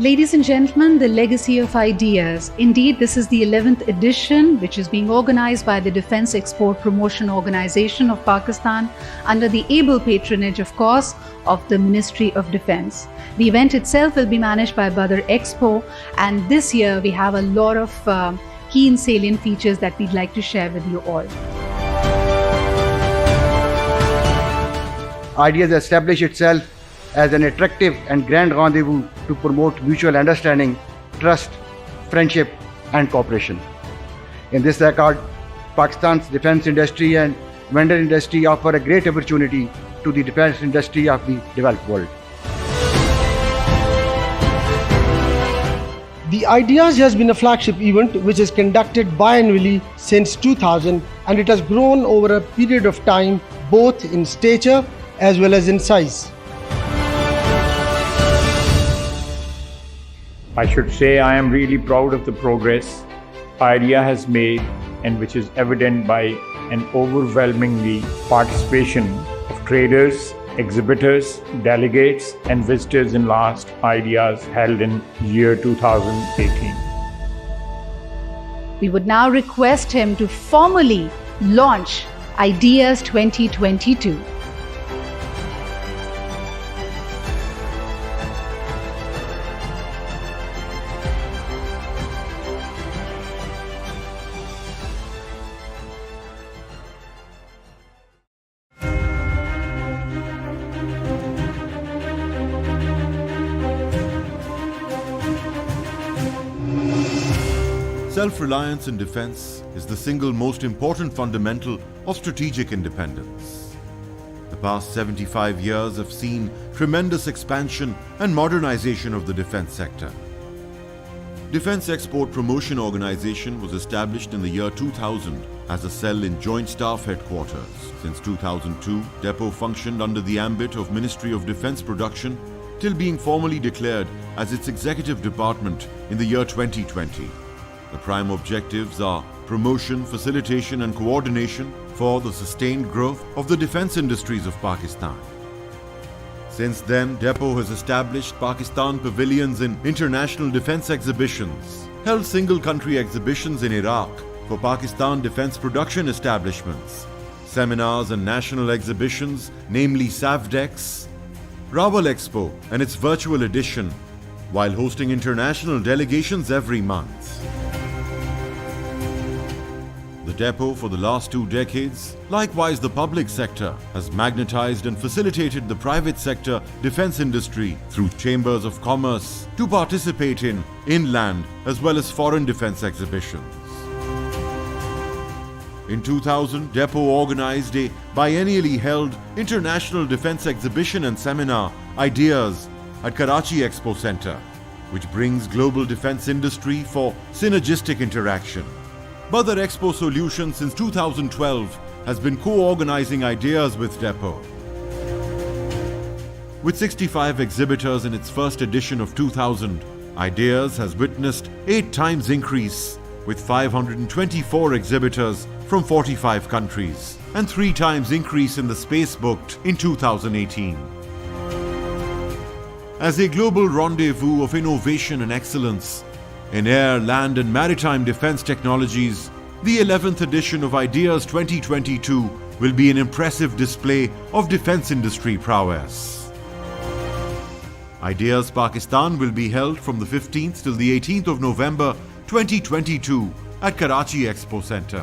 Ladies and gentlemen, the legacy of ideas. Indeed, this is the 11th edition, which is being organized by the Defense Export Promotion Organization of Pakistan under the able patronage, of course, of the Ministry of Defense. The event itself will be managed by Badar Expo, and this year we have a lot of key and salient features that we'd like to share with you all. Ideas establish itself as an attractive and grand rendezvous to promote mutual understanding, trust, friendship and cooperation. In this regard, Pakistan's defense industry and vendor industry offer a great opportunity to the defense industry of the developed world. The Ideas has been a flagship event which is conducted biannually since 2000, and it has grown over a period of time both in stature as well as in size. I should say I am really proud of the progress IDEA has made, and which is evident by an overwhelmingly participation of traders, exhibitors, delegates and visitors in last IDEAs held in year 2018. We would now request him to formally launch Ideas 2022. Self-reliance in defense is the single most important fundamental of strategic independence. The past 75 years have seen tremendous expansion and modernization of the defense sector. Defense Export Promotion Organization was established in the year 2000 as a cell in Joint Staff Headquarters. Since 2002, Depot functioned under the ambit of Ministry of Defense Production till being formally declared as its executive department in the year 2020. The prime objectives are promotion, facilitation and coordination for the sustained growth of the defense industries of Pakistan. Since then, Depot has established Pakistan pavilions in international defense exhibitions, held single-country exhibitions in Iraq for Pakistan defense production establishments, seminars and national exhibitions, namely SAVDEX, Rawal Expo and its virtual edition, while hosting international delegations every month. The Depot for the last 2 decades, likewise the public sector, has magnetized and facilitated the private sector defense industry through chambers of commerce to participate in inland as well as foreign defense exhibitions. In 2000, Depot organized a biennially held international defense exhibition and seminar, Ideas, at Karachi Expo Center, which brings global defense industry for synergistic interaction. Badar Expo Solutions since 2012 has been co-organizing Ideas with Depot. With 65 exhibitors in its first edition of 2000, Ideas has witnessed 8 times increase with 524 exhibitors from 45 countries and 3 times increase in the space booked in 2018. As a global rendezvous of innovation and excellence in air, land and maritime defense technologies, the 11th edition of Ideas 2022 will be an impressive display of defense industry prowess. Ideas Pakistan will be held from the 15th till the 18th of November 2022 at Karachi Expo Center.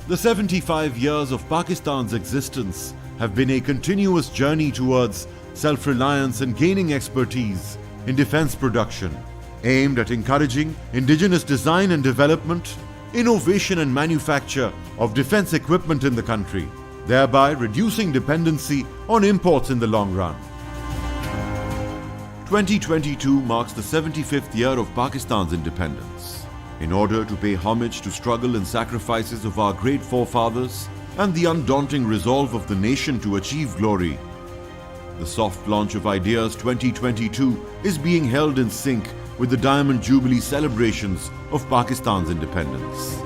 The 75 years of Pakistan's existence have been a continuous journey towards self-reliance and gaining expertise in defense production, aimed at encouraging indigenous design and development, innovation and manufacture of defense equipment in the country, thereby reducing dependency on imports in the long run. 2022 marks the 75th year of Pakistan's independence. In order to pay homage to struggle and sacrifices of our great forefathers and the undaunting resolve of the nation to achieve glory, the soft launch of Ideas 2022 is being held in sync with the Diamond Jubilee celebrations of Pakistan's independence.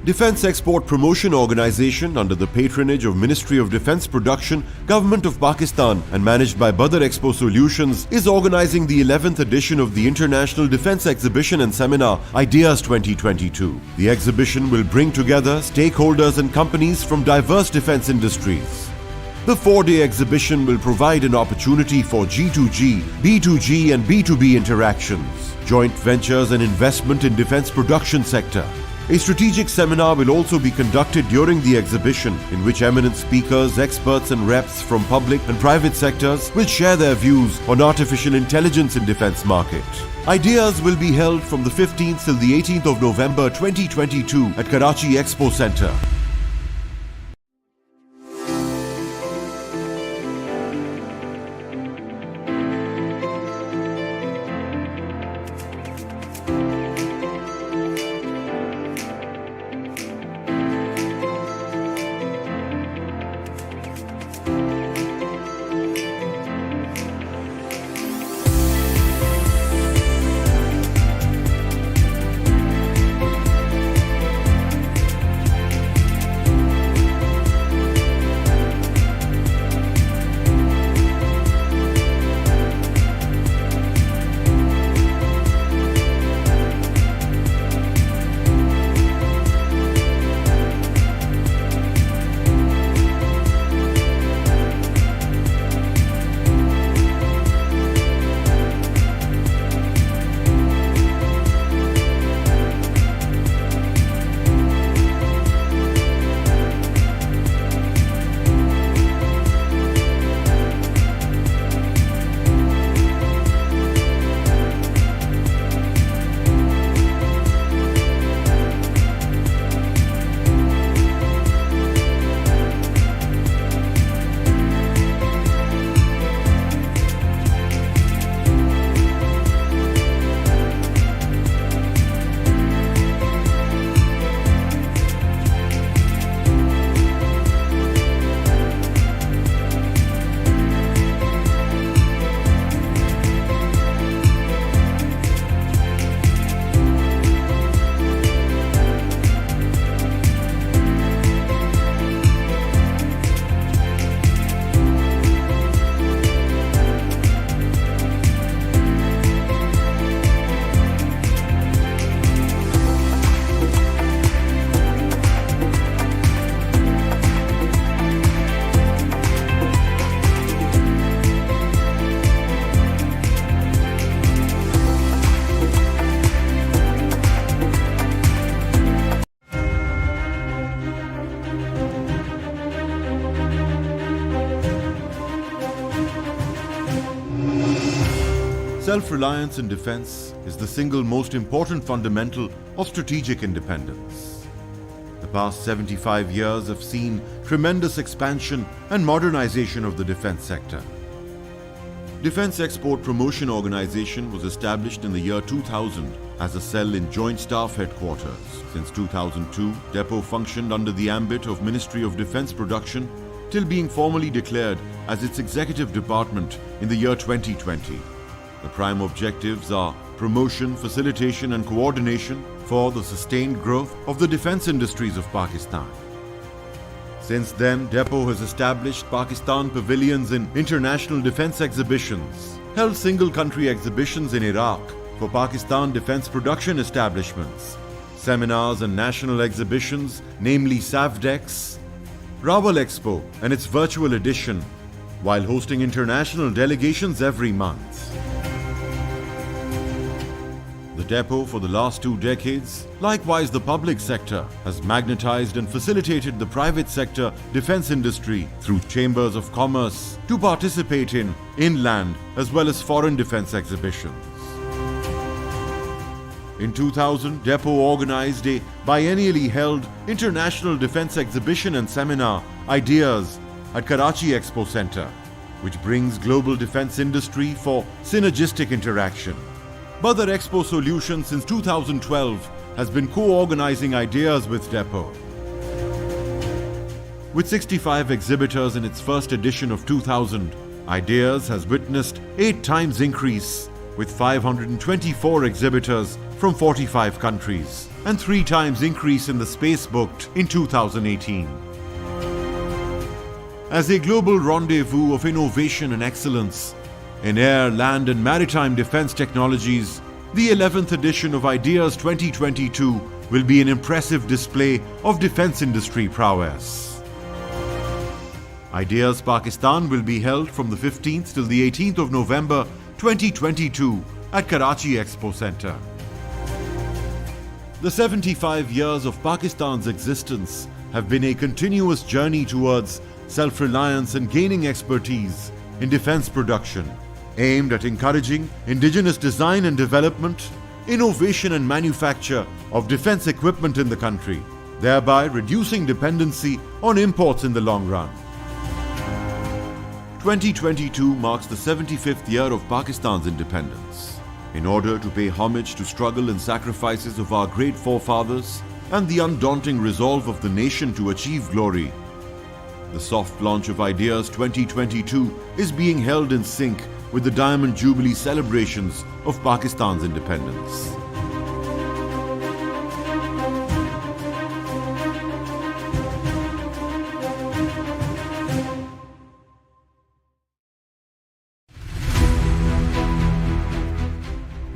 Defence Export Promotion Organisation under the patronage of Ministry of Defence Production, Government of Pakistan and managed by Badar Expo Solutions is organising the 11th edition of the International Defence Exhibition and Seminar Ideas 2022. The exhibition will bring together stakeholders and companies from diverse defence industries. The 4-day exhibition will provide an opportunity for G2G, B2G and B2B interactions, joint ventures and investment in defence production sector. A strategic seminar will also be conducted during the exhibition in which eminent speakers, experts and reps from public and private sectors will share their views on artificial intelligence in defence market. Ideas will be held from the 15th till the 18th of November 2022 at Karachi Expo Centre. Self-reliance in defence is the single most important fundamental of strategic independence. The past 75 years have seen tremendous expansion and modernization of the defence sector. Defence Export Promotion Organisation was established in the year 2000 as a cell in Joint Staff Headquarters. Since 2002, Depot functioned under the ambit of Ministry of Defence Production till being formally declared as its executive department in the year 2020. The prime objectives are promotion, facilitation and coordination for the sustained growth of the defence industries of Pakistan. Since then, Depot has established Pakistan pavilions in international defence exhibitions, held single-country exhibitions in Iraq for Pakistan defence production establishments, seminars and national exhibitions, namely SAVDEX, Rawal Expo and its virtual edition, while hosting international delegations every month. The Depot for the last 2 decades, likewise the public sector, has magnetized and facilitated the private sector defence industry through chambers of commerce to participate in inland as well as foreign defence exhibitions. In 2000, Depot organized a biennially held International Defence Exhibition and Seminar Ideas at Karachi Expo Centre, which brings global defence industry for synergistic interaction. Badar Expo Solutions since 2012 has been co-organizing Ideas with Depot. With 65 exhibitors in its first edition of 2000, Ideas has witnessed 8 times increase with 524 exhibitors from 45 countries and 3 times increase in the space booked in 2018. As a global rendezvous of innovation and excellence in air, land and maritime defense technologies, the 11th edition of IDEAS 2022 will be an impressive display of defense industry prowess. IDEAS Pakistan will be held from the 15th till the 18th of November 2022 at Karachi Expo Center. The 75 years of Pakistan's existence have been a continuous journey towards self-reliance and gaining expertise in defense production, aimed at encouraging indigenous design and development, innovation and manufacture of defense equipment in the country, thereby reducing dependency on imports in the long run. 2022 marks the 75th year of Pakistan's independence. In order to pay homage to struggle and sacrifices of our great forefathers and the undaunting resolve of the nation to achieve glory, the soft launch of IDEAS 2022 is being held in sync with the Diamond Jubilee celebrations of Pakistan's independence.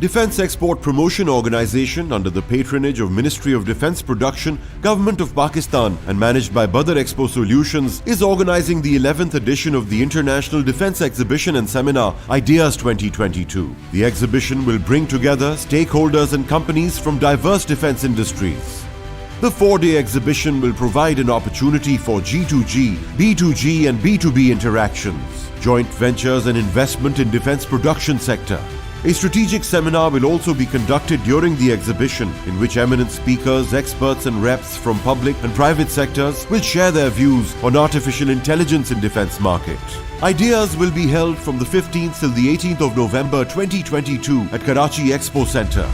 Defense Export Promotion Organization, under the patronage of Ministry of Defense Production, Government of Pakistan and managed by Badar Expo Solutions, is organizing the 11th edition of the International Defense Exhibition and Seminar IDEAS 2022. The exhibition will bring together stakeholders and companies from diverse defense industries. The 4-day exhibition will provide an opportunity for G2G, B2G and B2B interactions, joint ventures and investment in defense production sector. A strategic seminar will also be conducted during the exhibition, in which eminent speakers, experts and reps from public and private sectors will share their views on artificial intelligence in defense market. IDEAS will be held from the 15th till the 18th of November 2022 at Karachi Expo Center.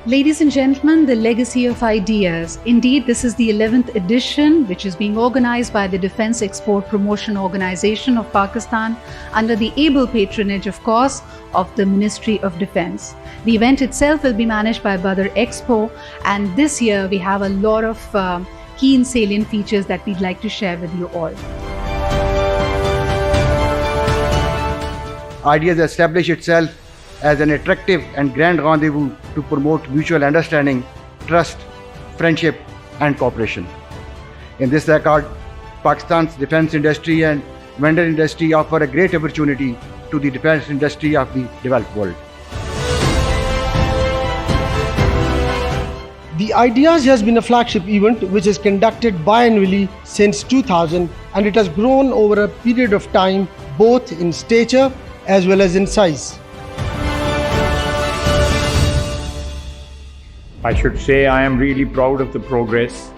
Ladies and gentlemen, the legacy of IDEAS. Indeed, this is the 11th edition, which is being organized by the Defense Export Promotion Organization of Pakistan under the able patronage, of course, of the Ministry of Defense. The event itself will be managed by Badar Expo, and this year we have a lot of key and salient features that we'd like to share with you all. IDEAS established itself as an attractive and grand rendezvous to promote mutual understanding, trust, friendship and cooperation. In this regard, Pakistan's defense industry and vendor industry offer a great opportunity to the defense industry of the developed world. The IDEAS has been a flagship event which is conducted biannually since 2000, and it has grown over a period of time both in stature as well as in size. I should say I am really proud of the progress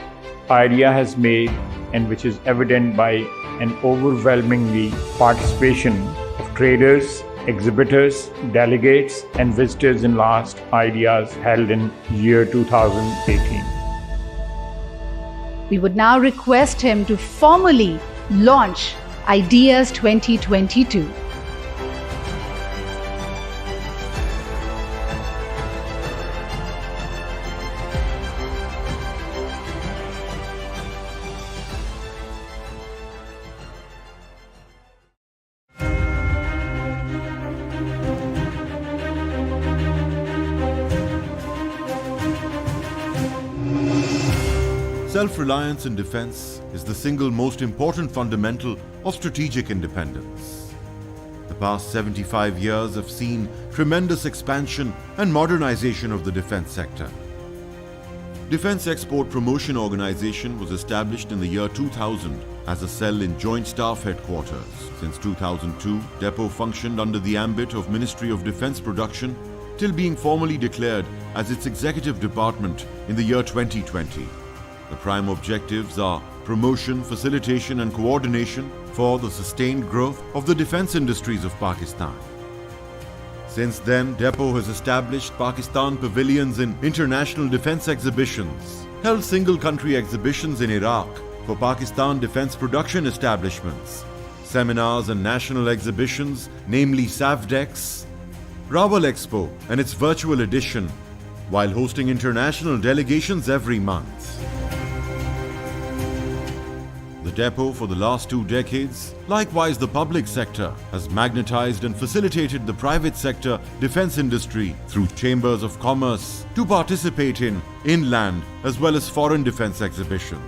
𝐈𝐃𝐄𝐒 has made, and which is evident by an overwhelmingly participation of traders, exhibitors, delegates and visitors in last 𝐈𝐃𝐄𝐒s held in year 2018. We would now request him to formally launch Ideas 2022. Self-reliance in defense is the single most important fundamental of strategic independence. The past 75 years have seen tremendous expansion and modernization of the defense sector. Defense Export Promotion Organization was established in the year 2000 as a cell in Joint Staff Headquarters. Since 2002, Depot functioned under the ambit of Ministry of Defense Production till being formally declared as its executive department in the year 2020. The prime objectives are promotion, facilitation and coordination for the sustained growth of the defense industries of Pakistan. Since then, Depot has established Pakistan pavilions in international defense exhibitions, held single-country exhibitions in Iraq for Pakistan defense production establishments, seminars and national exhibitions, namely SAVDEX, Rawal Expo and its virtual edition, while hosting international delegations every month. The Depot for the last 2 decades, likewise the public sector, has magnetized and facilitated the private sector defense industry through chambers of commerce to participate in inland as well as foreign defense exhibitions.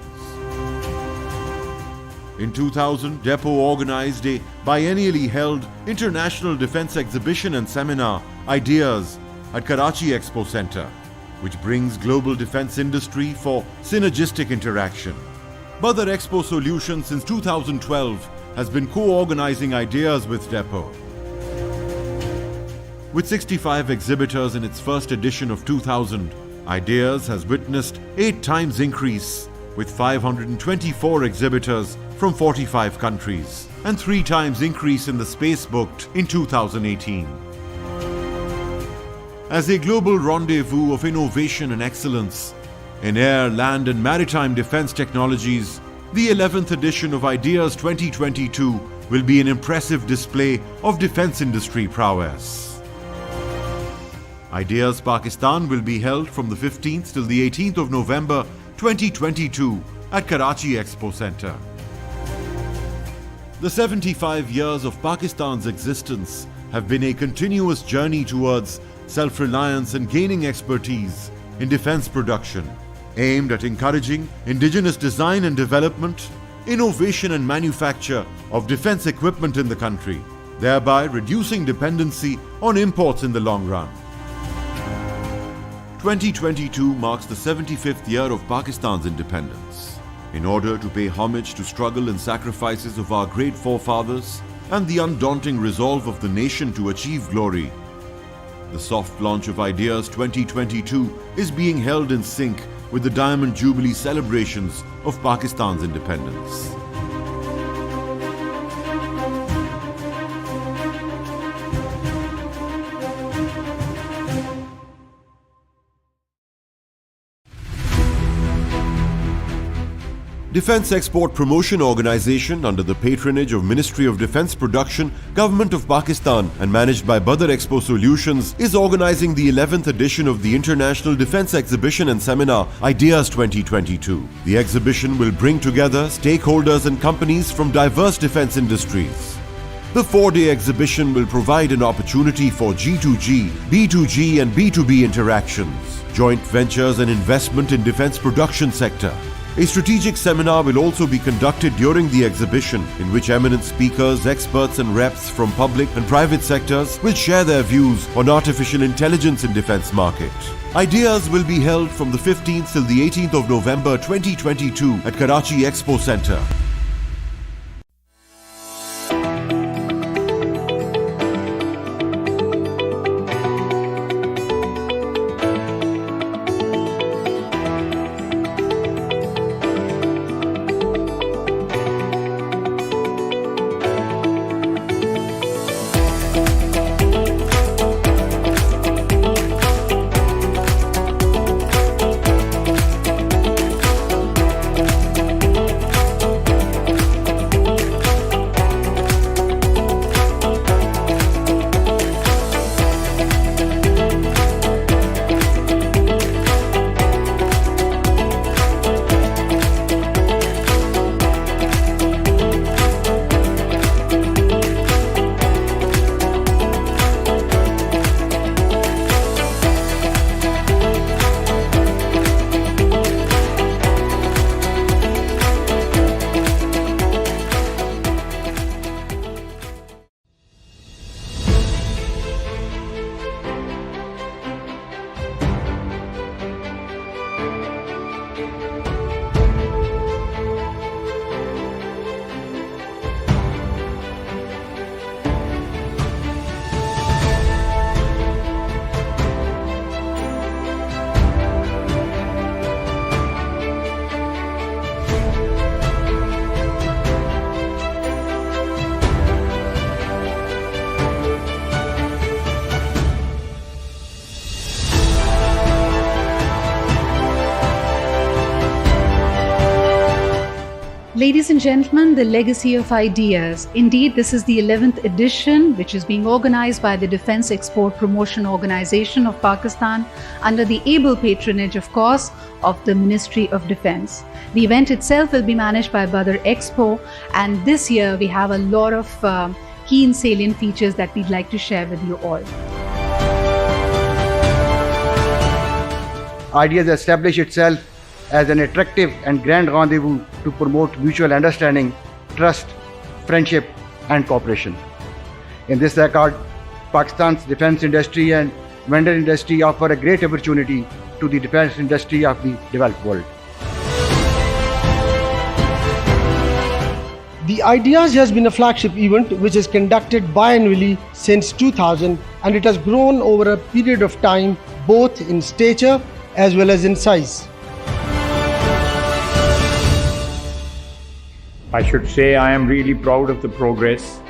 In 2000, Depot organized a biennially held international defense exhibition and seminar, Ideas, at Karachi Expo Center, which brings global defense industry for synergistic interaction. Badar Expo Solutions since 2012 has been co-organizing Ideas with Depot. With 65 exhibitors in its first edition of 2000, Ideas has witnessed 8 times increase with 524 exhibitors from 45 countries and 3 times increase in the space booked in 2018. As a global rendezvous of innovation and excellence in air, land and maritime defense technologies, the 11th edition of Ideas 2022 will be an impressive display of defense industry prowess. Ideas Pakistan will be held from the 15th till the 18th of November 2022 at Karachi Expo Center. The 75 years of Pakistan's existence have been a continuous journey towards self-reliance and gaining expertise in defense production, aimed at encouraging indigenous design and development, innovation and manufacture of defense equipment in the country, thereby reducing dependency on imports in the long run. 2022 marks the 75th year of Pakistan's independence. In order to pay homage to struggle and sacrifices of our great forefathers and the undaunting resolve of the nation to achieve glory, the soft launch of Ideas 2022 is being held in sync with the Diamond Jubilee celebrations of Pakistan's independence. Defense Export Promotion Organization, under the patronage of Ministry of Defense Production, Government of Pakistan and managed by Badar Expo Solutions, is organizing the 11th edition of the International Defense Exhibition and Seminar, Ideas 2022. The exhibition will bring together stakeholders and companies from diverse defense industries. The 4-day exhibition will provide an opportunity for G2G, B2G and B2B interactions, joint ventures and investment in defense production sector. A strategic seminar will also be conducted during the exhibition, in which eminent speakers, experts and reps from public and private sectors will share their views on artificial intelligence in defense market. Ideas will be held from the 15th till the 18th of November 2022 at Karachi Expo Center. Ladies and gentlemen, the legacy of ideas. Indeed, this is the 11th edition, which is being organized by the Defense Export Promotion Organization of Pakistan under the able patronage, of course, of the Ministry of Defense. The event itself will be managed by Badar Expo, and this year we have a lot of key and salient features that we'd like to share with you all. IDEAS established itself as an attractive and grand rendezvous to promote mutual understanding, trust, friendship and cooperation. In this record, Pakistan's defense industry and vendor industry offer a great opportunity to the defense industry of the developed world. The IDEAS has been a flagship event which is conducted biannually since 2000, and it has grown over a period of time both in stature as well as in size. I should say I am really proud of the progress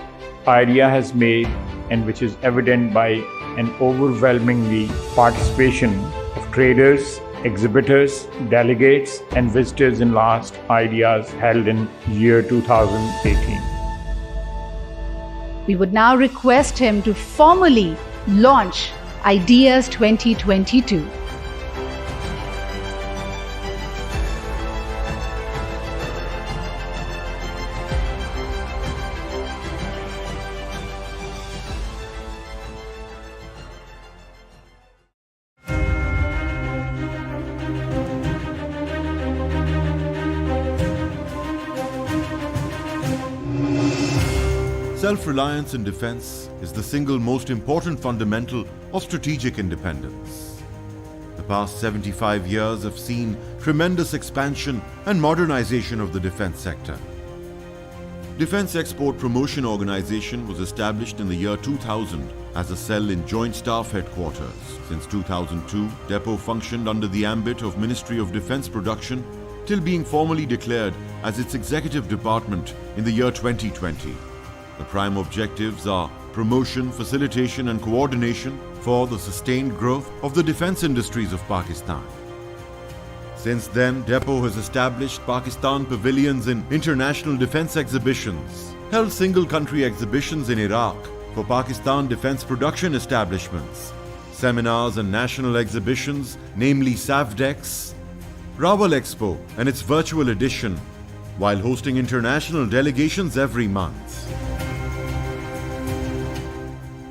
IDEA has made, and which is evident by an overwhelmingly participation of traders, exhibitors, delegates and visitors in last IDEAs held in year 2018. We would now request him to formally launch IDEAS 2022. Self-reliance in defense is the single most important fundamental of strategic independence. The past 75 years have seen tremendous expansion and modernization of the defense sector. Defense Export Promotion Organization was established in the year 2000 as a cell in Joint Staff Headquarters. Since 2002, Depot functioned under the ambit of Ministry of Defense Production till being formally declared as its executive department in the year 2020. The prime objectives are promotion, facilitation and coordination for the sustained growth of the defense industries of Pakistan. Since then, Depot has established Pakistan pavilions in international defense exhibitions, held single-country exhibitions in Iraq for Pakistan defense production establishments, seminars and national exhibitions, namely SAVDEX, Rawal Expo and its virtual edition, while hosting international delegations every month.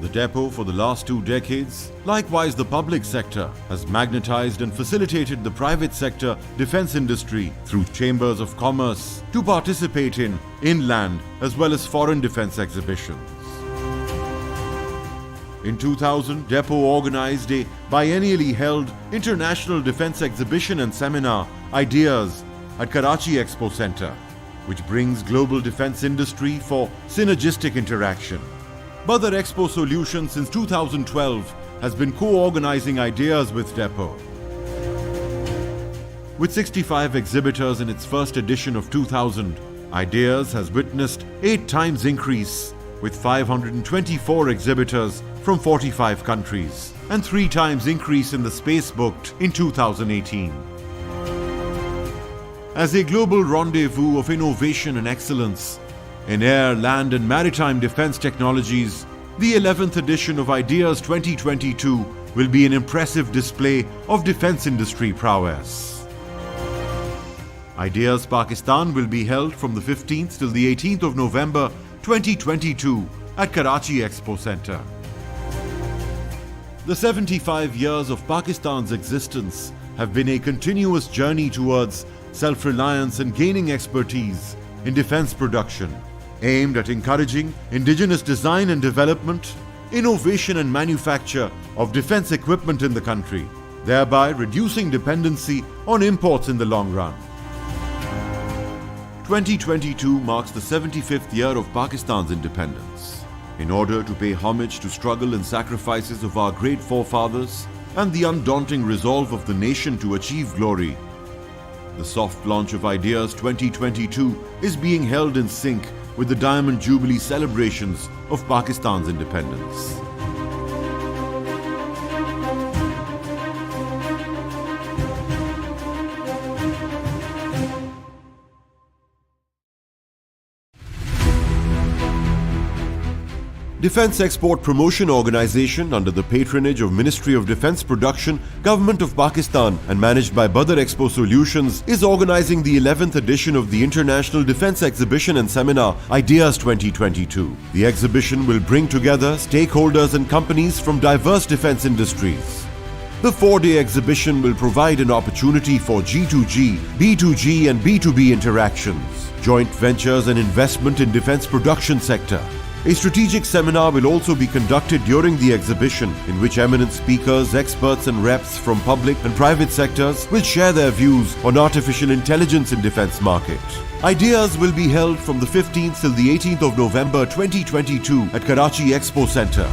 The Depot for the last 2 decades, likewise the public sector, has magnetized and facilitated the private sector defense industry through chambers of commerce to participate in inland as well as foreign defense exhibitions. In 2000, Depot organized a biennially held international defense exhibition and seminar, IDEAS, at Karachi Expo Center, which brings global defense industry for synergistic interaction. Badar Expo Solutions since 2012 has been co-organizing IDEAS with Depot. With 65 exhibitors in its first edition of 2000, IDEAS has witnessed 8 times increase with 524 exhibitors from 45 countries and 3 times increase in the space booked in 2018. As a global rendezvous of innovation and excellence in air, land and maritime defense technologies, the 11th edition of IDEAS 2022 will be an impressive display of defense industry prowess. IDEAS Pakistan will be held from the 15th till the 18th of November 2022 at Karachi Expo Center. The 75 years of Pakistan's existence have been a continuous journey towards self-reliance and gaining expertise in defense production, aimed at encouraging indigenous design and development, innovation and manufacture of defense equipment in the country, thereby reducing dependency on imports in the long run. 2022 marks the 75th year of Pakistan's independence. In order to pay homage to struggle and sacrifices of our great forefathers and the undaunting resolve of the nation to achieve glory, the soft launch of IDEAS 2022 is being held in sync with the Diamond Jubilee celebrations of Pakistan's independence. Defence Export Promotion Organisation under the patronage of Ministry of Defence Production, Government of Pakistan and managed by Badar Expo Solutions is organising the 11th edition of the International Defence Exhibition and Seminar Ideas 2022. The exhibition will bring together stakeholders and companies from diverse defence industries. The 4-day exhibition will provide an opportunity for G2G, B2G and B2B interactions, joint ventures and investment in defence production sector. A strategic seminar will also be conducted during the exhibition, in which eminent speakers, experts and reps from public and private sectors will share their views on artificial intelligence in defence market. Ideas will be held from the 15th till the 18th of November 2022 at Karachi Expo Centre.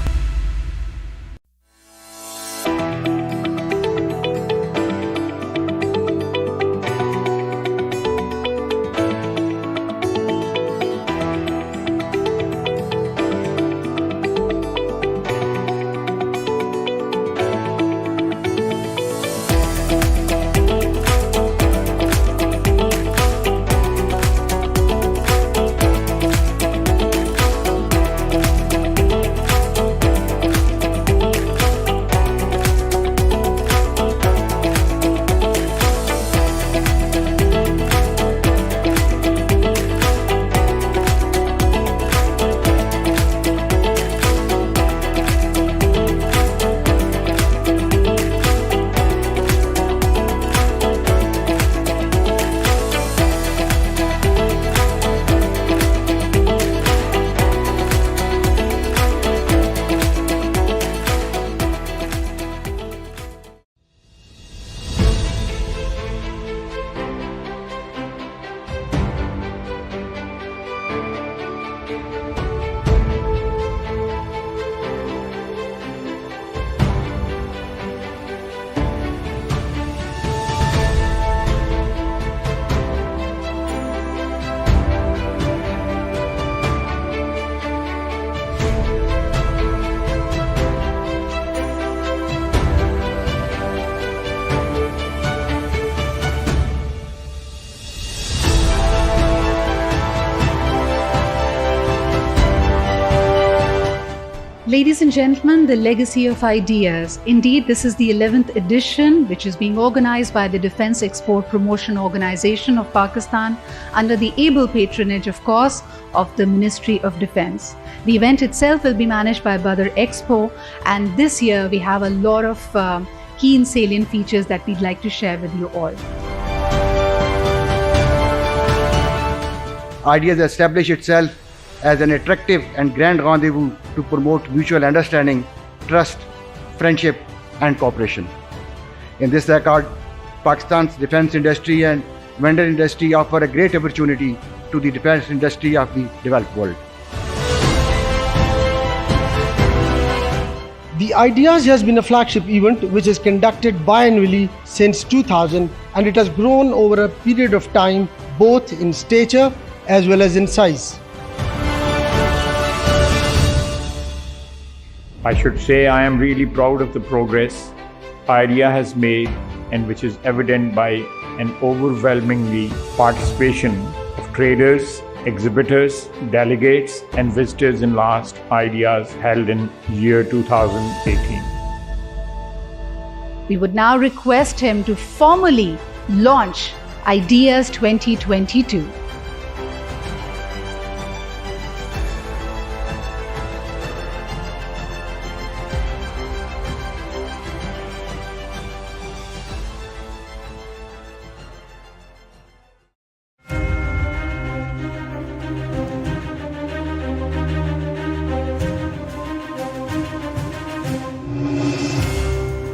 Ladies and gentlemen, the legacy of ideas. Indeed, this is the 11th edition, which is being organized by the Defence Export Promotion Organisation of Pakistan under the able patronage, of course, of the Ministry of Defence. The event itself will be managed by Badar Expo, and this year we have a lot of key and salient features that we'd like to share with you all. Ideas established itself as an attractive and grand rendezvous to promote mutual understanding, trust, friendship and cooperation. In this regard, Pakistan's defence industry and vendor industry offer a great opportunity to the defence industry of the developed world. The Ideas has been a flagship event which is conducted biannually since 2000, and it has grown over a period of time both in stature as well as in size. I should say I am really proud of the progress IDEA has made, and which is evident by an overwhelmingly participation of traders, exhibitors, delegates and visitors in last IDEAs held in year 2018. We would now request him to formally launch Ideas 2022.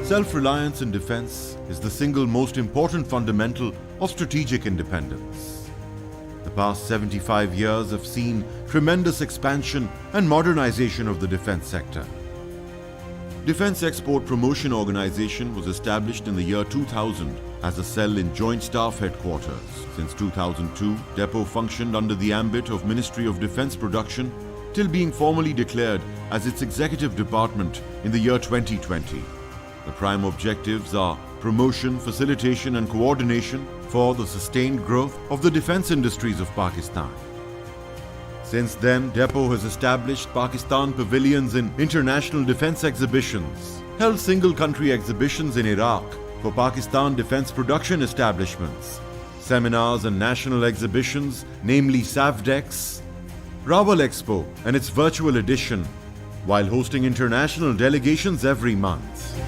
Self-reliance in defence is the single most important fundamental of strategic independence. The past 75 years have seen tremendous expansion and modernization of the defence sector. Defence Export Promotion Organisation was established in the year 2000 as a cell in Joint Staff Headquarters. Since 2002, depot functioned under the ambit of Ministry of Defence Production till being formally declared as its executive department in the year 2020. The prime objectives are promotion, facilitation and coordination for the sustained growth of the defence industries of Pakistan. Since then, Depot has established Pakistan pavilions in international defense exhibitions, held single-country exhibitions in Iraq for Pakistan defense production establishments, seminars and national exhibitions, namely SAVDEX, Rawal Expo and its virtual edition, while hosting international delegations every month.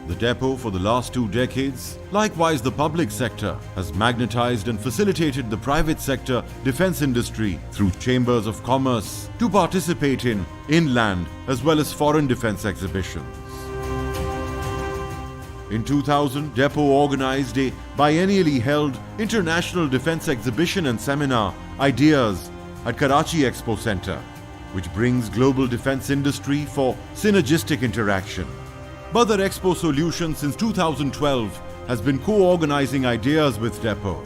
The Depot for the last 2 decades, likewise the public sector, has magnetized and facilitated the private sector defense industry through chambers of commerce to participate in inland as well as foreign defense exhibitions. In 2000, Depot organized a biennially held international defense exhibition and seminar, Ideas, at Karachi Expo Center, which brings global defense industry for synergistic interaction. Badar Expo Solutions since 2012 has been co-organizing Ideas with Depot.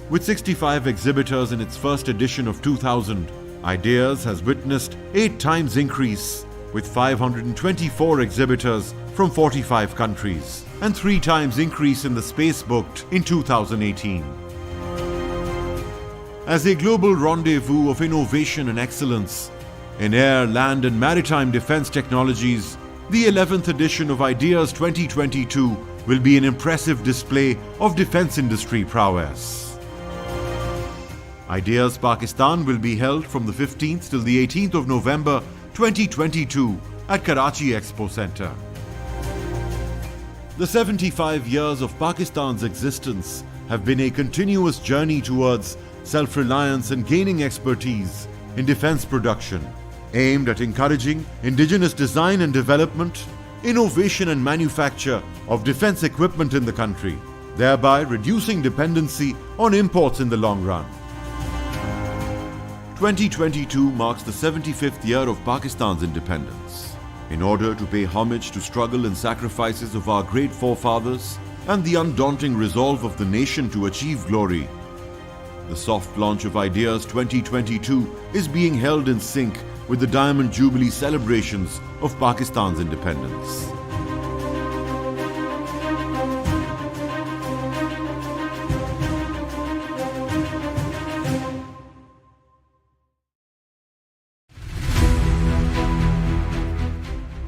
With 65 exhibitors in its first edition of 2000, Ideas has witnessed 8 times increase with 524 exhibitors from 45 countries and 3 times increase in the space booked in 2018. As a global rendezvous of innovation and excellence in air, land and maritime defense technologies, the 11th edition of Ideas 2022 will be an impressive display of defense industry prowess. Ideas Pakistan will be held from the 15th till the 18th of November 2022 at Karachi Expo Center. The 75 years of Pakistan's existence have been a continuous journey towards self-reliance and gaining expertise in defense production, aimed at encouraging indigenous design and development, innovation and manufacture of defense equipment in the country, thereby reducing dependency on imports in the long run. 2022 marks the 75th year of Pakistan's independence. In order to pay homage to struggle and sacrifices of our great forefathers and the undaunting resolve of the nation to achieve glory, the soft launch of Ideas 2022 is being held in sync with the Diamond Jubilee celebrations of Pakistan's independence.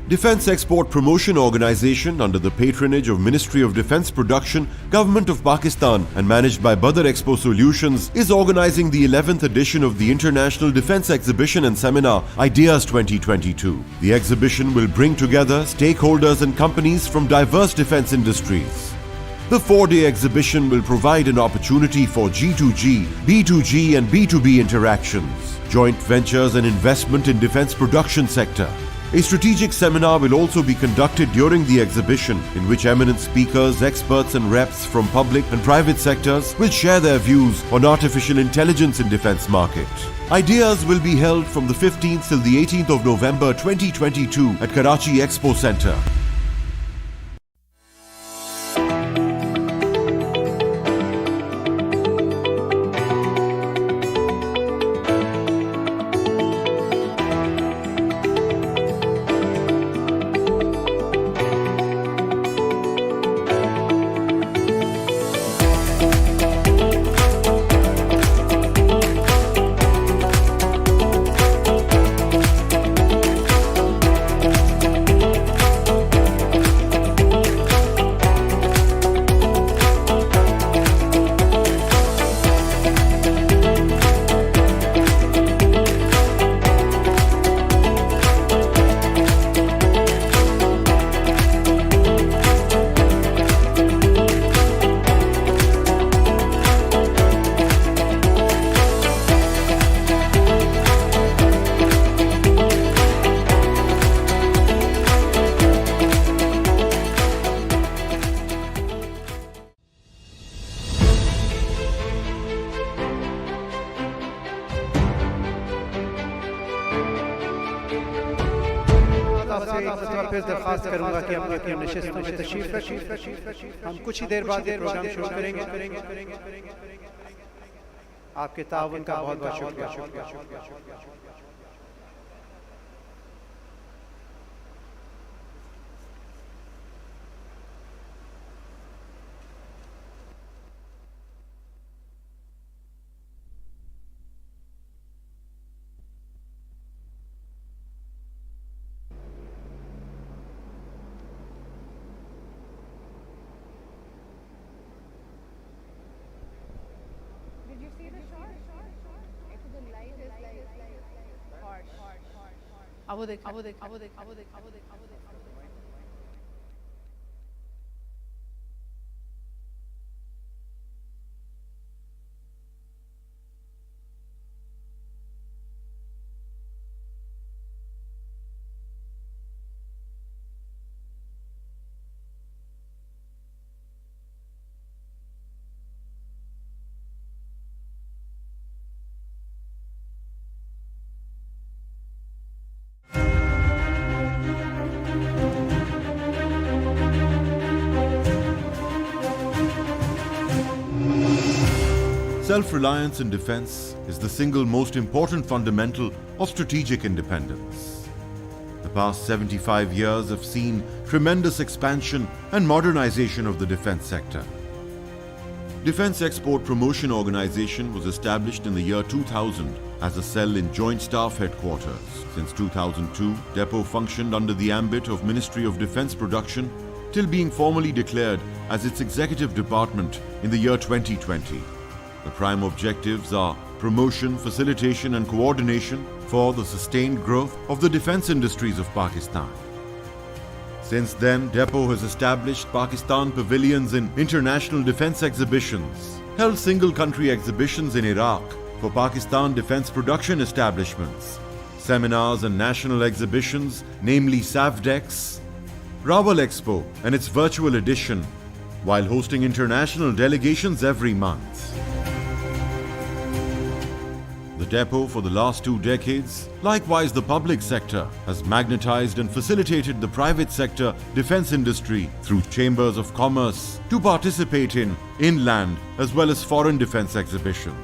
Defense Export Promotion Organization under the patronage of Ministry of Defense Production, Government of Pakistan and managed by Badar Expo Solutions is organizing the 11th edition of the International Defense Exhibition and Seminar Ideas 2022. The exhibition will bring together stakeholders and companies from diverse defense industries. The 4-day exhibition will provide an opportunity for G2G, B2G and B2B interactions, joint ventures and investment in defense production sector. A strategic seminar will also be conducted during the exhibition, in which eminent speakers, experts and reps from public and private sectors will share their views on artificial intelligence in defense market. Ideas will be held from the 15th till the 18th of November 2022 at Karachi Expo Center. फिर दरख्वास्त करूंगा कि अपनी अपनी नशिस्तों में तशरीफ रखें। हम कुछ ही देर बाद ये प्रोग्राम शुरू करेंगे। आपके ताउन का बहुत बहुत शुक्रिया। Self-reliance in defense is the single most important fundamental of strategic independence. The past 75 years have seen tremendous expansion and modernization of the defense sector. Defense Export Promotion Organization was established in the year 2000 as a cell in Joint Staff Headquarters. Since 2002, Depot functioned under the ambit of Ministry of Defense Production till being formally declared as its executive department in the year 2020. The prime objectives are promotion, facilitation and coordination for the sustained growth of the defense industries of Pakistan. Since then, Depot has established Pakistan pavilions in international defense exhibitions, held single-country exhibitions in Iraq for Pakistan defense production establishments, seminars and national exhibitions, namely SAVDEX, Rawal Expo and its virtual edition, while hosting international delegations every month. The Depot for the last 2 decades, likewise the public sector, has magnetized and facilitated the private sector defense industry through chambers of commerce to participate in inland as well as foreign defense exhibitions.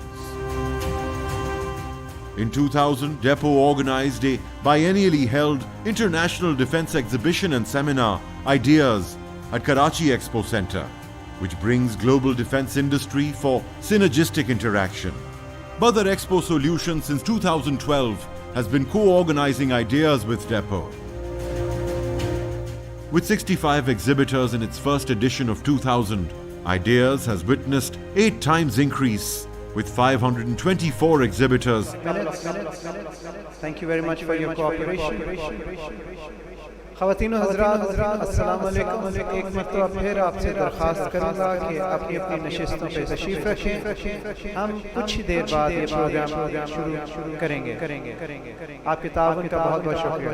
In 2000, Depot organized a biennially held international defense exhibition and seminar, Ideas, at Karachi Expo Center, which brings global defense industry for synergistic interaction. Badar Expo Solutions since 2012 has been co-organizing Ideas with Depot. With 65 exhibitors in its first edition of 2000, Ideas has witnessed 8 times increase with 524 exhibitors. Thank you very much for your cooperation. ख़वातीन व हज़रात, अस्सलाम वालेकुम। एक मरतबा फिर आपसे दरख्वास्त करूँगा कि अपनी अपनी नशिस्तों पे तशरीफ़ रखें। हम कुछ ही देर बाद ये प्रोग्राम शुरू करेंगे। आपके ताउन का बहुत बहुत शुक्रिया।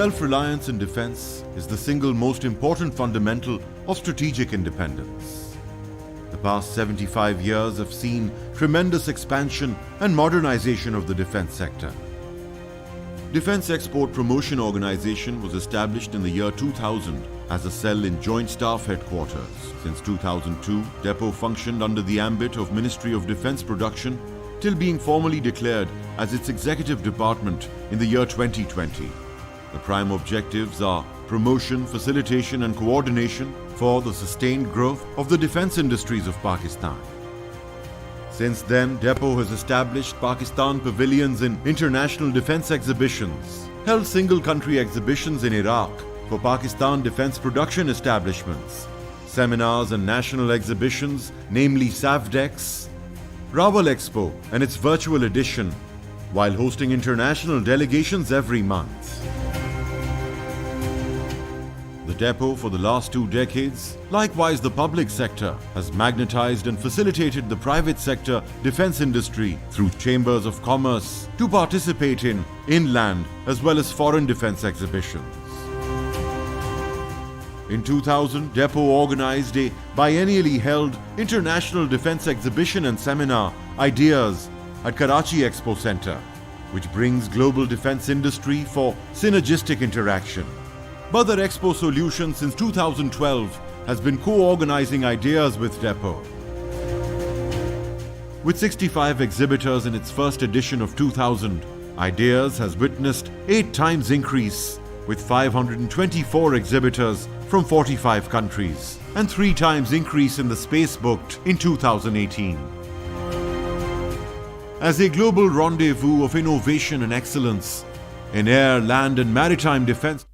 self-reliance in defense is the single most important fundamental of strategic independence. The past 75 years have seen tremendous expansion and modernization of the defense sector. Defense Export Promotion Organization was established in the year 2000 as a cell in Joint Staff Headquarters. Since 2002, Depot functioned under the ambit of Ministry of Defense Production till being formally declared as its executive department in the year 2020. The prime objectives are promotion, facilitation and coordination for the sustained growth of the defense industries of Pakistan. Since then, Depot has established Pakistan pavilions in international defense exhibitions, held single-country exhibitions in Iraq for Pakistan defense production establishments, seminars and national exhibitions, namely SAVDEX, Expo and its virtual edition, while hosting international delegations every month. The Depot for the last 2 decades, likewise the public sector, has magnetized and facilitated the private sector defense industry through chambers of commerce to participate in inland as well as foreign defense exhibitions. In 2000, Depot organized a biennially held international defense exhibition and seminar, Ideas, at Karachi Expo Center, which brings global defense industry for synergistic interaction. Badar Expo Solutions since 2012 has been co-organizing Ideas with Depot. With 65 exhibitors in its first edition of 2000, Ideas has witnessed 8 times increase with 524 exhibitors from 45 countries and 3 times increase in the space booked in 2018. As a global rendezvous of innovation and excellence in air, land and maritime defense,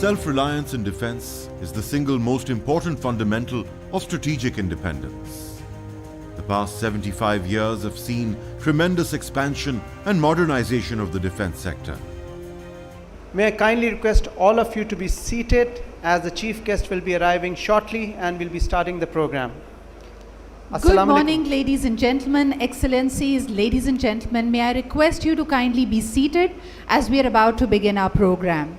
Self-reliance in defense is the single most important fundamental of strategic independence. The past 75 years have seen tremendous expansion and modernization of the defense sector. May I kindly request all of you to be seated as the chief guest will be arriving shortly and will be starting the program. Good Assalamu morning, alaikum. ladies and gentlemen, excellencies, ladies and gentlemen. May I request you to kindly be seated as we are about to begin our program.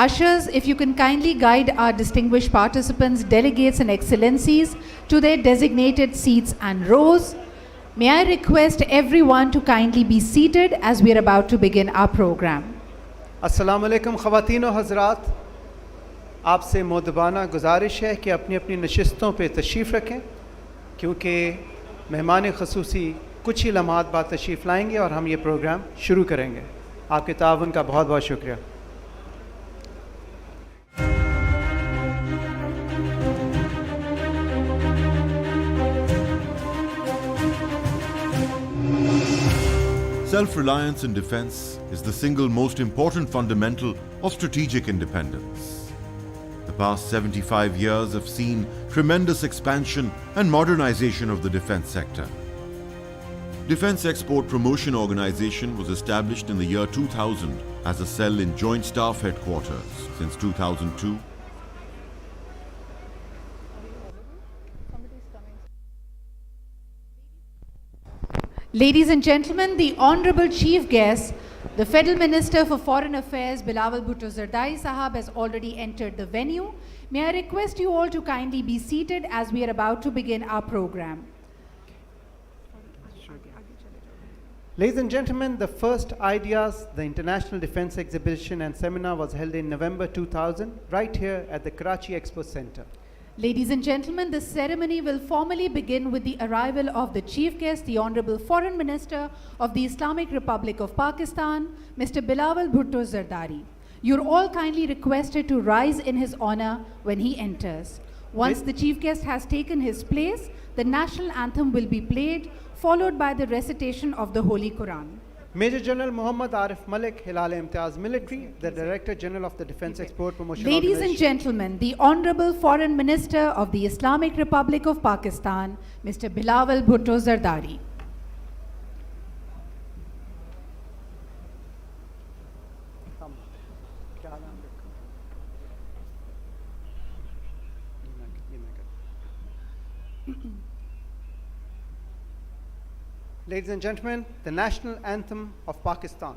Ushers, if you can kindly guide our distinguished participants, delegates and excellencies to their designated seats and rows. May I request everyone to kindly be seated as we are about to begin our program. अस्सलामु अलैकुम ख़वातीन और हज़रात, आपसे मोदबाना गुजारिश है कि अपनी अपनी नशिस्तों पे तशरीफ़ रखें, क्योंकि मेहमान ख़ुसूसी कुछ ही लम्हात बाद तशरीफ़ लाएंगे और हम ये प्रोग्राम शुरू करेंगे। आपके ताउन का बहुत बहुत शुक्रिया। Self-reliance in defense is the single most important fundamental of strategic independence. The past 75 years have seen tremendous expansion and modernization of the defense sector. Defense Export Promotion Organization was established in the year 2000 as a cell in Joint Staff Headquarters since 2002. Ladies and gentlemen, the Honorable Chief Guest, the Federal Minister for Foreign Affairs, 𝐵𝐵𝐿 Bhutto Zardari Sahab, has already entered the venue. May I request you all to kindly be seated as we are about to begin our program. Ladies and gentlemen, the first IDEAS, the International Defense Exhibition and Seminar, was held in November 2000, right here at the Karachi Expo Center. Ladies and gentlemen, the ceremony will formally begin with the arrival of the Chief Guest, the Honorable Foreign Minister of the Islamic Republic of Pakistan, Mr. 𝐵𝐿 Bhutto Zardari. You're all kindly requested to rise in his honor when he enters. Once the Chief Guest has taken his place, the national anthem will be played, followed by the recitation of the Holy Quran. Major General Muhammad Arif Malik, 𝐻𝐿 Military, the Director General of the Defense Export Promotion Ladies and Organization. gentlemen, the Honorable Foreign Minister of the Islamic Republic of Pakistan, Mr. 𝐵𝐿 Bhutto Zardari. Ladies and gentlemen, the national anthem of Pakistan.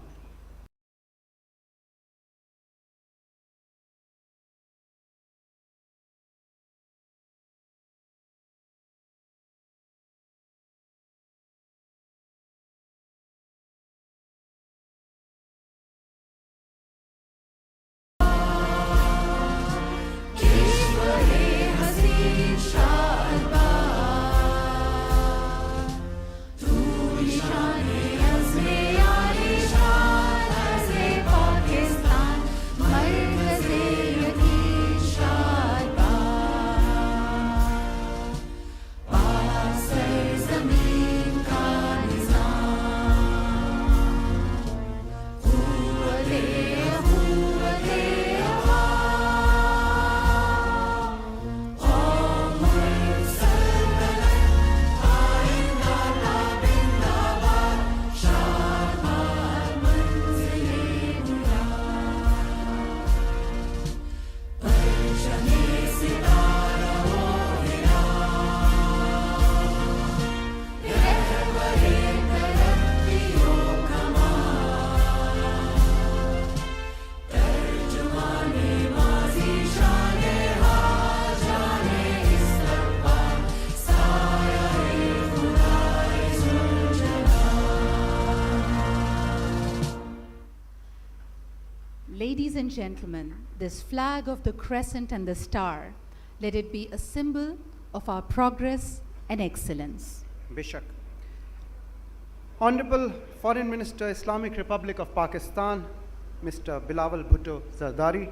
Ladies and gentlemen, this flag of the crescent and the star, let it be a symbol of our progress and excellence. Bishak. Honorable Foreign Minister, Islamic Republic of Pakistan, Mr. 𝐵𝐿 Bhutto Zardari,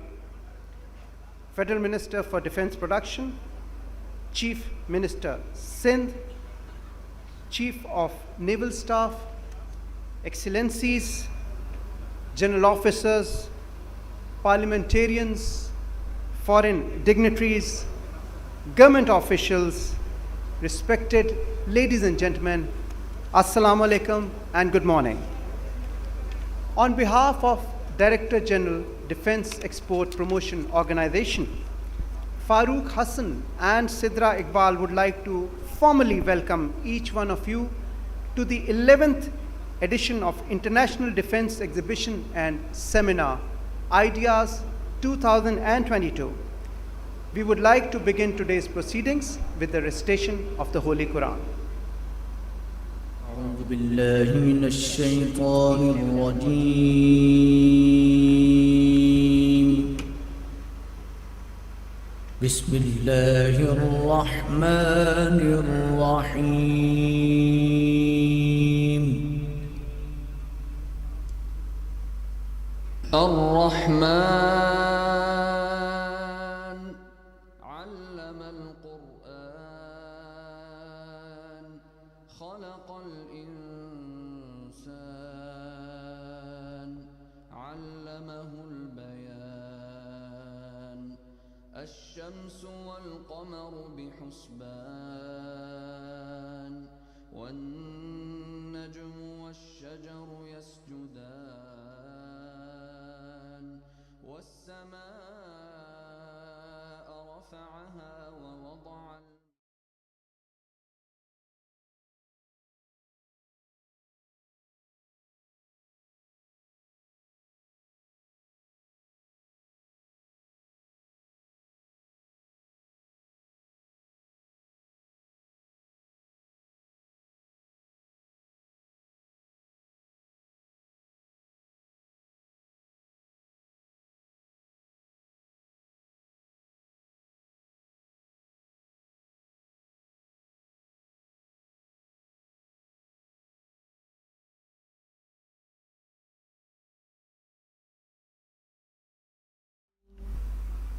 Federal Minister for Defense Production, Chief Minister Sindh, Chief of Naval Staff, Excellencies, General Officers, Parliamentarians, foreign dignitaries, government officials, respected ladies and gentlemen, Assalamu alaikum and good morning. On behalf of Director General Defense Export Promotion Organization, Farooq Hassan and Sidra Iqbal would like to formally welcome each one of you to the 11th edition of International Defense Exhibition and Seminar, IDEAS 2022. We would like to begin today's proceedings with the recitation of the Holy Quran. أعوذ بالله من الشيطان الرجيم بسم الله الرحمن الرحيم الرحمن علم القرآن خلق الإنسان علمه البيان الشمس والقمر بحسبان والنجم والشجر يسجدان والسماء رفعها ووضع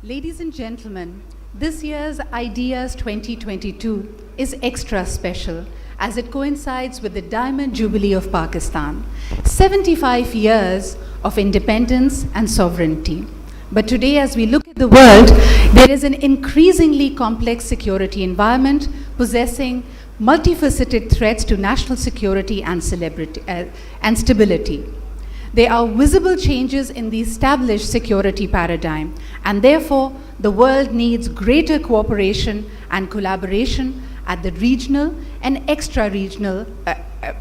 Ladies and gentlemen, this year's IDEAS 2022 is extra special as it coincides with the Diamond Jubilee of Pakistan, 75 years of independence and sovereignty. But today, as we look at the world, there is an increasingly complex security environment possessing multifaceted threats to national security and stability. There are visible changes in the established security paradigm, and therefore the world needs greater cooperation and collaboration at the regional and extra-regional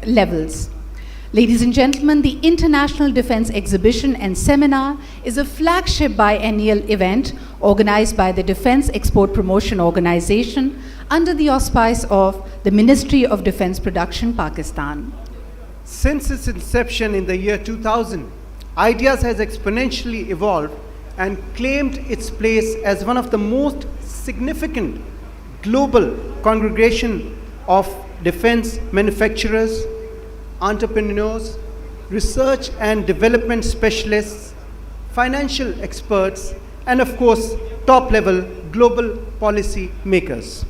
levels. Ladies and gentlemen, the International Defense Exhibition and Seminar is a flagship biennial event organized by the Defense Export Promotion Organization under the auspice of the Ministry of Defense Production, Pakistan. Since its inception in the year 2000, IDEAS has exponentially evolved and claimed its place as one of the most significant global congregation of defense manufacturers, entrepreneurs, research and development specialists, financial experts, and of course, top-level global policy makers.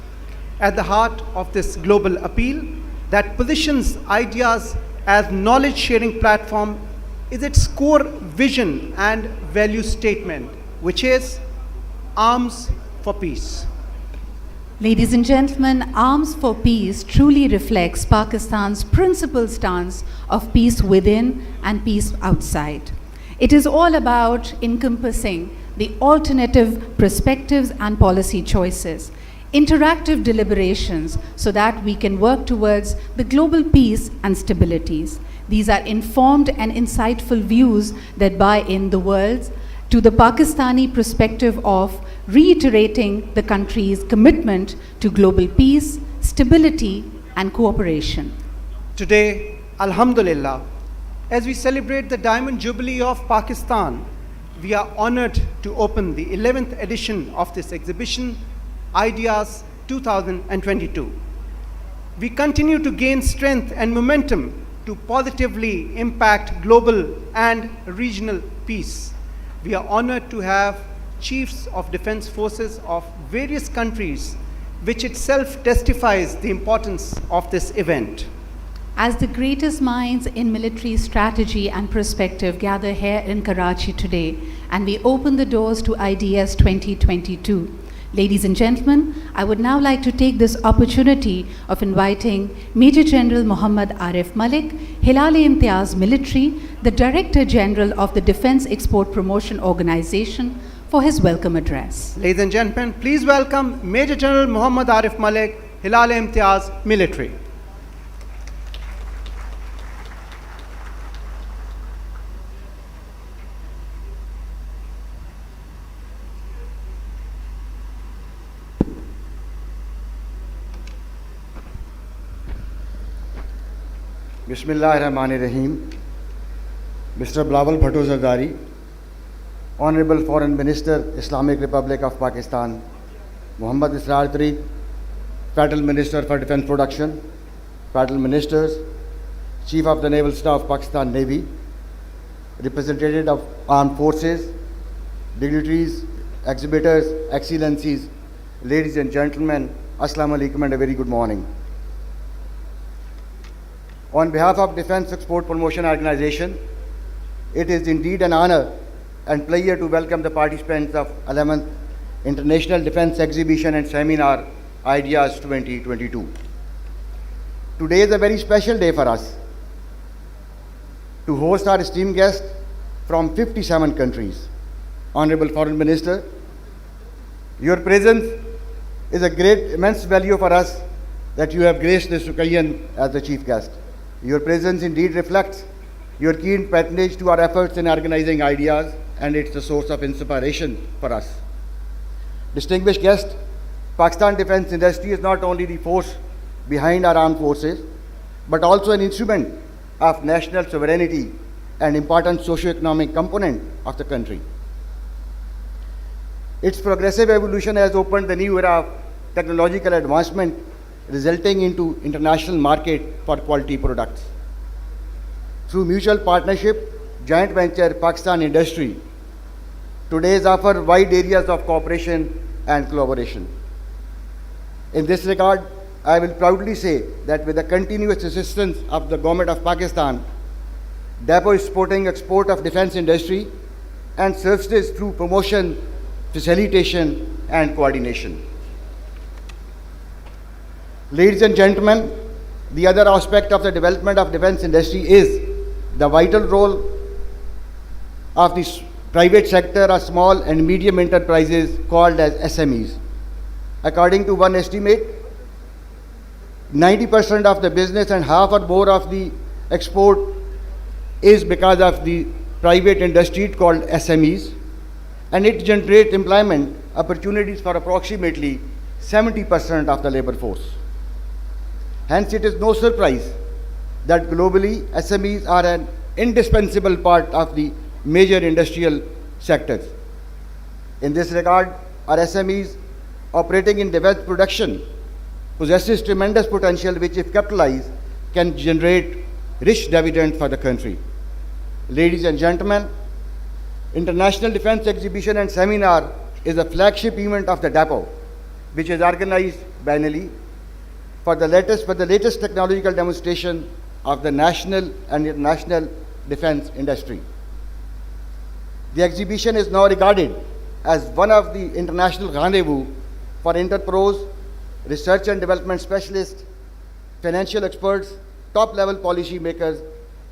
At the heart of this global appeal that positions IDEAS as knowledge-sharing platform is its core vision and value statement, which is Arms for Peace. Ladies and gentlemen, Arms for Peace truly reflects Pakistan's principled stance of peace within and peace outside. It is all about encompassing the alternative perspectives and policy choices, interactive deliberations so that we can work towards the global peace and stabilities. These are informed and insightful views that buy in the world to the Pakistani perspective of reiterating the country's commitment to global peace, stability, and cooperation. Today, Alhamdulillah, as we celebrate the Diamond Jubilee of Pakistan, we are honored to open the 11th edition of this exhibition, IDEAS 2022. We continue to gain strength and momentum to positively impact global and regional peace. We are honored to have chiefs of defense forces of various countries, which itself testifies the importance of this event. as the greatest minds in military strategy and perspective gather here in Karachi today, and we open the doors to IDS 2022. Ladies and gentlemen, I would now like to take this opportunity of inviting Major General Muhammad Arif Malik, 𝐏𝐿𝐃𝐒 Military, the Director General of the Defense Export Promotion Organization, for his welcome address. Ladies and gentlemen, please welcome Major General Muhammad Arif Malik, 𝐏𝐿𝐃𝐒 Military. Bismillahirrahmanirrahim. Mr. Bilawal Bhutto Zardari, Honorable Foreign Minister, Islamic Republic of Pakistan, Muhammad Israr Tariq, Federal Minister for Defence Production, Federal Ministers, Chief of the Naval Staff, Pakistan Navy, representatives of Armed Forces, dignitaries, exhibitors, excellencies, ladies and gentlemen, Assalamu alaikum and a very good morning. On behalf of Defence Export Promotion Organization, it is indeed an honor and pleasure to welcome the participants of 11th International Defence Exhibition and Seminar IDEAS 2022. Today is a very special day for us to host our esteemed guests from 57 countries. Honorable Foreign Minister, your presence is a great, immense value for us that you have graced this occasion as the chief guest. Your presence indeed reflects your keen patronage to our efforts in organizing IDEAS, and it's a source of inspiration for us. Distinguished guests, Pakistan defense industry is not only the force behind our armed forces, but also an instrument of national sovereignty and important socio-economic component of the country. Its progressive evolution has opened the new era of technological advancement, resulting into international market for quality products. Through mutual partnership, joint venture Pakistan industry today's offer wide areas of cooperation and collaboration. In this regard, I will proudly say that with the continuous assistance of the Government of Pakistan, DAPO is supporting export of defense industry and services through promotion, facilitation and coordination. Ladies and gentlemen, the other aspect of the development of defense industry is the vital role of the private sector or small and medium enterprises called as SMEs. According to one estimate, 90% of the business and half or more of the export is because of the private industry called SMEs, and it generates employment opportunities for approximately 70% of the labor force. Hence, it is no surprise that globally SMEs are an indispensable part of the major industrial sectors. In this regard, our SMEs operating in defense production possesses tremendous potential which, if capitalized, can generate rich dividend for the country. Ladies and gentlemen, International Defense Exhibition and Seminar is a flagship event of the DAPO, which is organized biennially for the latest technological demonstration of the national and international defense industry. The exhibition is now regarded as one of the international rendezvous for enterprise, research and development specialists, financial experts, top-level policy makers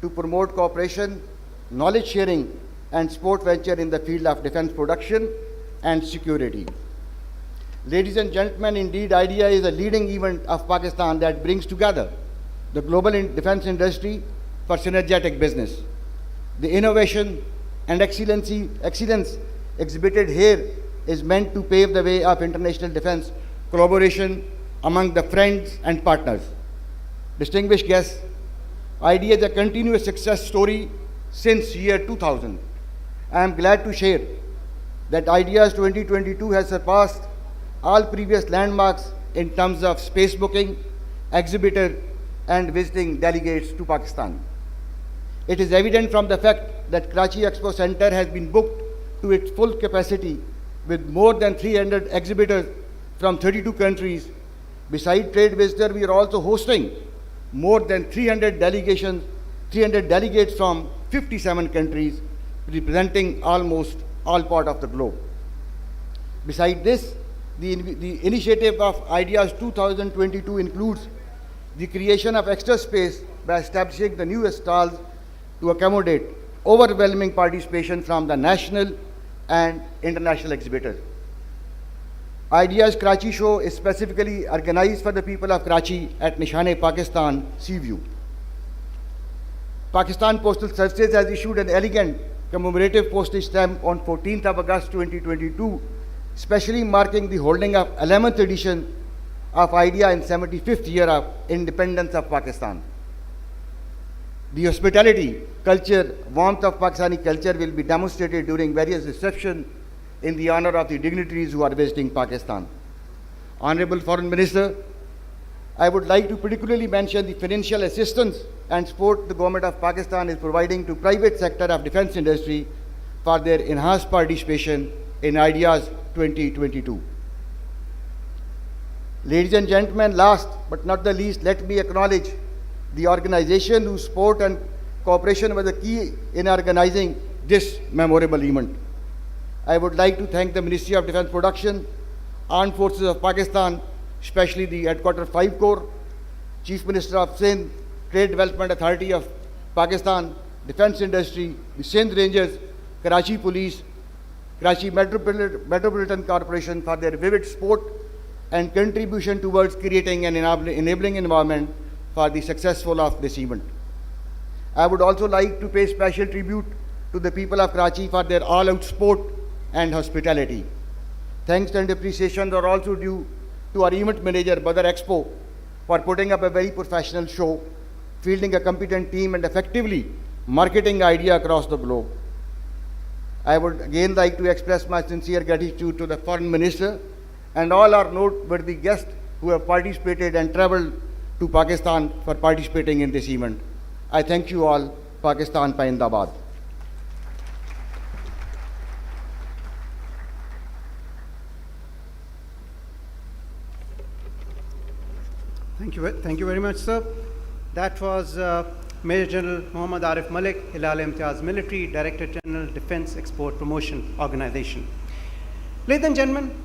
to promote cooperation, knowledge sharing and support venture in the field of defense production and security. Ladies and gentlemen, indeed, IDEA is a leading event of Pakistan that brings together the global defense industry for synergetic business. The innovation and excellence exhibited here is meant to pave the way of international defense collaboration among the friends and partners. Distinguished guests, IDEA is a continuous success story since year 2000. I am glad to share that IDEAS 2022 has surpassed all previous landmarks in terms of space booking, exhibitor and visiting delegates to Pakistan. It is evident from the fact that Karachi Expo Center has been booked to its full capacity with more than 300 exhibitors from 32 countries. Besides trade visitors, we are also hosting more than 300 delegates from 57 countries, representing almost all parts of the globe. Besides this, the initiative of Ideas 2022 includes the creation of extra space by establishing the new stalls to accommodate overwhelming participation from the national and international exhibitors. Ideas Karachi show is specifically organized for the people of Karachi at Nishane Pakistan Sea View. Pakistan Postal Services has issued an elegant commemorative postage stamp on 14th of August 2022, specially marking the holding of 11th edition of IDEA in 75th year of independence of Pakistan. The hospitality, culture, warmth of Pakistani culture will be demonstrated during various receptions in the honor of the dignitaries who are visiting Pakistan. Honorable Foreign Minister, I would like to particularly mention the financial assistance and support the government of Pakistan is providing to private sector of defense industry for their enhanced participation in Ideas 2022. Ladies and gentlemen, last but not the least, let me acknowledge the organization whose support and cooperation was the key in organizing this memorable event. I would like to thank the Ministry of Defence Production, Armed Forces of Pakistan, especially the Headquarters 5 Corps, Chief Minister of Sindh, Trade Development Authority of Pakistan, Defence Industry, the Sindh Rangers, Karachi Police, Karachi Metropolitan Corporation for their vivid support and contribution towards creating an enabling environment for the successful of this event. I would also like to pay special tribute to the people of Karachi for their all-out support and hospitality. Thanks and appreciation are also due to our event manager, Badar Expo, for putting up a very professional show, fielding a competent team and effectively marketing IDEA across the globe. I would again like to express my sincere gratitude to the Foreign Minister and all our noteworthy guests who have participated and traveled to Pakistan for participating in this event. I thank you all. Pakistan Paindabad. Thank you very much, sir. That was Major General Muhammad Arif Malik, 𝐼𝐃𝐄𝐒 Military, Director General Defence Export Promotion Organization. Ladies and gentlemen,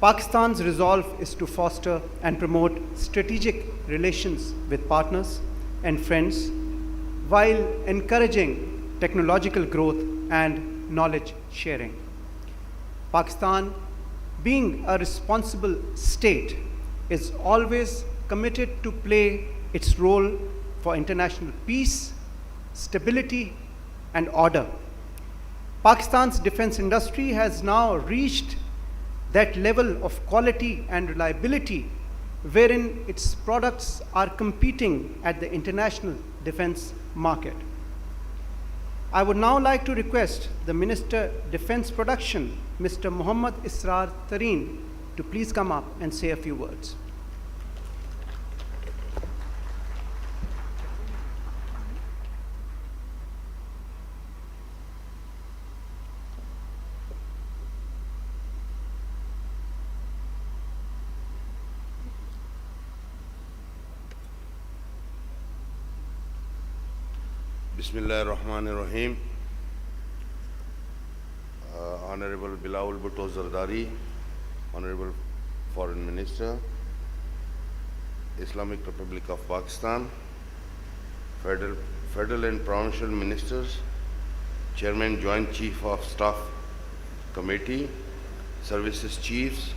Pakistan's resolve is to foster and promote strategic relations with partners and friends while encouraging technological growth and knowledge sharing. Pakistan, being a responsible state, is always committed to play its role for international peace, stability, and order. Pakistan's defense industry has now reached that level of quality and reliability wherein its products are competing at the international defense market. I would now like to request the Minister Defense Production, Mr. Mohammad Israr Tareen, to please come up and say a few words. Bismillahirrahmanirrahim. Honorable Bilawal Bhutto Zardari, Honorable Foreign Minister, Islamic Republic of Pakistan, Federal and Provincial Ministers, Chairman Joint Chief of Staff Committee, Services Chiefs,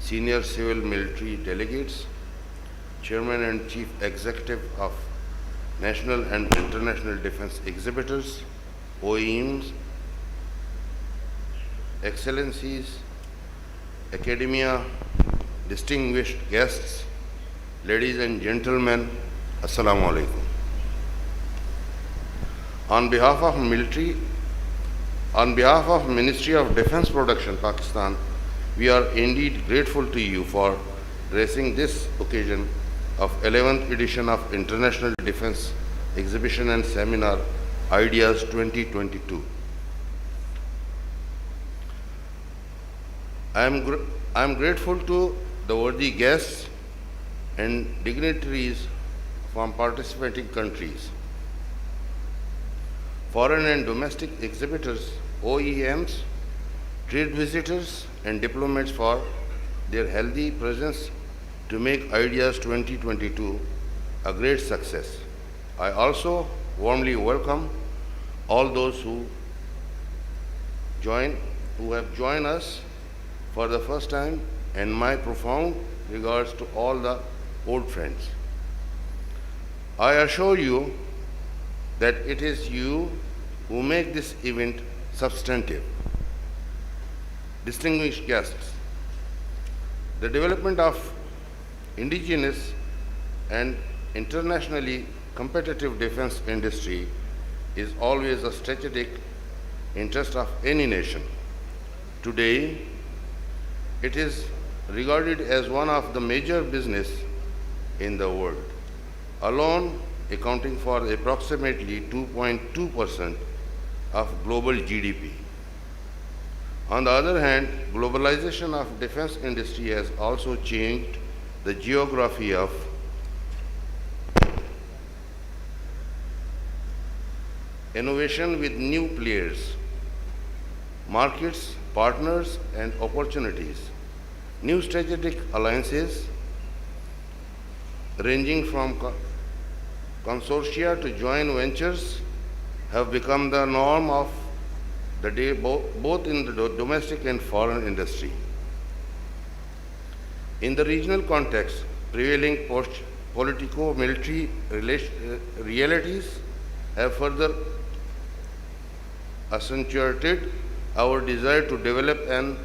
Senior Civil Military Delegates, Chairman and Chief Executive of National and International Defense Exhibitors, OEMs, Excellencies, Academia, distinguished guests, ladies and gentlemen, Assalamu alaikum. On behalf of Ministry of Defense Production, Pakistan, we are indeed grateful to you for gracing this occasion of 11th edition of International Defense Exhibition and Seminar Ideas 2022. I am grateful to the worthy guests and dignitaries from participating countries. Foreign and domestic exhibitors, OEMs, trade visitors, and diplomats for their healthy presence to make Ideas 2022 a great success. I also warmly welcome all those who have joined us for the first time, and my profound regards to all the old friends. I assure you that it is you who make this event substantive. Distinguished guests, the development of indigenous and internationally competitive defense industry is always a strategic interest of any nation. Today, it is regarded as one of the major business in the world, alone accounting for approximately 2.2% of global GDP. On the other hand, globalization of defense industry has also changed the geography of innovation with new players, markets, partners, and opportunities. New strategic alliances ranging from consortia to joint ventures have become the norm of the day, both in the domestic and foreign industry. In the regional context, prevailing politico-military realities have further accentuated our desire to develop an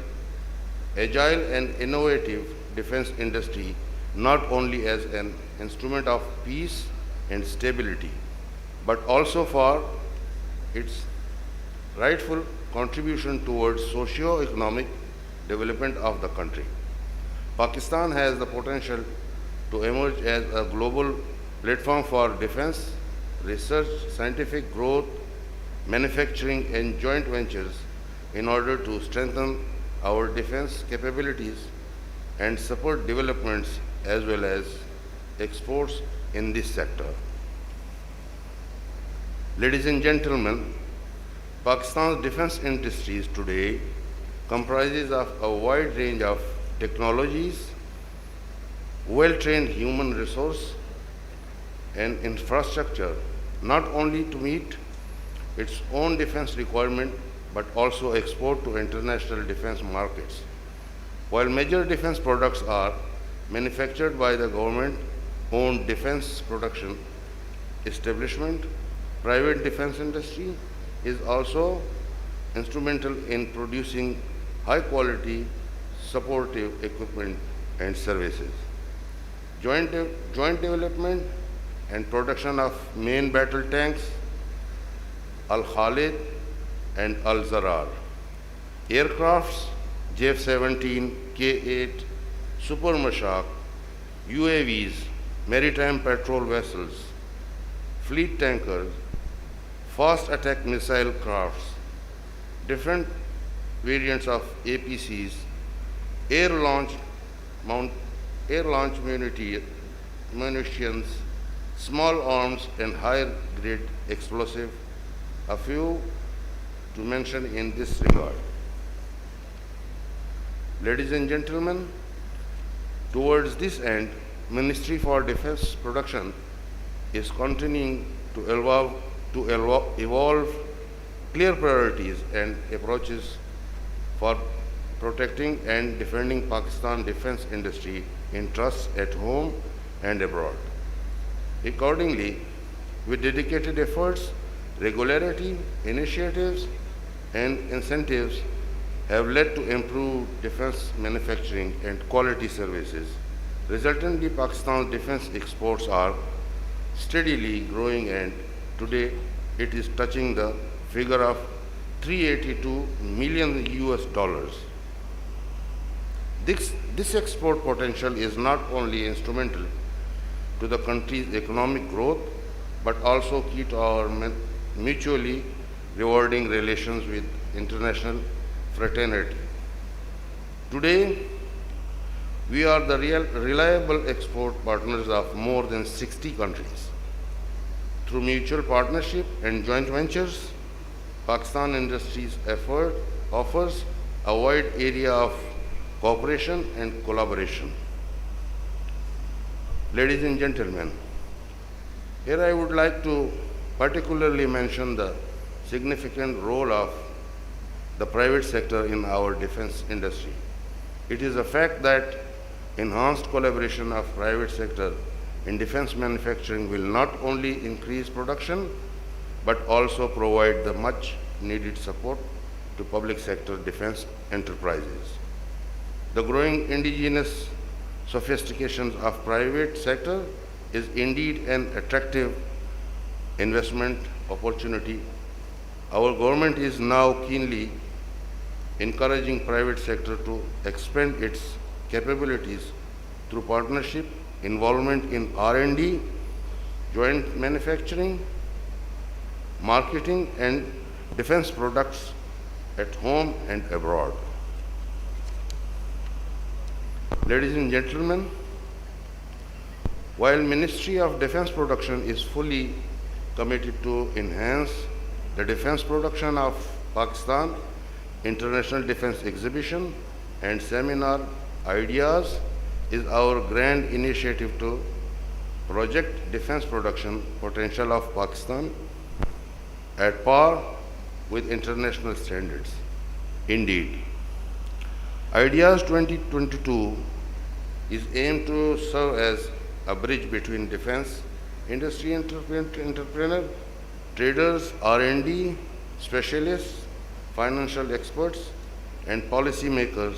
agile and innovative defense industry, not only as an instrument of peace and stability, but also for its rightful contribution towards socio-economic development of the country. Pakistan has the potential to emerge as a global platform for defense, research, scientific growth, manufacturing, and joint ventures in order to strengthen our defense capabilities and support developments as well as exports in this sector. Ladies and gentlemen, Pakistan's defense industries today comprises of a wide range of technologies, well-trained human resource, and infrastructure, not only to meet its own defense requirement, but also export to international defense markets. While major defense products are manufactured by the government-owned defense production establishment, private defense industry is also instrumental in producing high-quality supportive equipment and services. Joint development and production of main battle tanks, Al-Khalid and Al-Zarar, aircrafts, J-17, K-8, Super Mashak, UAVs, maritime patrol vessels, fleet tankers, fast attack missile crafts, different variants of APCs, air launch munitions, small arms, and higher grade explosive, a few to mention in this regard. Ladies and gentlemen, towards this end, Ministry for Defense Production is continuing to evolve clear priorities and approaches for protecting and defending Pakistan defense industry interests at home and abroad. Accordingly, with dedicated efforts, regularity, initiatives, and incentives have led to improved defense manufacturing and quality services. Resultantly, Pakistan's defense exports are steadily growing, and today it is touching the figure of $382 million. This export potential is not only instrumental to the country's economic growth, but also key to our mutually rewarding relations with international fraternity. Today, We are the reliable export partners of more than 60 countries. Through mutual partnership and joint ventures, Pakistan Industries effort offers a wide area of cooperation and collaboration. Ladies and gentlemen, here I would like to particularly mention the significant role of the private sector in our defense industry. It is a fact that enhanced collaboration of private sector in defense manufacturing will not only increase production but also provide the much needed support to public sector defense enterprises. The growing indigenous sophistication of private sector is indeed an attractive investment opportunity. Our government is now keenly encouraging private sector to expand its capabilities through partnership, involvement in R&D, joint manufacturing, marketing and defense products at home and abroad. Ladies and gentlemen, while Ministry of Defense Production is fully committed to enhance the defense production of Pakistan, International Defense Exhibition and Seminar Ideas is our grand initiative to project defense production potential of Pakistan at par with international standards. Indeed, Ideas 2022 is aimed to serve as a bridge between defense industry entrepreneur, traders, R&D specialists, financial experts, and policy makers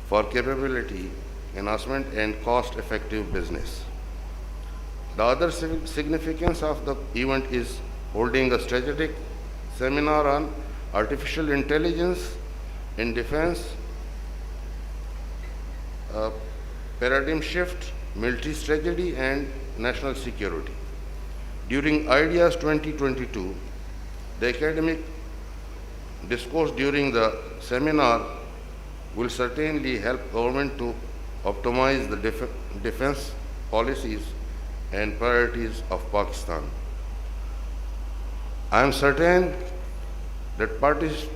for capability enhancement and cost-effective business. The other significance of the event is holding a strategic seminar on artificial intelligence in defense, paradigm shift, military strategy, and national security. During Ideas 2022, the academic discourse during the seminar will certainly help government to optimize the defense policies and priorities of Pakistan. I am certain that participants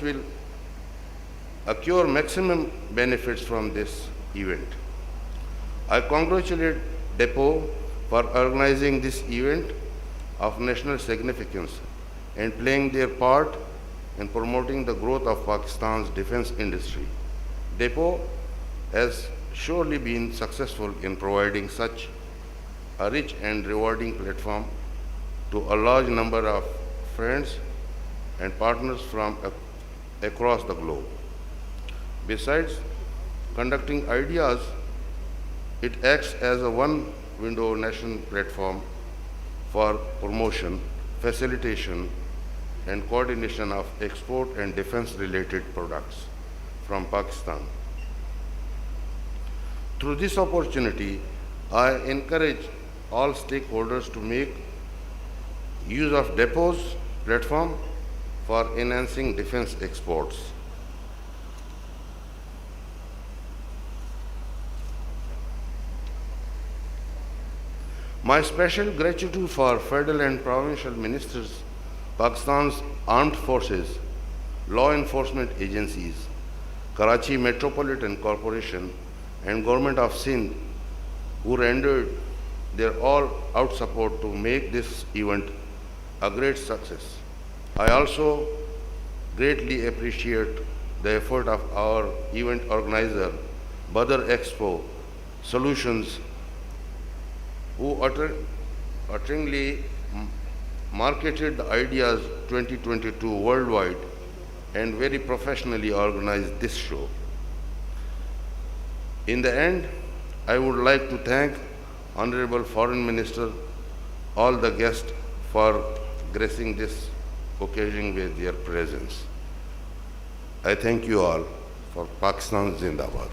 will accrue maximum benefits from this event. I congratulate DEPO for organizing this event of national significance and playing their part in promoting the growth of Pakistan's defense industry. DEPO has surely been successful in providing such a rich and rewarding platform to a large number of friends and partners from across the globe. Besides conducting ideas, it acts as a one-window national platform for promotion, facilitation, and coordination of export and defense-related products from Pakistan. Through this opportunity, I encourage all stakeholders to make use of DEPO's platform for enhancing defense exports. My special gratitude for federal and provincial ministers, Pakistan's armed forces, law enforcement agencies, Karachi Metropolitan Corporation, and Government of Sindh, who rendered their all-out support to make this event a great success. I also greatly appreciate the effort of our event organizer, Badar Expo Solutions, who utterly marketed the Ideas 2022 worldwide and very professionally organized this show. In the end, I would like to thank Honorable Foreign Minister, all the guests for gracing this occasion with their presence. I thank you all for Pakistan Zindabad.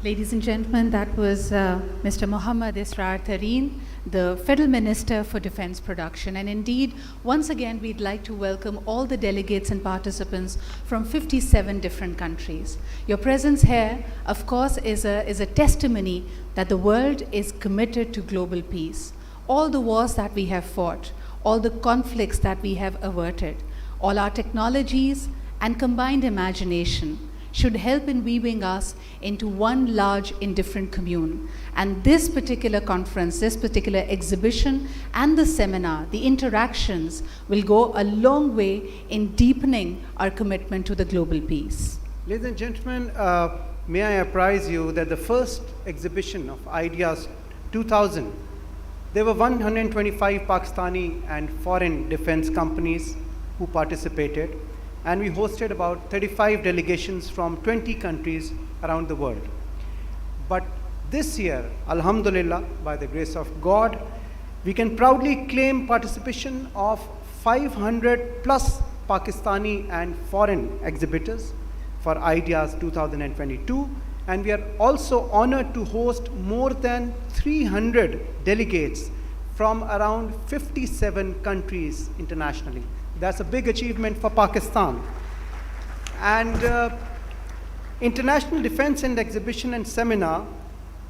Ladies and gentlemen, that was Mr. Mohammad Israr Tareen, the Federal Minister for Defense Production. And indeed, once again, we'd like to welcome all the delegates and participants from 57 different countries. Your presence here, of course, is a testimony that the world is committed to global peace. All the wars that we have fought, all the conflicts that we have averted, all our technologies and combined imagination should help in weaving us into one large indifferent commune. And this particular conference, this particular exhibition and the seminar, the interactions will go a long way in deepening our commitment to the global peace. Ladies and gentlemen, may I apprise you that the first exhibition of Ideas 2000, there were 125 Pakistani and foreign defense companies who participated, and we hosted about 35 delegations from 20 countries around the world. But this year, Alhamdulillah, by the grace of God, we can proudly claim participation of 500 plus Pakistani and foreign exhibitors for Ideas 2022, and we are also honored to host more than 300 delegates from around 57 countries internationally. That's a big achievement for Pakistan. And International Defense and Exhibition and Seminar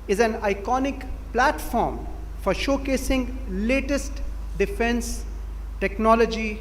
is an iconic platform for showcasing latest defense technology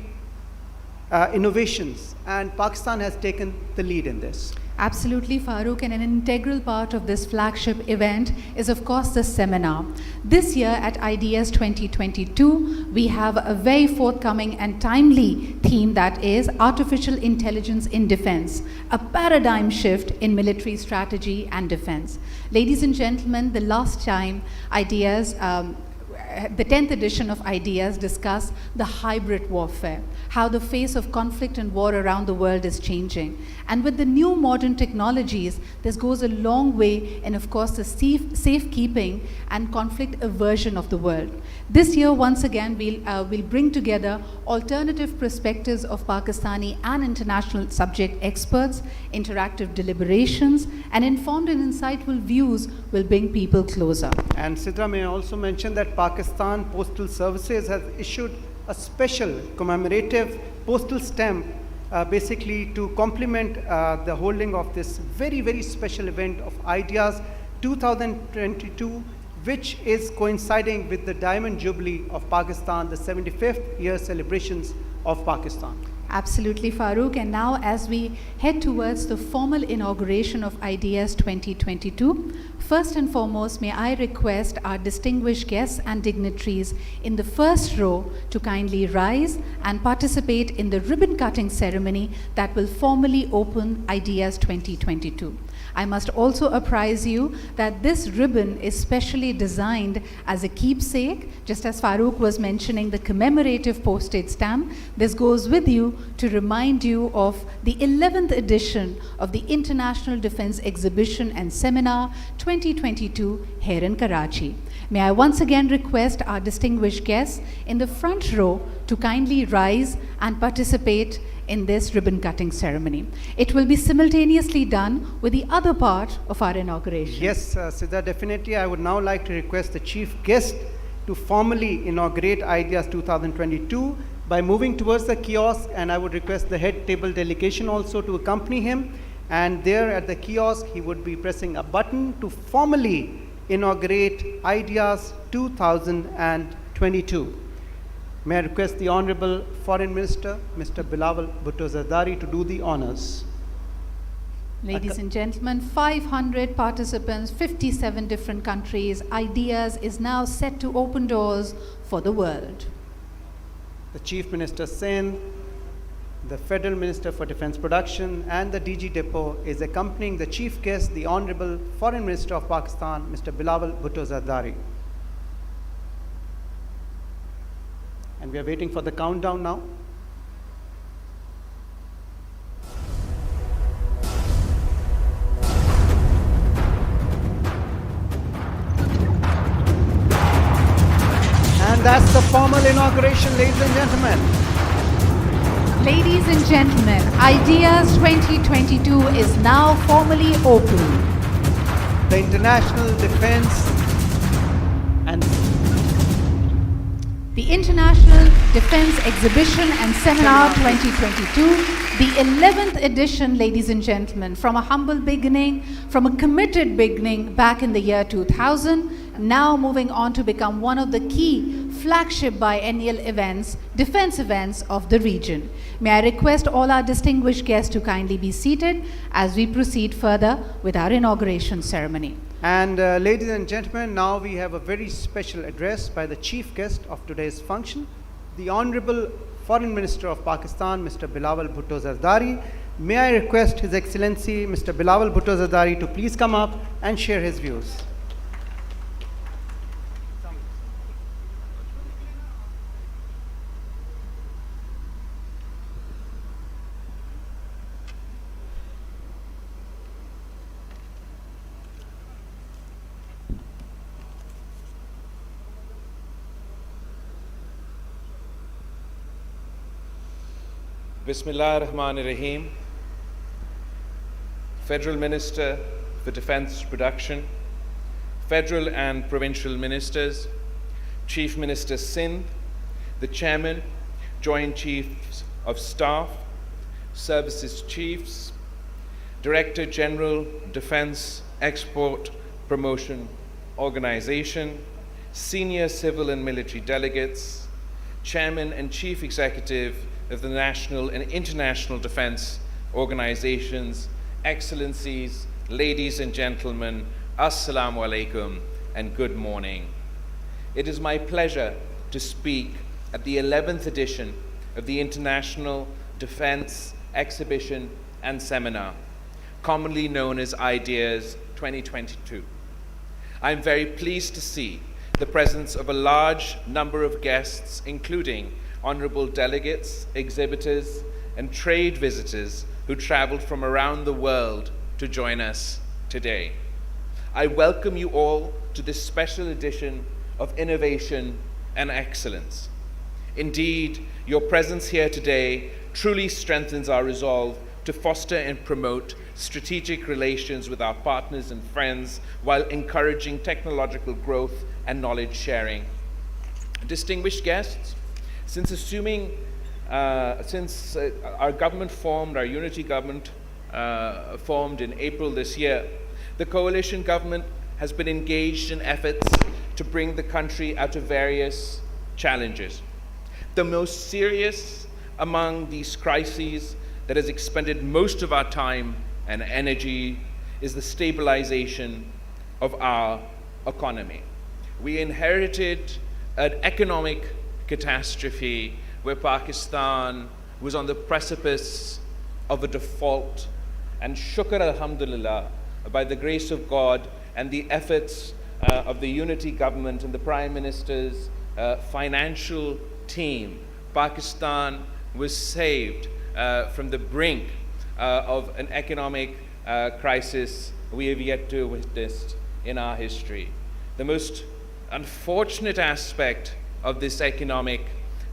innovations, and Pakistan has taken the lead in this. Absolutely, Farooq, and an integral part of this flagship event is, of course, the seminar. This year at Ideas 2022, we have a very forthcoming and timely theme, that is Artificial Intelligence in Defense, a paradigm shift in military strategy and defense. Ladies and gentlemen, the last time Ideas, the 10th edition of Ideas discussed the hybrid warfare, how the face of conflict and war around the world is changing. And with the new modern technologies, this goes a long way in, of course, the safekeeping and conflict aversion of the world. This year, once again, we'll bring together alternative perspectives of Pakistani and international subject experts, interactive deliberations, and informed and insightful views will bring people closer. And Sidra, may I also mention that Pakistan Postal Services has issued a special commemorative postal stamp basically to complement the holding of this very, very special event of Ideas 2022, which is coinciding with the Diamond Jubilee of Pakistan, the 75th year celebrations of Pakistan. Absolutely, Farooq. And now, as we head towards the formal inauguration of Ideas 2022, first and foremost, may I request our distinguished guests and dignitaries in the first row to kindly rise and participate in the ribbon-cutting ceremony that will formally open Ideas 2022. I must also apprise you that this ribbon is specially designed as a keepsake. Just as Farooq was mentioning the commemorative postage stamp, this goes with you to remind you of the 11th edition of the International Defense Exhibition and Seminar 2022 here in Karachi. May I once again request our distinguished guests in the front row to kindly rise and participate in this ribbon-cutting ceremony. It will be simultaneously done with the other part of our inauguration. Yes, Siddha, definitely. I would now like to request the chief guest to formally inaugurate Ideas 2022 by moving towards the kiosk, and I would request the head table delegation also to accompany him. And there at the kiosk, he would be pressing a button to formally inaugurate Ideas 2022. May I request the Honorable Foreign Minister, Mr. Bilawal Bhutto Zardari, to do the honors. Ladies and gentlemen, 500 participants, 57 different countries. Ideas is now set to open doors for the world. The Chief Minister Sen, the Federal Minister for Defense Production, and the DG Depot is accompanying the chief guest, the Honorable Foreign Minister of Pakistan, Mr. Bilawal Bhutto Zardari. And we are waiting for the countdown now. And that's the formal inauguration, ladies and gentlemen. Ladies and gentlemen, Ideas 2022 is now formally open. the International Defense and The International Defense Exhibition and Seminar 2022, the 11th edition, ladies and gentlemen, from a humble beginning, from a committed beginning back in the year 2000, now moving on to become one of the key flagship biennial events, defense events of the region. May I request all our distinguished guests to kindly be seated as we proceed further with our inauguration ceremony. And ladies and gentlemen, now we have a very special address by the chief guest of today's function, the Honorable Foreign Minister of Pakistan, Mr. Bilawal Bhutto Zardari. May I request His Excellency Mr. Bilawal Bhutto Zardari to please come up and share his views. Bismillah ar-Rahman ar-Rahim. Federal Minister for Defense Production, Federal and Provincial Ministers, Chief Minister Sindh, the Chairman, Joint Chiefs of Staff, Services Chiefs, Director General, Defense Export Promotion Organization, Senior Civil and Military Delegates, Chairman and Chief Executive of the National and International Defense Organizations, Excellencies, ladies and gentlemen, Assalamu alaikum and good morning. It is my pleasure to speak at the 11th edition of the International Defense Exhibition and Seminar, commonly known as IDEAS 2022. I'm very pleased to see the presence of a large number of guests, including honorable delegates, exhibitors, and trade visitors who traveled from around the world to join us today. I welcome you all to this special edition of Innovation and Excellence. Indeed, your presence here today truly strengthens our resolve to foster and promote strategic relations with our partners and friends while encouraging technological growth and knowledge sharing. Distinguished guests, since our government formed, our unity government formed in April this year, the coalition government has been engaged in efforts to bring the country out of various challenges. The most serious among these crises that has expended most of our time and energy is the stabilization of our economy. We inherited an economic catastrophe where Pakistan was on the precipice of a default, and shukr alhamdulillah, by the grace of God and the efforts of the unity government and the Prime Minister's financial team, Pakistan was saved from the brink of an economic crisis we have yet to witness in our history. The most unfortunate aspect of this economic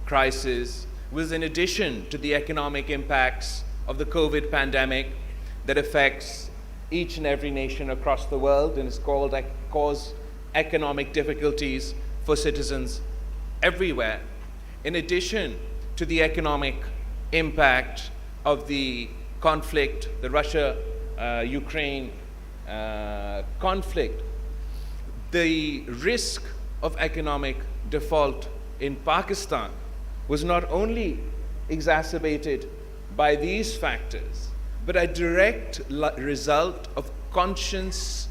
crisis was, in addition to the economic impacts of the COVID pandemic that affects each and every nation across the world and has caused economic difficulties for citizens everywhere. In addition to the economic impact of the conflict, the Russia-Ukraine conflict, the risk of economic default in Pakistan was not only exacerbated by these factors, but a direct result of conscious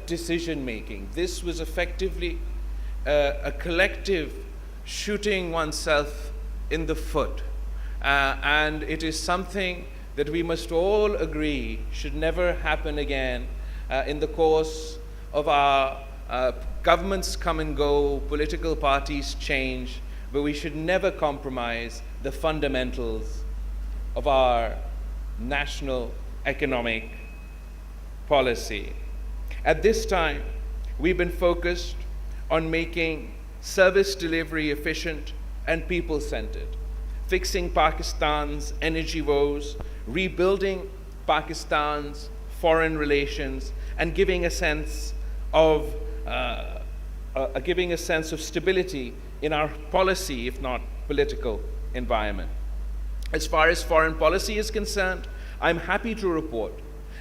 decision-making. This was effectively a collective shooting oneself in the foot. And it is something that we must all agree should never happen again in the course of our governments come and go, political parties change, but we should never compromise the fundamentals of our national economic policy. At this time, we've been focused on making service delivery efficient and people-centered, fixing Pakistan's energy woes, rebuilding Pakistan's foreign relations, and giving a sense of stability in our policy, if not political, environment. As far as foreign policy is concerned, I'm happy to report,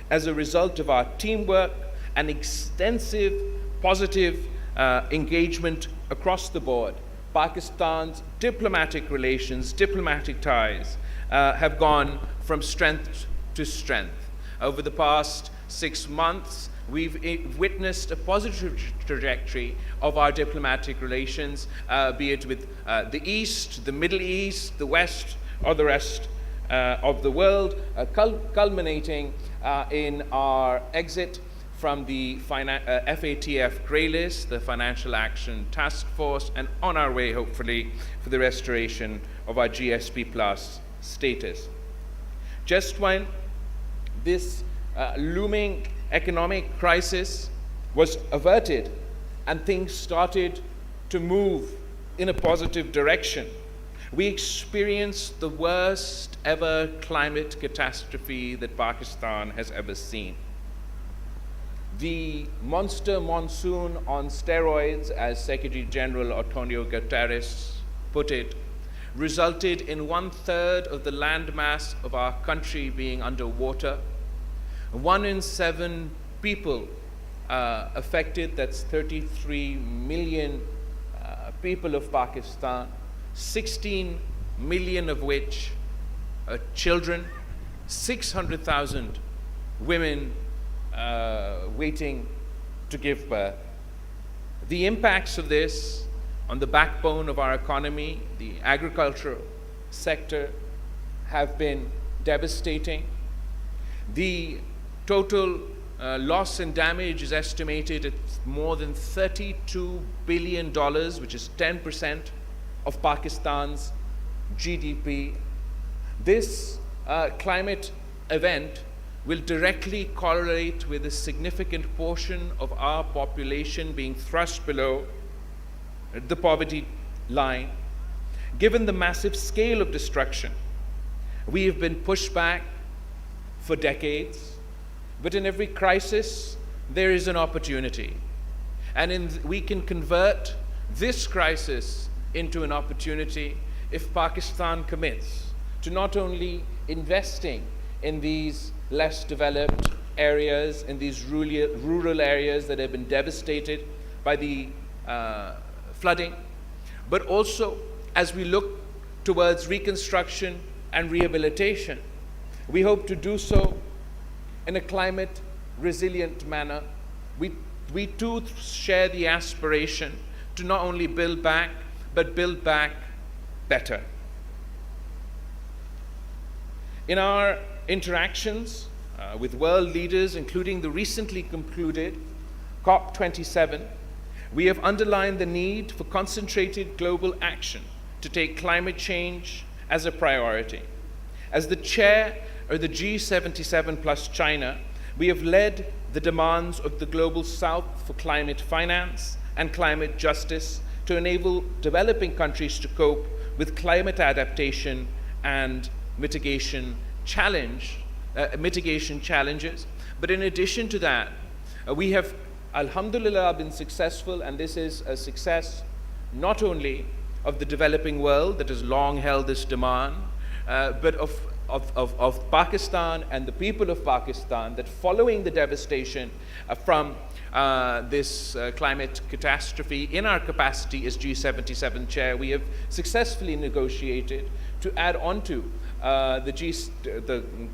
as a result of our teamwork and extensive positive engagement across the board, Pakistan's diplomatic relations, diplomatic ties have gone from strength to strength. Over the past 6 months, we've witnessed a positive trajectory of our diplomatic relations, be it with the East, the Middle East, the West, or the rest of the world, culminating in our exit from the FATF grey list, the Financial Action Task Force, and on our way, hopefully, for the restoration of our GSP Plus status. Just when this looming economic crisis was averted and things started to move in a positive direction, we experienced the worst ever climate catastrophe that Pakistan has ever seen. The monster monsoon on steroids, as Secretary General Antonio Guterres put it, resulted in 1/3 of the landmass of our country being underwater. 1 in 7 people affected, that's 33 million people of Pakistan, 16 million of which are children, 600,000 women waiting to give birth. The impacts of this on the backbone of our economy, the agricultural sector, have been devastating. The total loss and damage is estimated at more than $32 billion, which is 10% of Pakistan's GDP. This climate event will directly correlate with a significant portion of our population being thrust below the poverty line. Given the massive scale of destruction, we have been pushed back for decades, but in every crisis there is an opportunity. And we can convert this crisis into an opportunity if Pakistan commits to not only investing in these less developed areas, in these rural areas that have been devastated by the flooding, but also as we look towards reconstruction and rehabilitation, we hope to do so in a climate resilient manner. We too share the aspiration to not only build back, but build back better. In our interactions with world leaders, including the recently concluded COP27, we have underlined the need for concentrated global action to take climate change as a priority. As the chair of the G77 plus China, we have led the demands of the Global South for climate finance and climate justice to enable developing countries to cope with climate adaptation and mitigation challenges. But in addition to that, we have, alhamdulillah, been successful, and this is a success not only of the developing world that has long held this demand, but of Pakistan and the people of Pakistan, that following the devastation from this climate catastrophe, in our capacity as G77 chair, we have successfully negotiated to add on to the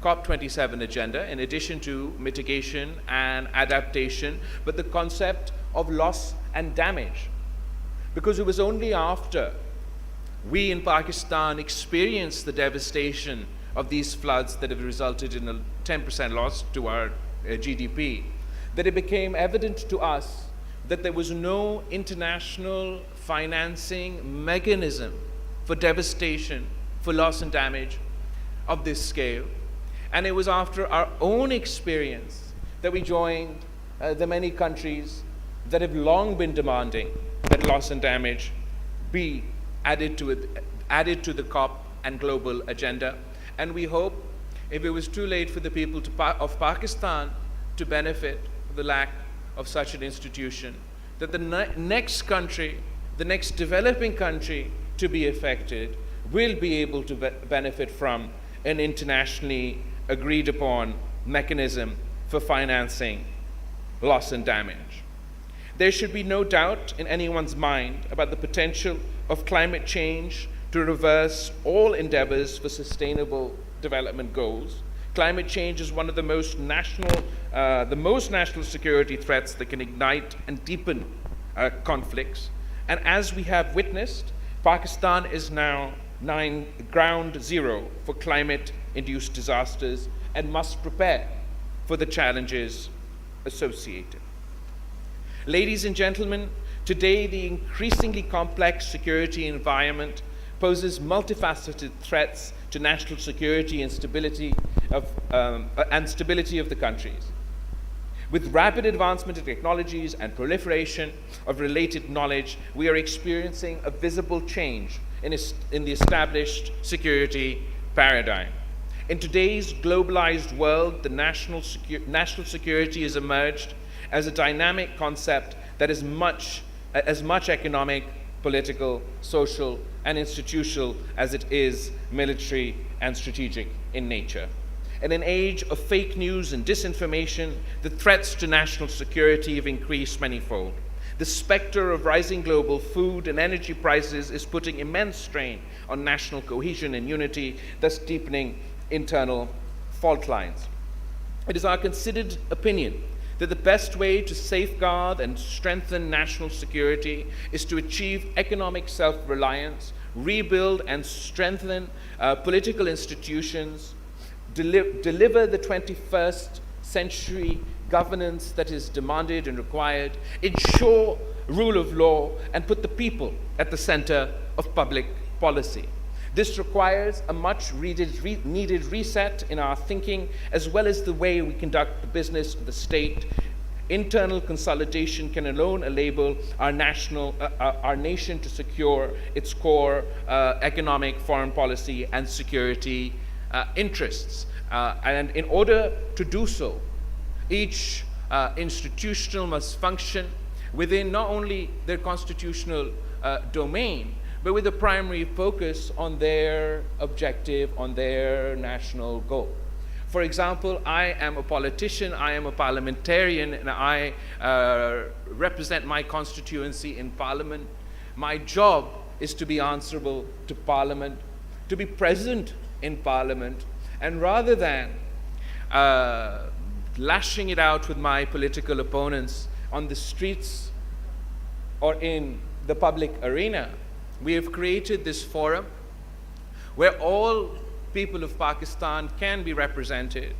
COP27 agenda, in addition to mitigation and adaptation, but the concept of loss and damage. Because it was only after we in Pakistan experienced the devastation of these floods that have resulted in a 10% loss to our GDP, that it became evident to us that there was no international financing mechanism for devastation, for loss and damage of this scale. And it was after our own experience that we joined the many countries that have long been demanding that loss and damage be added to the COP and global agenda. And we hope, if it was too late for the people of Pakistan to benefit, the lack of such an institution, that the next country, the next developing country to be affected will be able to benefit from an internationally agreed upon mechanism for financing loss and damage. There should be no doubt in anyone's mind about the potential of climate change to reverse all endeavors for sustainable development goals. Climate change is one of the most national security threats that can ignite and deepen conflicts. And as we have witnessed, Pakistan is now ground zero for climate-induced disasters and must prepare for the challenges associated. Ladies and gentlemen, today the increasingly complex security environment poses multifaceted threats to national security and stability of the countries. With rapid advancement in technologies and proliferation of related knowledge, we are experiencing a visible change in the established security paradigm. In today's globalized world, the national security has emerged as a dynamic concept that is as much economic, political, social, and institutional as it is military and strategic in nature. In an age of fake news and disinformation, the threats to national security have increased manifold. The specter of rising global food and energy prices is putting immense strain on national cohesion and unity, thus deepening internal fault lines. It is our considered opinion that the best way to safeguard and strengthen national security is to achieve economic self-reliance, rebuild and strengthen political institutions, deliver the 21st century governance that is demanded and required, ensure rule of law, and put the people at the center of public policy. This requires a much needed reset in our thinking, as well as the way we conduct the business of the state. Internal consolidation can alone enable our nation to secure its core economic, foreign policy, and security interests. And in order to do so, each institutional must function within not only their constitutional domain, but with a primary focus on their objective, on their national goal. For example, I am a politician, I am a parliamentarian, and I represent my constituency in Parliament. My job is to be answerable to Parliament, to be present in Parliament, and rather than lashing it out with my political opponents on the streets or in the public arena, we have created this forum where all people of Pakistan can be represented,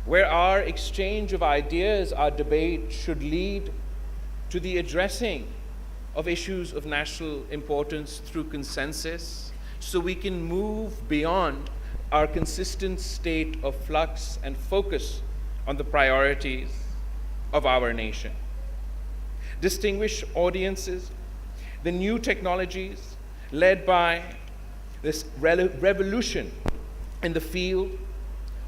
where our exchange of ideas, our debate should lead to the addressing of issues of national importance through consensus, so we can move beyond our consistent state of flux and focus on the priorities of our nation. Distinguished audiences, the new technologies led by this revolution in the field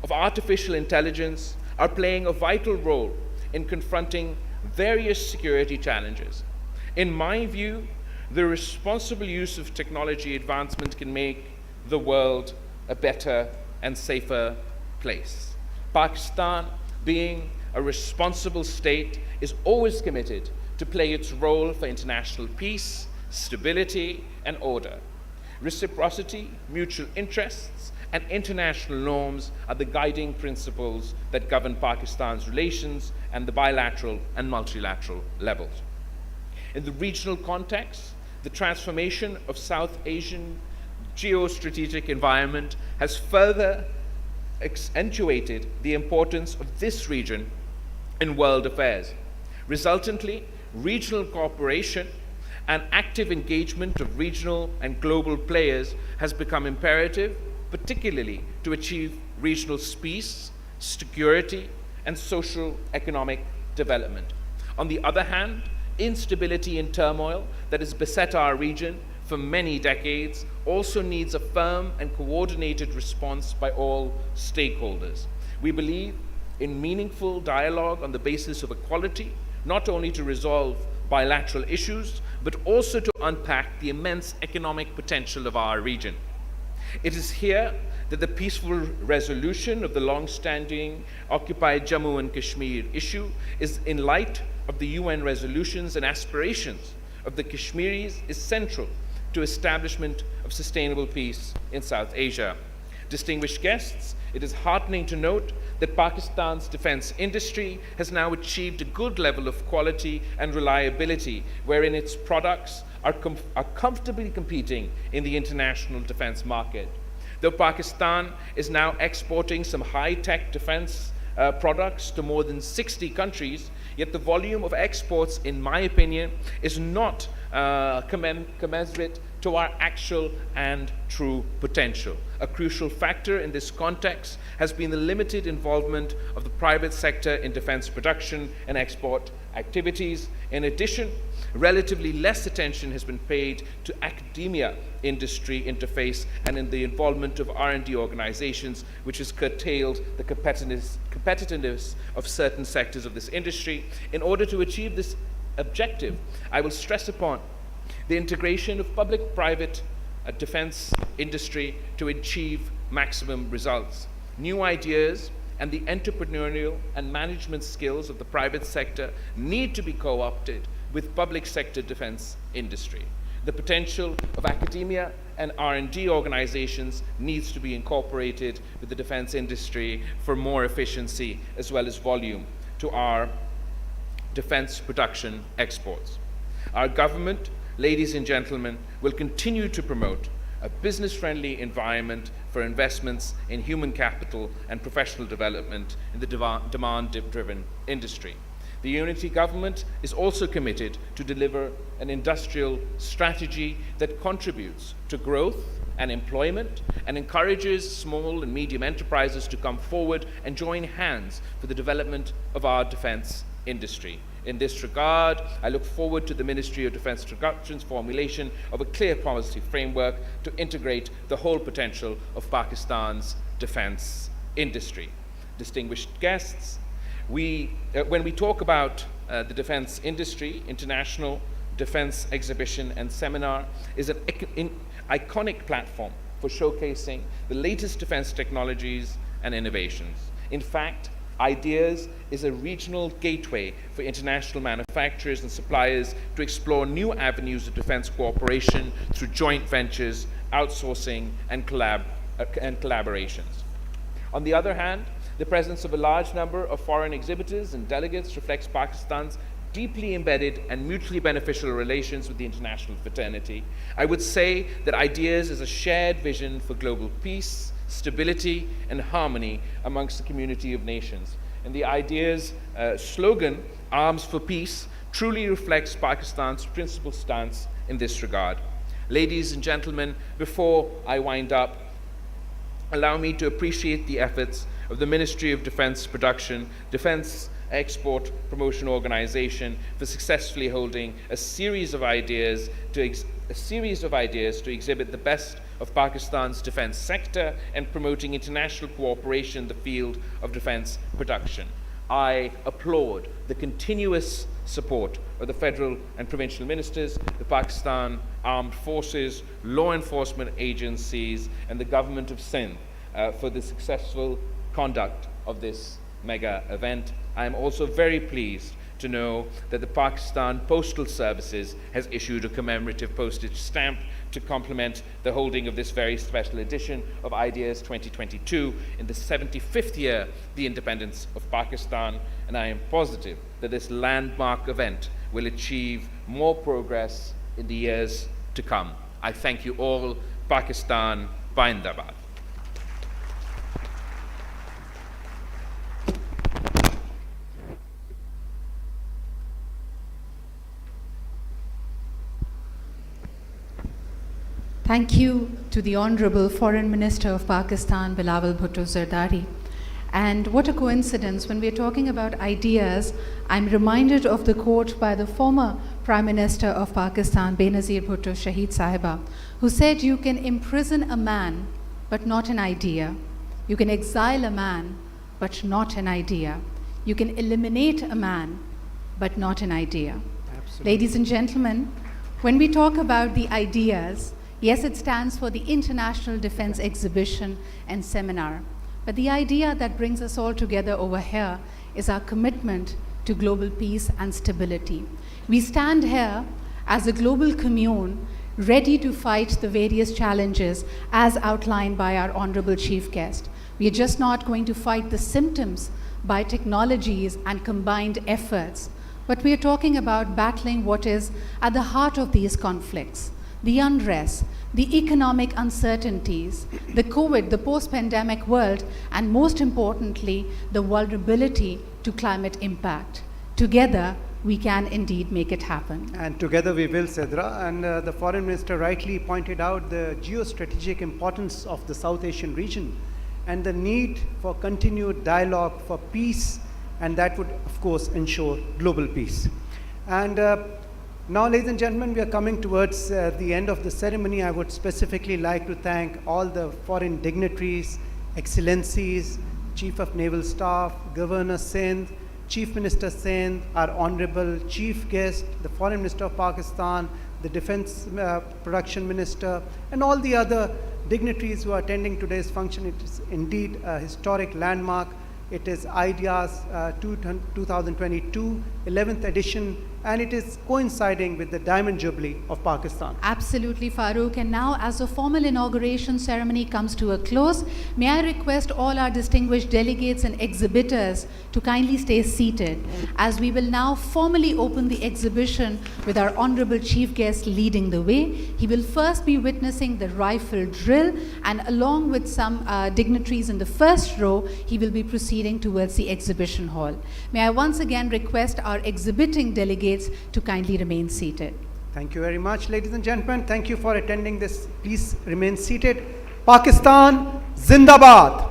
of artificial intelligence are playing a vital role in confronting various security challenges. In my view, the responsible use of technology advancement can make the world a better and safer place. Pakistan, being a responsible state, is always committed to play its role for international peace, stability, and order. Reciprocity, mutual interests, and international norms are the guiding principles that govern Pakistan's relations and the bilateral and multilateral levels. In the regional context, the transformation of South Asian geostrategic environment has further accentuated the importance of this region in world affairs. Resultantly, regional cooperation and active engagement of regional and global players has become imperative, particularly to achieve regional peace, security, and social economic development. On the other hand, instability and turmoil that has beset our region for many decades also needs a firm and coordinated response by all stakeholders. We believe in meaningful dialogue on the basis of equality, not only to resolve bilateral issues, but also to unpack the immense economic potential of our region. It is here that the peaceful resolution of the long-standing occupied Jammu and Kashmir issue is, in light of the UN resolutions and aspirations of the Kashmiris, is central to establishment of sustainable peace in South Asia. Distinguished guests, it is heartening to note that Pakistan's defense industry has now achieved a good level of quality and reliability, wherein its products are comfortably competing in the international defense market. Though Pakistan is now exporting some high-tech defense products to more than 60 countries, yet the volume of exports, in my opinion, is not commensurate to our actual and true potential. A crucial factor in this context has been the limited involvement of the private sector in defense production and export activities. In addition, relatively less attention has been paid to academia industry interface and in the involvement of R&D organizations, which has curtailed the competitiveness of certain sectors of this industry. In order to achieve this objective, I will stress upon the integration of public-private defense industry to achieve maximum results. New ideas and the entrepreneurial and management skills of the private sector need to be co-opted with public sector defense industry. The potential of academia and R&D organizations needs to be incorporated with the defense industry for more efficiency as well as volume to our defense production exports. Our government, ladies and gentlemen, will continue to promote a business-friendly environment for investments in human capital and professional development in the demand-driven industry. The unity government is also committed to deliver an industrial strategy that contributes to growth and employment and encourages small and medium enterprises to come forward and join hands for the development of our defense industry. In this regard, I look forward to the Ministry of Defense Production's formulation of a clear policy framework to integrate the whole potential of Pakistan's defense industry. Distinguished guests, when we talk about the defense industry, International Defense Exhibition and Seminar is an iconic platform for showcasing the latest defense technologies and innovations. In fact, IDEAS is a regional gateway for international manufacturers and suppliers to explore new avenues of defense cooperation through joint ventures, outsourcing, and collaborations. On the other hand, the presence of a large number of foreign exhibitors and delegates reflects Pakistan's deeply embedded and mutually beneficial relations with the international fraternity. I would say that IDEAS is a shared vision for global peace, stability, and harmony amongst the community of nations. And the IDEAS slogan, Arms for Peace, truly reflects Pakistan's principled stance in this regard. Ladies and gentlemen, before I wind up, allow me to appreciate the efforts of the Ministry of Defense Production, Defense Export Promotion Organization for successfully holding a series of ideas to exhibit the best of Pakistan's defense sector and promoting international cooperation in the field of defense production. I applaud the continuous support of the federal and provincial ministers, the Pakistan Armed Forces, law enforcement agencies, and the government of Sindh for the successful conduct of this mega event. I am also very pleased to know that the Pakistan Postal Services has issued a commemorative postage stamp to complement the holding of this very special edition of IDEAS 2022 in the 75th year of the independence of Pakistan, and I am positive that this landmark event will achieve more progress in the years to come. I thank you all. Pakistan Zindabad. Thank you to the Honorable Foreign Minister of Pakistan, Bilawal Bhutto Zardari. And what a coincidence, when we're talking about ideas, I'm reminded of the quote by the former Prime Minister of Pakistan, Benazir Bhutto Shahid Sahiba, who said, "You can imprison a man, but not an idea. You can exile a man, but not an idea. You can eliminate a man, but not an idea. Absolutely. Ladies and gentlemen, when we talk about the ideas, yes, it stands for the International Defense Exhibition and Seminar. But the idea that brings us all together over here is our commitment to global peace and stability. We stand here as a global commune ready to fight the various challenges as outlined by our honorable chief guest. We are just not going to fight the symptoms by technologies and combined efforts, but we are talking about battling what is at the heart of these conflicts: the unrest, the economic uncertainties, the COVID, the post-pandemic world, and most importantly, the vulnerability to climate impact. Together, we can indeed make it happen. And together we will, Sidra. And the Foreign Minister rightly pointed out the geostrategic importance of the South Asian region and the need for continued dialogue for peace, and that would, of course, ensure global peace. And now, ladies and gentlemen, we are coming towards the end of the ceremony. I would specifically like to thank all the foreign dignitaries, excellencies, Chief of Naval Staff, Governor Sindh, Chief Minister Sindh, our Honorable Chief Guest, the Foreign Minister of Pakistan, the Defense Production Minister, and all the other dignitaries who are attending today's function. It is indeed a historic landmark. It is IDEA's 2022 11th edition, and it is coinciding with the Diamond Jubilee of Pakistan. Absolutely, Farooq. And now, as the formal inauguration ceremony comes to a close, may I request all our distinguished delegates and exhibitors to kindly stay seated, as we will now formally open the exhibition with our honorable chief guest leading the way. He will first be witnessing the rifle drill, and along with some dignitaries in the first row, he will be proceeding towards the exhibition hall. May I once again request our exhibiting delegates to kindly remain seated. Thank you very much, ladies and gentlemen. Thank you for attending this. Please remain seated. Pakistan Zindabad.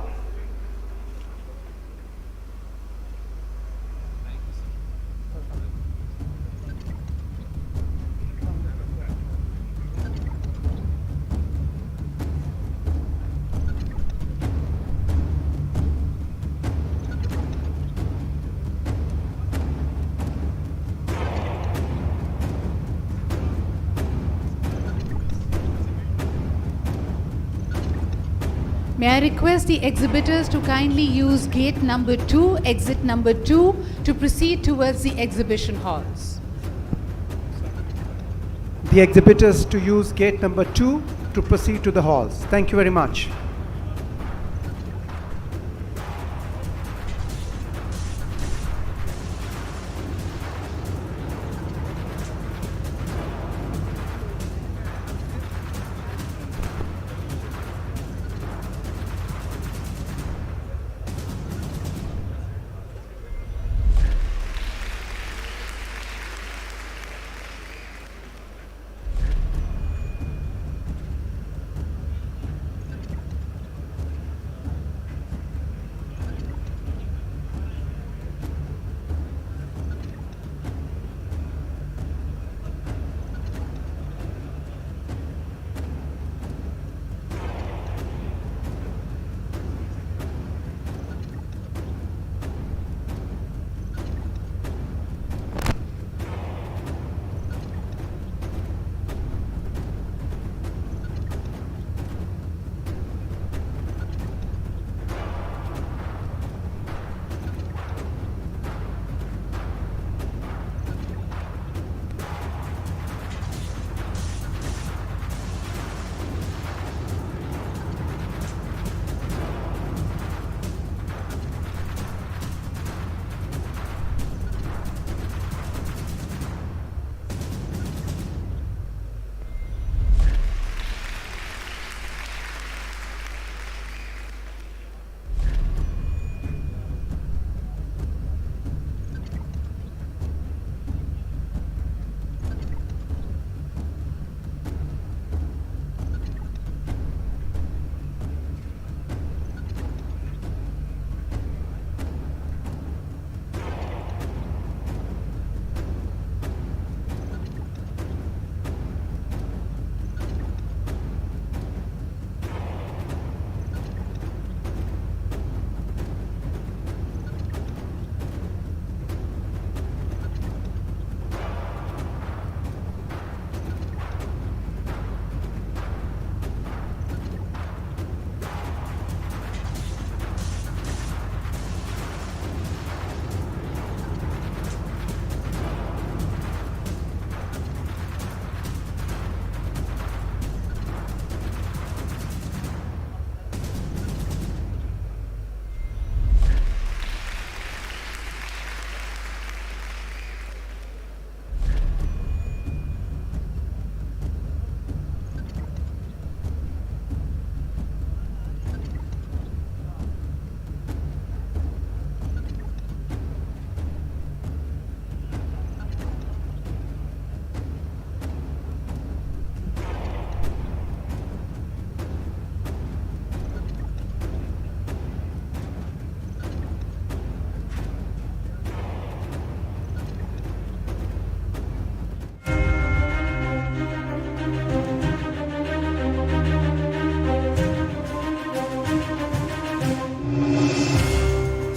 May I request the exhibitors to kindly use gate number 2, exit number 2, to proceed towards the exhibition halls. The exhibitors to use gate number 2 to proceed to the halls. Thank you very much.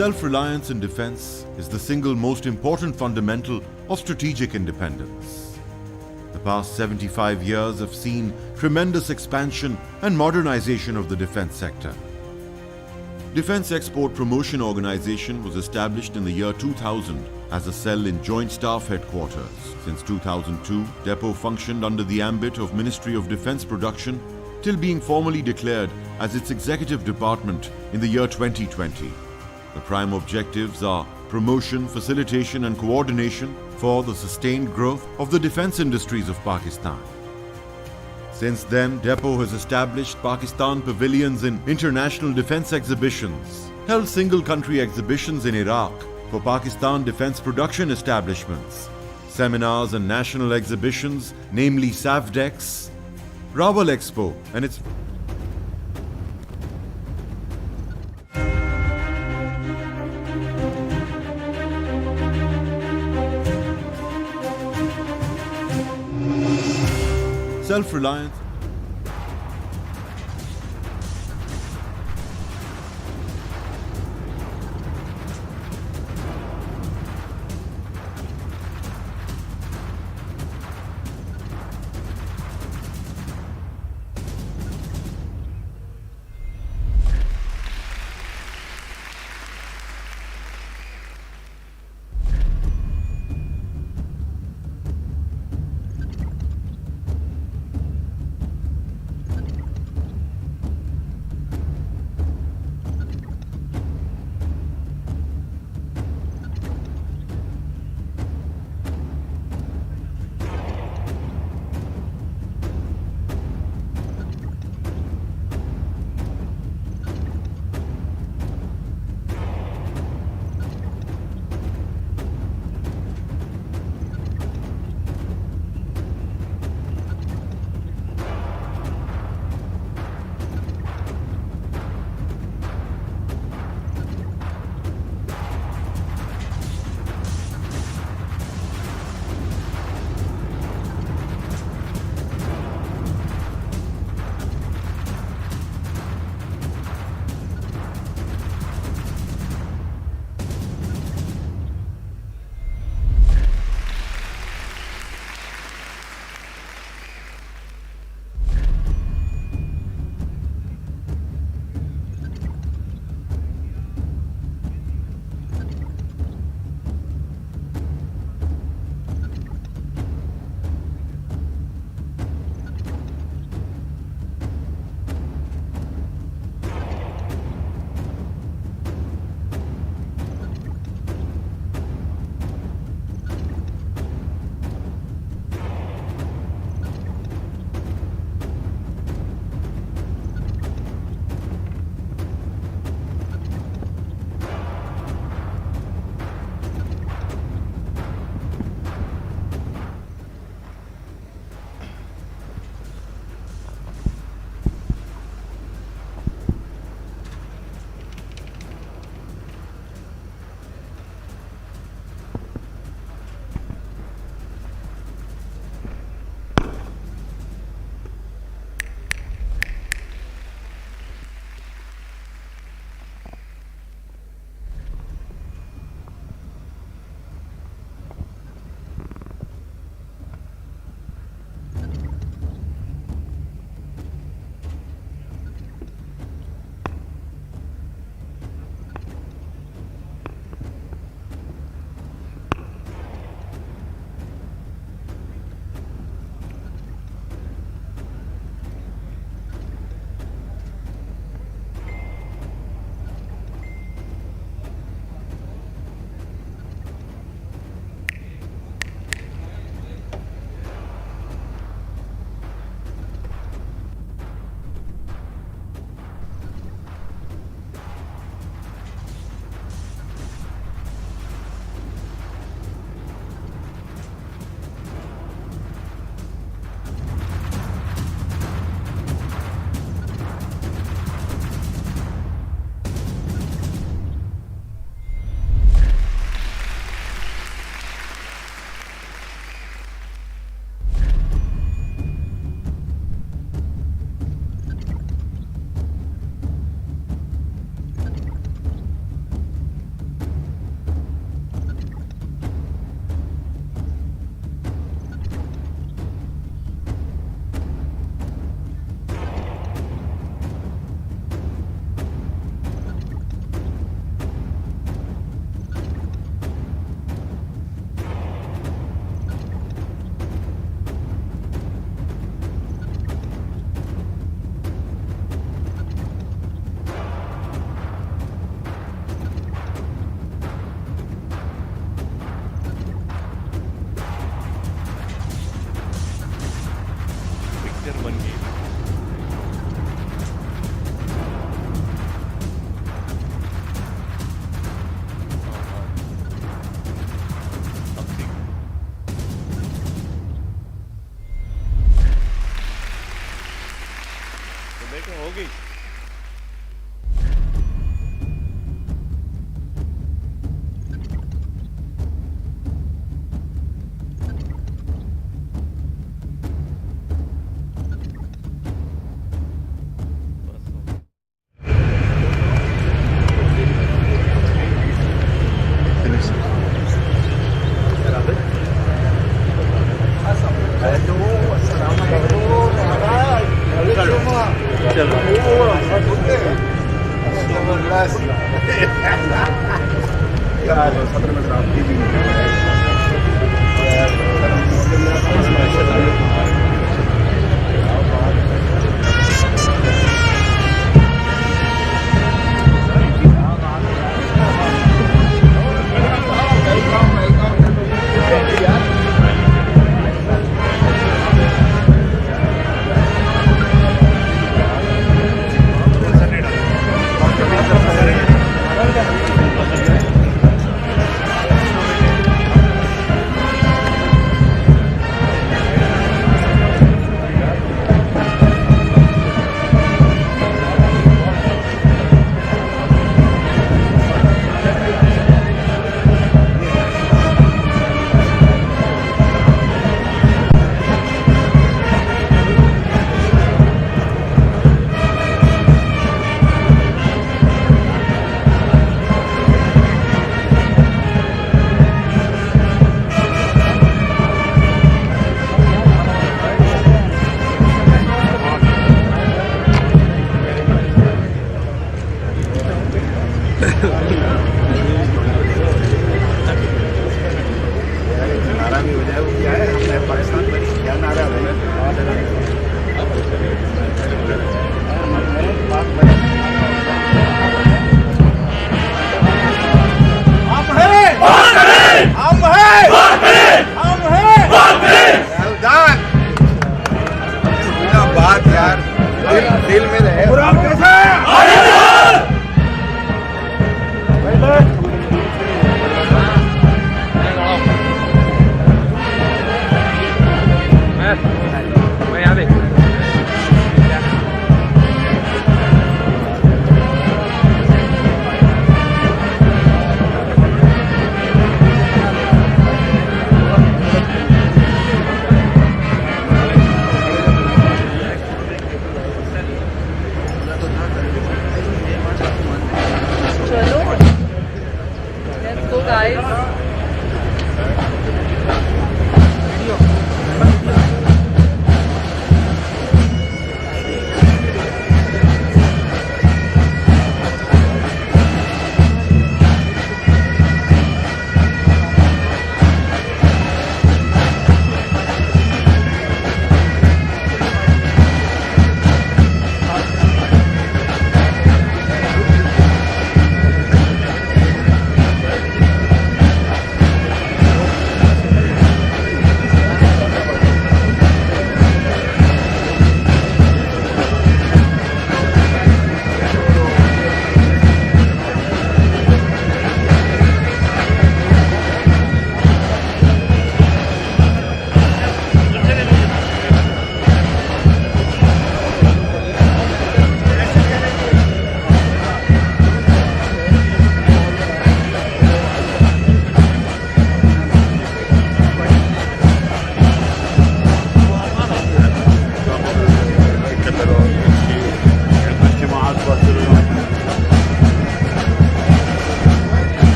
Self-reliance in defense is the single most important fundamental of strategic independence. The past 75 years have seen tremendous expansion and modernization of the defense sector. Defense Export Promotion Organization was established in the year 2000 as a cell in Joint Staff Headquarters. Since 2002, Depot functioned under the ambit of Ministry of Defense Production till being formally declared as its executive department in the year 2020. The prime objectives are promotion, facilitation and coordination for the sustained growth of the defense industries of Pakistan. Since then, Depot has established Pakistan pavilions in international defense exhibitions, held single-country exhibitions in Iraq for Pakistan defense production establishments, seminars and national exhibitions, namely SAVDEX, Rawal Expo and its self-reliance. Infrastructure बन गई। तो देखो हो गई।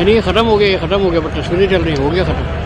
नहीं ख़त्म हो गया, ये ख़त्म हो गया, बट तस्वीरें चल रही, हो गया ख़त्म।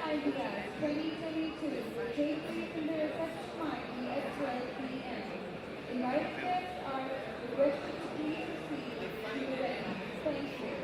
Ideas 2022 take place in the reception party at 12 p.m. Invited guests are requested to please proceed to the venue. Thank you.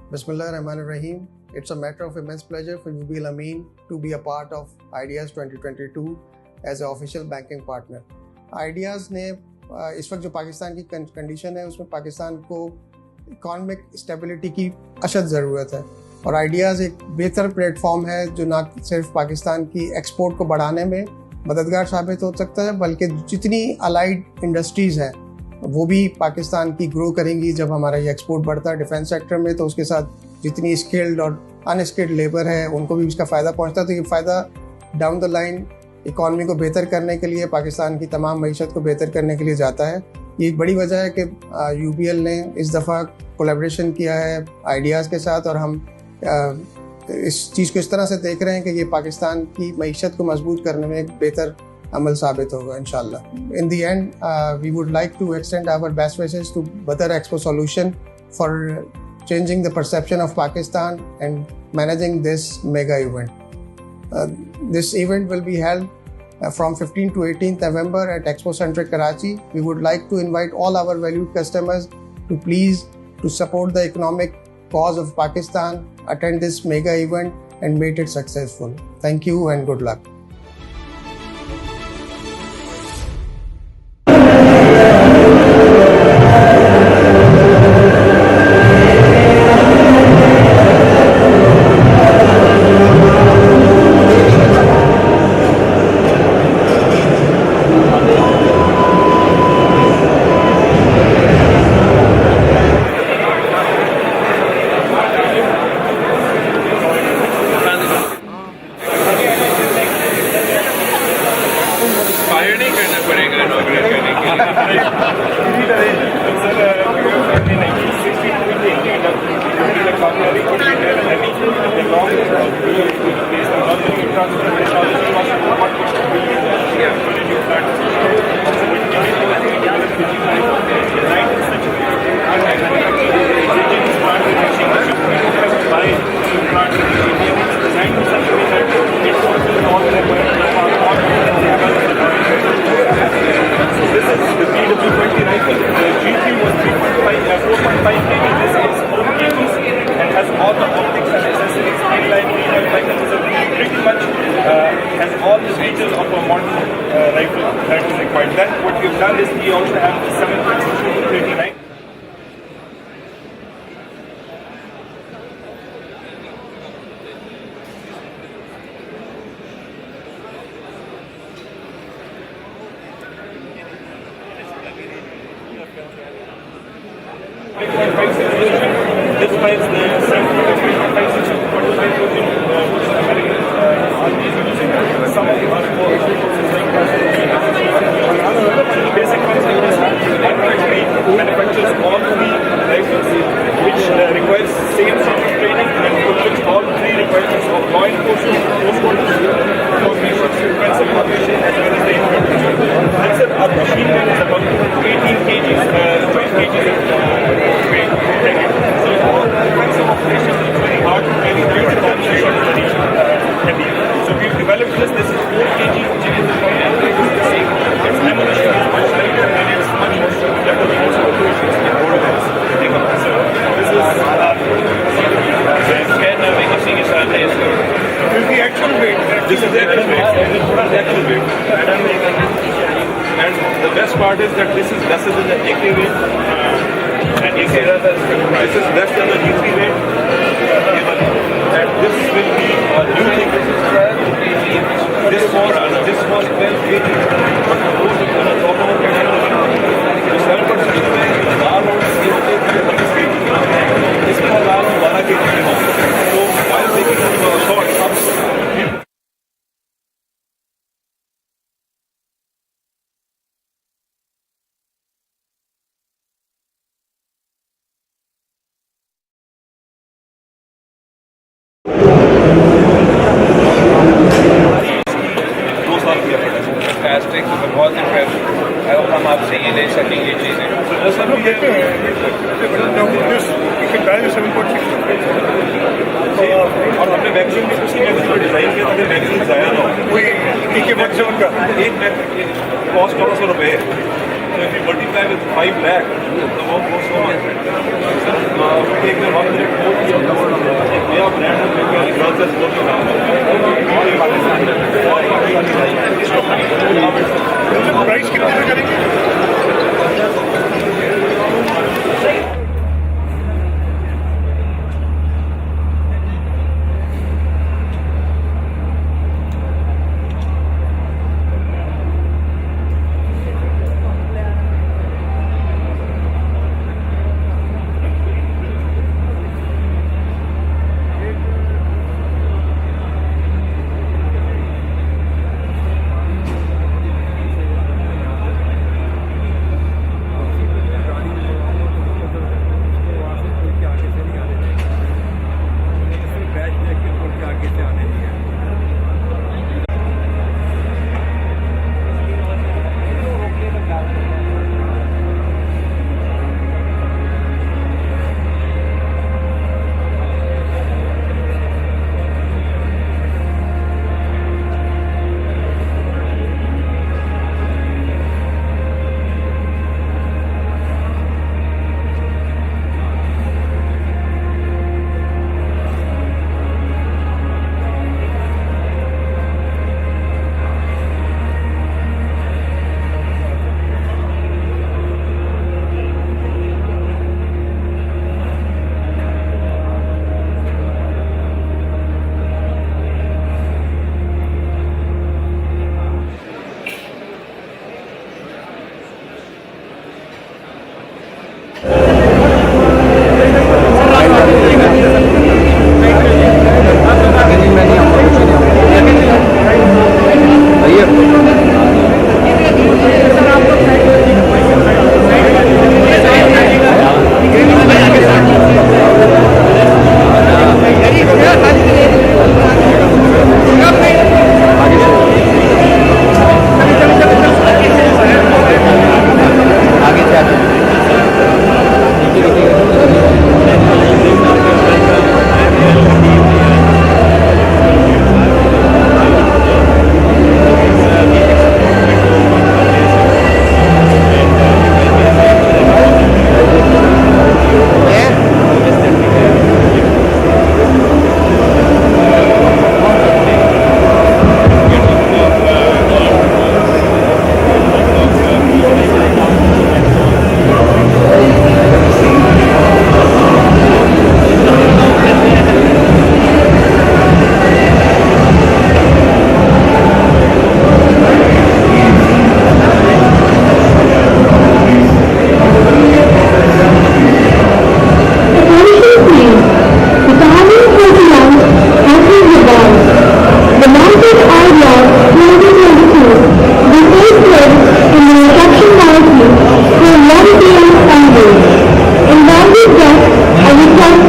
Bismillahirrahmanirrahim. It's a matter of immense pleasure for Yubil Amin to be a part of Ideas 2022 as an official banking partner. Ideas ने इस वक्त जो पाकिस्तान की condition है उसमें पाकिस्तान को economic stability की अशद ज़रूरत है और आइडियाज़ एक बेहतर प्लेटफॉर्म है जो ना सिर्फ पाकिस्तान की एक्सपोर्ट को बढ़ाने में मददगार साबित हो सकता है बल्कि जितनी अलाइड इंडस्ट्रीज़ हैं वो भी पाकिस्तान की ग्रो करेंगी जब हमारा ये एक्सपोर्ट बढ़ता है डिफेंस सेक्टर में, तो उसके साथ जितनी स्किल्ड और अनस्किल्ड लेबर है उनको भी इसका फ़ायदा पहुंचता है। तो ये फ़ायदा डाउन द लाइन इकॉनमी को बेहतर करने के लिए, पाकिस्तान की तमाम मईशत को बेहतर करने के लिए जाता है। ये एक बड़ी वजह है कि यूबीएल ने इस दफ़ा कोलैबोरेशन किया है आइडियाज़ के साथ और हम इस चीज़ को इस तरह से देख रहे हैं कि ये पाकिस्तान की मईशत को मजबूत करने में एक बेहतर अमल साबित होगा इंशाल्लाह। In the end we would like to extend our best wishes to Badar Expo solution for changing the perception of Pakistan and managing this mega event. This event will be held from 15th to 18th November at Expo Center Karachi. We would like to invite all our valued customers to please to support the economic cause of Pakistan, attend this mega event and make it successful. Thank you and good luck. same sort of training and fulfills all three requirements of law enforcement, post-mortem formation, defensive formation, as well as the infantry. That's it. Our machine gun is about 18 kgs, 12 kgs of weight. So all defensive operations is very hard to carry due to the ammunition is very heavy. So we've developed this. This is 4 kgs, which is the same. Its ammunition is much lighter and it's much more suitable for most operations in border. So this is the actual weight. This is the actual weight. Actual weight. And the best part is that this is lesser than the AK weight. And AK this is less than the GC weight. And this will be a new thing. This was 12 kg. But the road is going to drop over to 7% of the alarm is 6 kg. This will allow 12 kg. So while taking a short बहुत interest है और हम आपसे ये ले सकेंगे चीज़ें और हमने मैगजीन भी उसी मैगजीन में डिज़ाइन किया ताकि मैगजीन ज़ाया ना हो कोई एक कॉस्ट 1200 रुपये है So if you multiply with 5 lakh, the work goes so much. We take the 1 minute more. एक नया ब्रांड है जो कि गर्ल्स वर्किंग नाम प्राइस कितने में करेंगे?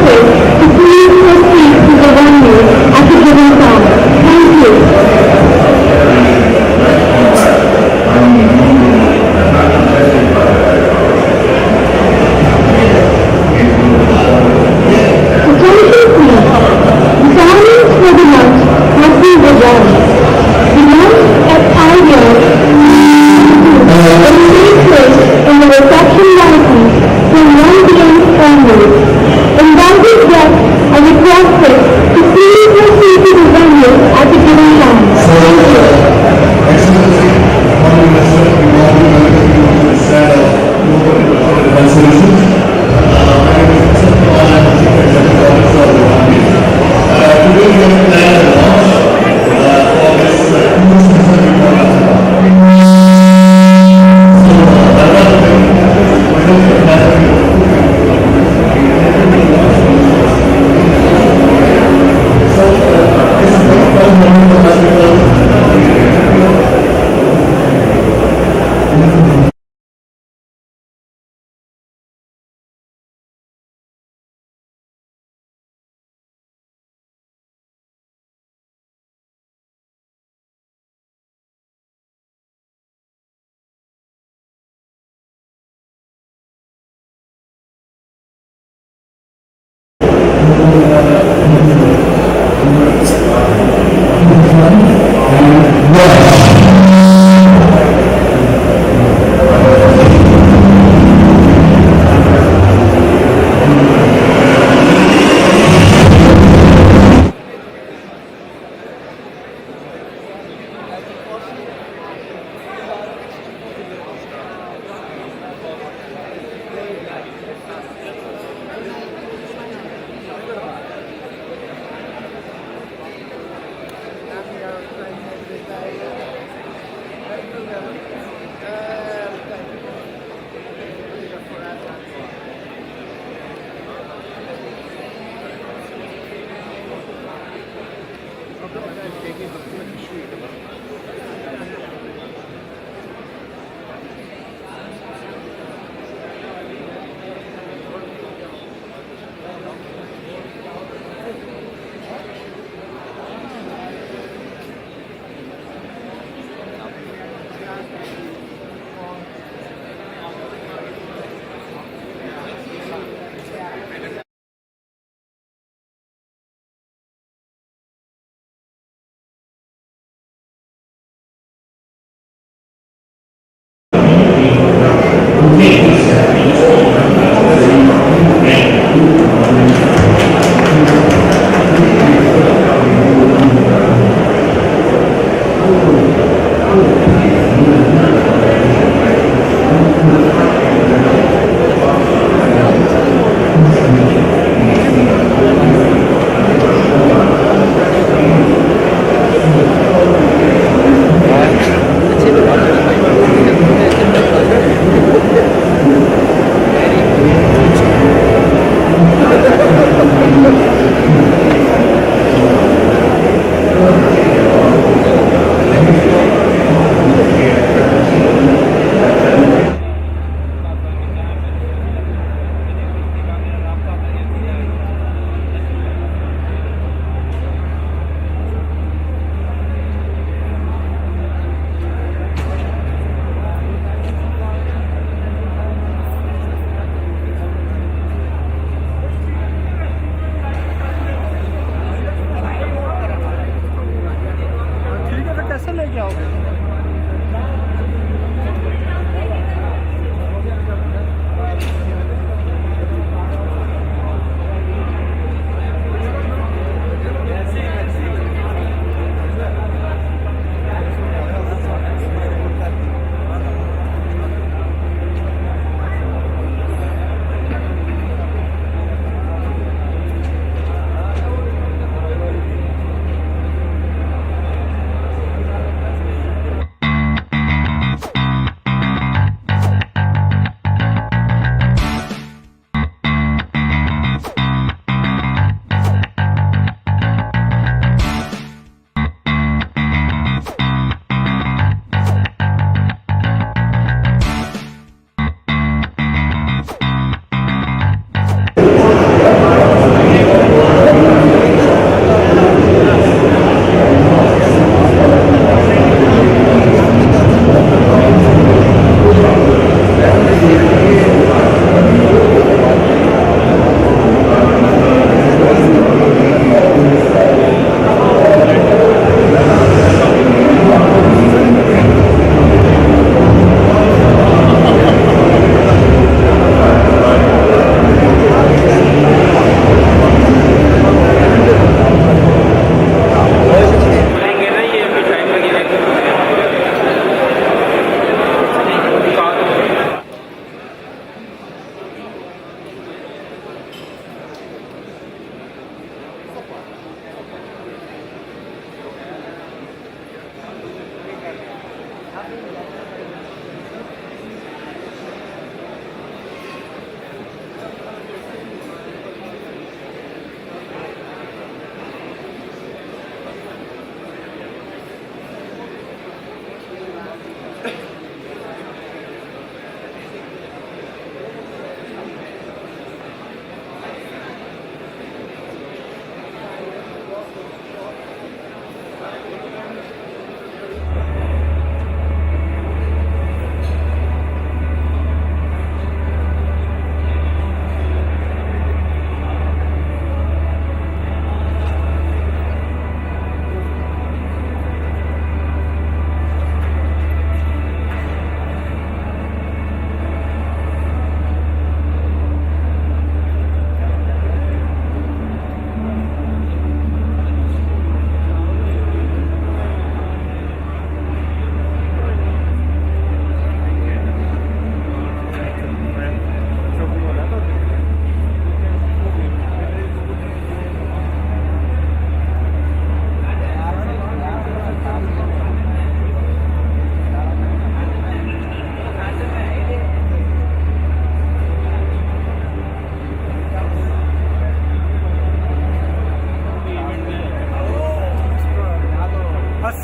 requested to please proceed to the venue at the given time. Thank you. Attention please. The timings for the lunch has been reserved. The lunch at IDEA will take place in the reception balcony from 1 p.m. onwards. Invited guests are requested to please proceed to the venue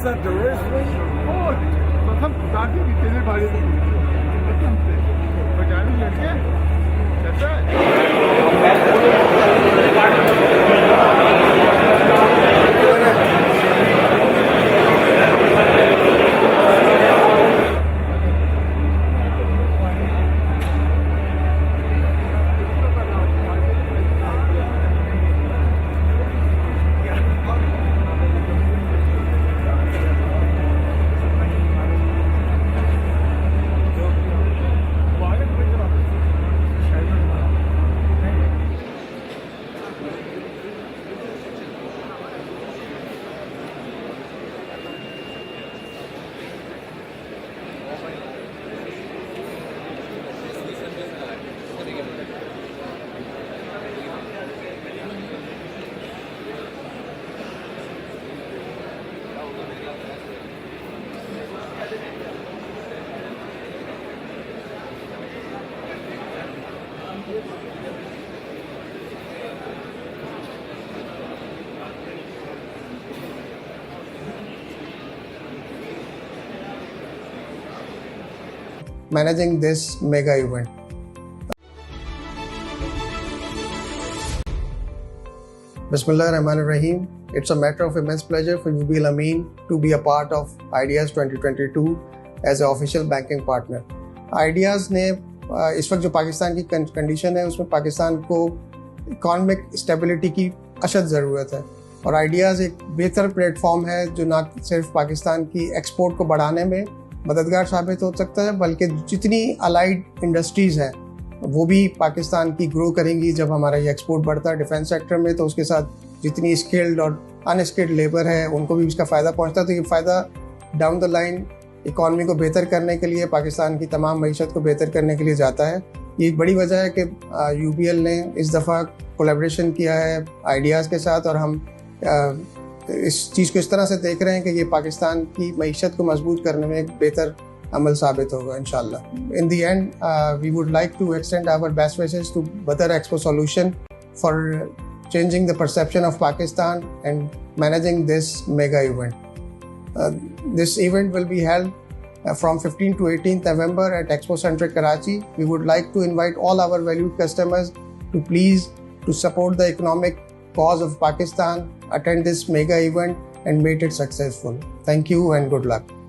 Pakistan terrorism. Oh, प्रथम ताकि कितने भारी थे प्रथम से बचाने लड़के कैसा managing this mega event. Bismillahirrahmanirrahim. It's a matter of immense pleasure for 𝐈𝐃𝐄𝐒 to be a part of 𝐈𝐃𝐄𝐒 2022 as an official banking partner. 𝐈𝐃𝐄𝐒 ने इस वक्त जो पाकिस्तान की कंडीशन है उसमें पाकिस्तान को इकोनॉमिक स्टेबिलिटी की अशद ज़रूरत है और 𝐈𝐃𝐄𝐒 एक बेहतर प्लेटफॉर्म है जो ना सिर्फ पाकिस्तान की एक्सपोर्ट को बढ़ाने में मददगार साबित हो सकता है बल्कि जितनी अलाइड इंडस्ट्रीज़ हैं वो भी पाकिस्तान की ग्रो करेंगी जब हमारा ये एक्सपोर्ट बढ़ता है डिफेंस सेक्टर में तो उसके साथ जितनी स्किल्ड और अनस्किल्ड लेबर है उनको भी इसका फ़ायदा पहुंचता है तो ये फ़ायदा डाउन द लाइन इकॉनमी को बेहतर करने के लिए पाकिस्तान की तमाम मईशत को बेहतर करने के लिए जाता है। ये एक बड़ी वजह है कि यूबीएल ने इस दफ़ा कोलैबोरेशन किया है 𝐈𝐃𝐄𝐒 के साथ और हम इस चीज़ को इस तरह से देख रहे हैं कि ये पाकिस्तान की मईशत को मजबूत करने में एक बेहतर अमल साबित होगा इंशाल्लाह। In the end we would like to extend our best wishes to Badar Expo solution for changing the perception of Pakistan and managing this mega event. This event will be held from 15th to 18th November at Expo Center Karachi. We would like to invite all our valued customers to please to support the economic cause of Pakistan, attend this mega event and make it successful. Thank you and good luck.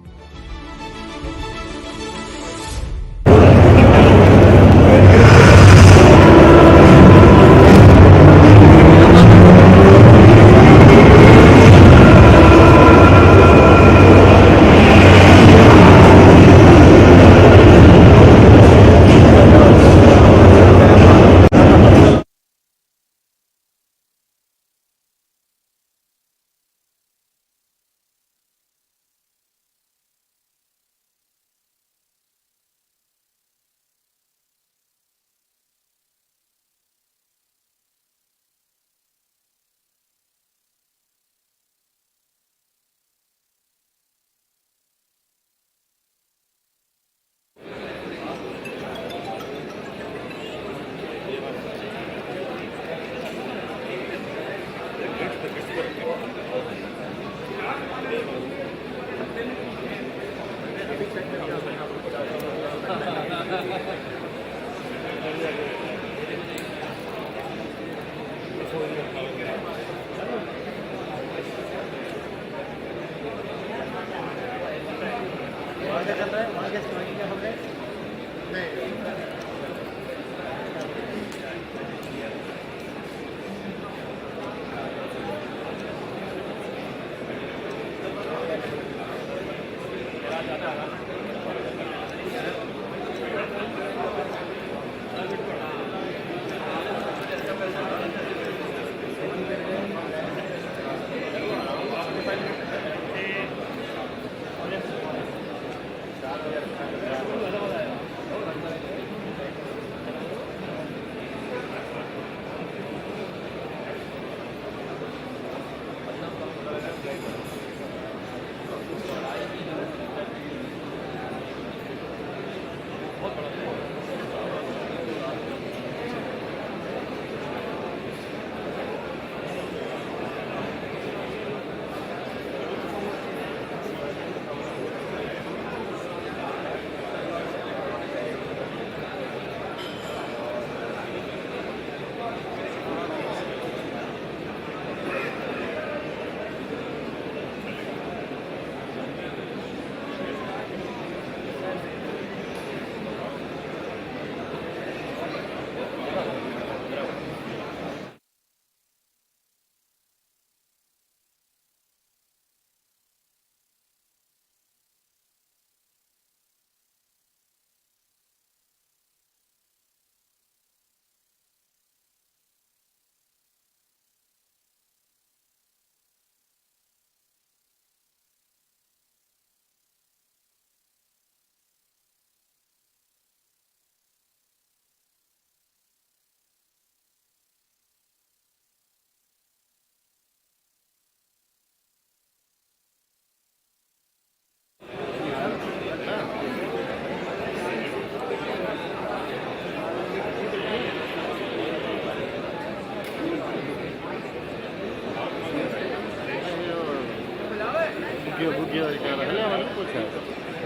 बुग्गियो हले वाले कुछ है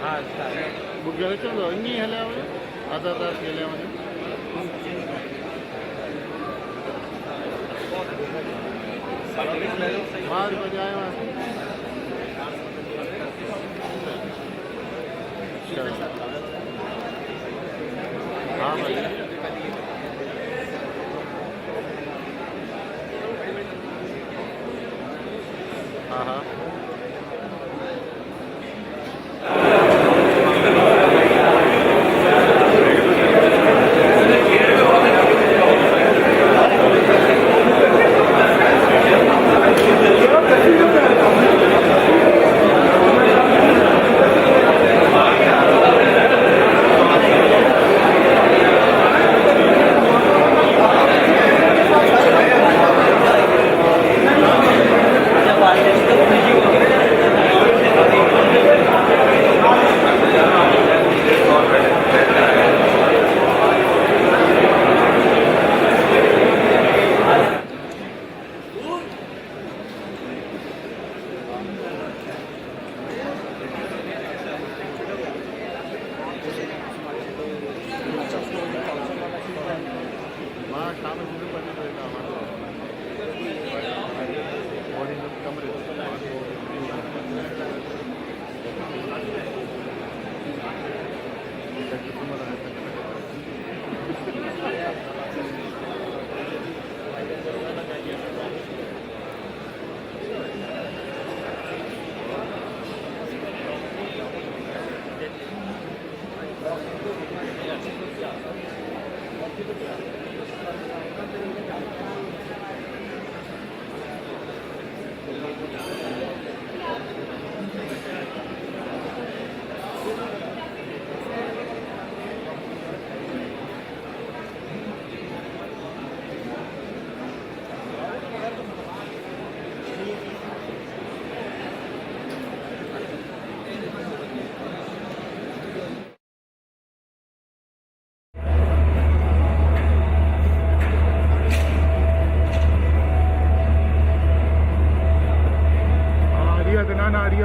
हाँ बुग्गियो चलो इन्हीं हले वाले आधा केले वाले मार बजाए हाँ भाई हाँ हाँ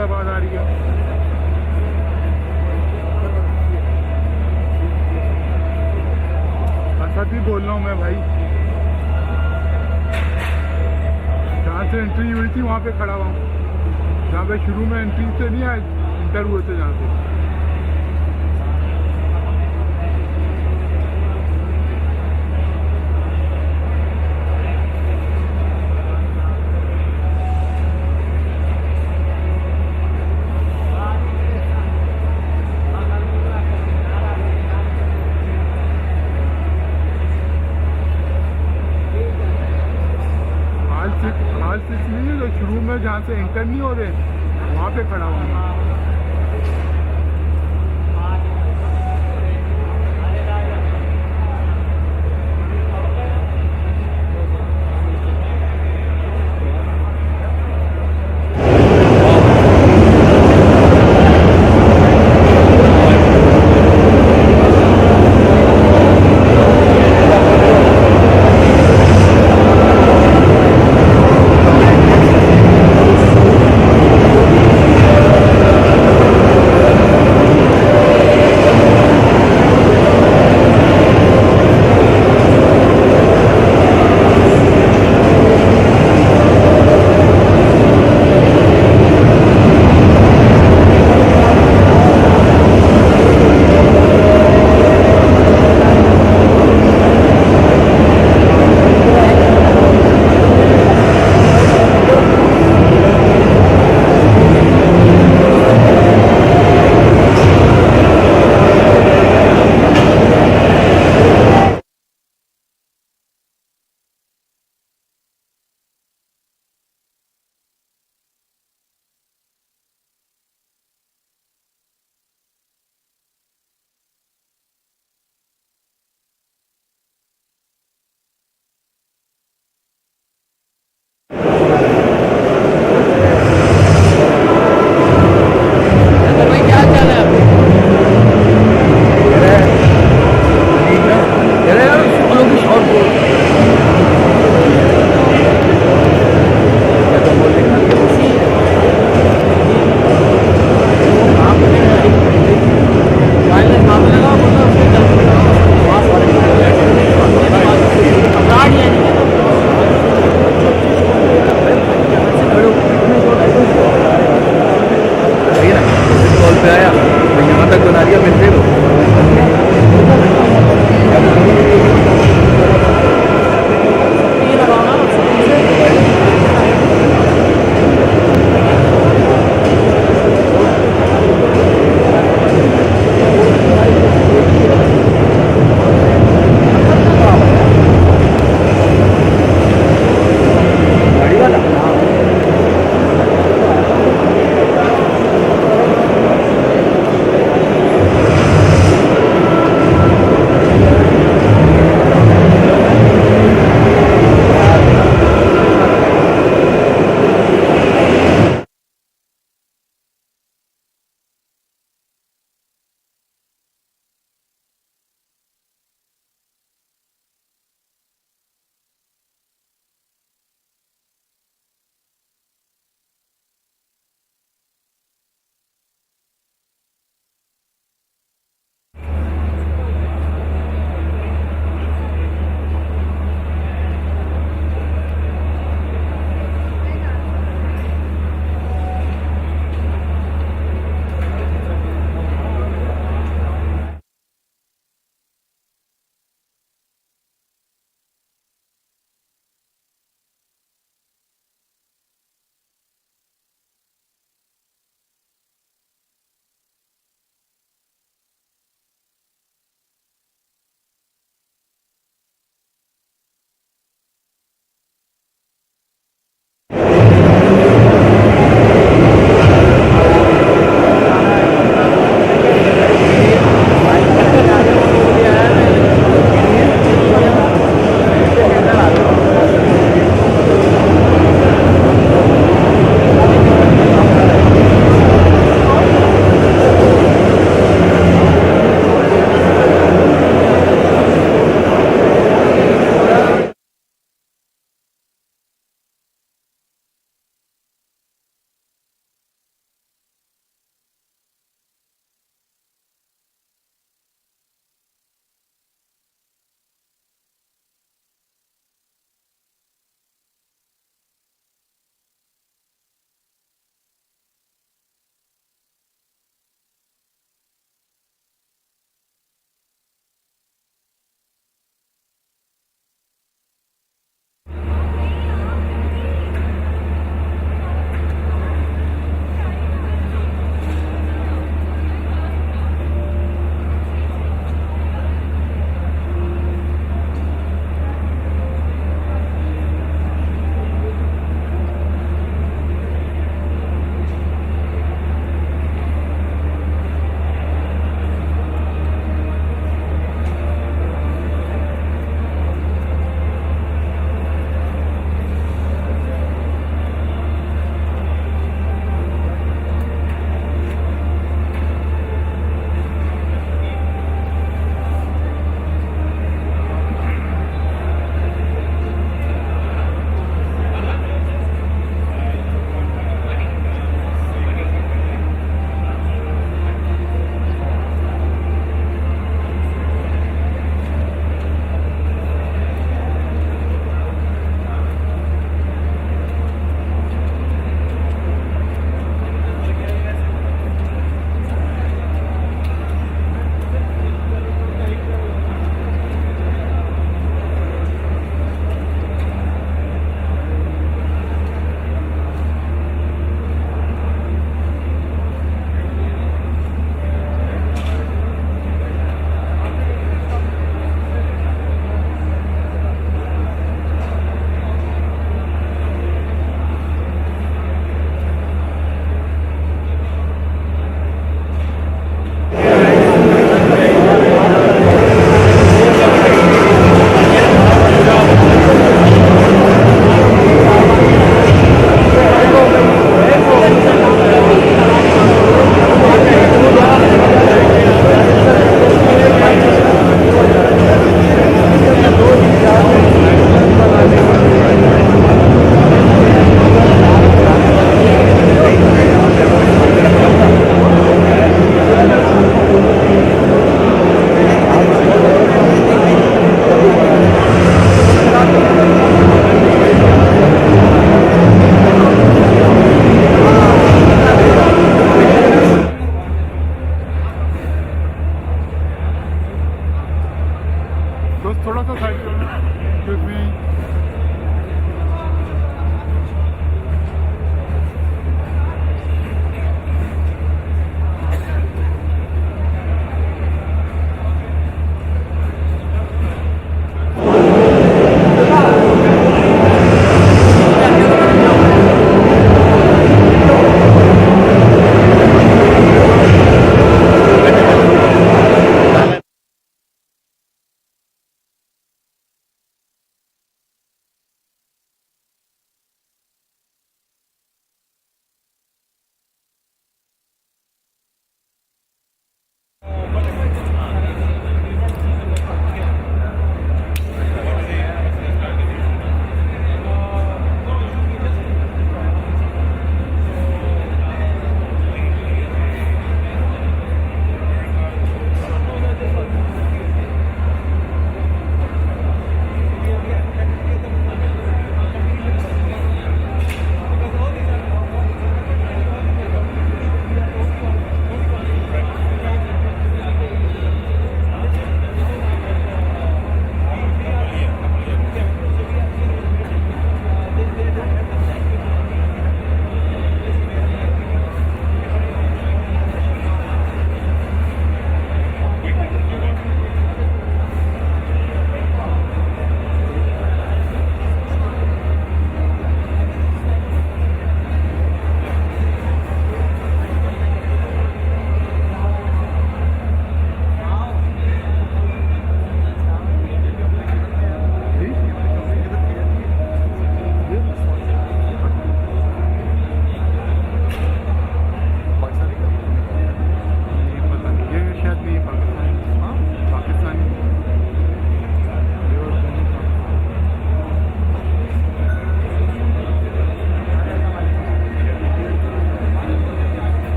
आवाज आ रही है असद ही बोल रहा हूँ मैं भाई जहाँ से एंट्री हुई थी वहाँ पे खड़ा हुआ हूँ जहाँ पे शुरू में एंट्री से नहीं आए इंटर हुए थे जहाँ से इसलिए जो शुरू में जहाँ से एंटर नहीं हो रहे वहाँ पे खड़ा हूँ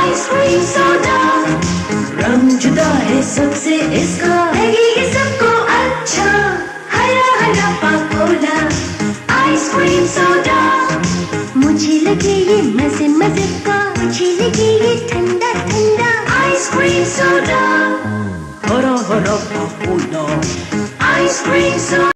आइसक्रीम सोडा रंग जुदा है सबसे इसका लगेगा सबको अच्छा हरा हरा पाकोला आइसक्रीम सोडा मुझे लगे ये मजे मजे का मुझे लगे ये ठंडा ठंडा आइसक्रीम सोडा हरा हरा पाकोला आइसक्रीम सोडा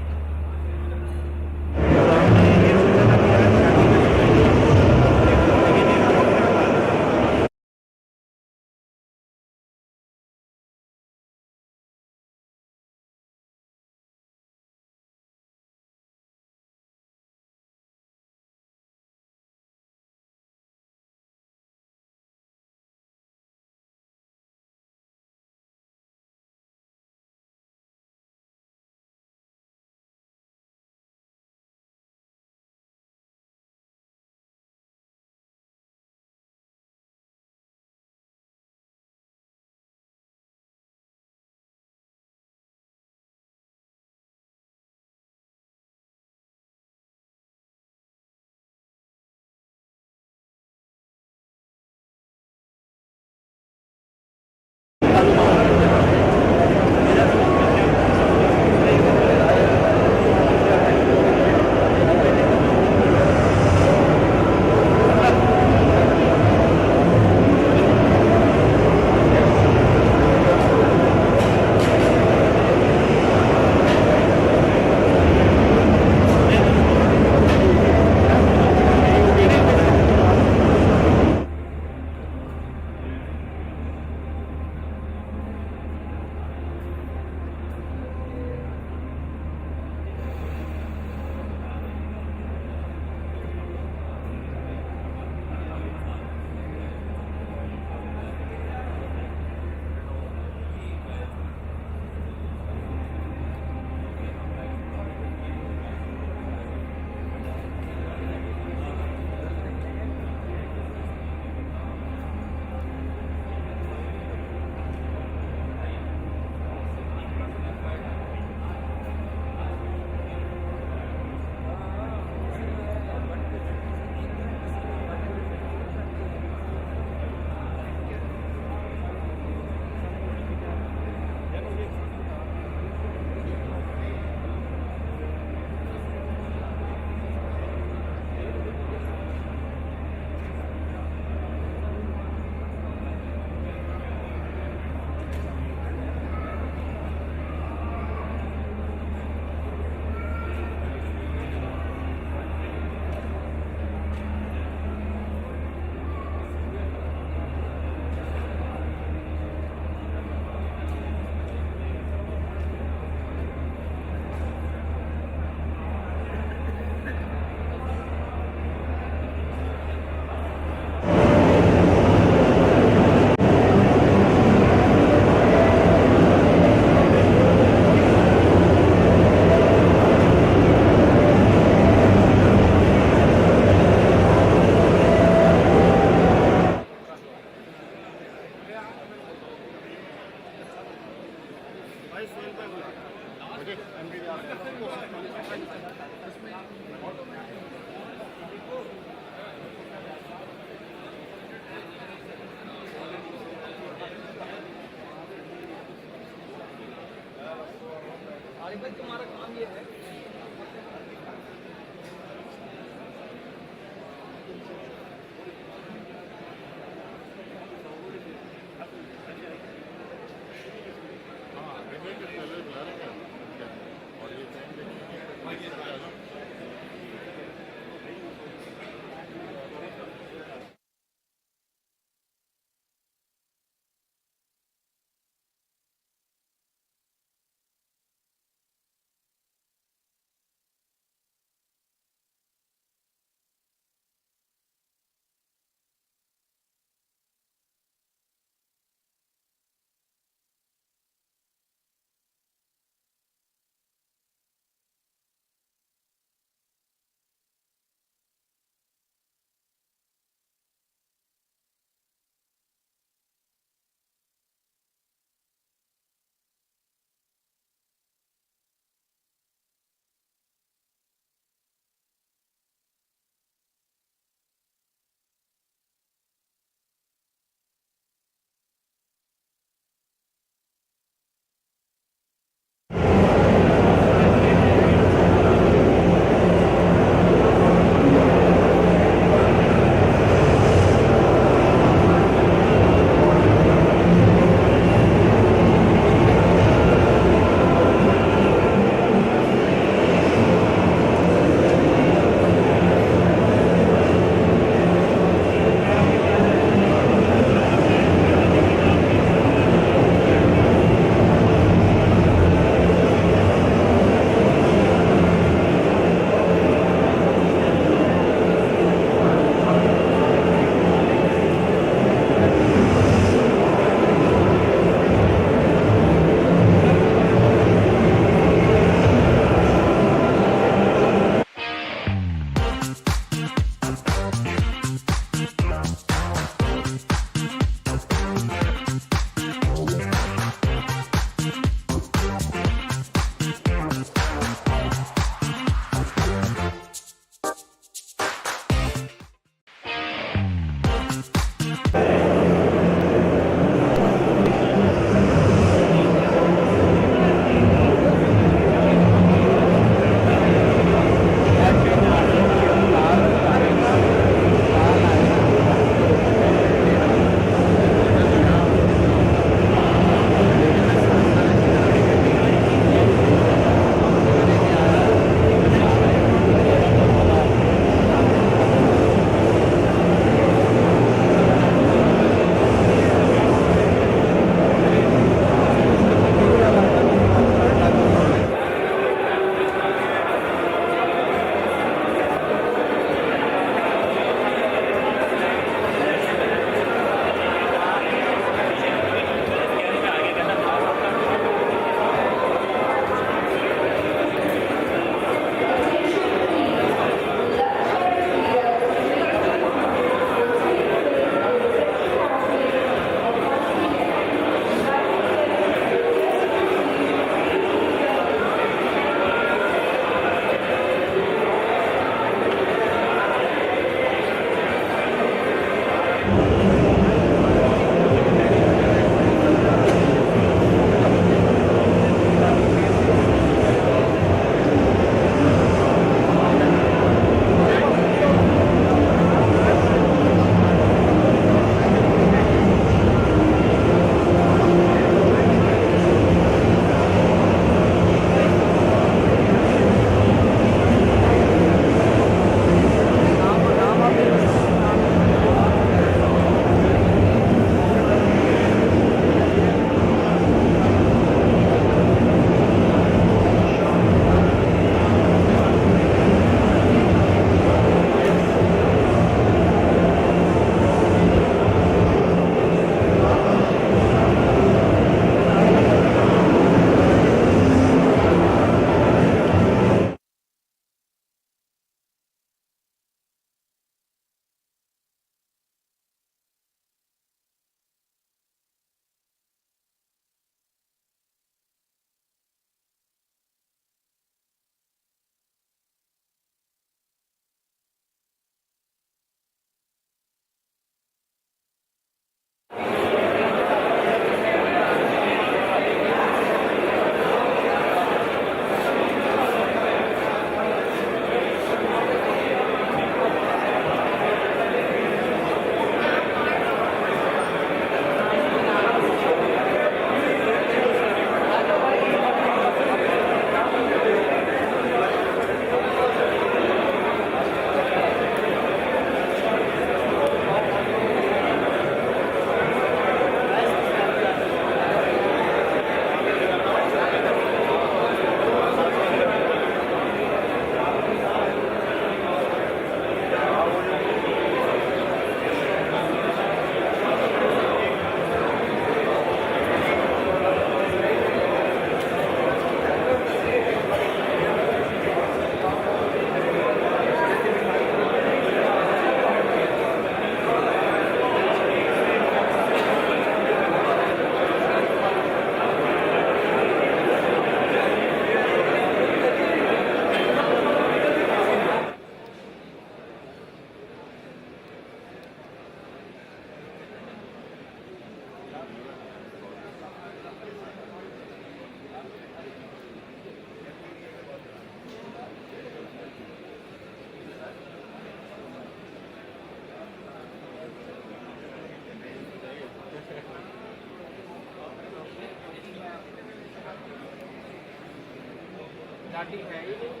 स्टार्टिंग है ही नहीं।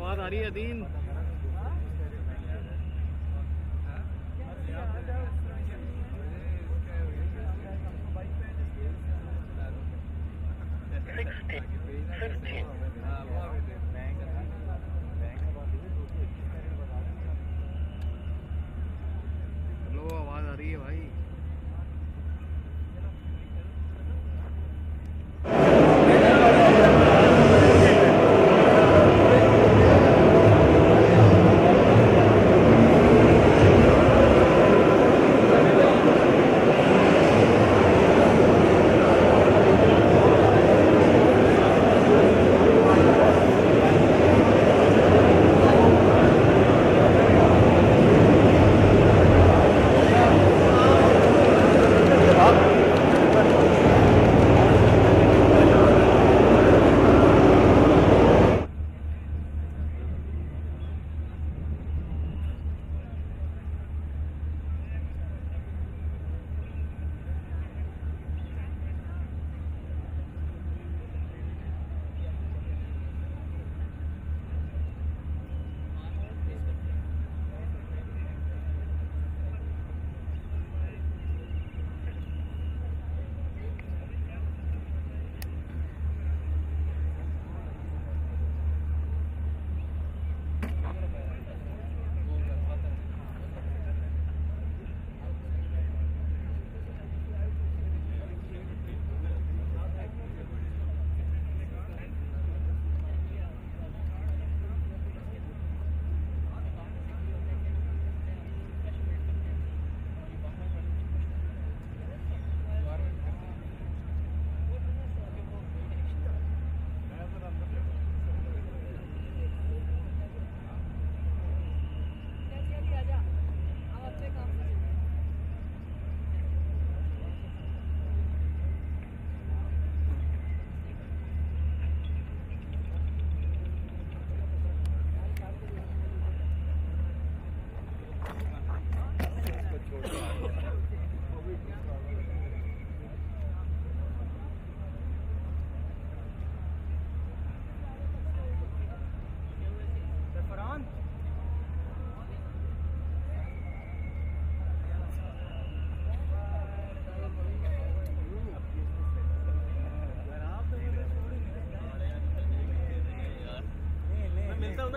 आवाज आ रही है दीन? लो आवाज आ रही है भाई।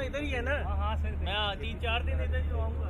इधर ही है ना? हाँ सर, मैं 3-4 दिन इधर ही आऊँगा।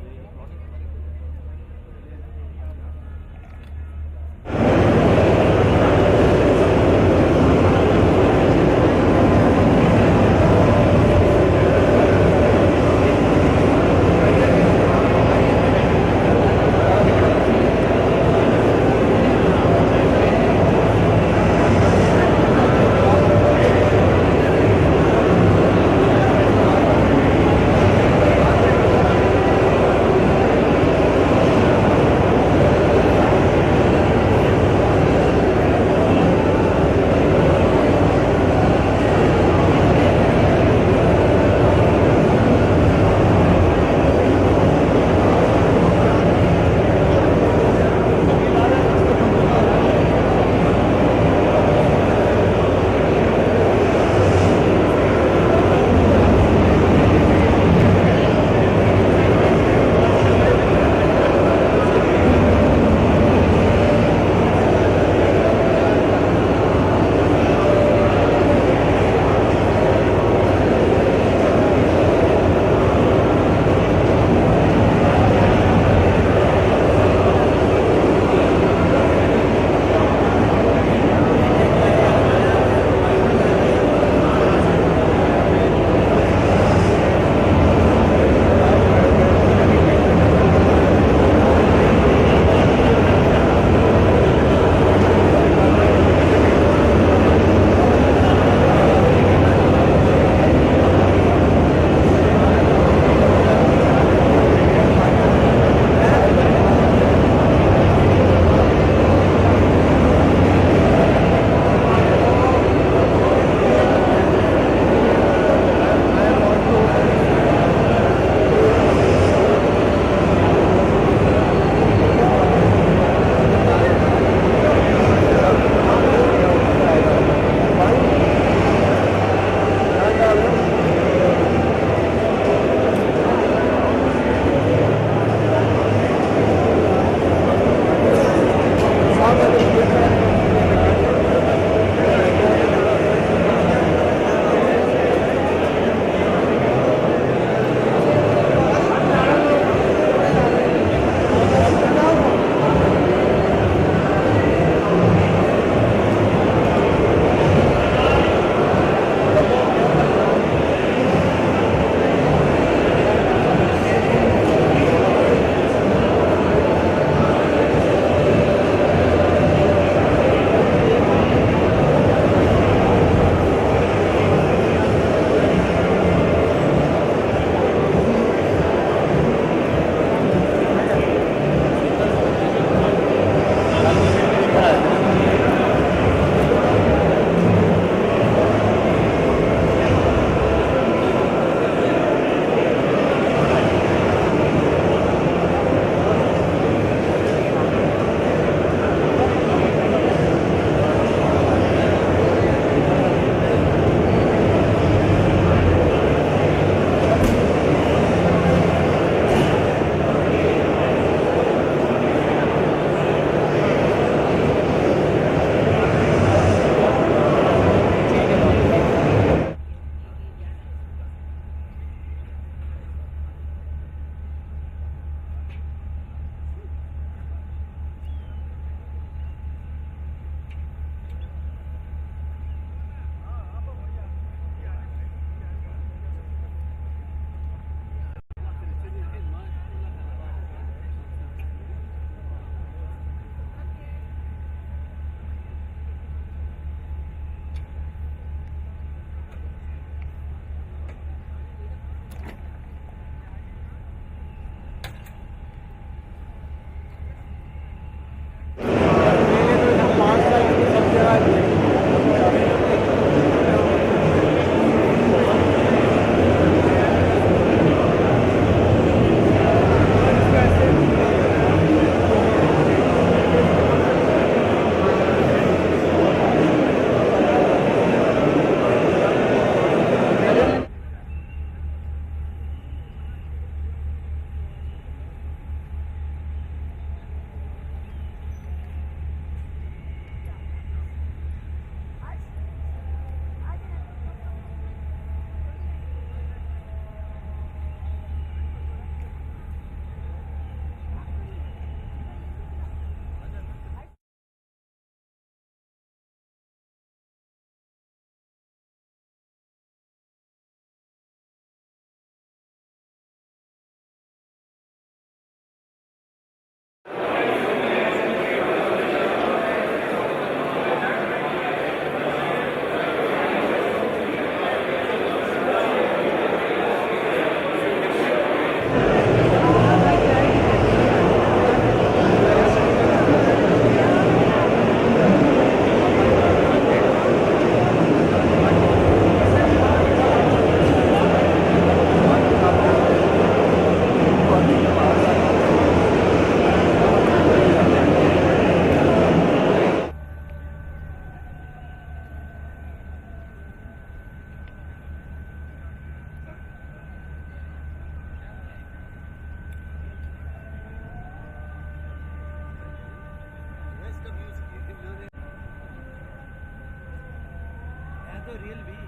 फोटो रील भी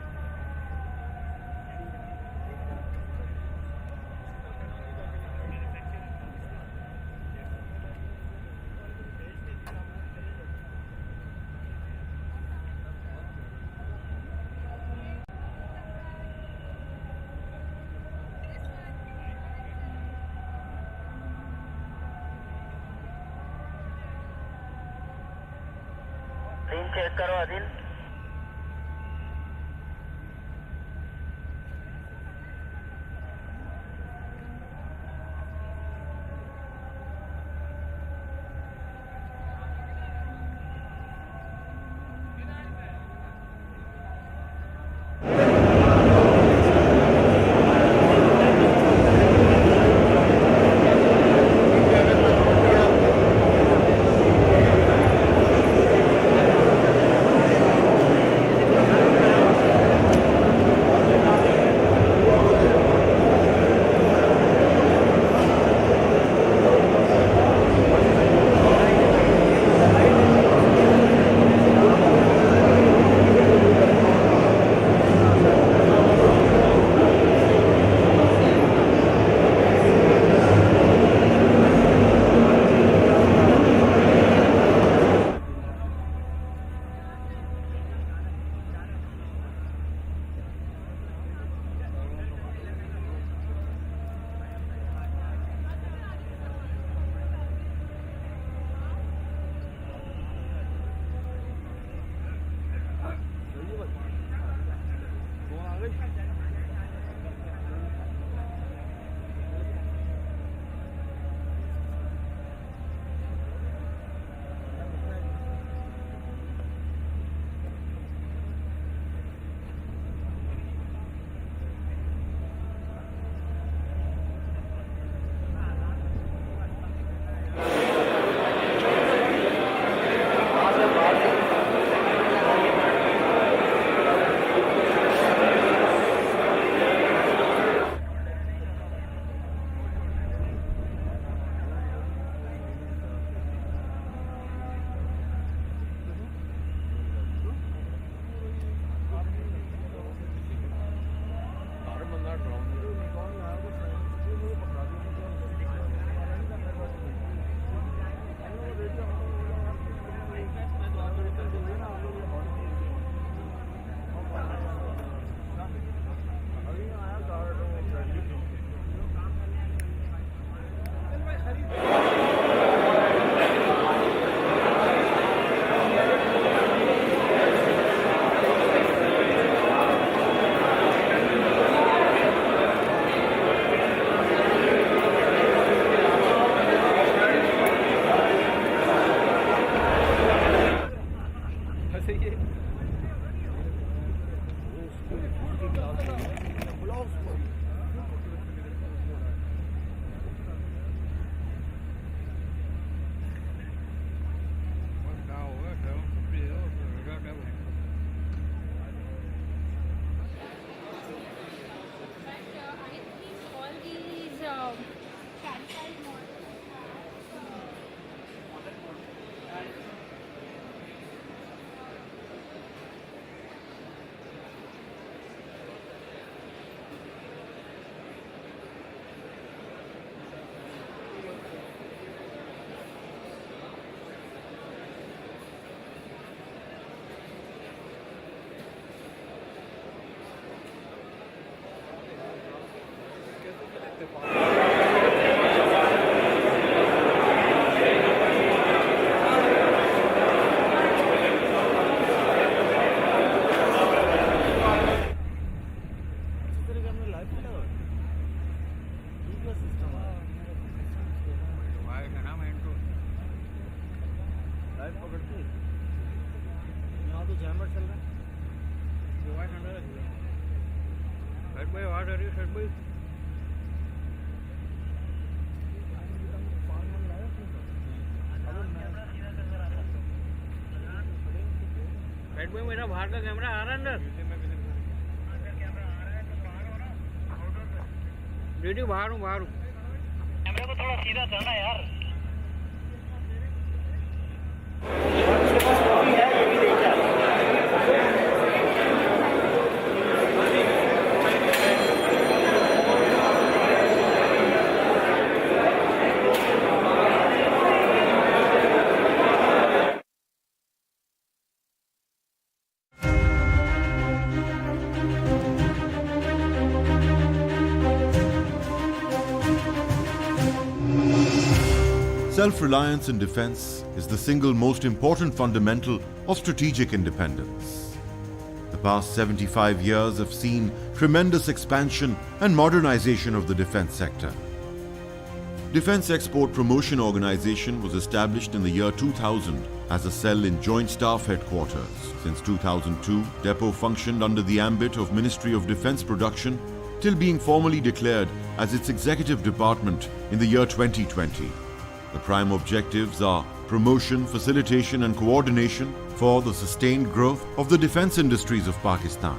चेक करो आदिल। मेरा बाहर का कैमरा आ रहा है अंदर वीडियो बाहर हूँ कैमरे को थोड़ा सीधा करना यार Self-reliance in defense is the single most important fundamental of strategic independence. The past 75 years have seen tremendous expansion and modernization of the defense sector. Defense Export Promotion Organization was established in the year 2000 as a cell in Joint Staff Headquarters. Since 2002, Depot functioned under the ambit of Ministry of Defense Production till being formally declared as its executive department in the year 2020. The prime objectives are promotion, facilitation and coordination for the sustained growth of the defense industries of Pakistan.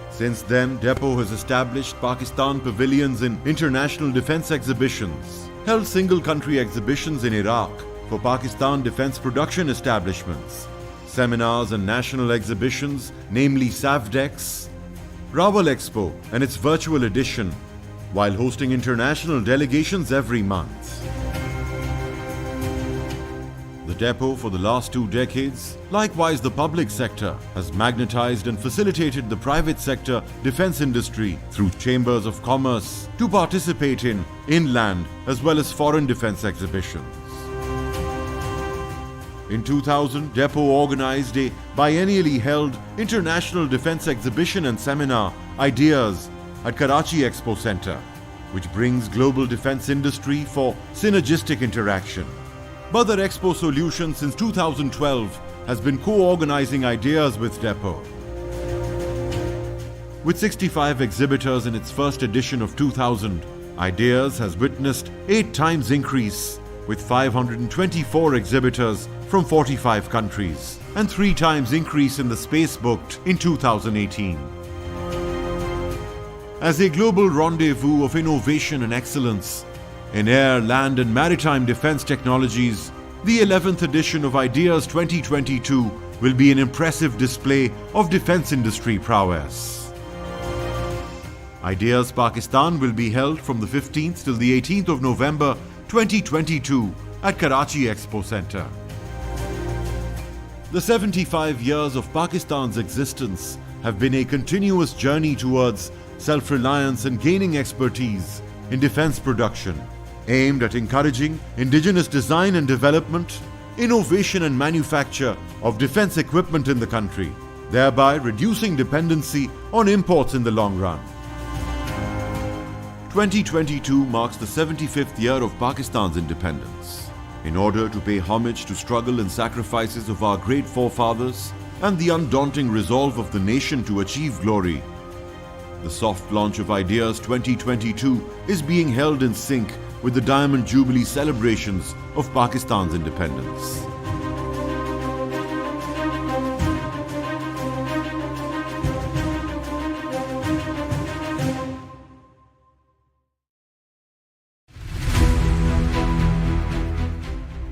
Since then, Depot has established Pakistan pavilions in international defense exhibitions, held single-country exhibitions in Iraq for Pakistan defense production establishments, seminars and national exhibitions, namely SAVDEX, Rawal Expo and its virtual edition, while hosting international delegations every month. The Depot for the last 2 decades, likewise the public sector, has magnetized and facilitated the private sector defense industry through chambers of commerce to participate in inland as well as foreign defense exhibitions. In 2000, Depot organized a biennially held international defense exhibition and seminar, Ideas, at Karachi Expo Center, which brings global defense industry for synergistic interaction. Badar Expo Solutions since 2012 has been co-organizing Ideas with Depot. With 65 exhibitors in its first edition of 2000, Ideas has witnessed 8 times increase with 524 exhibitors from 45 countries and 3 times increase in the space booked in 2018. As a global rendezvous of innovation and excellence in air, land and maritime defense technologies, the 11th edition of Ideas 2022 will be an impressive display of defense industry prowess. Ideas Pakistan will be held from the 15th till the 18th of November 2022 at Karachi Expo Center. The 75 years of Pakistan's existence have been a continuous journey towards self-reliance and gaining expertise in defense production, aimed at encouraging indigenous design and development, innovation and manufacture of defense equipment in the country, thereby reducing dependency on imports in the long run. 2022 marks the 75th year of Pakistan's independence. In order to pay homage to struggle and sacrifices of our great forefathers and the undaunting resolve of the nation to achieve glory, the soft launch of Ideas 2022 is being held in sync with the Diamond Jubilee celebrations of Pakistan's independence.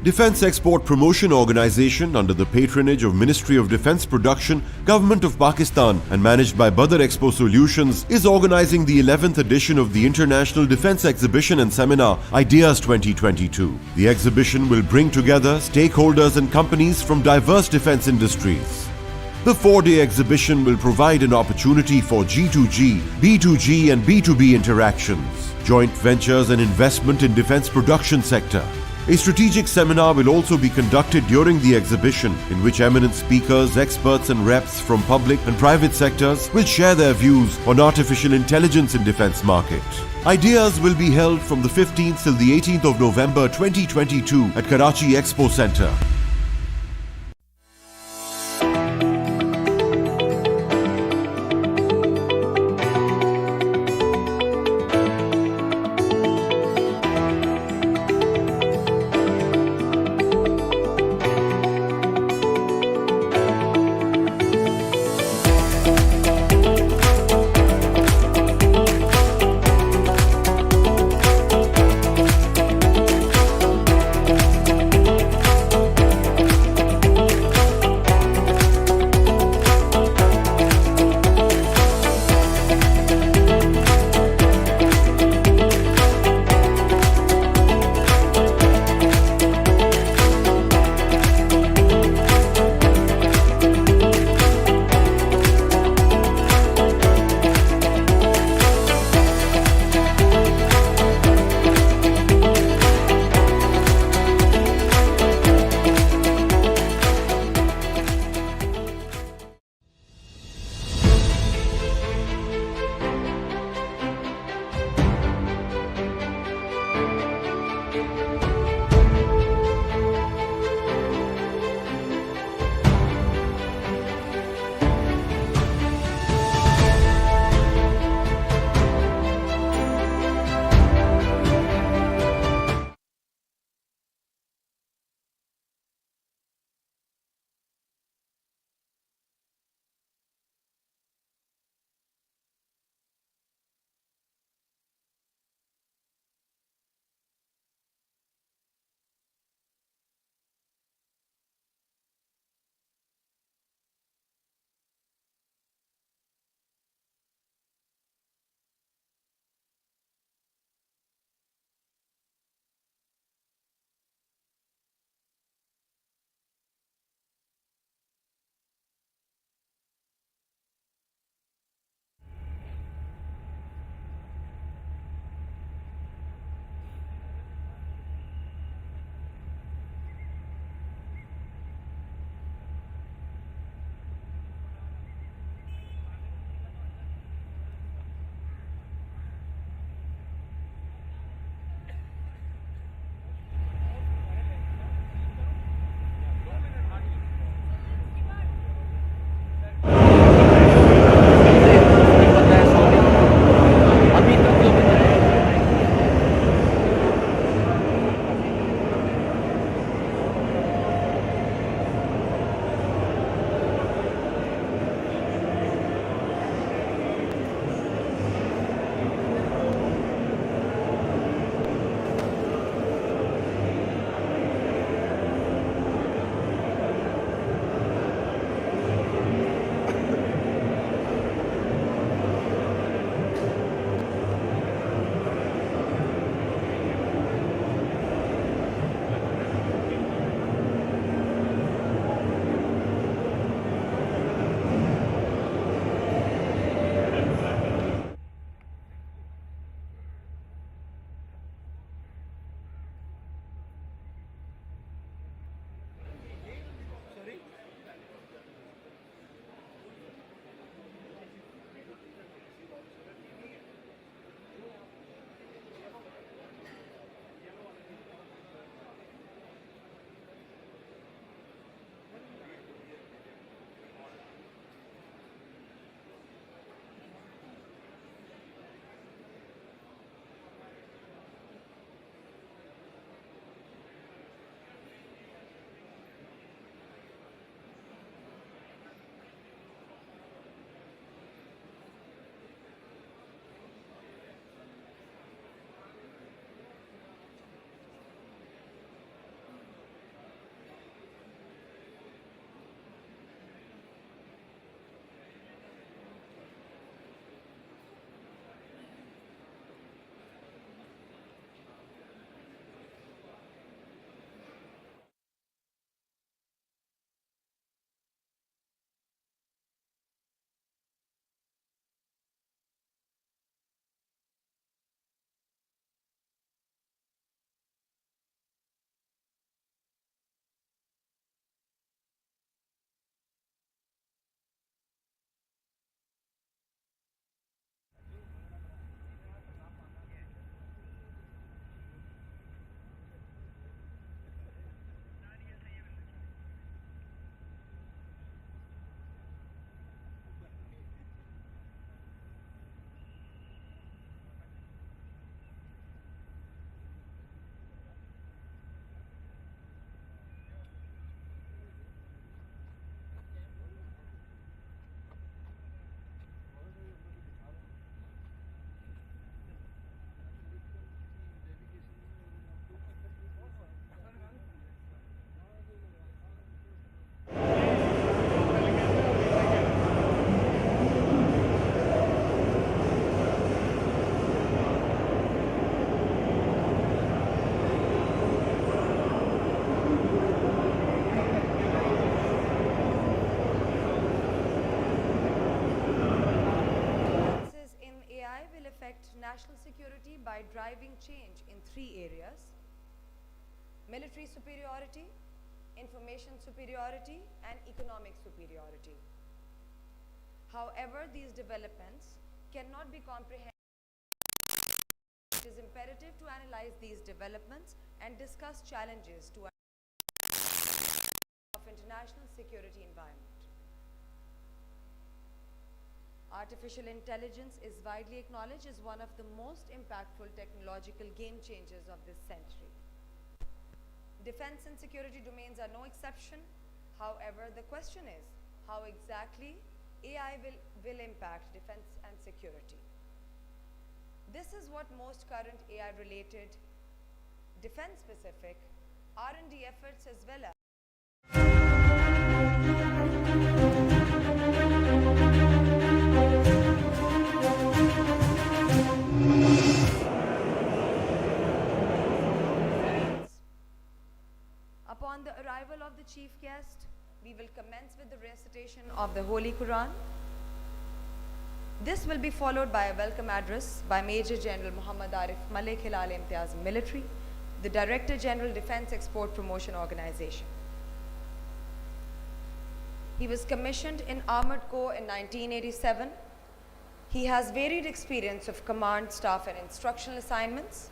Defense Export Promotion Organization, under the patronage of Ministry of Defense Production, Government of Pakistan and managed by Badar Expo Solutions, is organizing the 11th edition of the International Defense Exhibition and Seminar, Ideas 2022. The exhibition will bring together stakeholders and companies from diverse defense industries. The 4-day exhibition will provide an opportunity for G2G, B2G and B2B interactions, joint ventures and investment in defense production sector. A strategic seminar will also be conducted during the exhibition, in which eminent speakers, experts and reps from public and private sectors will share their views on artificial intelligence in defense market. Ideas will be held from the 15th till the 18th of November 2022 at Karachi Expo Center. national security by driving change in 3 areas: military superiority, information superiority, and economic superiority. However, these developments cannot be comprehended. It is imperative to analyze these developments and discuss challenges to of international security environment. Artificial intelligence is widely acknowledged as one of the most impactful technological game changers of this century. Defense and security domains are no exception. However, the question is how exactly AI will impact defense and security. This is what most current AI-related defense-specific R&D efforts as well as upon the arrival of the chief guest, we will commence with the recitation of the Holy Quran. This will be followed by a welcome address by Major General Muhammad 𝐼𝐃𝐄𝐒 𝐏𝐚𝐤𝐢𝐬𝐭𝐚𝐧 Military, the Director General Defense Export Promotion Organization. He was commissioned in 𝐈𝐃𝐄𝐒 in 1987. He has varied experience of command, staff, and instructional assignments.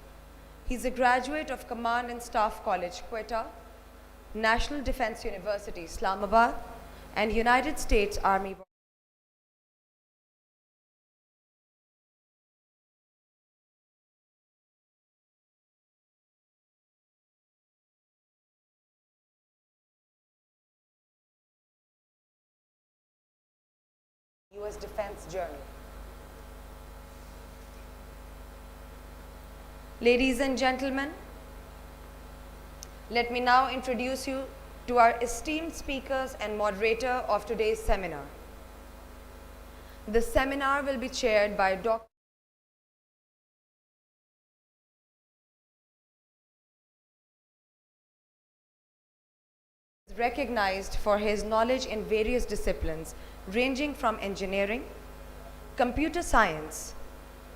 He's a graduate of Command and Staff College, Quetta, National Defense University, Islamabad, and United States Army. U.S. Defense Journal. Ladies and gentlemen, let me now introduce you to our esteemed speakers and moderator of today's seminar. The seminar will be chaired by Dr. recognized for his knowledge in various disciplines ranging from engineering, computer science,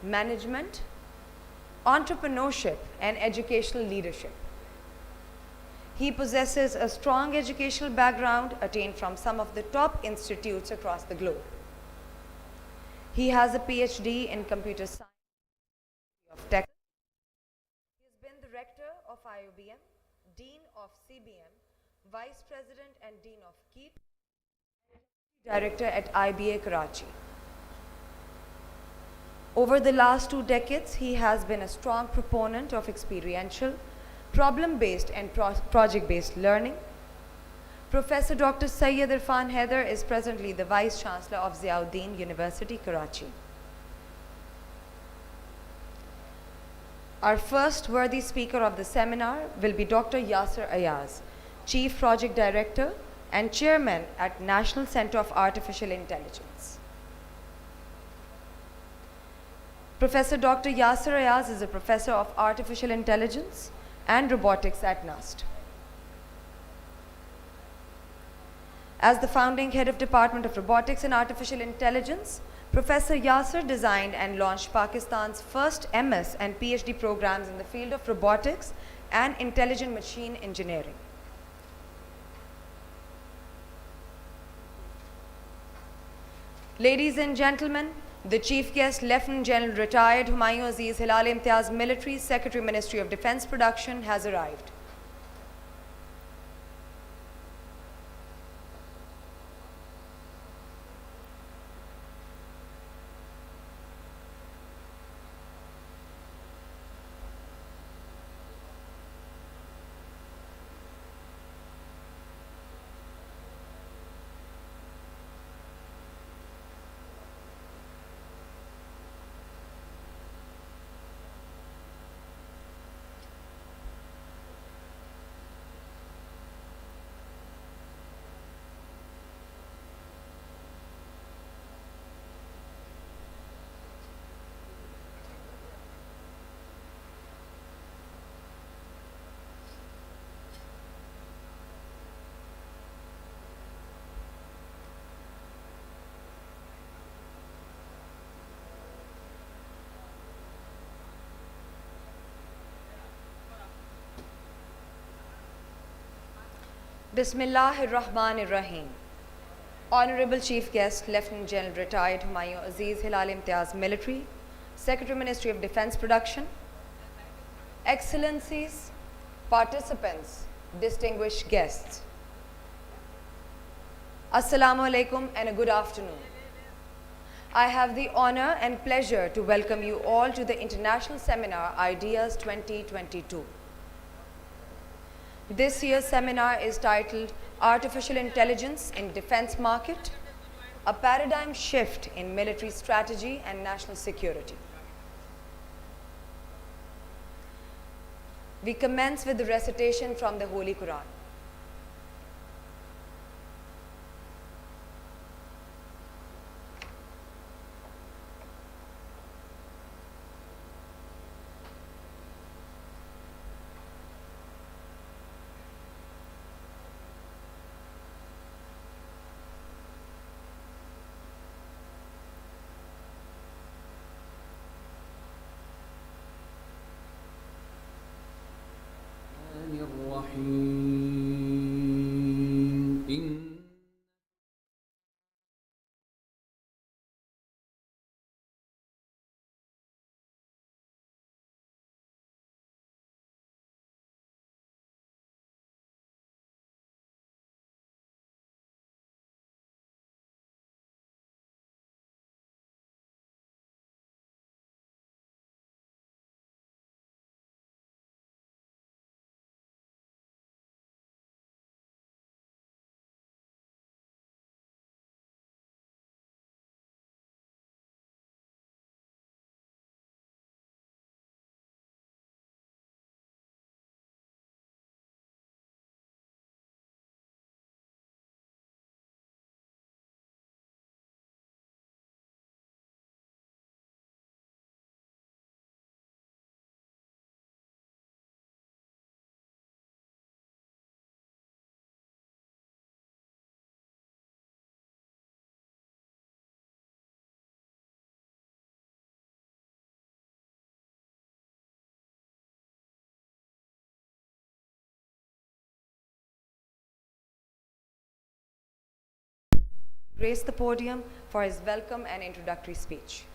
management, entrepreneurship, and educational leadership. He possesses a strong educational background attained from some of the top institutes across the globe. He has a PhD in computer science of Tech. He has been the rector of IOBM, dean of CBM, vice president and dean of 𝐈𝐃𝐄𝐒, director at IBA Karachi. Over the last 2 decades, he has been a strong proponent of experiential, problem-based and project-based learning. Professor Dr. Syed Irfan Haider is presently the Vice Chancellor of Ziauddin University, Karachi. Our first worthy speaker of the seminar will be Dr. Yasser Ayaz, Chief Project Director and Chairman at National Center of Artificial Intelligence. Professor Dr. Yasser Ayaz is a professor of Artificial Intelligence and Robotics at NUST. As the founding head of Department of Robotics and Artificial Intelligence, Professor Yasser designed and launched Pakistan's first MS and PhD programs in the field of robotics and intelligent machine engineering. Ladies and gentlemen, the chief guest, Lieutenant General Retired 𝐻𝐬𝐬𝐻𝐻𝐻 Military Secretary, Ministry of Defense Production, has arrived. Bismillahir-Rahmanir-Rahim. Honorable Chief Guest, Lieutenant General Retired 𝐏𝐚𝐤𝐲𝐬 𝐒𝐻𝐚𝐤𝐻𝐚 Military, Secretary Ministry of Defense Production, Excellencies, participants, distinguished guests. Assalamu alaikum and a good afternoon. I have the honor and pleasure to welcome you all to the international seminar Ideas 2022. This year's seminar is titled Artificial Intelligence in Defense Market, a Paradigm Shift in Military Strategy and National Security. We commence with the recitation from the Holy Quran. الرحيم Grace the podium for his welcome and introductory speech.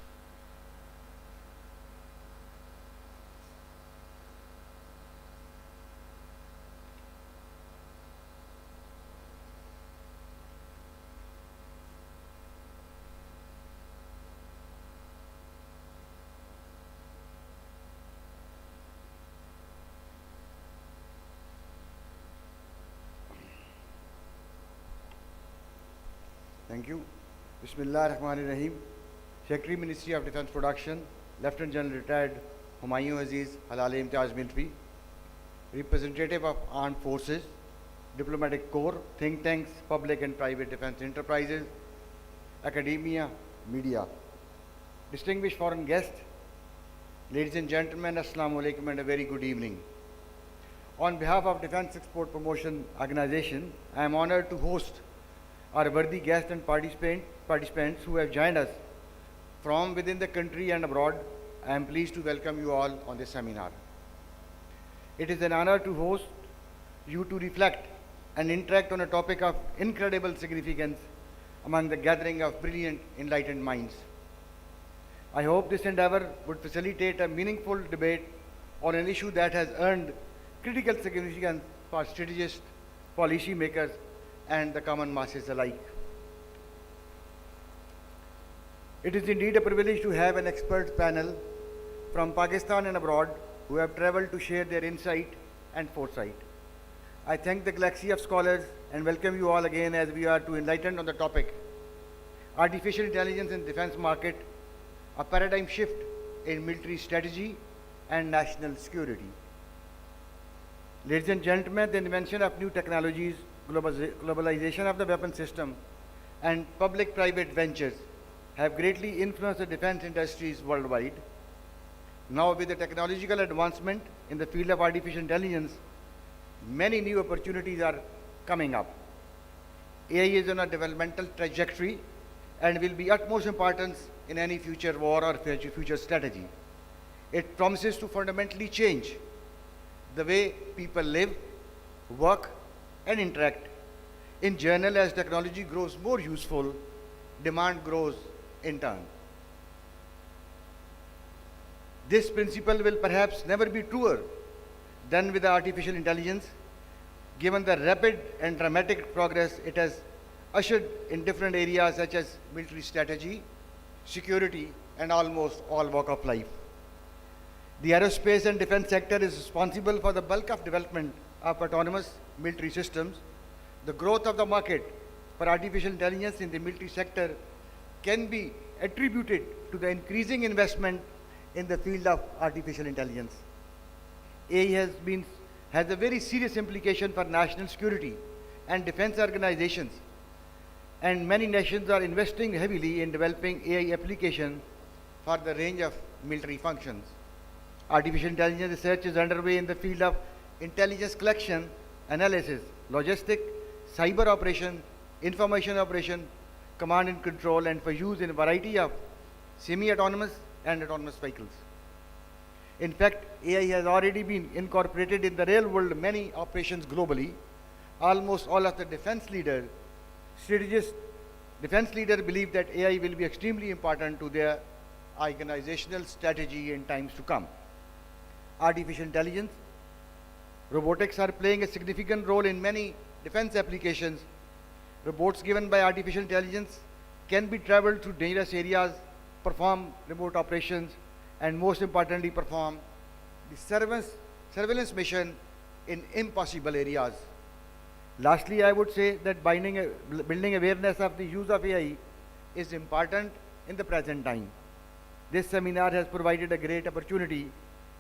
Thank you. Bismillahir-Rahmanir-Rahim. Secretary Ministry of Defense Production, Lieutenant General Retired 𝐏𝐚𝐤𝐲𝐬 𝐒𝐻𝐚𝐤𝐻𝐚 Military, Representative of Armed Forces, Diplomatic Corps, think tanks, public and private defense enterprises, academia, media. Distinguished foreign guests, ladies and gentlemen, Assalamu alaikum and a very good evening. On behalf of Defense Export Promotion Organization, I am honored to host our worthy guests and participants who have joined us from within the country and abroad. I am pleased to welcome you all on this seminar. It is an honor to host you to reflect and interact on a topic of incredible significance among the gathering of brilliant, enlightened minds. I hope this endeavor would facilitate a meaningful debate on an issue that has earned critical significance for strategists, policy makers, and the common masses alike. It is indeed a privilege to have an expert panel from Pakistan and abroad who have traveled to share their insight and foresight. I thank the galaxy of scholars and welcome you all again as we are to enlighten on the topic Artificial Intelligence in Defense Market, a Paradigm Shift in Military Strategy and National Security. Ladies and gentlemen, the invention of new technologies, globalization of the weapon system, and public-private ventures have greatly influenced the defense industries worldwide. Now, with the technological advancement in the field of artificial intelligence, many new opportunities are coming up. AI is on a developmental trajectory and will be utmost importance in any future war or future strategy. It promises to fundamentally change the way people live, work, and interact. In general, as technology grows more useful, demand grows in turn. This principle will perhaps never be truer than with artificial intelligence, given the rapid and dramatic progress it has ushered in different areas such as military strategy, security, and almost all walk of life. The aerospace and defense sector is responsible for the bulk of development of autonomous military systems. The growth of the market for artificial intelligence in the military sector can be attributed to the increasing investment in the field of artificial intelligence. AI has a very serious implication for national security and defense organizations, and many nations are investing heavily in developing AI applications for the range of military functions. Artificial intelligence research is underway in the field of intelligence collection, analysis, logistics, cyber operation, information operation, command and control, and for use in a variety of semi-autonomous and autonomous vehicles. In fact, AI has already been incorporated in the real world many operations globally. Almost all of the strategists believe that AI will be extremely important to their organizational strategy in times to come. Artificial intelligence, robotics are playing a significant role in many defense applications. Robots given by artificial intelligence can be traveled through dangerous areas, perform remote operations, and most importantly, perform the surveillance mission in impossible areas. Lastly, I would say that building awareness of the use of AI is important in the present time. This seminar has provided a great opportunity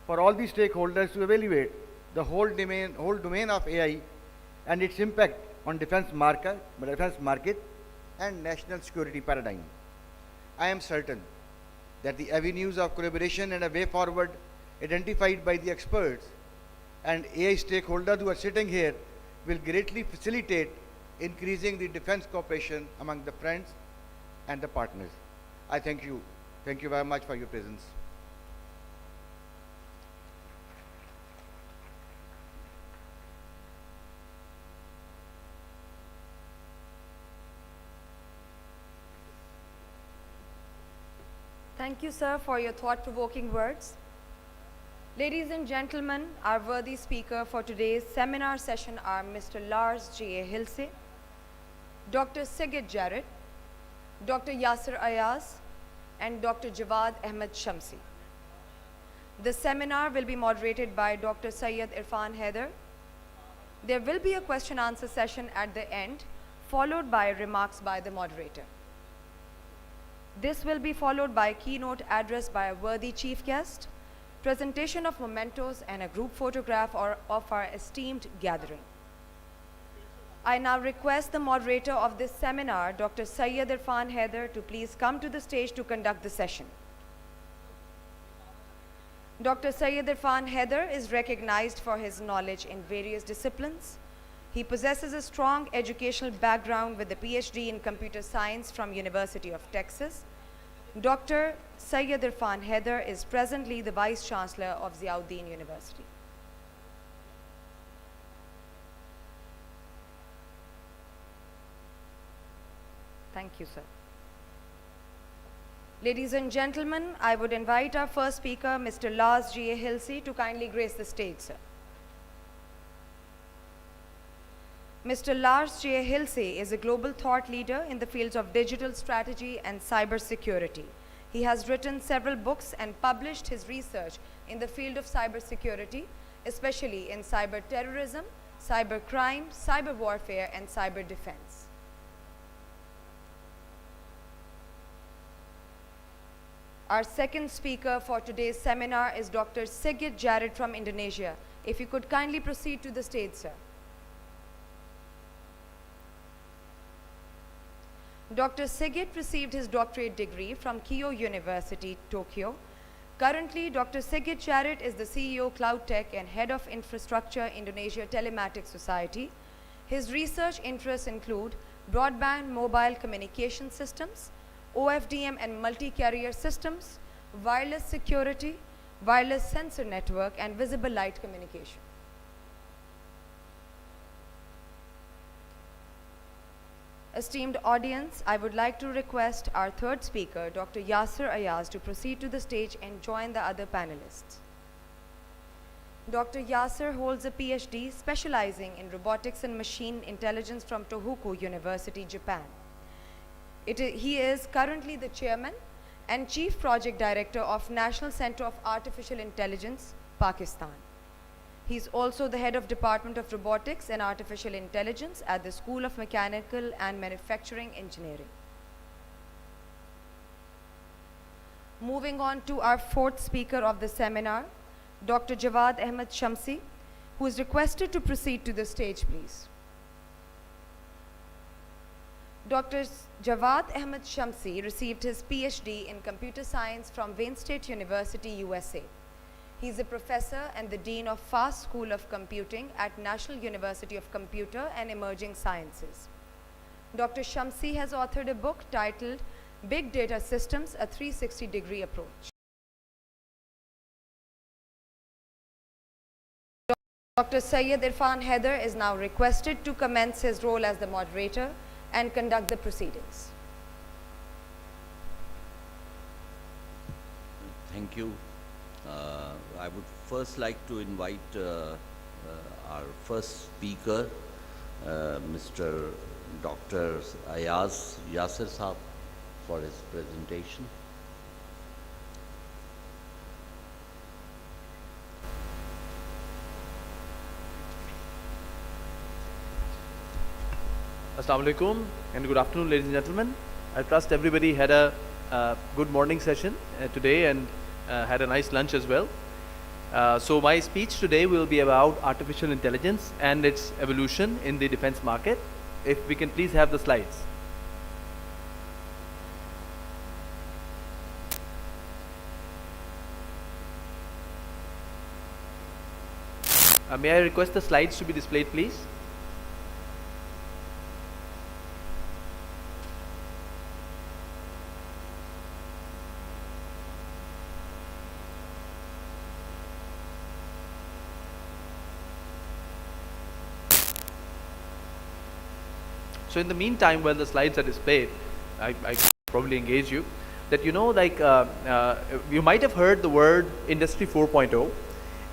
for all the stakeholders to evaluate the whole domain of AI and its impact on defense market and national security paradigm. I am certain that the avenues of collaboration and a way forward identified by the experts and AI stakeholders who are sitting here will greatly facilitate increasing the defense cooperation among the friends and the partners. I thank you. Thank you very much for your presence. Thank you, sir, for your thought-provoking words. Ladies and gentlemen, our worthy speaker for today's seminar session are Mr. Lars J.A. Hilse, Dr. Sigit Jarrett, Dr. Yasir Ayaz, and Dr. Jawad Ahmed Shamsi. The seminar will be moderated by Dr. Syed Irfan Haider. There will be a question-answer session at the end, followed by remarks by the moderator. This will be followed by a keynote address by a worthy chief guest, presentation of mementos, and a group photograph of our esteemed gathering. I now request the moderator of this seminar, Dr. Syed Irfan Haider, to please come to the stage to conduct the session. Dr. Syed Irfan Haider is recognized for his knowledge in various disciplines. He possesses a strong educational background with a PhD in computer science from University of Texas. Dr. Syed Irfan Haider is presently the Vice Chancellor of Ziauddin University. Thank you, sir. Ladies and gentlemen, I would invite our first speaker, Mr. Lars J.A. Hilse, to kindly grace the stage, sir. Mr. Lars J.A. Hilse is a global thought leader in the fields of digital strategy and cybersecurity. He has written several books and published his research in the field of cybersecurity, especially in cyber terrorism, cyber crime, cyber warfare, and cyber defense. Our second speaker for today's seminar is Dr. Sigit Jarrett from Indonesia. If you could kindly proceed to the stage, sir. Dr. Sigit received his doctorate degree from Keio University, Tokyo. Currently, Dr. Sigit Jarrett is the CEO Cloud Tech and Head of Infrastructure Indonesia Telematics Society. His research interests include broadband mobile communication systems, OFDM and multi-carrier systems, wireless security, wireless sensor network, and visible light communication. Esteemed audience, I would like to request our third speaker, Dr. Yasir Ayaz, to proceed to the stage and join the other panelists. Dr. Yasir holds a PhD specializing in robotics and machine intelligence from Tohoku University, Japan. He is currently the chairman and chief project director of National Center of Artificial Intelligence, Pakistan. He is also the head of Department of Robotics and Artificial Intelligence at the School of Mechanical and Manufacturing Engineering. Moving on to our fourth speaker of the seminar, Dr. Jawad Ahmed Shamsi, who is requested to proceed to the stage, please. Dr. Jawad Ahmed Shamsi received his PhD in computer science from Wayne State University, USA. He is a professor and the dean of FAST School of Computing at National University of Computer and Emerging Sciences. Dr. Shamsi has authored a book titled Big Data Systems, a 360-degree Approach. Dr. Syed Irfan Haider is now requested to commence his role as the moderator and conduct the proceedings. Thank you. I would first like to invite our first speaker, Mr. Dr. Ayaz Yasir Saab, for his presentation. Assalamu alaikum and good afternoon, ladies and gentlemen. I trust everybody had a good morning session today and had a nice lunch as well. So my speech today will be about artificial intelligence and its evolution in the defense market. If we can please have the slides. May I request the slides to be displayed, please? So in the meantime, while the slides are displayed, I probably engage you that you might have heard the word Industry 4.0,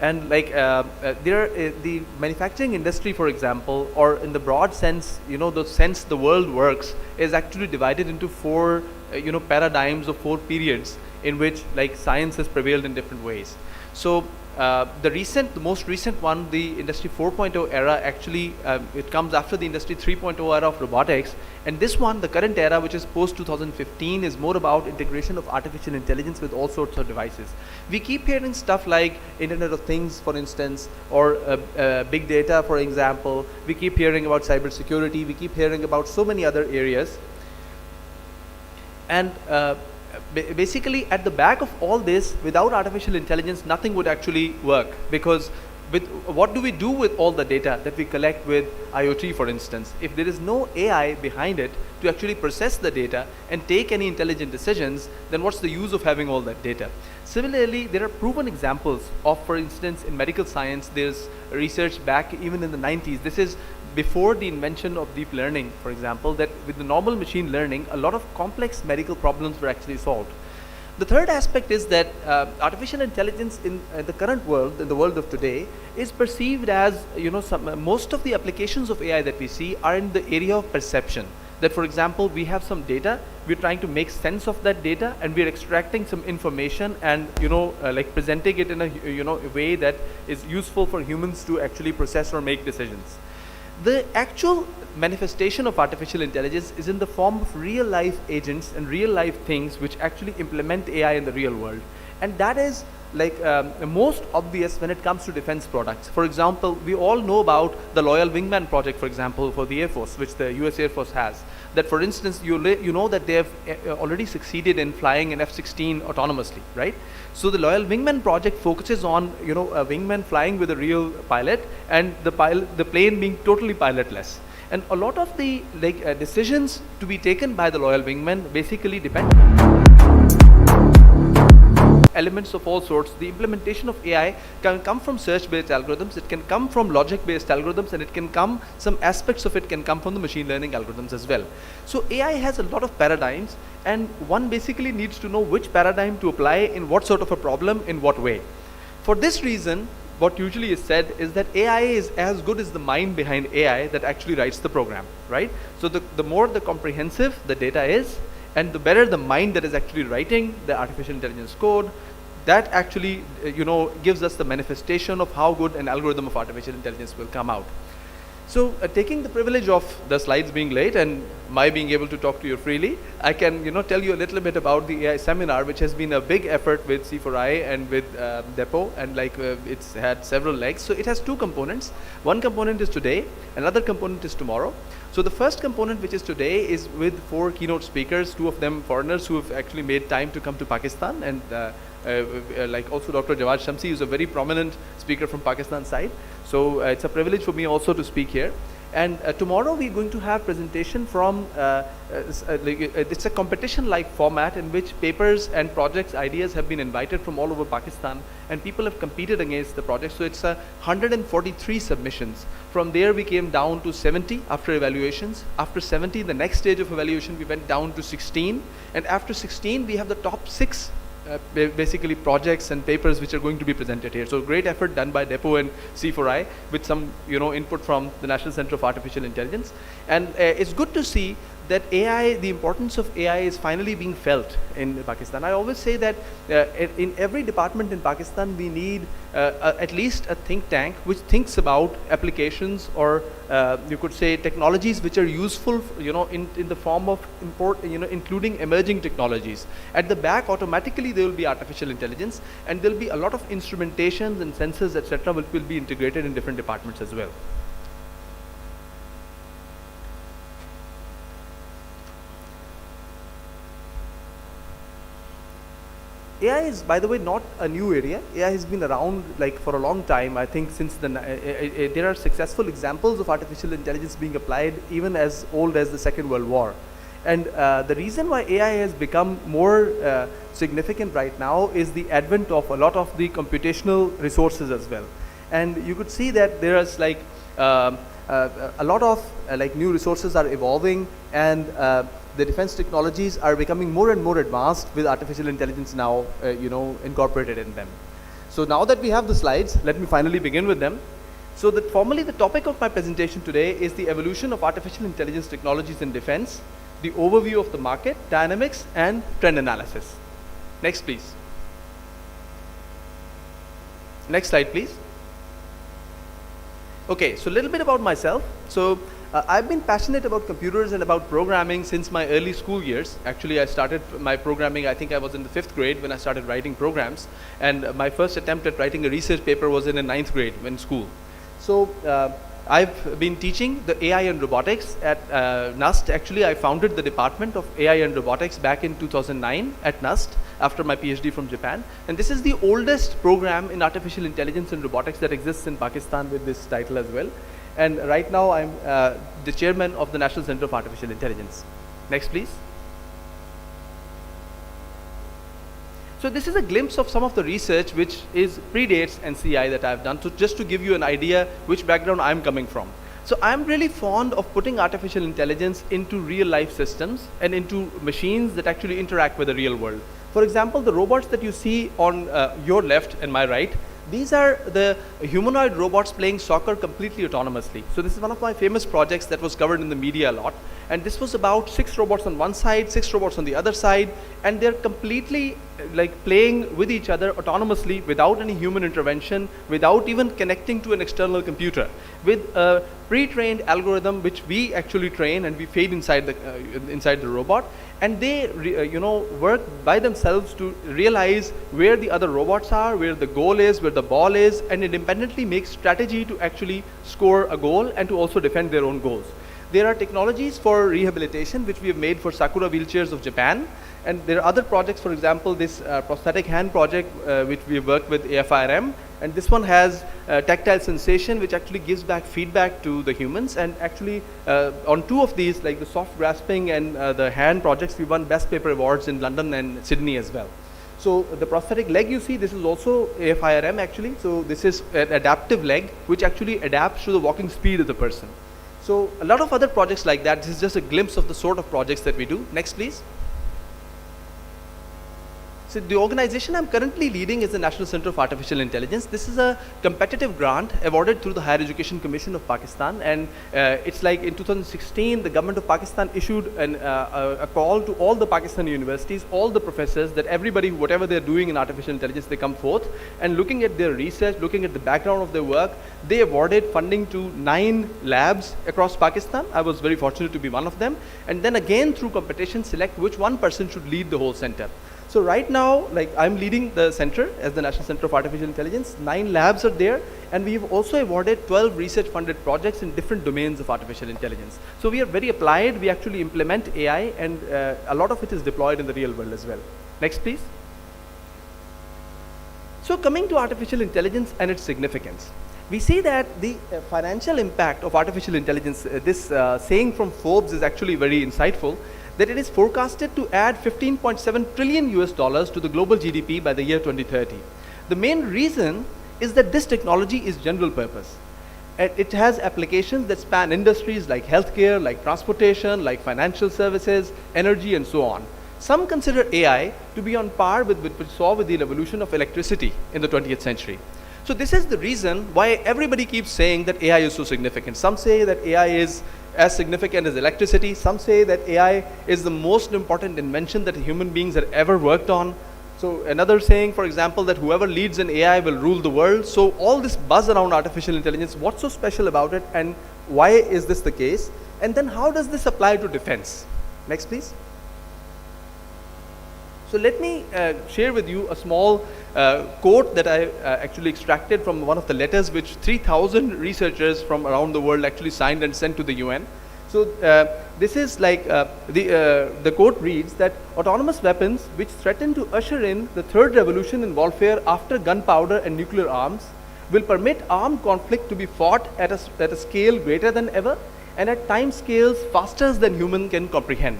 and the manufacturing industry, for example, or in the broad sense, the sense the world works is actually divided into four paradigms or four periods in which science has prevailed in different ways. So the most recent one, the Industry 4.0 era, actually it comes after the Industry 3.0 era of robotics, and this one, the current era, which is post 2015, is more about integration of artificial intelligence with all sorts of devices. We keep hearing stuff like Internet of Things, for instance, or big data, for example. We keep hearing about cybersecurity. We keep hearing about so many other areas, and basically at the back of all this, without artificial intelligence, nothing would actually work, because what do we do with all the data that we collect with IoT, for instance? If there is no AI behind it to actually process the data and take any intelligent decisions, then what's the use of having all that data? Similarly, there are proven examples of, for instance, in medical science, there's research back even in the 90s. This is before the invention of deep learning, for example, that with the normal machine learning, a lot of complex medical problems were actually solved. The third aspect is that artificial intelligence in the current world, in the world of today, is perceived as, most of the applications of AI that we see are in the area of perception. That, for example, we have some data, we're trying to make sense of that data, and we're extracting some information and, presenting it in a way that is useful for humans to actually process or make decisions. The actual manifestation of artificial intelligence is in the form of real life agents and real life things which actually implement AI in the real world. And that is most obvious when it comes to defense products. For example, we all know about the Loyal Wingman project, for example, for the Air Force, which the US Air Force has. That, for instance, you know that they have already succeeded in flying an F-16 autonomously, right? So the Loyal Wingman project focuses on a wingman flying with a real pilot, and the plane being totally pilotless. And a lot of the decisions to be taken by the Loyal Wingman basically depend elements of all sorts. The implementation of AI can come from search-based algorithms, it can come from logic-based algorithms, and it can come, some aspects of it can come from the machine learning algorithms as well. So AI has a lot of paradigms, and one basically needs to know which paradigm to apply in what sort of a problem, in what way. For this reason, what usually is said is that AI is as good as the mind behind AI that actually writes the program, right? So the more the comprehensive the data is, and the better the mind that is actually writing the artificial intelligence code, that actually gives us the manifestation of how good an algorithm of artificial intelligence will come out. So taking the privilege of the slides being late and my being able to talk to you freely, I can tell you a little bit about the AI seminar, which has been a big effort with C4I and with Depot, and it's had several legs. So it has two components. One component is today, another component is tomorrow. So the first component, which is today, is with 4 keynote speakers, 2 of them foreigners who have actually made time to come to Pakistan, and like also Dr. Jawad Shamsi is a very prominent speaker from Pakistan side. So it's a privilege for me also to speak here. And tomorrow we're going to have presentation from, it's a competition-like format in which papers and projects, ideas have been invited from all over Pakistan, and people have competed against the project. So it's 143 submissions. From there we came down to 70 after evaluations. After 70, the next stage of evaluation, we went down to 16. And after 16, we have the top 6 basically projects and papers which are going to be presented here. So great effort done by Depot and C4I with some input from the National Center of Artificial Intelligence. And it's good to see that AI, the importance of AI is finally being felt in Pakistan. I always say that in every department in Pakistan we need at least a think tank which thinks about applications, or you could say technologies which are useful in the form of including emerging technologies. At the back automatically there will be artificial intelligence, and there will be a lot of instrumentations and sensors, etc., which will be integrated in different departments as well. AI is, by the way, not a new area. AI has been around for a long time. I think since there are successful examples of artificial intelligence being applied even as old as the Second World War. And the reason why AI has become more significant right now is the advent of a lot of the computational resources as well. And you could see that there is a lot of new resources are evolving, and the defense technologies are becoming more and more advanced with artificial intelligence now incorporated in them. So now that we have the slides, let me finally begin with them. So that formally the topic of my presentation today is the evolution of artificial intelligence technologies in defense, the overview of the market, dynamics, and trend analysis. Next please. Next slide please. Okay, so a little bit about myself. So I've been passionate about computers and about programming since my early school years. Actually, I started my programming, I think I was in the 5th grade when I started writing programs. And my first attempt at writing a research paper was in the 9th grade in school. So I've been teaching the AI and robotics at NUST. Actually, I founded the department of AI and robotics back in 2009 at NUST after my PhD from Japan. And this is the oldest program in artificial intelligence and robotics that exists in Pakistan with this title as well. And right now I'm the chairman of the National Center of Artificial Intelligence. Next please. So this is a glimpse of some of the research which predates NCI that I've done, so just to give you an idea which background I'm coming from. So I'm really fond of putting artificial intelligence into real life systems and into machines that actually interact with the real world. For example, the robots that you see on your left and my right, these are the humanoid robots playing soccer completely autonomously. So this is one of my famous projects that was covered in the media a lot. And this was about 6 robots on one side, 6 robots on the other side, and they're completely playing with each other autonomously without any human intervention, without even connecting to an external computer, with a pre-trained algorithm which we actually train and we feed inside the robot. And they work by themselves to realize where the other robots are, where the goal is, where the ball is, and independently make strategy to actually score a goal and to also defend their own goals. There are technologies for rehabilitation which we have made for Sakura wheelchairs of Japan, and there are other projects, for example this prosthetic hand project which we have worked with AFIRM, and this one has tactile sensation which actually gives back feedback to the humans. And actually on 2 of these, like the soft grasping and the hand projects, we won best paper awards in London and Sydney as well. So the prosthetic leg you see, this is also AFIRM actually. So this is an adaptive leg which actually adapts to the walking speed of the person. So a lot of other projects like that. This is just a glimpse of the sort of projects that we do. Next please. So the organization I'm currently leading is the National Center of Artificial Intelligence. This is a competitive grant awarded through the Higher Education Commission of Pakistan, and it's like in 2016 the government of Pakistan issued a call to all the Pakistani universities, all the professors, that everybody, whatever they're doing in artificial intelligence, they come forth, and looking at their research, looking at the background of their work, they awarded funding to 9 labs across Pakistan. I was very fortunate to be one of them, and then again through competition select which one person should lead the whole center. So right now, like I'm leading the center as the National Center of Artificial Intelligence. 9 labs are there, and we've also awarded 12 research-funded projects in different domains of artificial intelligence. So we are very applied. We actually implement AI, and a lot of it is deployed in the real world as well. Next, please. So coming to artificial intelligence and its significance, we see that the financial impact of artificial intelligence, this saying from Forbes is actually very insightful, that it is forecasted to add $15.7 trillion to the global GDP by the year 2030. The main reason is that this technology is general purpose. And it has applications that span industries like healthcare, like transportation, like financial services, energy, and so on. Some consider AI to be on par with what we saw with the revolution of electricity in the 20th century. So this is the reason why everybody keeps saying that AI is so significant. Some say that AI is as significant as electricity. Some say that AI is the most important invention that human beings have ever worked on. So another saying, for example, that whoever leads in AI will rule the world. So all this buzz around artificial intelligence, what's so special about it, and why is this the case? And then how does this apply to defense? Next, please. So let me share with you a small quote that I actually extracted from one of the letters which 3,000 researchers from around the world actually signed and sent to the UN. So this is like, the quote reads that autonomous weapons which threaten to usher in the third revolution in warfare after gunpowder and nuclear arms will permit armed conflict to be fought at a scale greater than ever and at time scales faster than human can comprehend.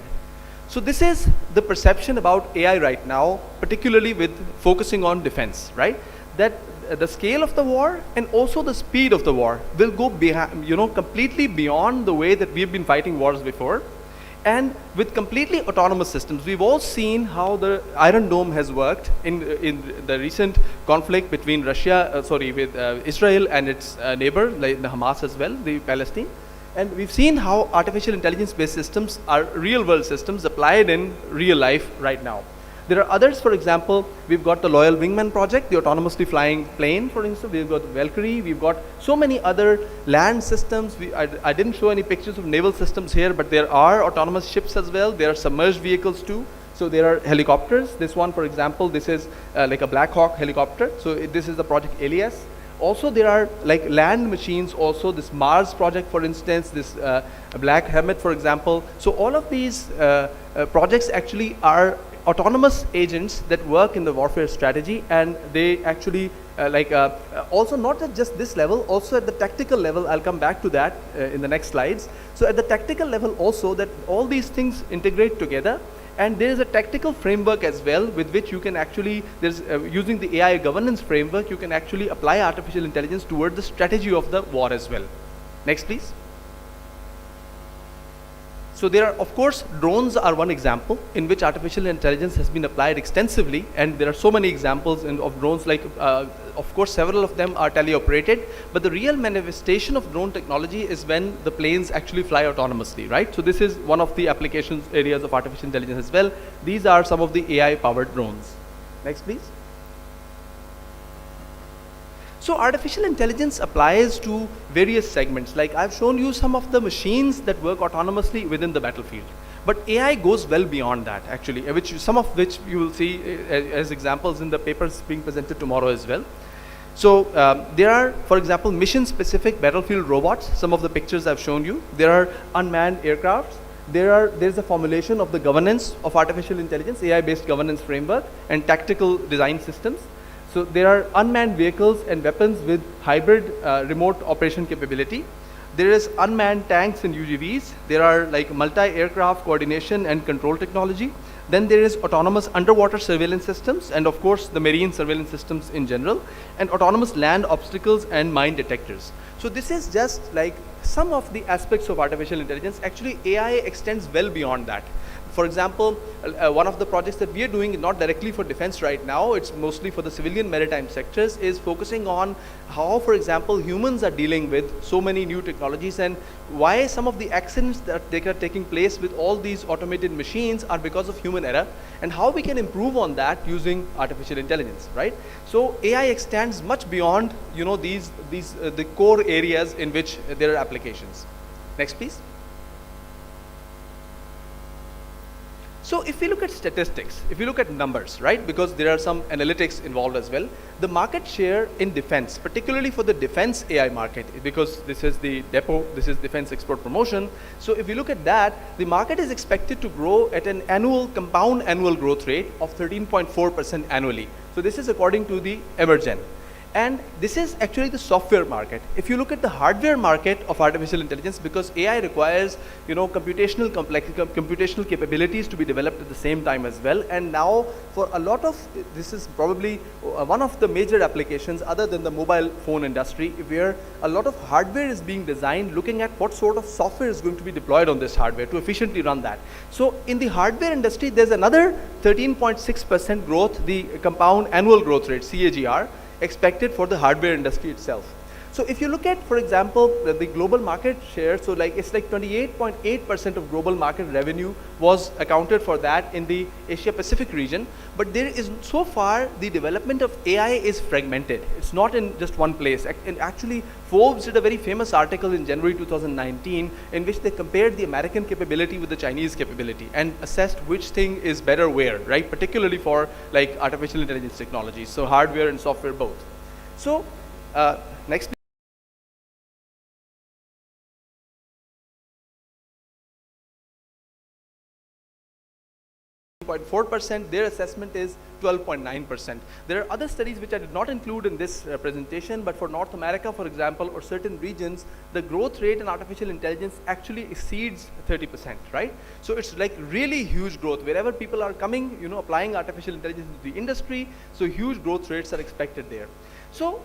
So this is the perception about AI right now, particularly with focusing on defense, right? That the scale of the war and also the speed of the war will go completely beyond the way that we've been fighting wars before. And with completely autonomous systems, we've all seen how the Iron Dome has worked in the recent conflict between Israel and its neighbor, like the Hamas as well, the Palestine. And we've seen how artificial intelligence-based systems are real-world systems applied in real life right now. There are others, for example, we've got the Loyal Wingman project, the autonomously flying plane, for instance. We've got Valkyrie, we've got so many other land systems. I didn't show any pictures of naval systems here, but there are autonomous ships as well. There are submerged vehicles too. So there are helicopters. This one, for example, this is like a Black Hawk helicopter. So this is the project Elias. Also, there are like land machines also, this Mars project, for instance, this Black Hermit, for example. So all of these projects actually are autonomous agents that work in the warfare strategy, and they actually also not at just this level, also at the tactical level. I'll come back to that in the next slides. So at the tactical level also, that all these things integrate together. And there is a tactical framework as well with which you can actually, using the AI governance framework, you can actually apply artificial intelligence toward the strategy of the war as well. Next, please. So there are, of course, drones are one example in which artificial intelligence has been applied extensively, and there are so many examples of drones, like, of course, several of them are teleoperated, but the real manifestation of drone technology is when the planes actually fly autonomously, right? So this is one of the applications areas of artificial intelligence as well. These are some of the AI-powered drones. Next, please. So artificial intelligence applies to various segments. Like I've shown you some of the machines that work autonomously within the battlefield. But AI goes well beyond that, actually, some of which you will see as examples in the papers being presented tomorrow as well. So there are, for example, mission-specific battlefield robots. Some of the pictures I've shown you. There are unmanned aircrafts. There's a formulation of the governance of artificial intelligence, AI-based governance framework, and tactical design systems. So there are unmanned vehicles and weapons with hybrid remote operation capability. There is unmanned tanks and UGVs. There are like multi-aircraft coordination and control technology. Then there is autonomous underwater surveillance systems, and of course the marine surveillance systems in general, and autonomous land obstacles and mine detectors. So this is just like some of the aspects of artificial intelligence. Actually, AI extends well beyond that. For example, one of the projects that we are doing, not directly for defense right now, it's mostly for the civilian maritime sectors, is focusing on how, for example, humans are dealing with so many new technologies, and why some of the accidents that are taking place with all these automated machines are because of human error, and how we can improve on that using artificial intelligence, right? So AI extends much beyond, you know, the core areas in which there are applications. Next, please. So if we look at statistics, if we look at numbers, right, because there are some analytics involved as well, the market share in defense, particularly for the defense AI market, because this is the depot, this is defense export promotion. So if you look at that, the market is expected to grow at an compound annual growth rate of 13.4% annually. So this is according to the Emergen. And this is actually the software market. If you look at the hardware market of artificial intelligence, because AI requires, you know, computational capabilities to be developed at the same time as well. And now for a lot of, this is probably one of the major applications other than the mobile phone industry, where a lot of hardware is being designed looking at what sort of software is going to be deployed on this hardware to efficiently run that. So in the hardware industry, there's another 13.6% growth, the compound annual growth rate, CAGR, expected for the hardware industry itself. So if you look at, for example, the global market share, so like it's like 28.8% of global market revenue was accounted for that in the Asia Pacific region. But there is, so far, the development of AI is fragmented. It's not in just one place. And actually, Forbes did a very famous article in January 2019 in which they compared the American capability with the Chinese capability and assessed which thing is better where, right? Particularly for like artificial intelligence technologies, so hardware and software both. So next. 0.4%, their assessment is 12.9%. There are other studies which I did not include in this presentation, but for North America, for example, or certain regions, the growth rate in artificial intelligence actually exceeds 30%, right? So it's like really huge growth. Wherever people are coming, you know, applying artificial intelligence into the industry, so huge growth rates are expected there. So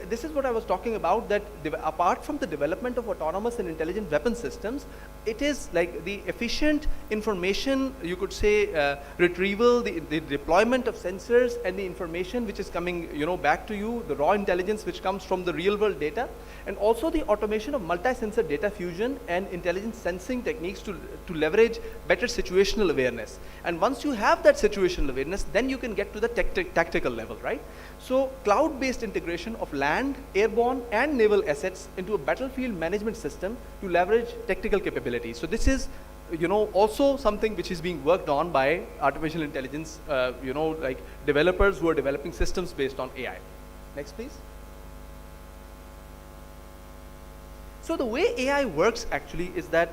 this is what I was talking about, that apart from the development of autonomous and intelligent weapon systems, it is like the efficient information, you could say, retrieval, the deployment of sensors and the information which is coming, you know, back to you, the raw intelligence which comes from the real world data, and also the automation of multi-sensor data fusion and intelligent sensing techniques to leverage better situational awareness. And once you have that situational awareness, then you can get to the tactical level, right? So cloud-based integration of land, airborne and naval assets into a battlefield management system to leverage tactical capabilities. So this is, you know, also something which is being worked on by artificial intelligence, you know, like developers who are developing systems based on AI. Next, please. So the way AI works actually is that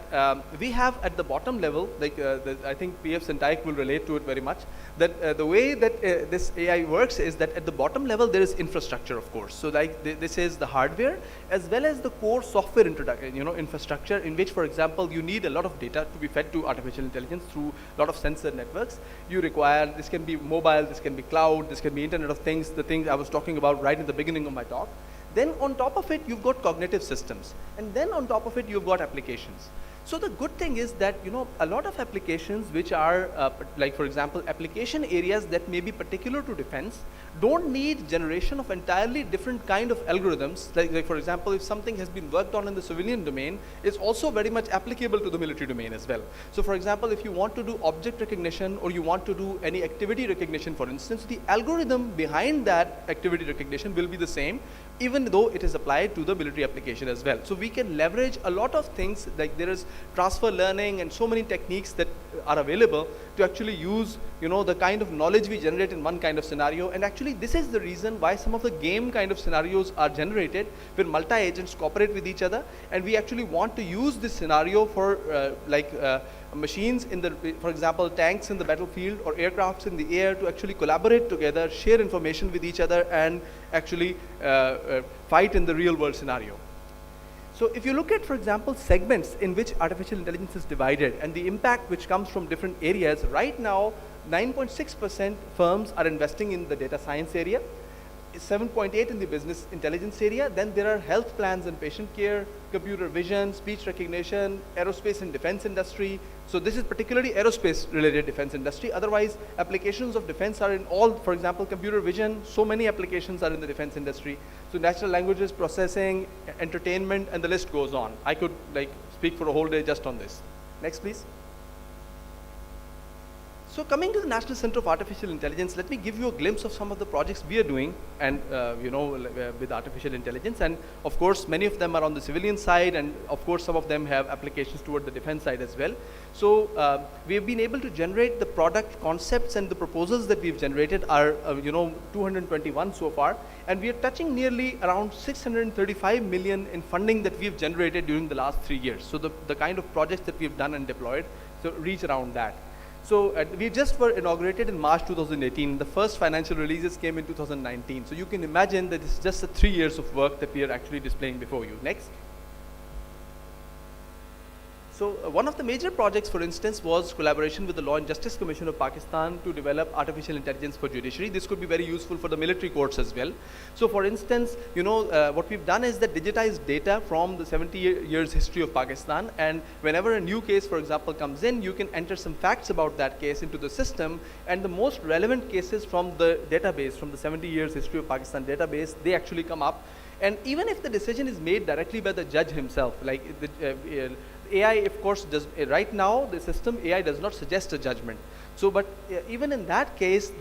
we have at the bottom level, like I think P.F. Sentaik will relate to it very much, that the way that this AI works is that at the bottom level there is infrastructure, of course. So like this is the hardware as well as the core software infrastructure in which, for example, you need a lot of data to be fed to artificial intelligence through a lot of sensor networks. You require, this can be mobile, this can be cloud, this can be Internet of Things, the things I was talking about right in the beginning of my talk. Then on top of it, you've got cognitive systems. And then on top of it, you've got applications. So the good thing is that, you know, a lot of applications which are like, for example, application areas that may be particular to defense don't need generation of entirely different kind of algorithms. Like for example, if something has been worked on in the civilian domain, it's also very much applicable to the military domain as well. So for example, if you want to do object recognition or you want to do any activity recognition, for instance, the algorithm behind that activity recognition will be the same, even though it is applied to the military application as well. So we can leverage a lot of things, like there is transfer learning and so many techniques that are available to actually use, you know, the kind of knowledge we generate in one kind of scenario. And actually this is the reason why some of the game kind of scenarios are generated where multi-agents cooperate with each other, and we actually want to use this scenario for machines in the, for example, tanks in the battlefield or aircrafts in the air to actually collaborate together, share information with each other, and actually fight in the real world scenario. So if you look at, for example, segments in which artificial intelligence is divided and the impact which comes from different areas, right now 9.6% firms are investing in the data science area, 7.8 in the business intelligence area. Then there are health plans and patient care, computer vision, speech recognition, aerospace and defense industry. So this is particularly aerospace related defense industry. Otherwise, applications of defense are in all, for example, computer vision, so many applications are in the defense industry. So natural languages processing, entertainment, and the list goes on. I could speak for a whole day just on this. Next, please. So coming to the National Center of Artificial Intelligence, let me give you a glimpse of some of the projects we are doing and with artificial intelligence. And of course, many of them are on the civilian side, and of course, some of them have applications toward the defense side as well. So we have been able to generate the product concepts, and the proposals that we've generated are 221 so far. And we are touching nearly around 635 million in funding that we've generated during the last 3 years. So the kind of projects that we've done and deployed, so reach around that. So we just were inaugurated in March 2018. The first financial releases came in 2019. So you can imagine that it's just 3 years of work that we are actually displaying before you. Next. So one of the major projects, for instance, was collaboration with the Law and Justice Commission of Pakistan to develop artificial intelligence for judiciary. This could be very useful for the military courts as well. So for instance, what we've done is that digitized data from the 70 years history of Pakistan, and whenever a new case, for example, comes in, you can enter some facts about that case into the system, and the most relevant cases from the database, from the 70 years history of Pakistan database, they actually come up. And even if the decision is made directly by the judge himself, like the AI, of course, does right now the system AI does not suggest a judgment. So, but even in that case,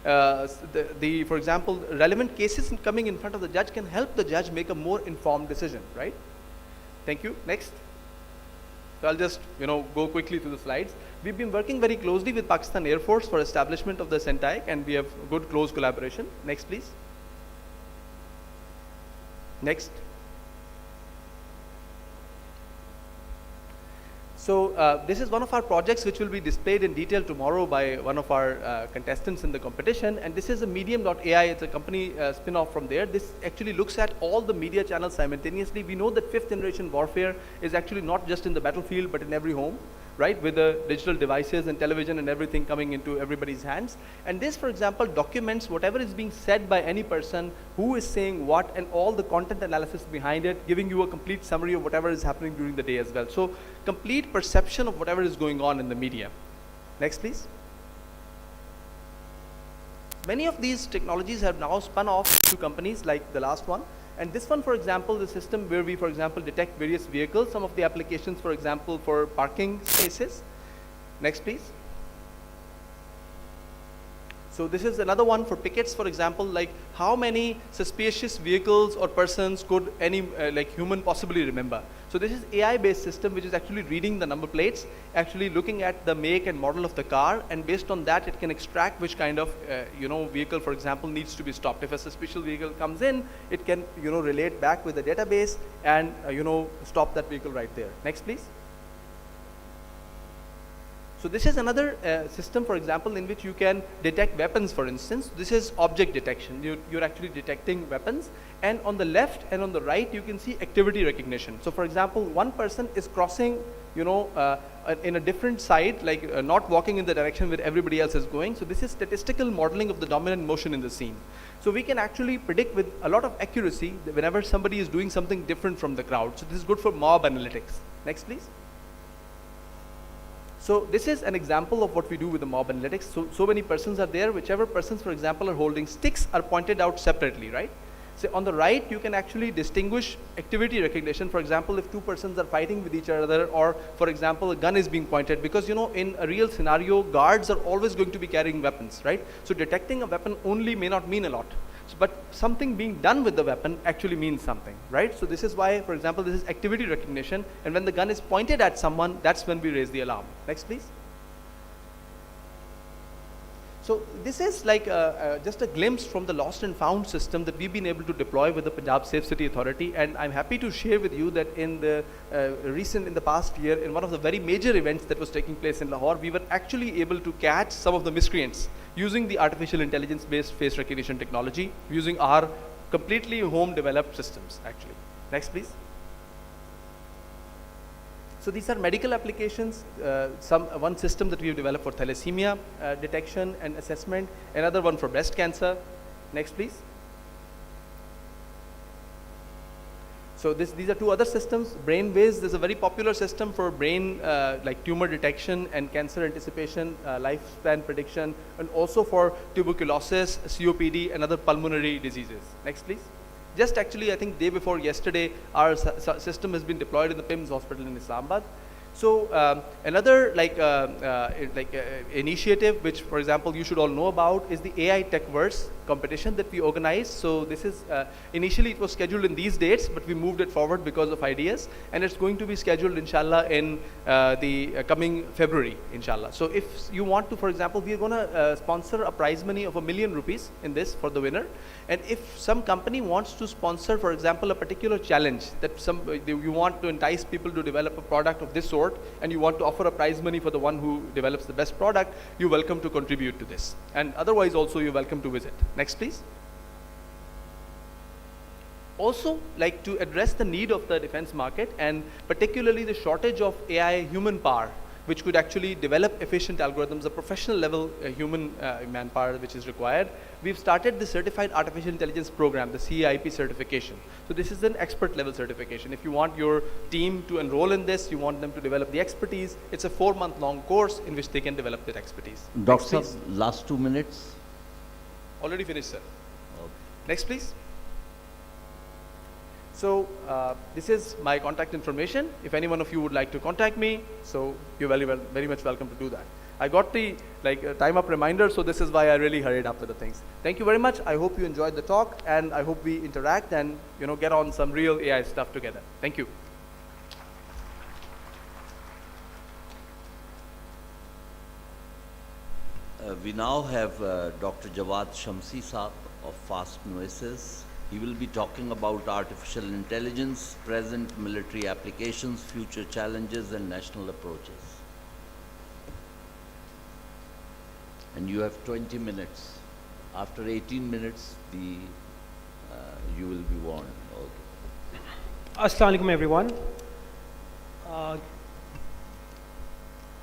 for example, relevant cases coming in front of the judge can help the judge make a more informed decision, right? Thank you. Next. So I'll just go quickly through the slides. We've been working very closely with Pakistan Air Force for establishment of the CENTAIC, and we have good close collaboration. Next, please. Next. So this is one of our projects which will be displayed in detail tomorrow by one of our contestants in the competition, and this is a Medium.ai. It's a company spin-off from there. This actually looks at all the media channels simultaneously. We know that 5th generation warfare is actually not just in the battlefield but in every home, right, with the digital devices and television and everything coming into everybody's hands. And this, for example, documents whatever is being said by any person, who is saying what, and all the content analysis behind it, giving you a complete summary of whatever is happening during the day as well. So complete perception of whatever is going on in the media. Next, please. Many of these technologies have now spun off to companies like the last one. And this one, for example, the system where we, for example, detect various vehicles, some of the applications, for example, for parking spaces. Next, please. So this is another one for pickets, for example, like how many suspicious vehicles or persons could any human possibly remember. So this is AI-based system which is actually reading the number plates, actually looking at the make and model of the car, and based on that it can extract which kind of vehicle, for example, needs to be stopped. If a suspicious vehicle comes in, it can relate back with the database and stop that vehicle right there. Next, please. So this is another system, for example, in which you can detect weapons, for instance. This is object detection. You're actually detecting weapons. And on the left and on the right, you can see activity recognition. So for example, one person is crossing, in a different side, not walking in the direction where everybody else is going. So this is statistical modeling of the dominant motion in the scene. So we can actually predict with a lot of accuracy that whenever somebody is doing something different from the crowd. So this is good for mob analytics. Next, please. So this is an example of what we do with the mob analytics. So many persons are there. Whichever persons, for example, are holding sticks are pointed out separately, right? So on the right, you can actually distinguish activity recognition. For example, if two persons are fighting with each other, or for example, a gun is being pointed, because in a real scenario, guards are always going to be carrying weapons, right? So detecting a weapon only may not mean a lot. But something being done with the weapon actually means something, right? So this is why, for example, this is activity recognition, and when the gun is pointed at someone, that's when we raise the alarm. Next, please. So this is like just a glimpse from the lost and found system that we've been able to deploy with the Punjab Safe City Authority, and I'm happy to share with you that in the past year, in one of the very major events that was taking place in Lahore, we were actually able to catch some of the miscreants using the artificial intelligence based face recognition technology, using our completely home developed systems actually. Next, please. So these are medical applications. One system that we have developed for thalassemia detection and assessment, another one for breast cancer. Next, please. So these are two other systems. BrainWiz is a very popular system for brain like tumor detection and cancer anticipation, lifespan prediction, and also for tuberculosis, COPD, and other pulmonary diseases. Next, please. Just actually, I think day before yesterday, our system has been deployed in the PIMS hospital in Islamabad. So another initiative, which for example you should all know about, is the AI TechVerse competition that we organized. So this is initially it was scheduled in these dates, but we moved it forward because of ideas, and it's going to be scheduled inshallah in the coming February inshallah. So if you want to, for example, we are going to sponsor a prize money of ₹1,000,000 in this for the winner, and if some company wants to sponsor, for example, a particular challenge that you want to entice people to develop a product of this sort, and you want to offer a prize money for the one who develops the best product, you're welcome to contribute to this, and otherwise also you're welcome to visit. Next, please. Also, like to address the need of the defense market and particularly the shortage of AI human power, which could actually develop efficient algorithms, a professional level human manpower which is required. We've started the Certified Artificial Intelligence Program, the CIP certification. So this is an expert level certification. If you want your team to enroll in this, you want them to develop the expertise, it's a 4-month long course in which they can develop their expertise. Doctor, last 2 minutes. Already finished, sir. Okay. Next, please. So this is my contact information. If any one of you would like to contact me, so you're very much welcome to do that. I got the time up reminder, so this is why I really hurried up with the things. Thank you very much. I hope you enjoyed the talk, and I hope we interact and get on some real AI stuff together. Thank you. We now have Dr. Jawad Shamsi Saab of Fast Nueces. He will be talking about artificial intelligence, present military applications, future challenges, and national approaches. And you have 20 minutes. After 18 minutes, you will be warned. Okay. Assalamu alaikum, everyone.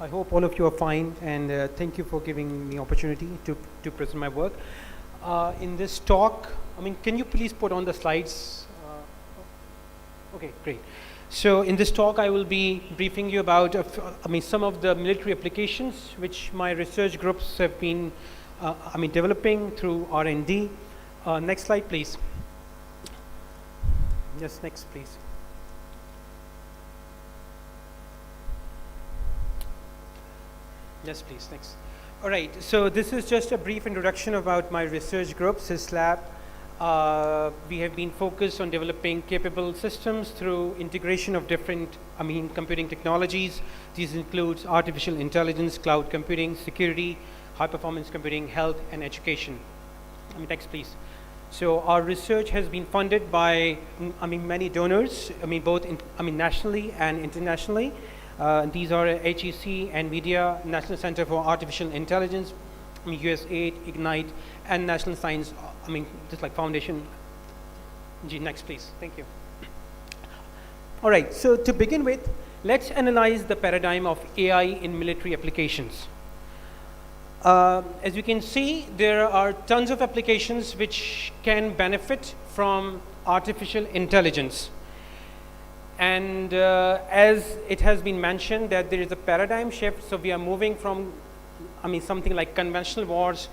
I hope all of you are fine, and thank you for giving me opportunity to present my work. In this talk, can you please put on the slides? Okay, great. So in this talk, I will be briefing you about some of the military applications which my research groups have been developing through R&D. Next slide, please. Yes, next, please. Yes, please, next. All right, so this is just a brief introduction about my research group, SysLab. We have been focused on developing capable systems through integration of different computing technologies. These includes artificial intelligence, cloud computing, security, high performance computing, health, and education. Next, please. So our research has been funded by many donors, both nationally and internationally. These are HEC, NVIDIA, National Center for Artificial Intelligence, USAID, Ignite, and National Science, just like Foundation. Next, please. Thank you. All right, so to begin with, let's analyze the paradigm of AI in military applications. As you can see, there are tons of applications which can benefit from artificial intelligence. And as it has been mentioned that there is a paradigm shift, so we are moving from something like conventional wars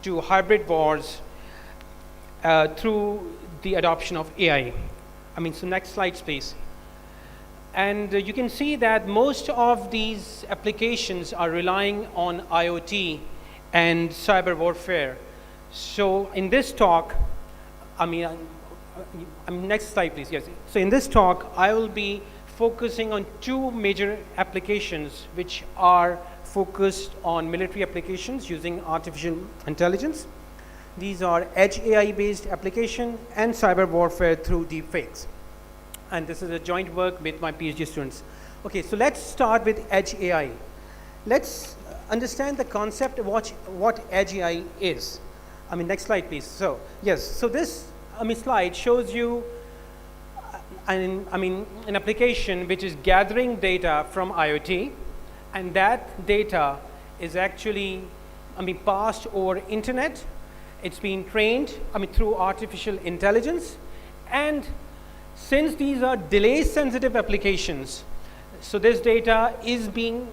to hybrid wars through the adoption of AI. So next slide, please. And you can see that most of these applications are relying on IoT and cyber warfare. So in this talk, next slide, please. Yes. So in this talk, I will be focusing on two major applications which are focused on military applications using artificial intelligence. These are edge AI based application and cyber warfare through deepfakes. And this is a joint work with my PhD students. Okay, so let's start with edge AI. Let's understand the concept of what edge AI is. Next slide, please. So yes, so this slide shows you an application which is gathering data from IoT, and that data is actually passed over internet. It's being trained through artificial intelligence, and since these are delay sensitive applications, so this data is being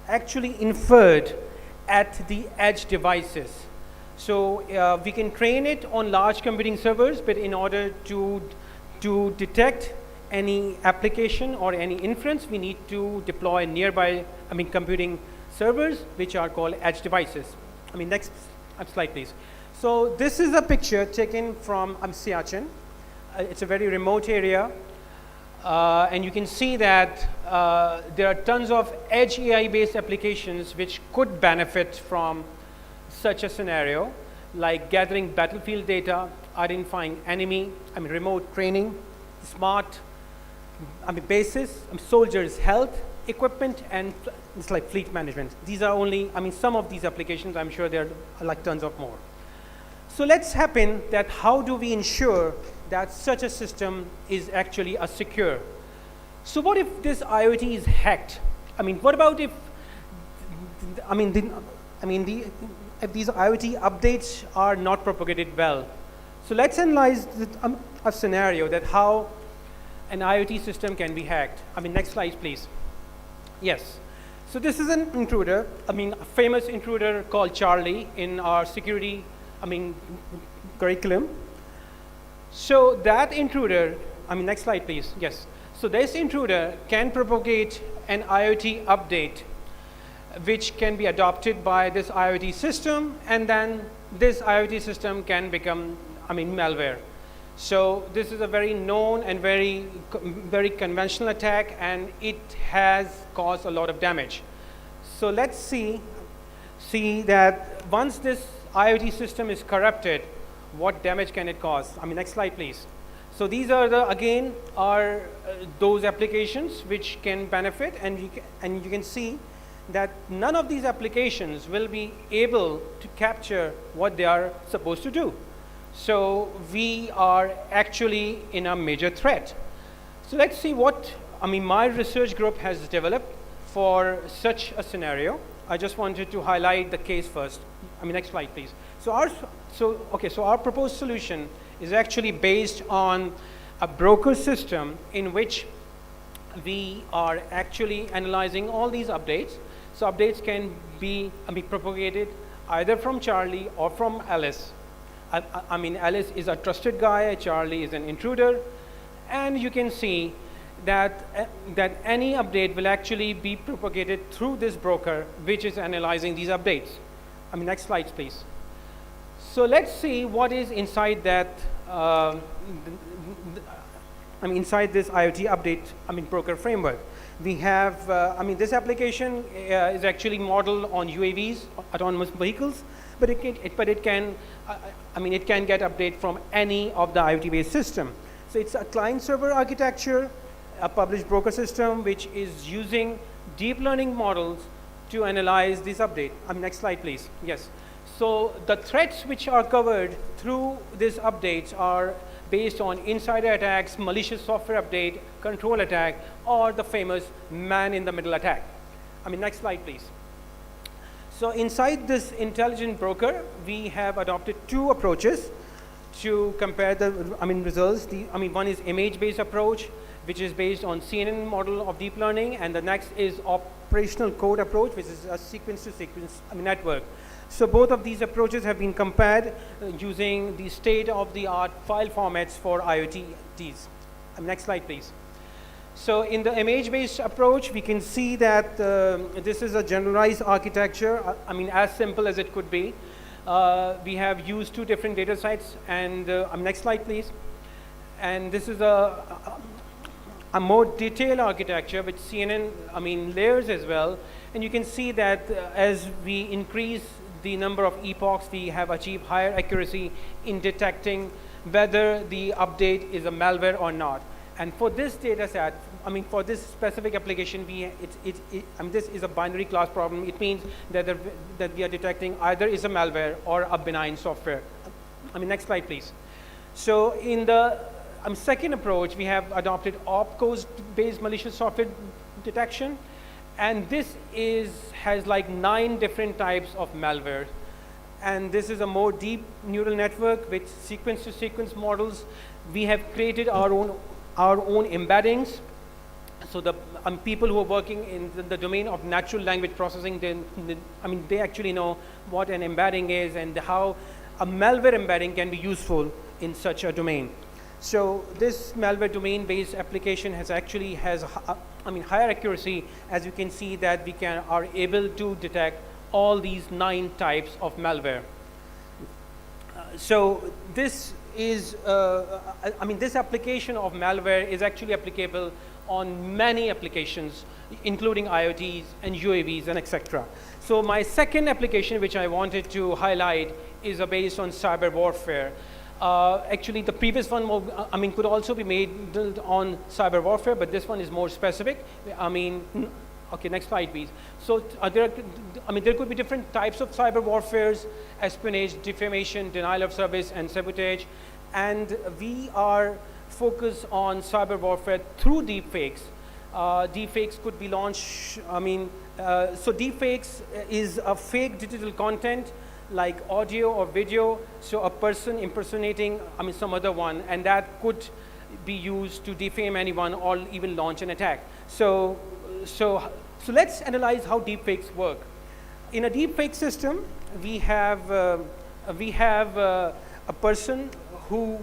actually inferred at the edge devices. So we can train it on large computing servers, but in order to detect any application or any inference, we need to deploy nearby computing servers, which are called edge devices. Next slide please. So this is a picture taken from Siachen. It's a very remote area, and you can see that there are tons of edge AI based applications which could benefit from such a scenario, like gathering battlefield data, identifying enemy, remote training, smart bases, soldiers' health, equipment, and it's like fleet management. These are only some of these applications. I'm sure there are like tons of more. So let's happen that how do we ensure that such a system is actually a secure? So what if this IoT is hacked? What about if if these IoT updates are not propagated well? So let's analyze a scenario that how an IoT system can be hacked. Next slide please. Yes. So this is an intruder, a famous intruder called Charlie in our security curriculum. So that intruder, next slide please. Yes. So this intruder can propagate an IoT update which can be adopted by this IoT system, and then this IoT system can become malware. So this is a very known and very conventional attack, and it has caused a lot of damage. So let's see that once this IoT system is corrupted, what damage can it cause? Next slide please. So these are those applications which can benefit, and you can see that none of these applications will be able to capture what they are supposed to do. So we are actually in a major threat. So let's see what my research group has developed for such a scenario. I just wanted to highlight the case first. Next slide please. So our proposed solution is actually based on a broker system in which we are actually analyzing all these updates. So updates can be propagated either from Charlie or from Alice. Alice is a trusted guy, Charlie is an intruder, and you can see that any update will actually be propagated through this broker which is analyzing these updates. Next slide please. So let's see what is inside that inside this IoT update broker framework. We have this application is actually modeled on UAVs, autonomous vehicles, but it can get update from any of the IoT based system. So it's a client server architecture, a published broker system which is using deep learning models to analyze this update. Next slide please. Yes. So the threats which are covered through these updates are based on insider attacks, malicious software update, control attack, or the famous man-in-the-middle attack. Next slide please. So inside this intelligent broker, we have adopted two approaches to compare the results. One is image-based approach, which is based on CNN model of deep learning, and the next is operational code approach, which is a sequence-to-sequence network. So both of these approaches have been compared using the state-of-the-art file formats for IoTs. Next slide please. So in the image-based approach, we can see that this is a generalized architecture, as simple as it could be. We have used two different data sets, and next slide please. And this is a more detailed architecture with CNN layers as well. And you can see that as we increase the number of epochs, we have achieved higher accuracy in detecting whether the update is a malware or not. And for this data set, for this specific application, this is a binary class problem. It means that we are detecting either is a malware or a benign software. Next slide, please. So in the second approach, we have adopted opcode-based malicious software detection, and this has like 9 different types of malware. And this is a more deep neural network with sequence-to-sequence models. We have created our own embeddings. So the people who are working in the domain of natural language processing, they actually know what an embedding is and how a malware embedding can be useful in such a domain. So this malware domain-based application has higher accuracy, as you can see that we are able to detect all these 9 types of malware. So this is, this application of malware is actually applicable on many applications, including IoTs and UAVs and etc. So my second application which I wanted to highlight is based on cyber warfare. Actually, the previous one could also be made on cyber warfare, but this one is more specific. Okay, next slide, please. So there could be different types of cyber warfares: espionage, defamation, denial of service, and sabotage. And we are focused on cyber warfare through deepfakes. Deepfakes could be launched. So deepfakes is a fake digital content like audio or video, so a person impersonating some other one, and that could be used to defame anyone or even launch an attack. So let's analyze how deepfakes work. In a deepfake system, we have a person who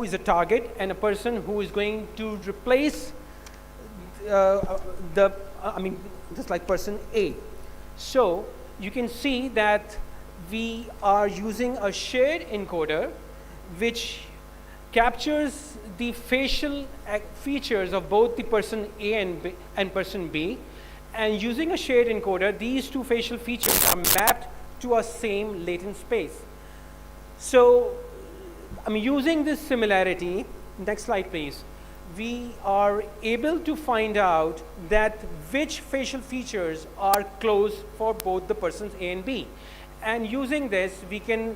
is a target and a person who is going to replace just like person A. So you can see that we are using a shared encoder which captures the facial features of both the person A and person B, and using a shared encoder, these 2 facial features are mapped to a same latent space. So using this similarity, next slide please, we are able to find out that which facial features are close for both the persons A and B. And using this, we can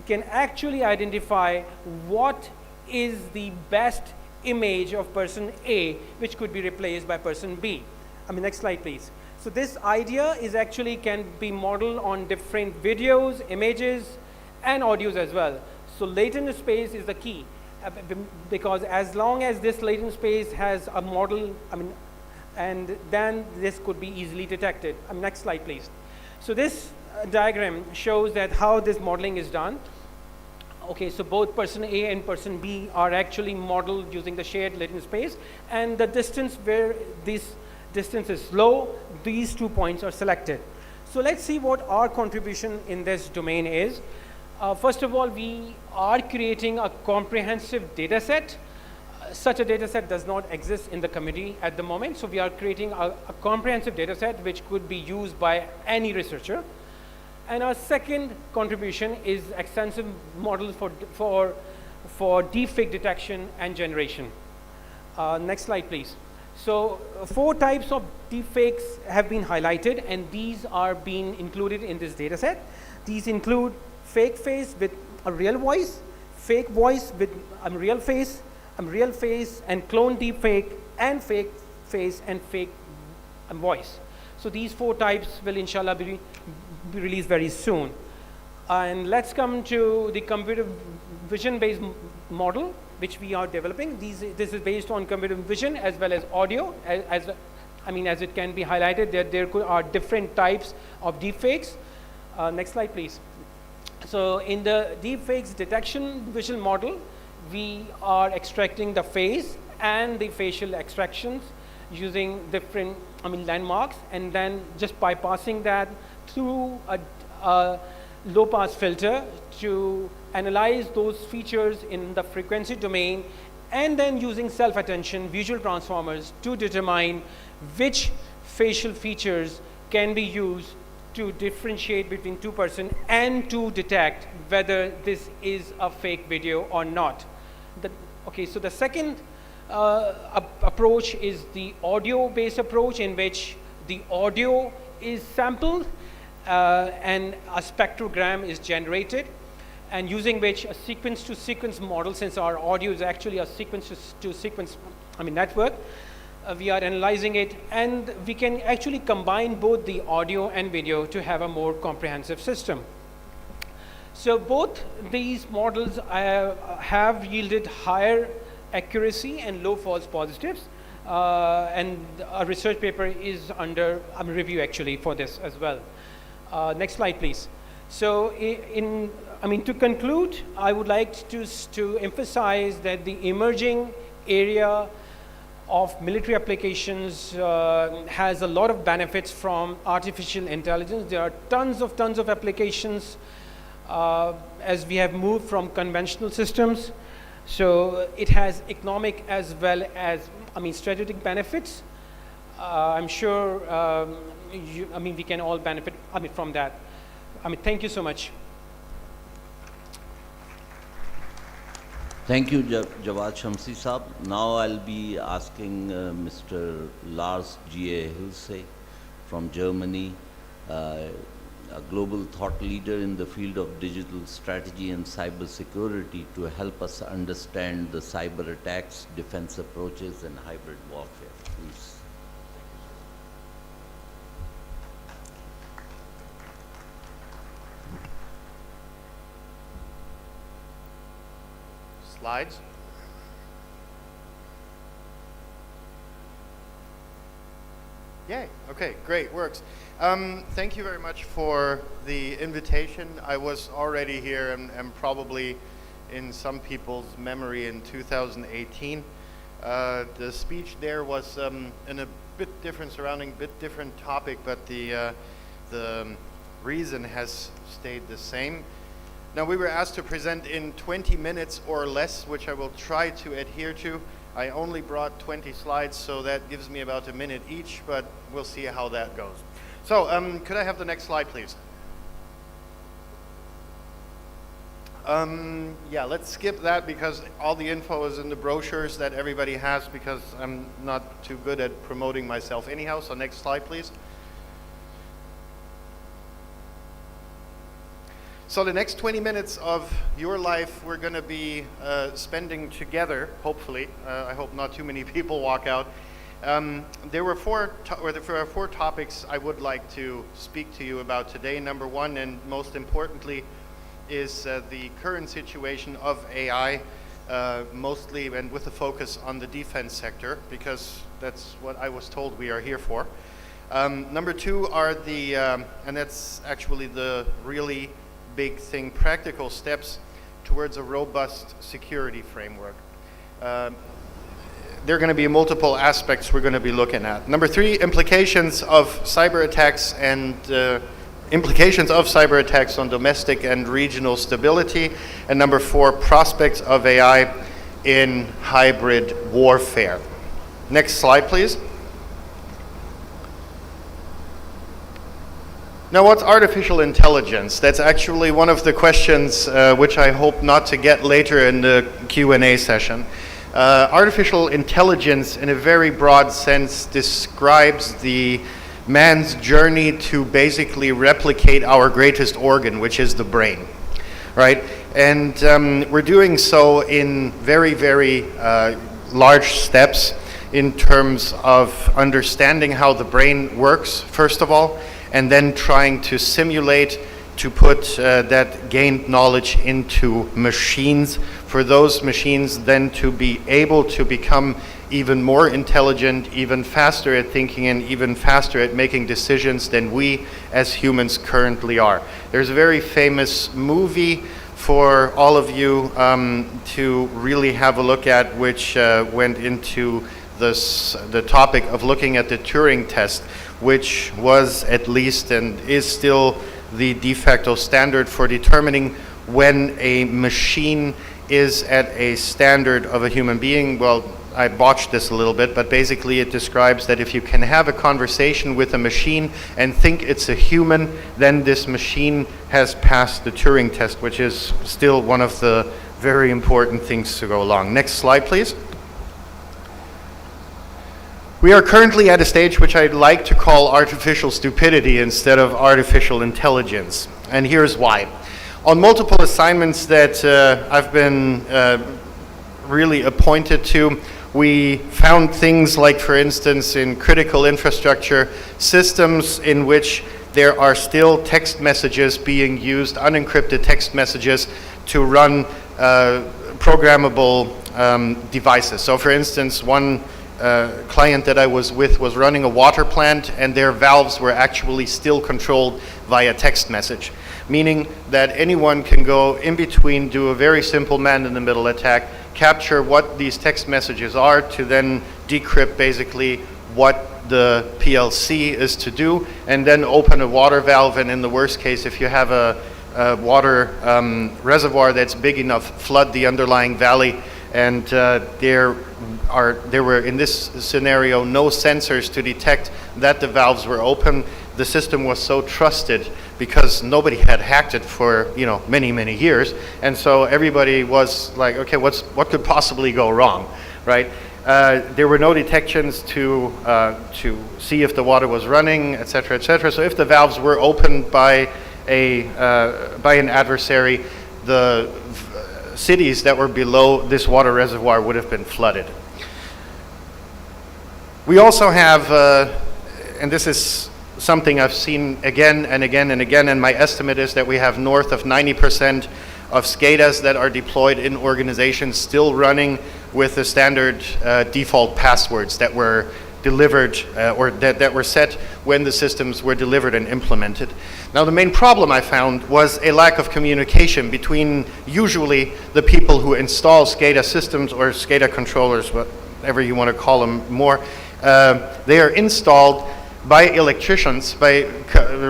actually identify what is the best image of person A which could be replaced by person B. Next slide please. So this idea can be modeled on different videos, images, and audios as well. So latent space is the key, because as long as this latent space has a model, and then this could be easily detected. Next slide please. So this diagram shows that how this modeling is done. Okay, so both person A and person B are actually modeled using the shared latent space, and the distance where this distance is low, these 2 points are selected. So let's see what our contribution in this domain is. First of all, we are creating a comprehensive data set. Such a data set does not exist in the community at the moment, so we are creating a comprehensive data set which could be used by any researcher. And our second contribution is extensive models for deepfake detection and generation. Next slide, please. So 4 types of deepfakes have been highlighted, and these are being included in this data set. These include fake face with a real voice, fake voice with a real face and clone deepfake, and fake face and fake voice. So these 4 types will inshallah be released very soon. And let's come to the computer vision based model which we are developing. This is based on computer vision as well as audio. As it can be highlighted that there are different types of deepfakes. Next slide please. So in the deepfakes detection vision model, we are extracting the face and the facial extractions using different landmarks, and then just bypassing that through a low pass filter to analyze those features in the frequency domain, and then using self attention visual transformers to determine which facial features can be used to differentiate between 2 persons and to detect whether this is a fake video or not. So the second approach is the audio based approach, in which the audio is sampled and a spectrogram is generated, and using which a sequence-to-sequence model, since our audio is actually a sequence-to-sequence network, we are analyzing it, and we can actually combine both the audio and video to have a more comprehensive system. So both these models have yielded higher accuracy and low false positives, and a research paper is under review actually for this as well. Next slide, please. So to conclude, I would like to emphasize that the emerging area of military applications has a lot of benefits from artificial intelligence. There are tons of applications as we have moved from conventional systems. So it has economic as well as strategic benefits. I'm sure we can all benefit from that. Thank you so much. Thank you, Jawad Shamsi Saab. Now I'll be asking Mr. 𝐿𝐴 from Germany, a global thought leader in the field of digital strategy and cyber security, to help us understand the cyber attacks, defense approaches, and hybrid warfare. Please. Slides. Yay, okay, great, works. Thank you very much for the invitation. I was already here and probably in some people's memory in 2018. The speech there was in a bit different surrounding, bit different topic, but the reason has stayed the same. Now, we were asked to present in 20 minutes or less, which I will try to adhere to. I only brought 20 slides, so that gives me about a minute each, but we'll see how that goes. So, could I have the next slide, please? Yeah, let's skip that because all the info is in the brochures that everybody has, because I'm not too good at promoting myself anyhow. So next slide, please. So the next 20 minutes of your life we're going to be spending together, hopefully. I hope not too many people walk out. There were four topics I would like to speak to you about today. Number one, and most importantly, is the current situation of AI, mostly and with a focus on the defense sector, because that's what I was told we are here for. Number two are the, and that's actually the really big thing, practical steps towards a robust security framework. There are going to be multiple aspects we're going to be looking at. Number three, implications of cyber attacks and implications of cyber attacks on domestic and regional stability. And number four, prospects of AI in hybrid warfare. Next slide, please. Now, what's artificial intelligence? That's actually one of the questions which I hope not to get later in the Q&A session. Artificial intelligence, in a very broad sense, describes the man's journey to basically replicate our greatest organ, which is the brain, right? And we're doing so in very, very large steps in terms of understanding how the brain works, first of all, and then trying to simulate, to put that gained knowledge into machines, for those machines then to be able to become even more intelligent, even faster at thinking, and even faster at making decisions than we as humans currently are. There's a very famous movie for all of you to really have a look at, which went into the topic of looking at the Turing test, which was at least and is still the de facto standard for determining when a machine is at a standard of a human being. Well, I botched this a little bit, but basically it describes that if you can have a conversation with a machine and think it's a human, then this machine has passed the Turing test, which is still one of the very important things to go along. Next slide, please. We are currently at a stage which I'd like to call artificial stupidity instead of artificial intelligence. And here's why. On multiple assignments that I've been really appointed to, we found things like, for instance, in critical infrastructure systems in which there are still text messages being used, unencrypted text messages, to run programmable devices. So for instance, one client that I was with was running a water plant, and their valves were actually still controlled via text message, meaning that anyone can go in between, do a very simple man-in-the-middle attack, capture what these text messages are, to then decrypt basically what the PLC is to do, and then open a water valve, and in the worst case, if you have a water reservoir that's big enough, flood the underlying valley. And there were, in this scenario, no sensors to detect that the valves were open. The system was so trusted because nobody had hacked it for many, many years, and so everybody was like, okay, what could possibly go wrong, right? There were no detections to see if the water was running, etc., etc. So if the valves were opened by an adversary, the cities that were below this water reservoir would have been flooded. We also have, and this is something I've seen again and again and again, and my estimate is that we have north of 90% of SCADAs that are deployed in organizations still running with the standard default passwords that were delivered or that were set when the systems were delivered and implemented. Now, the main problem I found was a lack of communication between usually the people who install SCADA systems or SCADA controllers, whatever you want to call them more. They are installed by electricians, by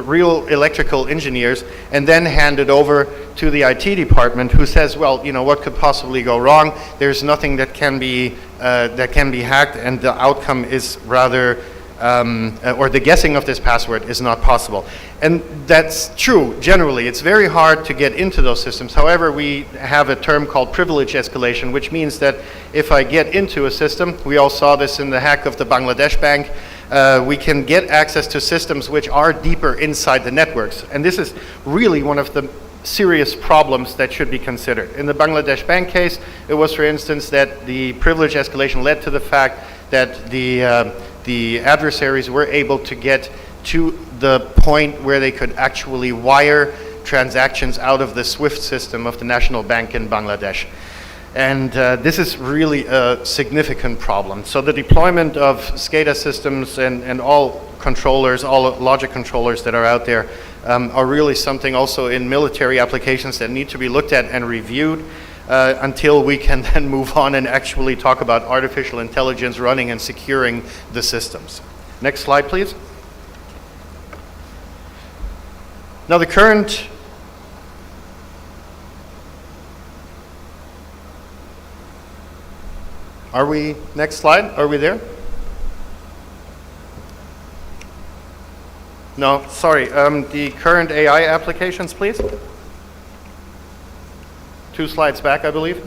real electrical engineers, and then handed over to the IT department, who says, well, what could possibly go wrong? There's nothing that can be hacked, and the outcome is rather, or the guessing of this password is not possible. And that's true, generally. It's very hard to get into those systems. However, we have a term called privilege escalation, which means that if I get into a system, we all saw this in the hack of the Bangladesh bank, we can get access to systems which are deeper inside the networks. And this is really one of the serious problems that should be considered. In the Bangladesh bank case, it was, for instance, that the privilege escalation led to the fact that the adversaries were able to get to the point where they could actually wire transactions out of the SWIFT system of the National Bank in Bangladesh. And this is really a significant problem. So the deployment of SCADA systems and all controllers, all logic controllers that are out there are really something also in military applications that need to be looked at and reviewed until we can then move on and actually talk about artificial intelligence running and securing the systems. Next slide, please. Now, the current next slide, are we there? No, sorry, the current AI applications, please. 2 slides back, I believe.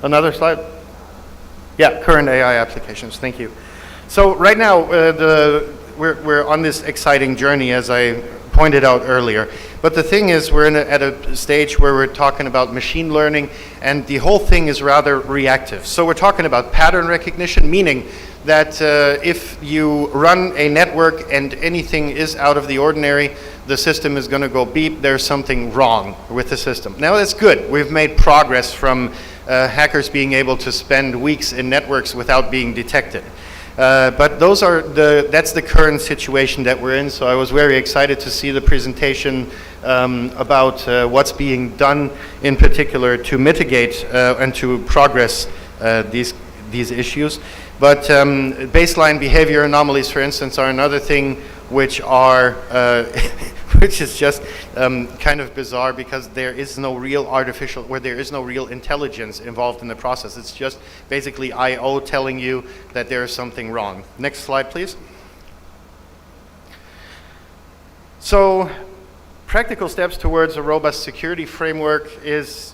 Another slide? Yeah, current AI applications, thank you. So right now, we're on this exciting journey, as I pointed out earlier. But the thing is, we're at a stage where we're talking about machine learning, and the whole thing is rather reactive. So we're talking about pattern recognition, meaning that if you run a network and anything is out of the ordinary, the system is going to go beep, there's something wrong with the system. Now that's good. We've made progress from hackers being able to spend weeks in networks without being detected. But that's the current situation that we're in, so I was very excited to see the presentation about what's being done in particular to mitigate and to progress these issues. But baseline behavior anomalies, for instance, are another thing which are which is just kind of bizarre, because there is no real intelligence involved in the process. It's just basically I/O telling you that there is something wrong. Next slide, please. So, practical steps towards a robust security framework is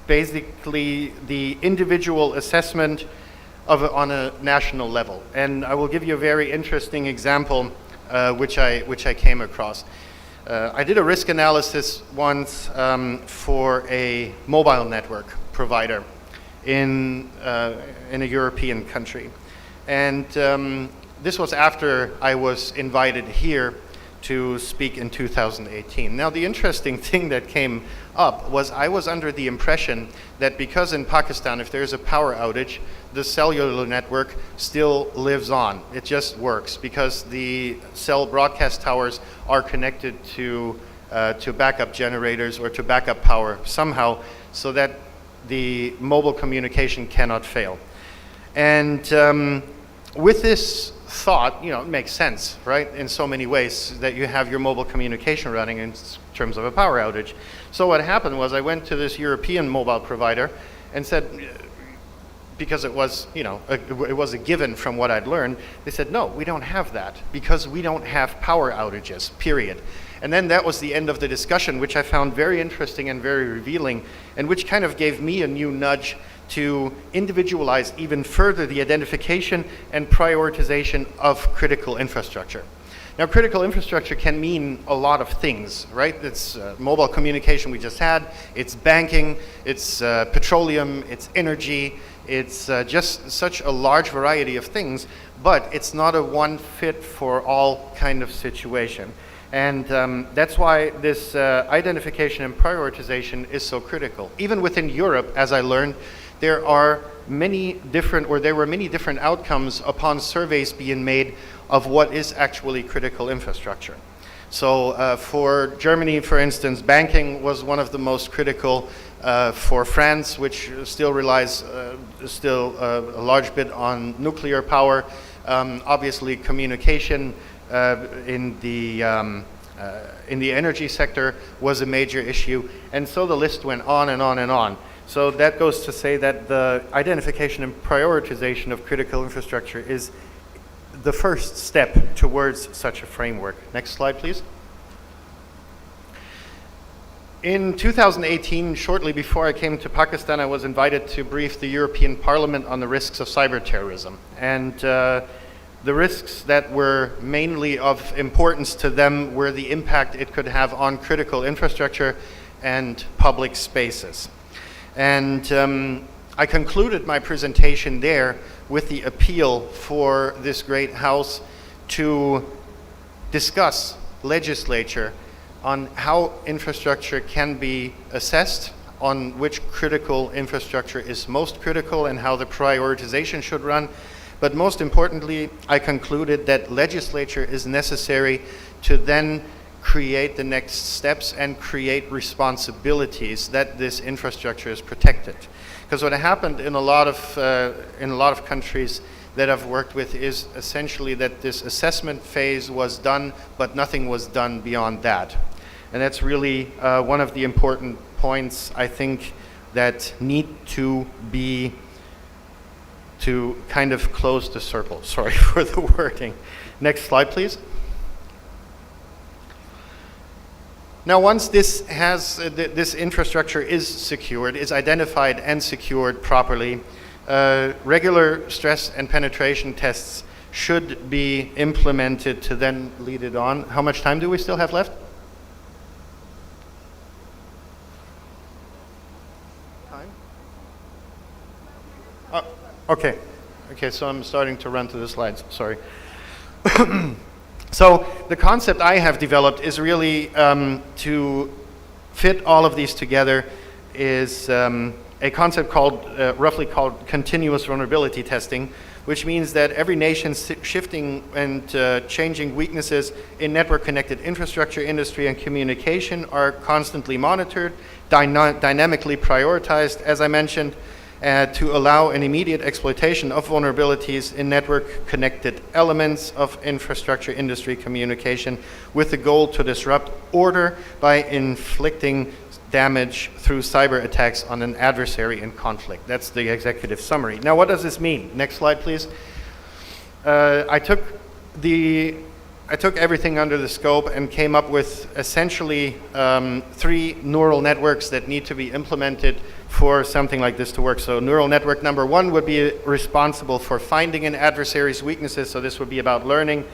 basically the individual assessment on a national level. And I will give you a very interesting example which I came across. I did a risk analysis once for a mobile network provider in a European country. And this was after I was invited here to speak in 2018. Now, the interesting thing that came up was I was under the impression that because in Pakistan, if there's a power outage, the cellular network still lives on. It just works because the cell broadcast towers are connected to backup generators or to backup power somehow, so that the mobile communication cannot fail. And with this thought, you know, it makes sense, right, in so many ways that you have your mobile communication running in terms of a power outage. So what happened was I went to this European mobile provider and said, because it was, you know, it was a given from what I'd learned, they said, no, we don't have that because we don't have power outages, period. And then that was the end of the discussion, which I found very interesting and very revealing, and which kind of gave me a new nudge to individualize even further the identification and prioritization of critical infrastructure. Now, critical infrastructure can mean a lot of things, right? It's mobile communication we just had, it's banking, it's petroleum, it's energy, it's just such a large variety of things, but it's not a one fit for all kind of situation. And that's why this identification and prioritization is so critical. Even within Europe, as I learned, there were many different outcomes upon surveys being made of what is actually critical infrastructure. So for Germany, for instance, banking was one of the most critical. For France, which still relies a large bit on nuclear power, obviously communication in the energy sector was a major issue, and so the list went on and on and on. So that goes to say that the identification and prioritization of critical infrastructure is the first step towards such a framework. Next slide, please. In 2018, shortly before I came to Pakistan, I was invited to brief the European Parliament on the risks of cyber terrorism. And the risks that were mainly of importance to them were the impact it could have on critical infrastructure and public spaces. And I concluded my presentation there with the appeal for this great house to discuss legislature on how infrastructure can be assessed, on which critical infrastructure is most critical and how the prioritization should run. But most importantly, I concluded that legislature is necessary to then create the next steps and create responsibilities that this infrastructure is protected. Because what happened in a lot of countries that I've worked with is essentially that this assessment phase was done, but nothing was done beyond that. And that's really one of the important points, I think, that need to be to kind of close the circle. Sorry for the wording. Next slide, please. Now, once this infrastructure is secured, is identified and secured properly, regular stress and penetration tests should be implemented to then lead it on. How much time do we still have left? Time? Okay. Okay, so I'm starting to run to the slides, sorry. So the concept I have developed is really to fit all of these together is a concept called, roughly called continuous vulnerability testing, which means that every nation's shifting and changing weaknesses in network connected infrastructure, industry, and communication are constantly monitored, dynamically prioritized, as I mentioned, to allow an immediate exploitation of vulnerabilities in network connected elements of infrastructure, industry, communication, with the goal to disrupt order by inflicting damage through cyber attacks on an adversary in conflict. That's the executive summary. Now, what does this mean? Next slide, please. I took everything under the scope and came up with essentially 3 neural networks that need to be implemented for something like this to work. So neural network number 1 would be responsible for finding an adversary's weaknesses. So this would be about learning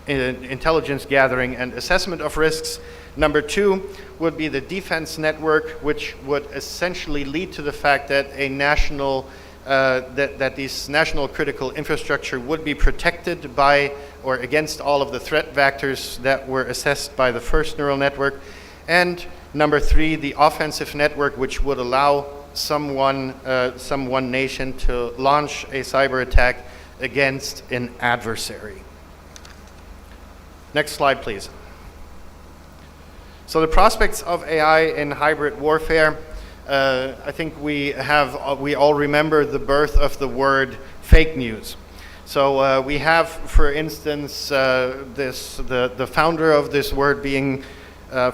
intelligence gathering and assessment of risks. Number 2 would be the defense network, which would essentially lead to the fact that a national that these national critical infrastructure would be protected by or against all of the threat vectors that were assessed by the first neural network. And number 3, the offensive network, which would allow some one nation to launch a cyber attack against an adversary. Next slide, please. So the prospects of AI in hybrid warfare, I think we all remember the birth of the word fake news. So we have, for instance, the founder of this word being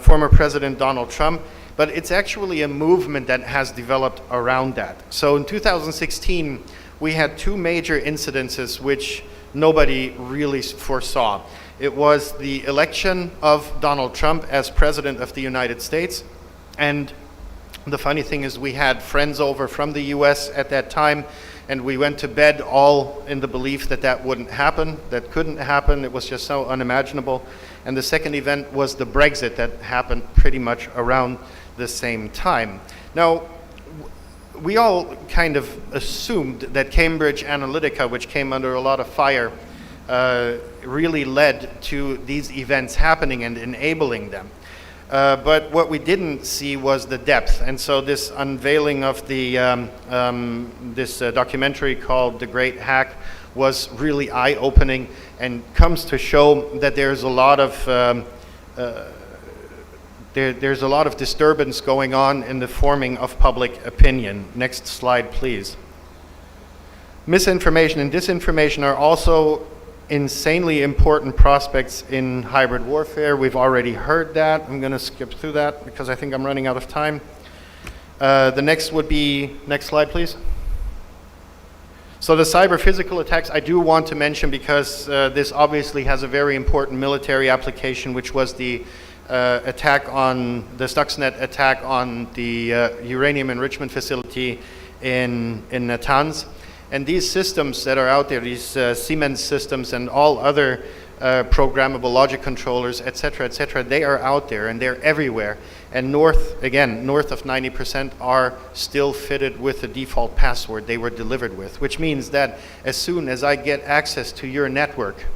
former President Donald Trump, but it's actually a movement that has developed around that. So in 2016, we had 2 major incidences which nobody really foresaw. It was the election of Donald Trump as President of the United States, and the funny thing is we had friends over from the US at that time, and we went to bed all in the belief that that wouldn't happen, that couldn't happen, it was just so unimaginable. And the second event was the Brexit that happened pretty much around the same time. Now, we all kind of assumed that Cambridge Analytica, which came under a lot of fire, really led to these events happening and enabling them. But what we didn't see was the depth. And so this unveiling of the this documentary called The Great Hack was really eye-opening and comes to show that there's a lot of there's a lot of disturbance going on in the forming of public opinion. Next slide, please. Misinformation and disinformation are also insanely important prospects in hybrid warfare. We've already heard that. I'm going to skip through that because I think I'm running out of time. The next would be, next slide, please. So the cyber physical attacks I do want to mention because this obviously has a very important military application, which was the attack on the Stuxnet attack on the uranium enrichment facility in Natanz. And these systems that are out there, these Siemens systems and all other programmable logic controllers, et cetera, they are out there and they're everywhere. And north of 90% are still fitted with the default password they were delivered with, which means that as soon as I get access to your network,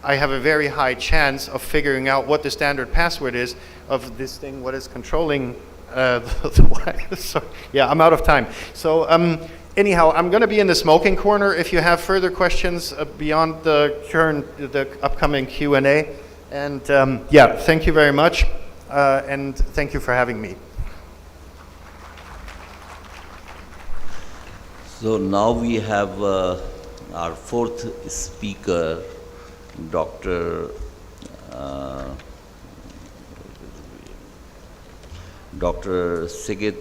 I have a very high chance of figuring out what the standard password is of this thing, what is controlling so, yeah, I'm out of time. So anyhow, I'm going to be in the smoking corner if you have further questions beyond the upcoming Q&A. And yeah, thank you very much, and thank you for having me. So now we have our fourth speaker, Dr. 𝐿𝐃𝐄𝐒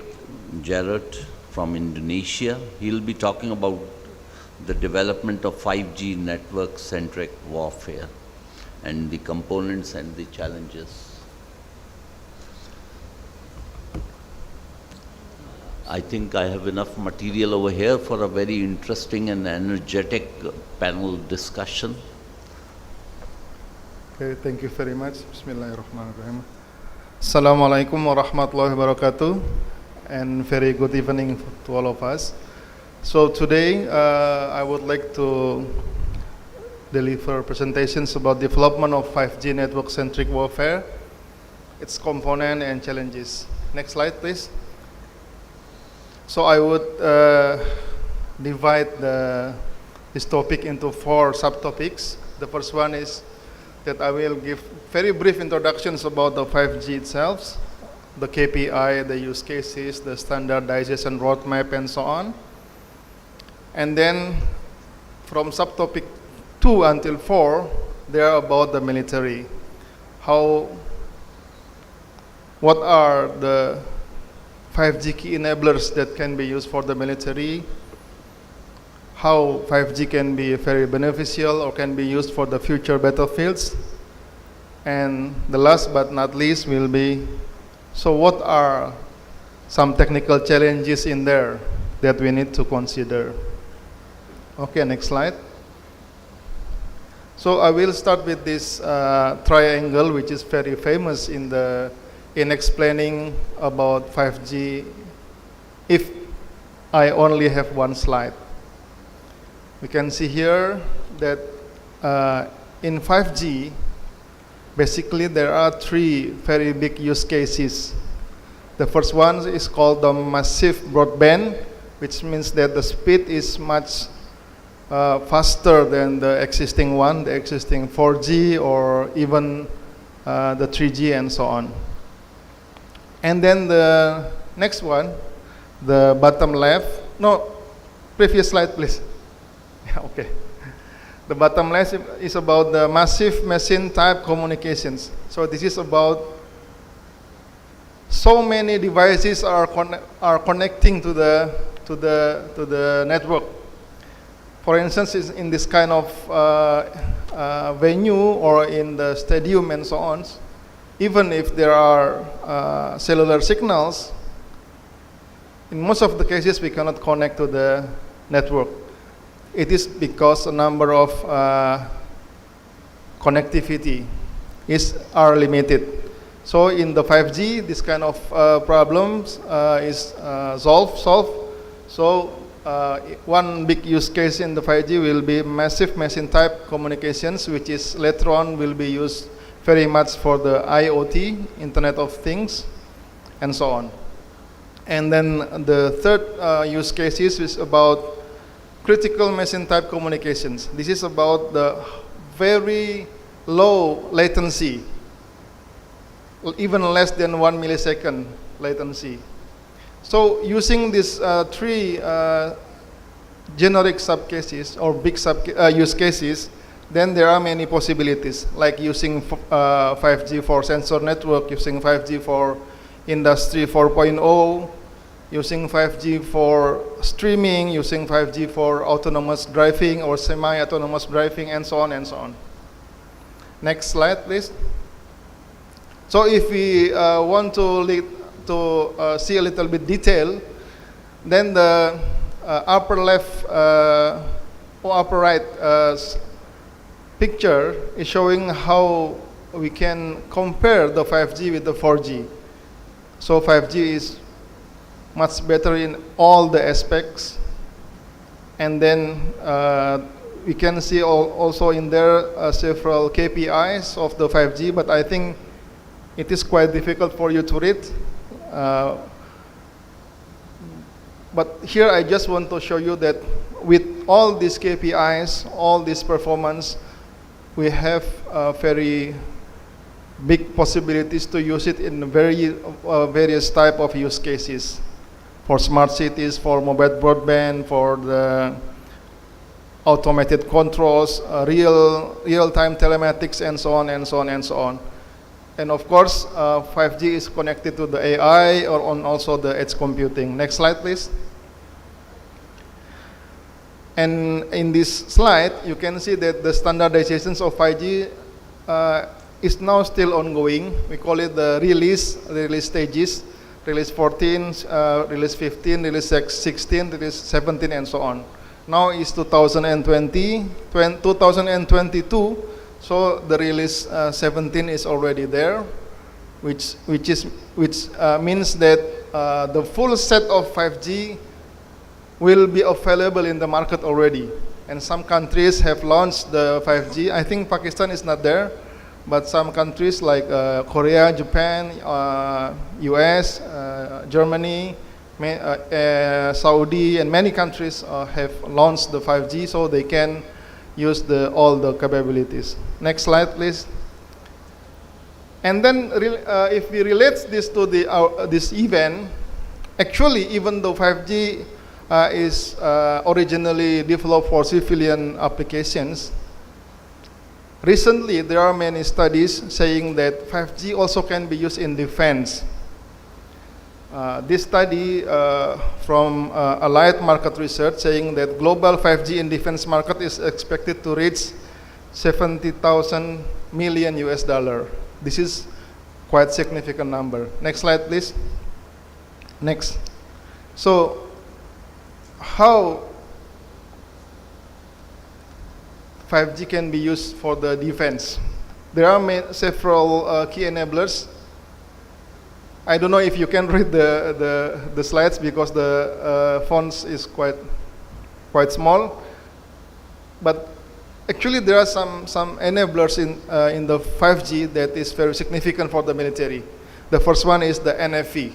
𝐏𝐚𝐤𝐢𝐬𝐿 from Indonesia. He'll be talking about the development of 5G network-centric warfare and the components and the challenges. I think I have enough material over here for a very interesting and energetic panel discussion. Okay, thank you very much. Bismillahirrahmanirrahim. Assalamualaikum warahmatullahi wabarakatuh, and very good evening to all of us. So today I would like to deliver presentations about development of 5G network-centric warfare, its component and challenges. Next slide, please. So I would divide this topic into 4 subtopics. The first one is that I will give very brief introductions about the 5G itself, the KPI, the use cases, the standardization roadmap, and so on. And then from subtopic 2 until 4, they are about the military. What are the 5G key enablers that can be used for the military? How 5G can be very beneficial or can be used for the future battlefields. And the last but not least will be, so what are some technical challenges in there that we need to consider? Okay, next slide. So I will start with this triangle, which is very famous in explaining about 5G. If I only have one slide, we can see here that in 5G, basically there are three very big use cases. The first one is called the massive broadband, which means that the speed is much faster than the existing one, the existing 4G or even the 3G and so on. And then the next one, the bottom left, no, previous slide please. Yeah, okay. The bottom left is about the massive machine type communications. So this is about so many devices are connecting to the network. For instance, in this kind of venue or in the stadium and so on, even if there are cellular signals, in most of the cases we cannot connect to the network. It is because a number of connectivity are limited. So in the 5G, this kind of problems is solved. So one big use case in the 5G will be massive machine type communications, which is later on will be used very much for the IoT, Internet of Things, and so on. And then the third use case is about critical machine type communications. This is about the very low latency, even less than 1 millisecond latency. So using these three generic subcases or big use cases, then there are many possibilities, like using 5G for sensor network, using 5G for industry 4.0, using 5G for streaming, using 5G for autonomous driving or semi-autonomous driving, and so on and so on. Next slide, please. So if we want to see a little bit detail, then the upper left or upper right picture is showing how we can compare the 5G with the 4G. So 5G is much better in all the aspects, and then we can see also in there several KPIs of the 5G, but I think it is quite difficult for you to read. But here I just want to show you that with all these KPIs, all this performance, we have very big possibilities to use it in various type of use cases. For smart cities, for mobile broadband, for the automated controls, real-time telematics, and so on and so on and so on. And of course, 5G is connected to the AI or also the edge computing. Next slide, please. And in this slide, you can see that the standardizations of 5G is now still ongoing. We call it the release stages. Release 14, release 15, release 16, release 17, and so on. Now is 2022, so the release 17 is already there, which means that the full set of 5G will be available in the market already. And some countries have launched the 5G. I think Pakistan is not there, but some countries like Korea, Japan, US, Germany, Saudi, and many countries have launched the 5G, so they can use all the capabilities. Next slide, please. And then if we relate this to this event, actually, even though 5G is originally developed for civilian applications, recently there are many studies saying that 5G also can be used in defense. This study from Allied Market Research saying that global 5G in defense market is expected to reach $70,000 million. This is quite significant number. Next slide, please. Next. So, how 5G can be used for the defense. There are several key enablers. I don't know if you can read the slides because the fonts is quite small. But actually there are some enablers in the 5G that is very significant for the military. The first one is the NFV,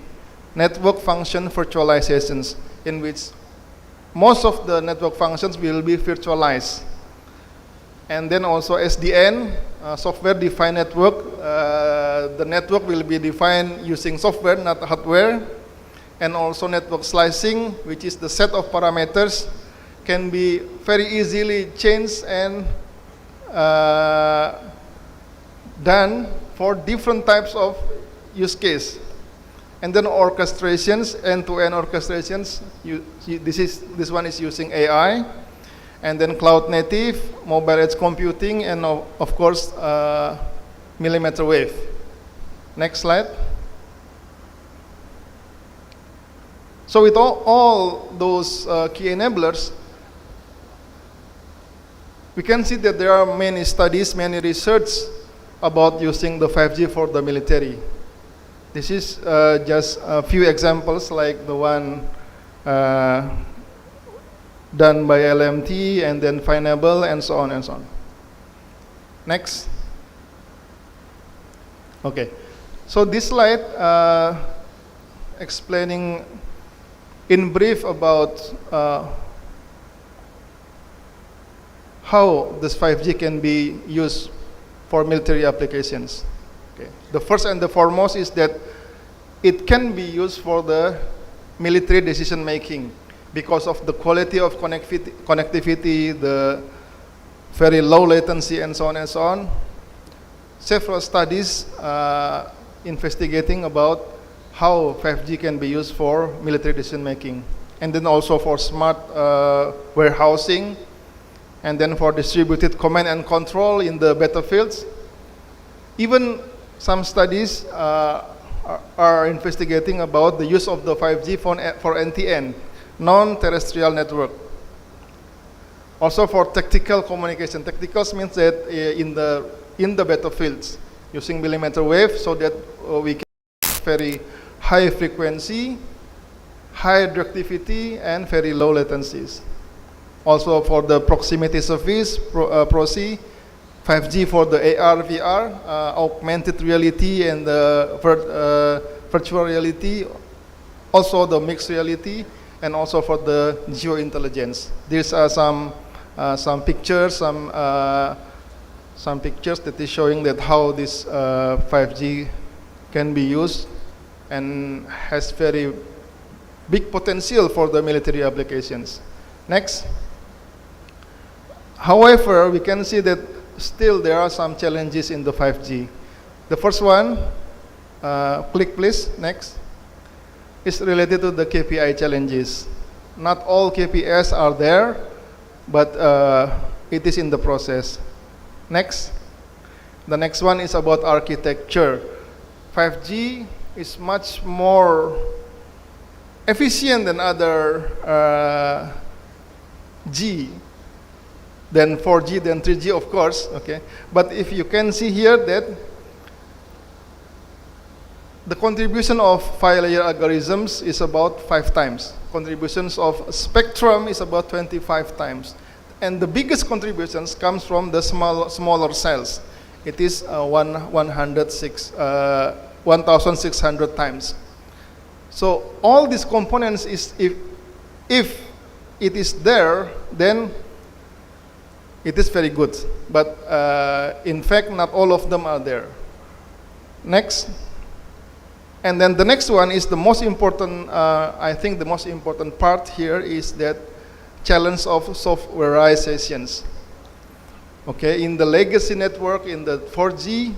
Network Function Virtualizations, in which most of the network functions will be virtualized. And then also SDN, Software Defined Network. The network will be defined using software, not hardware. And also network slicing, which is the set of parameters can be very easily changed and done for different types of use case. And then orchestrations, end-to-end orchestrations. This one is using AI. And then cloud native, mobile edge computing, and of course, millimeter wave. Next slide. So with all those key enablers, we can see that there are many studies, many research about using the 5G for the military. This is just a few examples, like the one done by LMT, and then Fineable, and so on and so on. Next. Okay. So this slide explaining in brief about how this 5G can be used for military applications. Okay. The first and the foremost is that it can be used for the military decision making, because of the quality of connectivity, the very low latency, and so on and so on. Several studies investigating about how 5G can be used for military decision making, and then also for smart warehousing, and then for distributed command and control in the battlefields. Even some studies are investigating about the use of the 5G for NTN, non-terrestrial network. Also for tactical communication. Tacticals means that in the battlefields, using millimeter wave, so that we can have very high frequency, high directivity, and very low latencies. Also for the proximity service, PROSI, 5G for the AR, VR, augmented reality, and the virtual reality, also the mixed reality, and also for the geointelligence. These are some pictures, some pictures that is showing that how this 5G can be used and has very big potential for the military applications. Next. However, we can see that still there are some challenges in the 5G. The first one, click please, next, is related to the KPI challenges. Not all KPIs are there, but it is in the process. Next. The next one is about architecture. 5G is much more efficient than other G, than 4G, than 3G, of course. Okay, but if you can see here that the contribution of 5-layer algorithms is about 5 times. Contributions of spectrum is about 25 times. And the biggest contributions comes from the smaller cells. It is 1,600 times. So all these components is, if it is there, then it is very good. But in fact, not all of them are there. Next. And then the next one is the most important, I think the most important part here is that challenge of softwareizations. Okay, in the legacy network, in the 4G,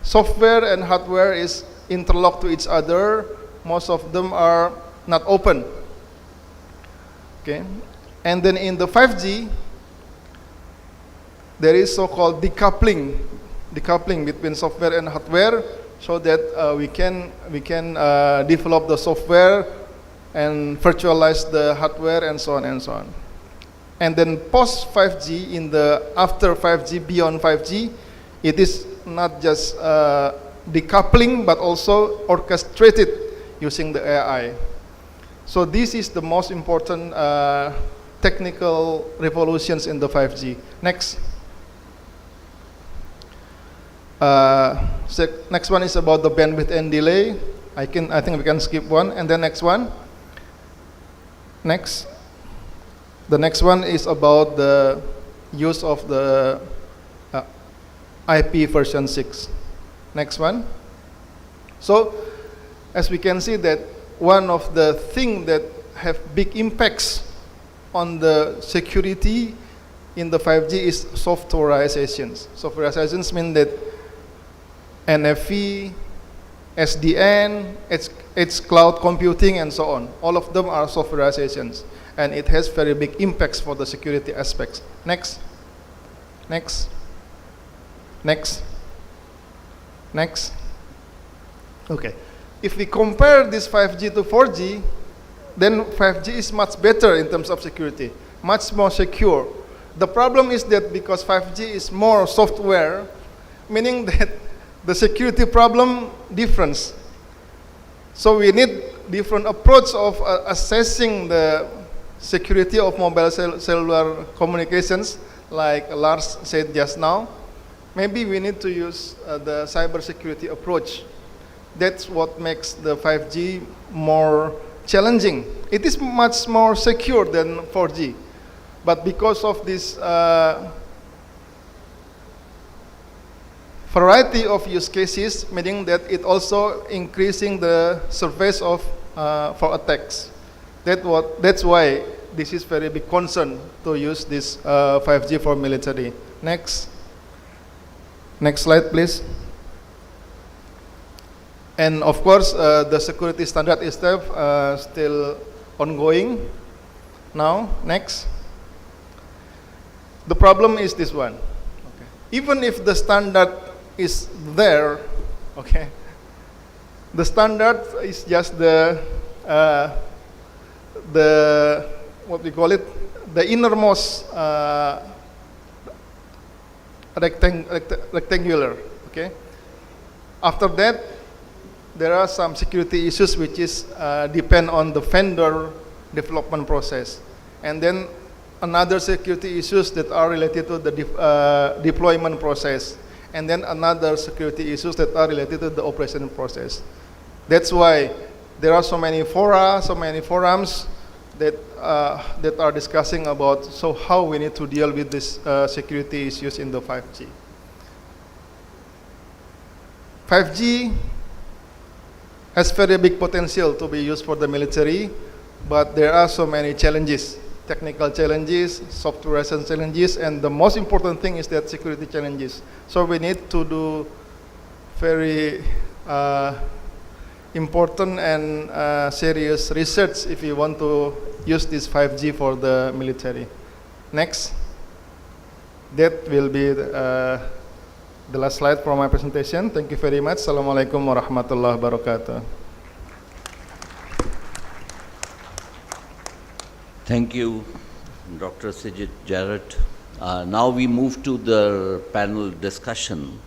software and hardware is interlocked to each other. Most of them are not open. Okay, and then in the 5G, there is so-called decoupling between software and hardware, so that we can develop the software and virtualize the hardware, and so on and so on. And then post 5G, in the after 5G, beyond 5G, it is not just decoupling but also orchestrated using the AI. So this is the most important technical revolutions in the 5G. Next. Next one is about the bandwidth and delay. I think we can skip one, and then next one. Next. The next one is about the use of the IP version 6. Next one. So, as we can see that one of the things that have big impacts on the security in the 5G is softwareizations. Softwareizations mean that NFV, SDN, it's cloud computing, and so on. All of them are softwareizations, and it has very big impacts for the security aspects. Next. Next. Next. Next. Okay. If we compare this 5G to 4G, then 5G is much better in terms of security, much more secure. The problem is that because 5G is more software, meaning that the security problem difference. So we need different approach of assessing the security of mobile cellular communications, like Lars said just now. Maybe we need to use the cybersecurity approach. That's what makes the 5G more challenging. It is much more secure than 4G, but because of this variety of use cases, meaning that it also increasing the surface of for attacks. That's why this is very big concern to use this 5G for military. Next slide, please. And of course, the security standard itself still ongoing. Now, next. The problem is this one. Okay. Even if the standard is there, okay, the standard is just the what we call it, the innermost rectangular. Okay. After that, there are some security issues which is depend on the vendor development process, and then another security issues that are related to the deployment process, and then another security issues that are related to the operation process. That's why there are so many fora, so many forums that are discussing about how we need to deal with this security issues in the 5G. 5G has very big potential to be used for the military, but there are so many challenges, technical challenges, software challenges, and the most important thing is that security challenges. So we need to do very important and serious research if we want to use this 5G for the military. Next. That will be the last slide from my presentation. Thank you very much. Assalamualaikum warahmatullahi wabarakatuh. Thank you, Dr. Sijit Jarrett. Now we move to the panel discussion.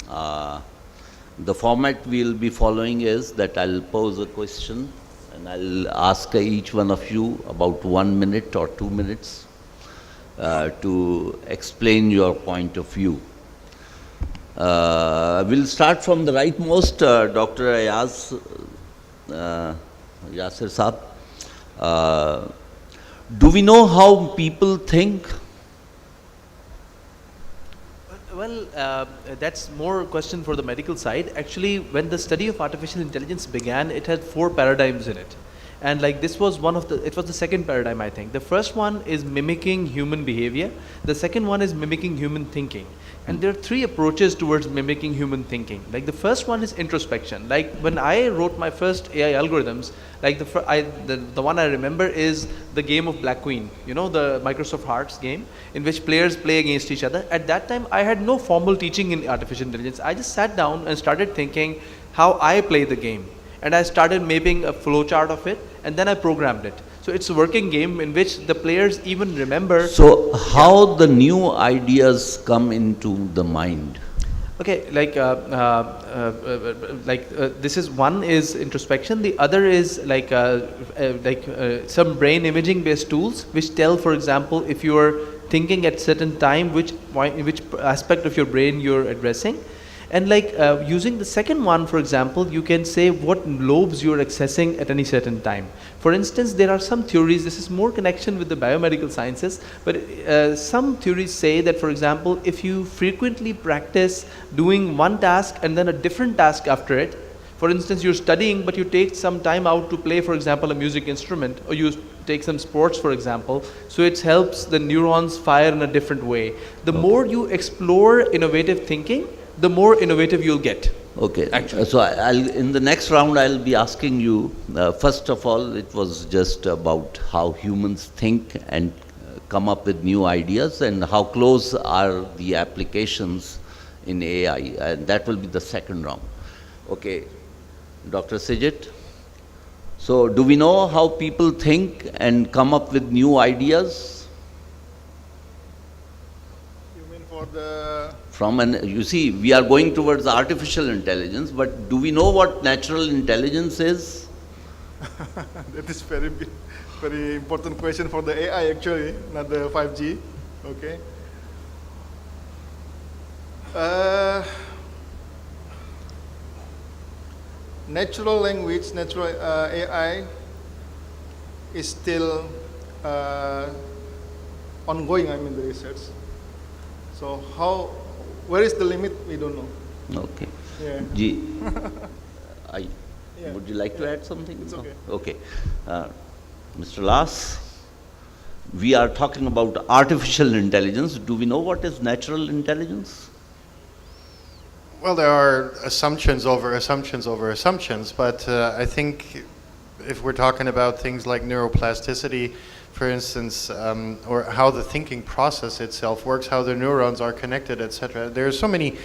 The format we'll be following is that I'll pose a question and I'll ask each one of you about 1 minute or 2 minutes to explain your point of view. We'll start from the rightmost, Dr. Ayaz Yasir Saab. Do we know how people think? Well, that's more a question for the medical side. Actually, when the study of artificial intelligence began, it had 4 paradigms in it. And like this was it was the second paradigm, I think. The first one is mimicking human behavior. The second one is mimicking human thinking. And there are 3 approaches towards mimicking human thinking. Like the first one is introspection. Like when I wrote my first AI algorithms, like the one I remember is the game of Black Queen. You know, the Microsoft Hearts game in which players play against each other. At that time, I had no formal teaching in artificial intelligence. I just sat down and started thinking how I play the game. And I started mapping a flowchart of it, and then I programmed it. So it's a working game in which the players even remember. So how the new ideas come into the mind? Okay, this is one is introspection. The other is some brain imaging based tools which tell, for example, if you are thinking at certain time, which aspect of your brain you're addressing. And using the second one, for example, you can say what lobes you're accessing at any certain time. For instance, there are some theories, this is more connection with the biomedical sciences, but some theories say that, for example, if you frequently practice doing one task and then a different task after it, for instance, you're studying, but you take some time out to play, for example, a music instrument, or you take some sports, for example, so it helps the neurons fire in a different way. The more you explore innovative thinking, the more innovative you'll get. Okay, so in the next round I'll be asking you, first of all, it was just about how humans think and come up with new ideas, and how close are the applications in AI, and that will be the second round. Okay, Dr. 𝐨𝐳. So do we know how people think and come up with new ideas? You mean for the... You see, we are going towards artificial intelligence, but do we know what natural intelligence is? That is very important question for the AI actually, not the 5G. Okay. Natural language, natural AI is still ongoing, I mean the research. So where is the limit? We don't know. Okay. Yeah. Would you like to add something? It's okay. Okay. Mr. Las, we are talking about artificial intelligence. Do we know what is natural intelligence? Well, there are assumptions over assumptions over assumptions, but I think if we're talking about things like neuroplasticity, for instance, or how the thinking process itself works, how the neurons are connected, etc. There are so many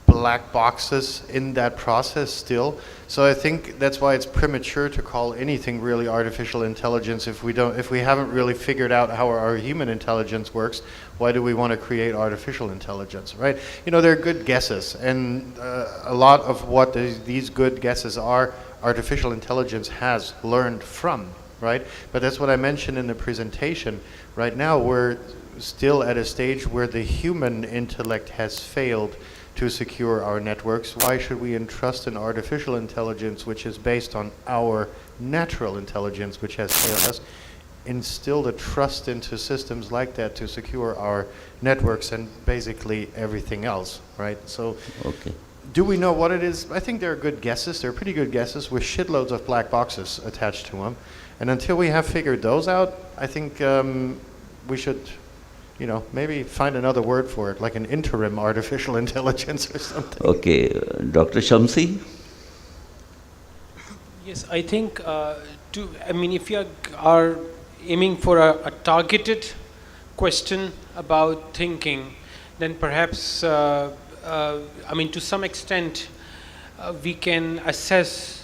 black boxes in that process still. So I think that's why it's premature to call anything really artificial intelligence if we haven't really figured out how our human intelligence works. Why do we want to create artificial intelligence, right? You know, they're good guesses, and a lot of what these good guesses are, artificial intelligence has learned from, right? But that's what I mentioned in the presentation. Right now, we're still at a stage where the human intellect has failed to secure our networks. Why should we entrust an artificial intelligence which is based on our natural intelligence, which has failed us, instill the trust into systems like that to secure our networks and basically everything else, right? So, okay. Do we know what it is? I think they're good guesses. They're pretty good guesses with shitloads of black boxes attached to them. And until we have figured those out, I think we should, you know, maybe find another word for it, like an interim artificial intelligence or something. Okay, Dr. Shamsi? Yes, I think, if you are aiming for a targeted question about thinking, then perhaps, to some extent, we can assess,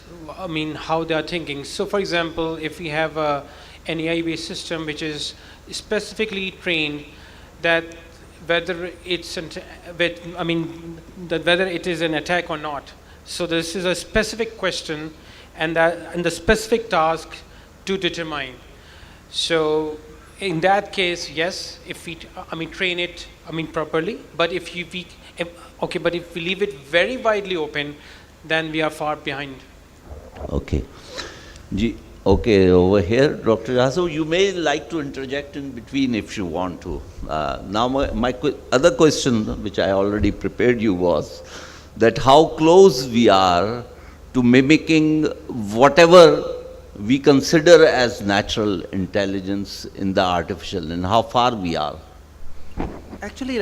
how they are thinking. So, for example, if we have an AI-based system which is specifically trained that whether whether it is an attack or not. So this is a specific question, and the specific task to determine. So in that case, yes, if we train it properly, but if we leave it very widely open, then we are far behind. Okay. Okay, over here, Dr. Yasu, you may like to interject in between if you want to. Now, my other question, which I already prepared you, was that how close we are to mimicking whatever we consider as natural intelligence in the artificial, and how far we are. Actually,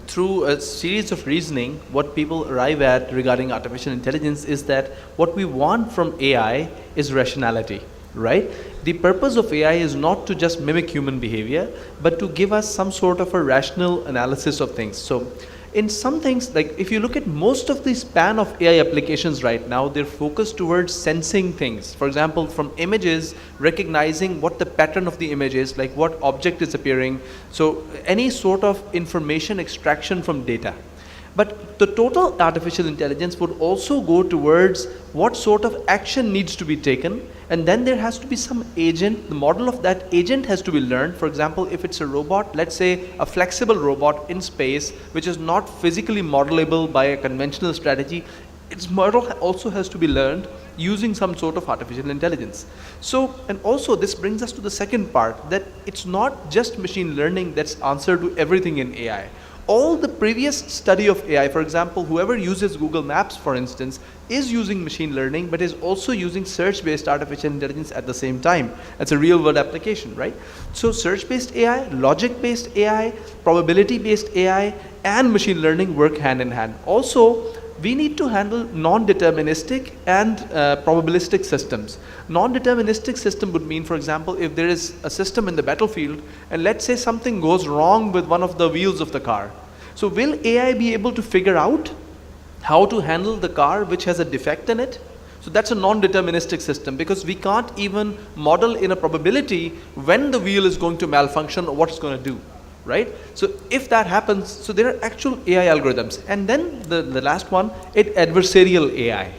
through a series of reasoning, what people arrive at regarding artificial intelligence is that what we want from AI is rationality, right? The purpose of AI is not to just mimic human behavior, but to give us some sort of a rational analysis of things. So in some things, like if you look at most of the span of AI applications right now, they're focused towards sensing things. For example, from images, recognizing what the pattern of the image is, like what object is appearing. So any sort of information extraction from data. But the total artificial intelligence would also go towards what sort of action needs to be taken, and then there has to be some agent. The model of that agent has to be learned. For example, if it's a robot, let's say a flexible robot in space, which is not physically modelable by a conventional strategy, its model also has to be learned using some sort of artificial intelligence. So, and also this brings us to the second part, that it's not just machine learning that's answer to everything in AI. All the previous study of AI, for example, whoever uses Google Maps, for instance, is using machine learning, but is also using search-based artificial intelligence at the same time. That's a real-world application, right? So search-based AI, logic-based AI, probability-based AI, and machine learning work hand in hand. Also, we need to handle non-deterministic and probabilistic systems. Non-deterministic system would mean, for example, if there is a system in the battlefield and let's say something goes wrong with one of the wheels of the car. So will AI be able to figure out how to handle the car which has a defect in it? So that's a non-deterministic system, because we can't even model in a probability when the wheel is going to malfunction or what it's going to do. Right? So if that happens, so there are actual AI algorithms. And then the last one, adversarial AI.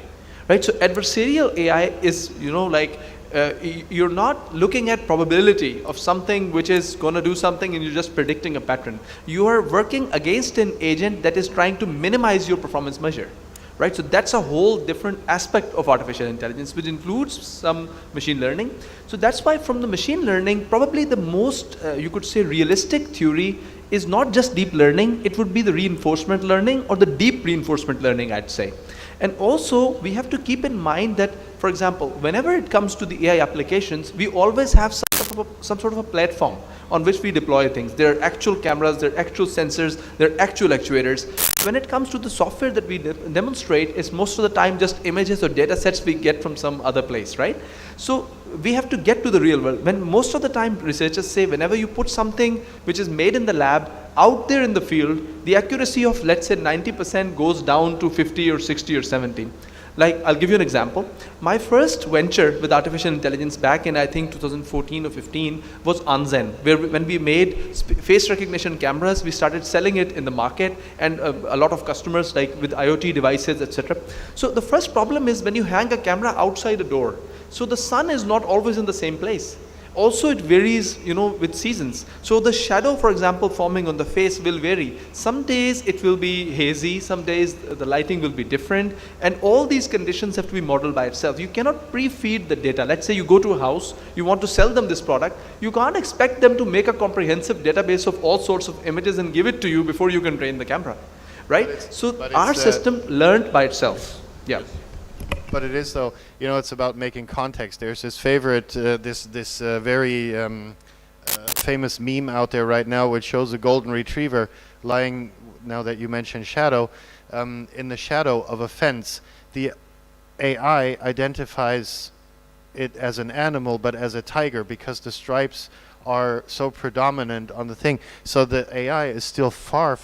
Right? So adversarial AI is, you're not looking at probability of something which is going to do something and you're just predicting a pattern. You are working against an agent that is trying to minimize your performance measure. Right? So that's a whole different aspect of artificial intelligence, which includes some machine learning. So that's why from the machine learning, probably the most, you could say, realistic theory is not just deep learning, it would be the reinforcement learning or the deep reinforcement learning, I'd say. And also, we have to keep in mind that, for example, whenever it comes to the AI applications, we always have some sort of a platform on which we deploy things. There are actual cameras, there are actual sensors, there are actual actuators. When it comes to the software that we demonstrate, it's most of the time just images or data sets we get from some other place, right? So we have to get to the real world. When most of the time researchers say whenever you put something which is made in the lab out there in the field, the accuracy of, let's say, 90% goes down to 50 or 60 or 70. Like, I'll give you an example. My first venture with artificial intelligence back in, I think, 2014 or 15 was Anzen, where when we made face recognition cameras, we started selling it in the market, and a lot of customers, like with IoT devices, etc. So the first problem is when you hang a camera outside a door, so the sun is not always in the same place. Also, it varies, with seasons. So the shadow, for example, forming on the face will vary. Some days it will be hazy, some days the lighting will be different, and all these conditions have to be modeled by itself. You cannot pre-feed the data. Let's say you go to a house, you want to sell them this product, you can't expect them to make a comprehensive database of all sorts of images and give it to you before you can train the camera, right? So our system learned by itself. Yeah. But it is, though, it's about making context. There's this favorite, this very famous meme out there right now, which shows a golden retriever lying, now that you mentioned shadow, in the shadow of a fence. The AI identifies it as an animal, but as a tiger, because the stripes are so predominant on the thing. So the AI is still far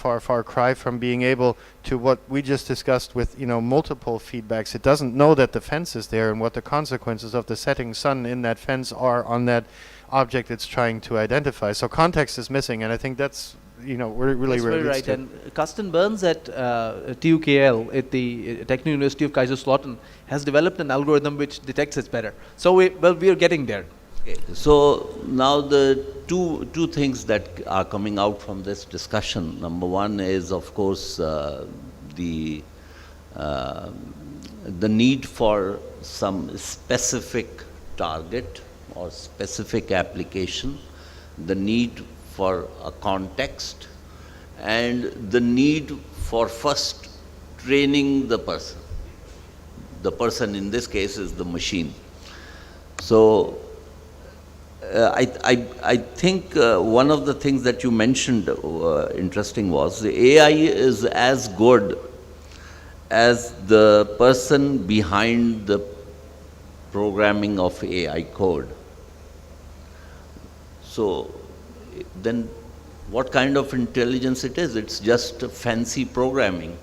cry from being able to what we just discussed with, multiple feedbacks. It doesn't know that the fence is there and what the consequences of the setting sun in that fence are on that object it's trying to identify. So context is missing, and I think that's, we're really right. And Carsten Burns at TU KL at the Technical University of Kaiserslautern has developed an algorithm which detects it better. So we are getting there. Okay. So now the two things that are coming out from this discussion. Number one is, of course, the need for some specific target or specific application, the need for a context, and the need for first training the person. The person in this case is the machine. So I think one of the things that you mentioned interesting was the AI is as good as the person behind the programming of AI code. So then what kind of intelligence it is. It's just fancy programming.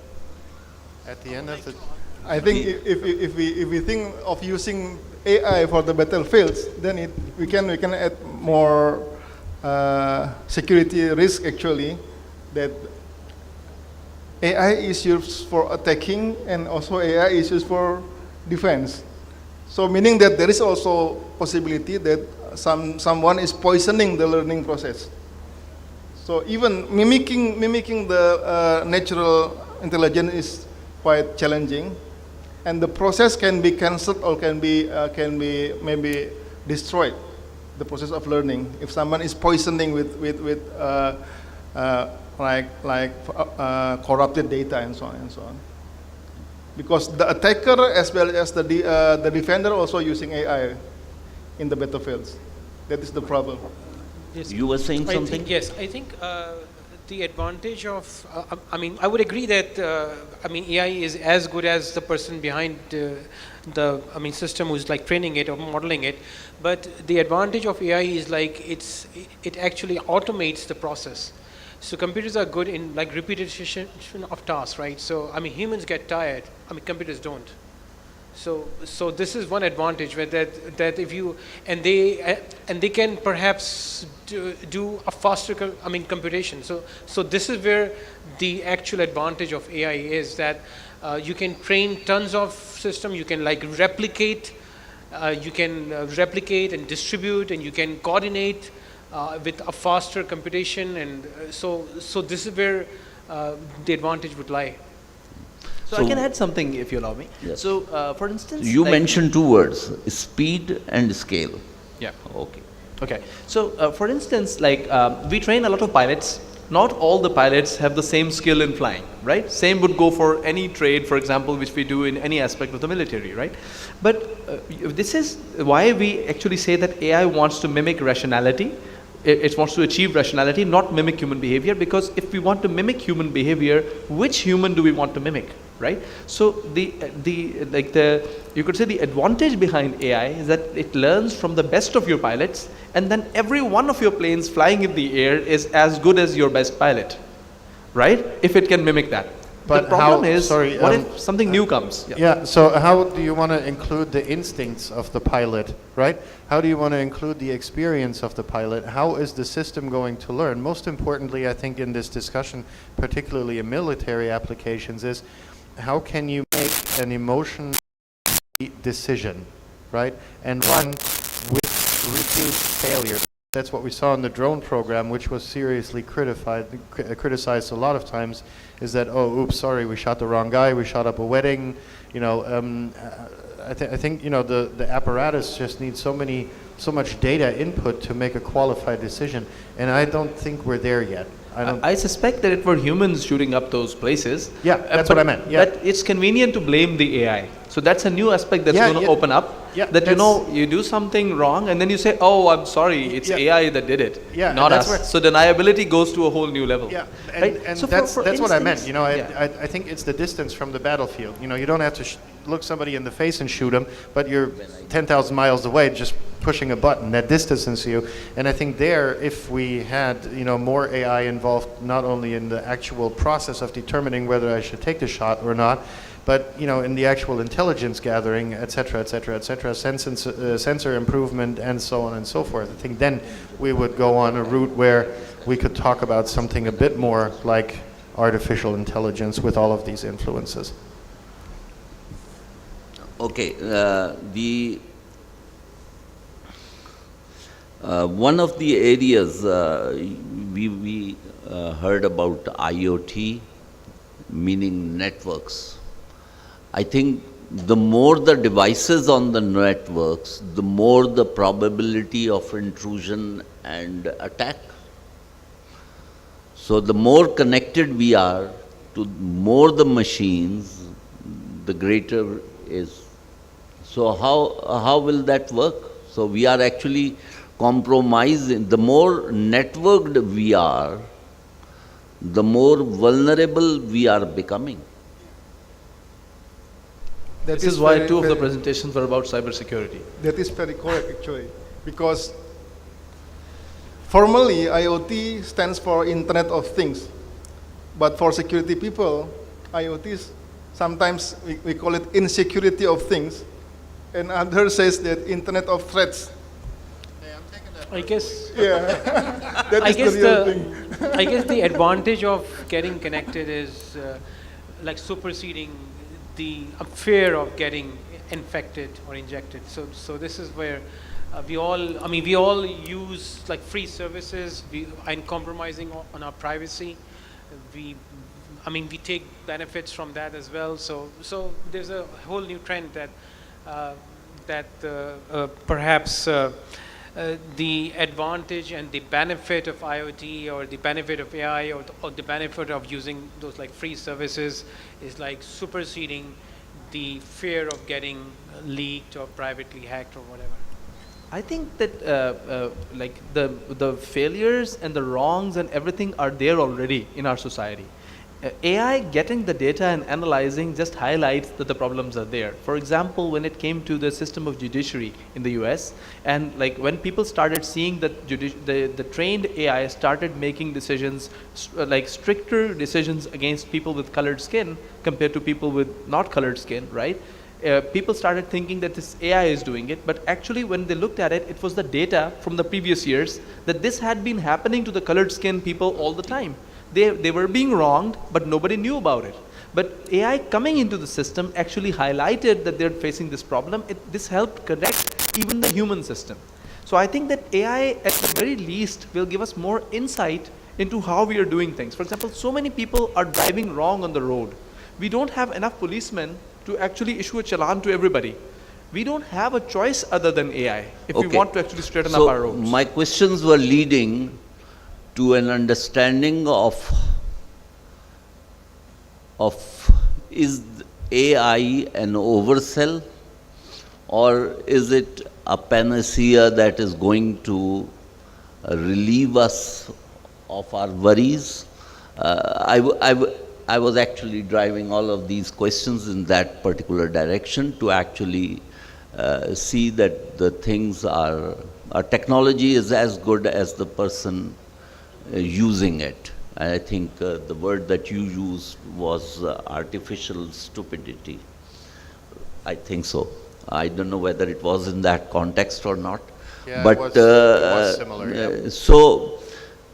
At the end of the, I think if we think of using AI for the battlefields, then we can add more security risk actually. That AI is used for attacking and also AI is used for defense. So meaning that there is also possibility that someone is poisoning the learning process. So even mimicking the natural intelligence is quite challenging, and the process can be cancelled or can be maybe destroyed. The process of learning if someone is poisoning with corrupted data and so on and so on. Because the attacker as well as the defender also using AI in the battlefields. That is the problem. Yes. You were saying something? I think the advantage of, I would agree that, AI is as good as the person behind the system who's like training it or modeling it. But the advantage of AI is like it actually automates the process. So computers are good in like repetition of tasks, right? So humans get tired. Computers don't. So this is one advantage where that if you and they can perhaps do a faster computation. So this is where the actual advantage of AI is, that you can train tons of system. You can like replicate. You can replicate and distribute, and you can coordinate with a faster computation, and so this is where the advantage would lie. So I can add something if you allow me. Yes. So for instance, you mentioned two words: speed and scale. Yeah. Okay. Okay. So for instance, like we train a lot of pilots. Not all the pilots have the same skill in flying, right? Same would go for any trade, for example, which we do in any aspect of the military, right? But this is why we actually say that AI wants to mimic rationality. It wants to achieve rationality, not mimic human behavior, because if we want to mimic human behavior, which human do we want to mimic, right? So you could say the advantage behind AI is that it learns from the best of your pilots, and then every one of your planes flying in the air is as good as your best pilot, right? If it can mimic that. But the problem is, sorry, what if something new comes? Yeah, so how do you want to include the instincts of the pilot, right? How do you want to include the experience of the pilot? How is the system going to learn? Most importantly, I think in this discussion, particularly in military applications, is how can you make an emotional decision, right? And run with reduced failure. That's what we saw in the drone program, which was seriously criticized a lot of times, is that, oh, oops, sorry, we shot the wrong guy, we shot up a wedding. I think the apparatus just needs so much data input to make a qualified decision, and I don't think we're there yet. I suspect that it were humans shooting up those places. Yeah, that's what I meant. Yeah. But it's convenient to blame the AI. So that's a new aspect that's going to open up. Yeah, that you do something wrong and then you say, oh, I'm sorry, it's AI that did it, not us. So deniability goes to a whole new level. Yeah, and so that's what I meant. I think it's the distance from the battlefield. You don't have to look somebody in the face and shoot them, but you're 10,000 miles away just pushing a button that distances you. And I think there, if we had more AI involved, not only in the actual process of determining whether I should take the shot or not, but in the actual intelligence gathering, etc., sensor improvement, and so on and so forth. I think then we would go on a route where we could talk about something a bit more like artificial intelligence with all of these influences. Okay, one of the areas we heard about IoT, meaning networks. I think the more the devices on the networks, the more the probability of intrusion and attack. So the more connected we are to more the machines, the greater is. So how will that work? So we are actually compromising. The more networked we are, the more vulnerable we are becoming. This is why two of the presentations were about cybersecurity. That is very correct, actually, because Formally, IoT stands for Internet of Things. But for security people, IoT sometimes we call it insecurity of things. And others says that Internet of Threats. I guess. Yeah, that is the real thing. I guess the advantage of getting connected is like superseding the fear of getting infected or injected. So this is where we all use like free services and compromising on our privacy. We take benefits from that as well. So there's a whole new trend that perhaps the advantage and the benefit of IoT or the benefit of AI or the benefit of using those like free services is like superseding the fear of getting leaked or privately hacked or whatever. I think that like the failures and the wrongs and everything are there already in our society. AI getting the data and analyzing just highlights that the problems are there. For example, when it came to the system of judiciary in the US, and like when people started seeing that the trained AI started making decisions, like stricter decisions against people with colored skin compared to people with not colored skin, right? People started thinking that this AI is doing it, but actually when they looked at it, it was the data from the previous years that this had been happening to the colored skin people all the time. They were being wronged, but nobody knew about it. But AI coming into the system actually highlighted that they're facing this problem. This helped correct even the human system. So I think that AI at the very least will give us more insight into how we are doing things. For example, so many people are driving wrong on the road. We don't have enough policemen to actually issue a challan to everybody. We don't have a choice other than AI if we want to actually straighten up our roads. My questions were leading to an understanding of is AI an oversell, or is it a panacea that is going to relieve us of our worries? I was actually driving all of these questions in that particular direction to actually see that the things are, technology is as good as the person using it. I think the word that you used was artificial stupidity. I think so. I don't know whether it was in that context or not. Yeah, but it was similar. Yeah. So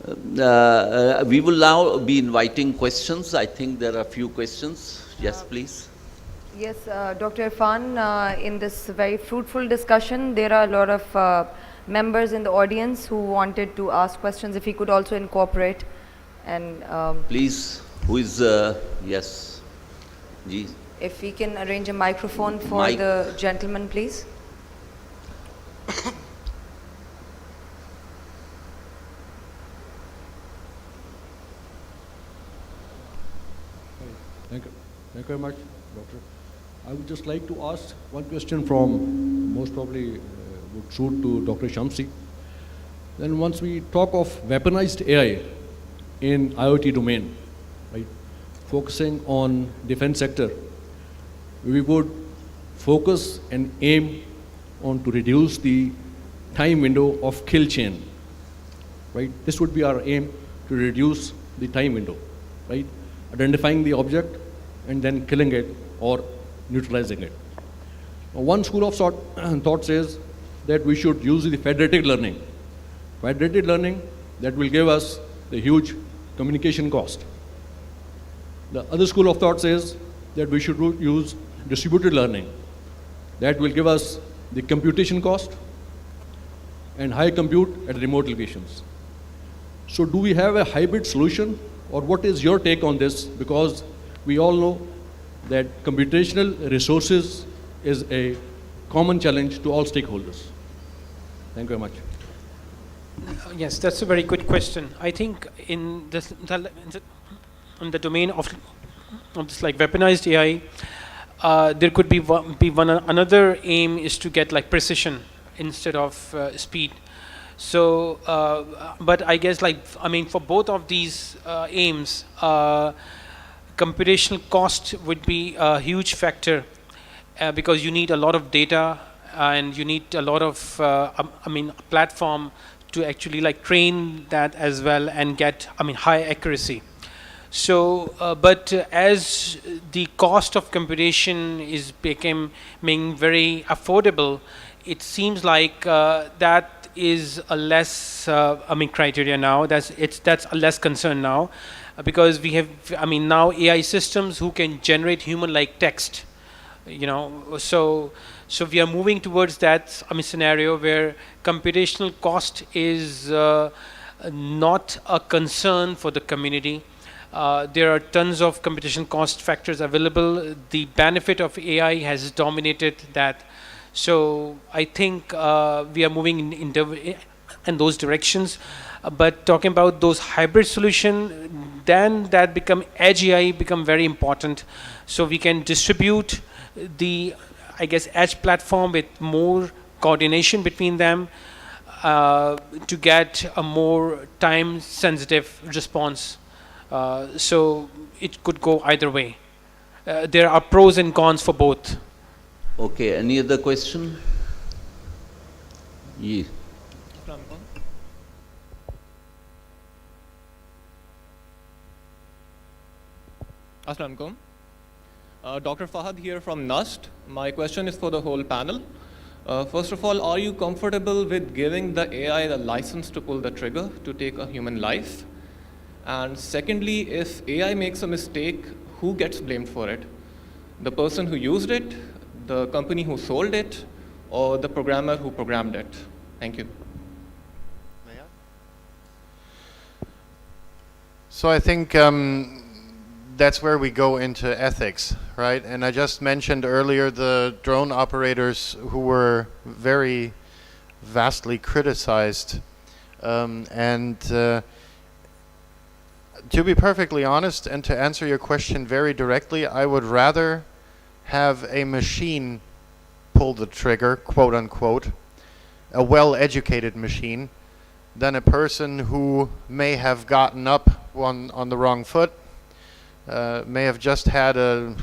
we will now be inviting questions. I think there are a few questions. Yes, please. Yes, Dr. Irfan, in this very fruitful discussion, there are a lot of members in the audience who wanted to ask questions. If he could also incorporate and please, who is yes, Ji. If we can arrange a microphone for the gentleman, please. Thank you very much, Doctor. I would just like to ask one question from most probably would suit to Dr. Shamsi. Then once we talk of weaponized AI in IoT domain, right, focusing on defense sector, we would focus and aim on to reduce the time window of kill chain, right? This would be our aim, to reduce the time window, right? Identifying the object and then killing it or neutralizing it. One school of thought says that we should use the federated learning. Federated learning that will give us the huge communication cost. The other school of thought says that we should use distributed learning. That will give us the computation cost and high compute at remote locations. So do we have a hybrid solution, or what is your take on this? Because we all know that computational resources is a common challenge to all stakeholders. Thank you very much. Yes, that's a very good question. I think in the domain of this like weaponized AI, there could be another aim is to get like precision instead of speed. So, but I guess for both of these aims, computational cost would be a huge factor because you need a lot of data and you need a lot of platform to actually like train that as well and get, I mean, high accuracy. So, but as the cost of computation is becoming very affordable, it seems like that is a less, I mean, criteria now. That's a less concern now, because we have, I mean, now AI systems who can generate human-like text, you know. So we are moving towards that, I mean, scenario where computational cost is not a concern for the community. There are tons of computation cost factors available. The benefit of AI has dominated that. So I think we are moving in those directions. But talking about those hybrid solution, then that become edge AI become very important. So we can distribute the, I guess, edge platform with more coordination between them to get a more time sensitive response. So it could go either way. There are pros and cons for both. Okay, any other question? Yeah. Assalamu alaikum. Dr. Fahad here from NUST. My question is for the whole panel. First of all, are you comfortable with giving the AI the license to pull the trigger to take a human life? And secondly, if AI makes a mistake, who gets blamed for it? The person who used it, the company who sold it, or the programmer who programmed it? Thank you. So I think that's where we go into ethics, right? And I just mentioned earlier the drone operators who were very vastly criticized. To be perfectly honest, and to answer your question very directly, I would rather have a machine pull the trigger, quote unquote, a well-educated machine, than a person who may have gotten up on the wrong foot, may have just had a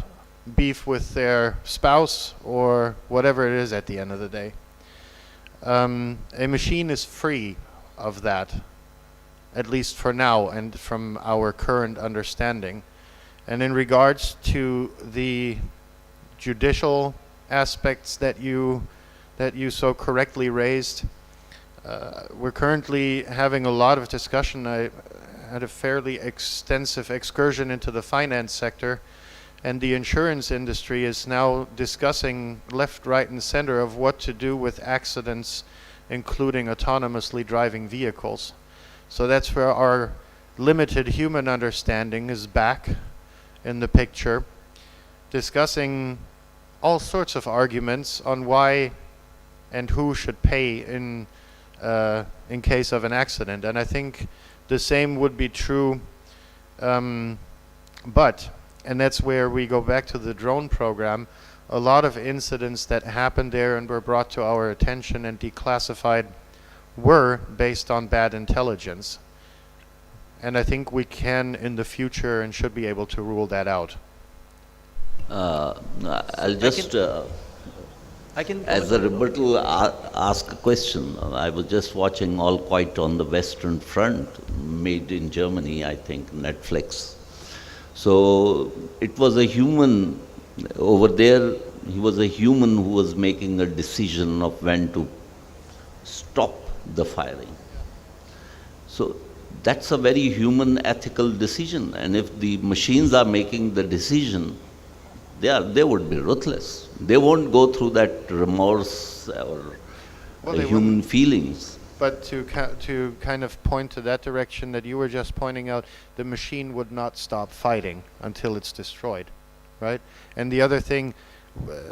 beef with their spouse or whatever it is at the end of the day. A machine is free of that, at least for now and from our current understanding. And in regards to the judicial aspects that you so correctly raised, we're currently having a lot of discussion. I had a fairly extensive excursion into the finance sector, and the insurance industry is now discussing left, right, and center of what to do with accidents, including autonomously driving vehicles. So that's where our limited human understanding is back in the picture, discussing all sorts of arguments on why and who should pay in case of an accident. And I think the same would be true, but, and that's where we go back to the drone program, a lot of incidents that happened there and were brought to our attention and declassified were based on bad intelligence. And I think we can in the future and should be able to rule that out. I'll just, as a rebuttal, ask a question. I was just watching All Quiet on the Western Front, made in Germany, I think, Netflix. So it was a human over there. He was a human who was making a decision of when to stop the firing. So that's a very human ethical decision, and if the machines are making the decision, they would be ruthless. They won't go through that remorse or the human feelings. But to kind of point to that direction that you were just pointing out, the machine would not stop fighting until it's destroyed, right? And the other thing,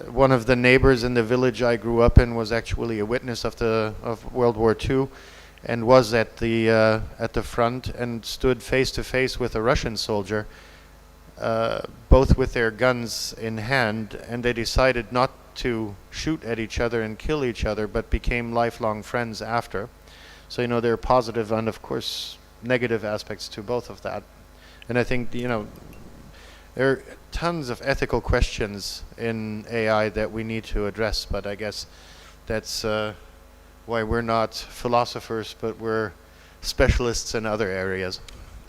one of the neighbors in the village I grew up in was actually a witness of World War II, and was at the front and stood face to face with a Russian soldier, both with their guns in hand, and they decided not to shoot at each other and kill each other, but became lifelong friends after. So, you know, there are positive and, of course, negative aspects to both of that. And I think, you know, there are tons of ethical questions in AI that we need to address, but I guess that's why we're not philosophers, but we're specialists in other areas.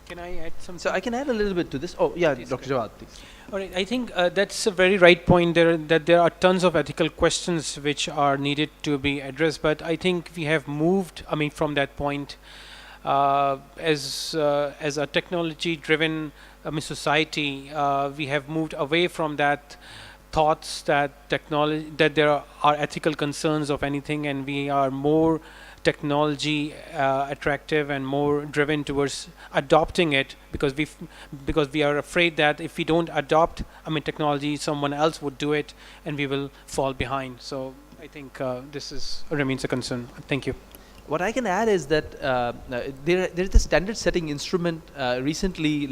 Can I add something? So I can add a little bit to this. Oh, yeah, Dr. Jawad, please. All right, I think that's a very right point there, that there are tons of ethical questions which are needed to be addressed, but I think we have moved, from that point as a technology-driven society, we have moved away from that thoughts that there are ethical concerns of anything, and we are more technology attractive and more driven towards adopting it, because we are afraid that if we don't adopt technology, someone else would do it and we will fall behind. So I think this remains a concern. Thank you. What I can add is that there is a standard setting instrument recently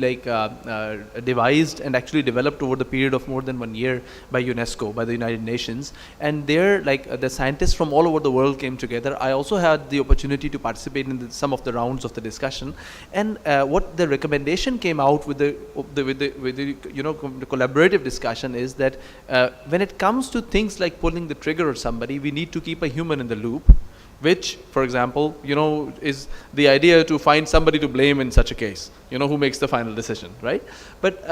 devised and actually developed over the period of more than 1 year by UNESCO, by the United Nations, and there the scientists from all over the world came together. I also had the opportunity to participate in some of the rounds of the discussion, and what the recommendation came out with the collaborative discussion is that when it comes to things like pulling the trigger or somebody, we need to keep a human in the loop, which, for example, is the idea to find somebody to blame in such a case, who makes the final decision, right? But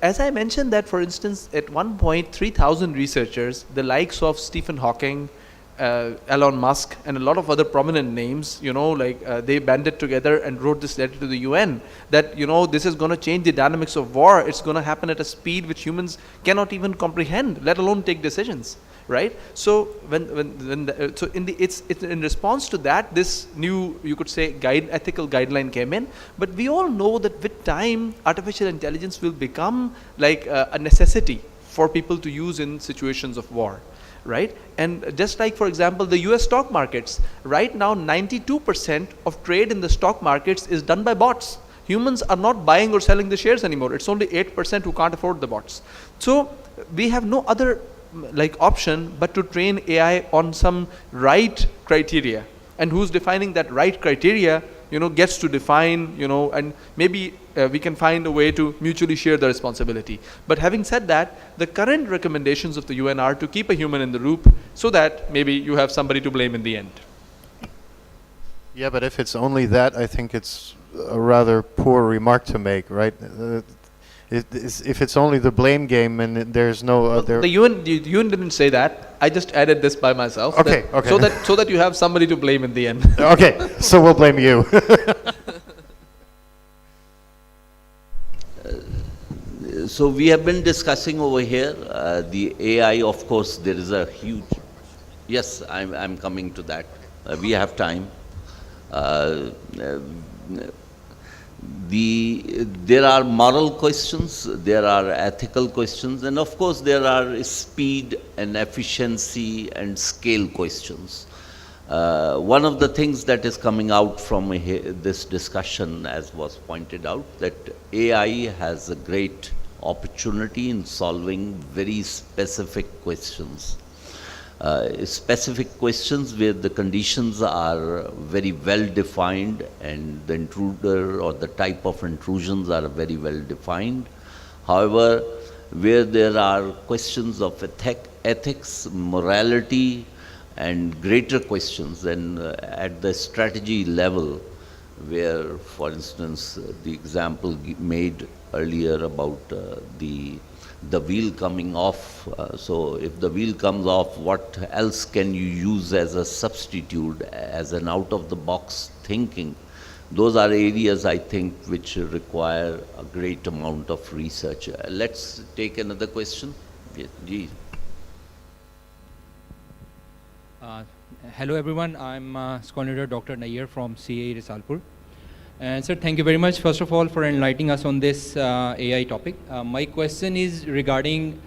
as I mentioned that, for instance, at one point, 3,000 researchers, the likes of Stephen Hawking, Elon Musk, and a lot of other prominent names, they banded together and wrote this letter to the UN that, this is going to change the dynamics of war. It's going to happen at a speed which humans cannot even comprehend, let alone take decisions. Right. So it's in response to that, this new, you could say, ethical guideline came in. But we all know that with time, artificial intelligence will become like a necessity for people to use in situations of war. Right. And just like, for example, the US stock markets, right now 92% of trade in the stock markets is done by bots. Humans are not buying or selling the shares anymore. It's only 8% who can't afford the bots. So we have no other option but to train AI on some right criteria, and who's defining that right criteria gets to define, and maybe we can find a way to mutually share the responsibility. But having said that, the current recommendations of the UN are to keep a human in the loop so that maybe you have somebody to blame in the end. Yeah, but if it's only that, I think it's a rather poor remark to make, right? If it's only the blame game and there's no other... The UN didn't say that. I just added this by myself. Okay, okay. So that you have somebody to blame in the end. Okay, so we'll blame you. So we have been discussing over here the AI. Of course, there is a huge... Yes, I'm coming to that. We have time. There are moral questions, there are ethical questions, and of course there are speed and efficiency and scale questions. One of the things that is coming out from this discussion, as was pointed out, that AI has a great opportunity in solving very specific questions. Specific questions where the conditions are very well defined and the intruder or the type of intrusions are very well defined. However, where there are questions of ethics, morality, and greater questions, and at the strategy level, where, for instance, the example made earlier about the wheel coming off. So if the wheel comes off, what else can you use as a substitute, as an out-of-the-box thinking? Those are areas, I think, which require a great amount of research. Let's take another question. Yes, hello everyone, I'm scholar Dr. Nair from CA Risalpur. And sir, thank you very much, first of all, for enlightening us on this AI topic. My question is regarding,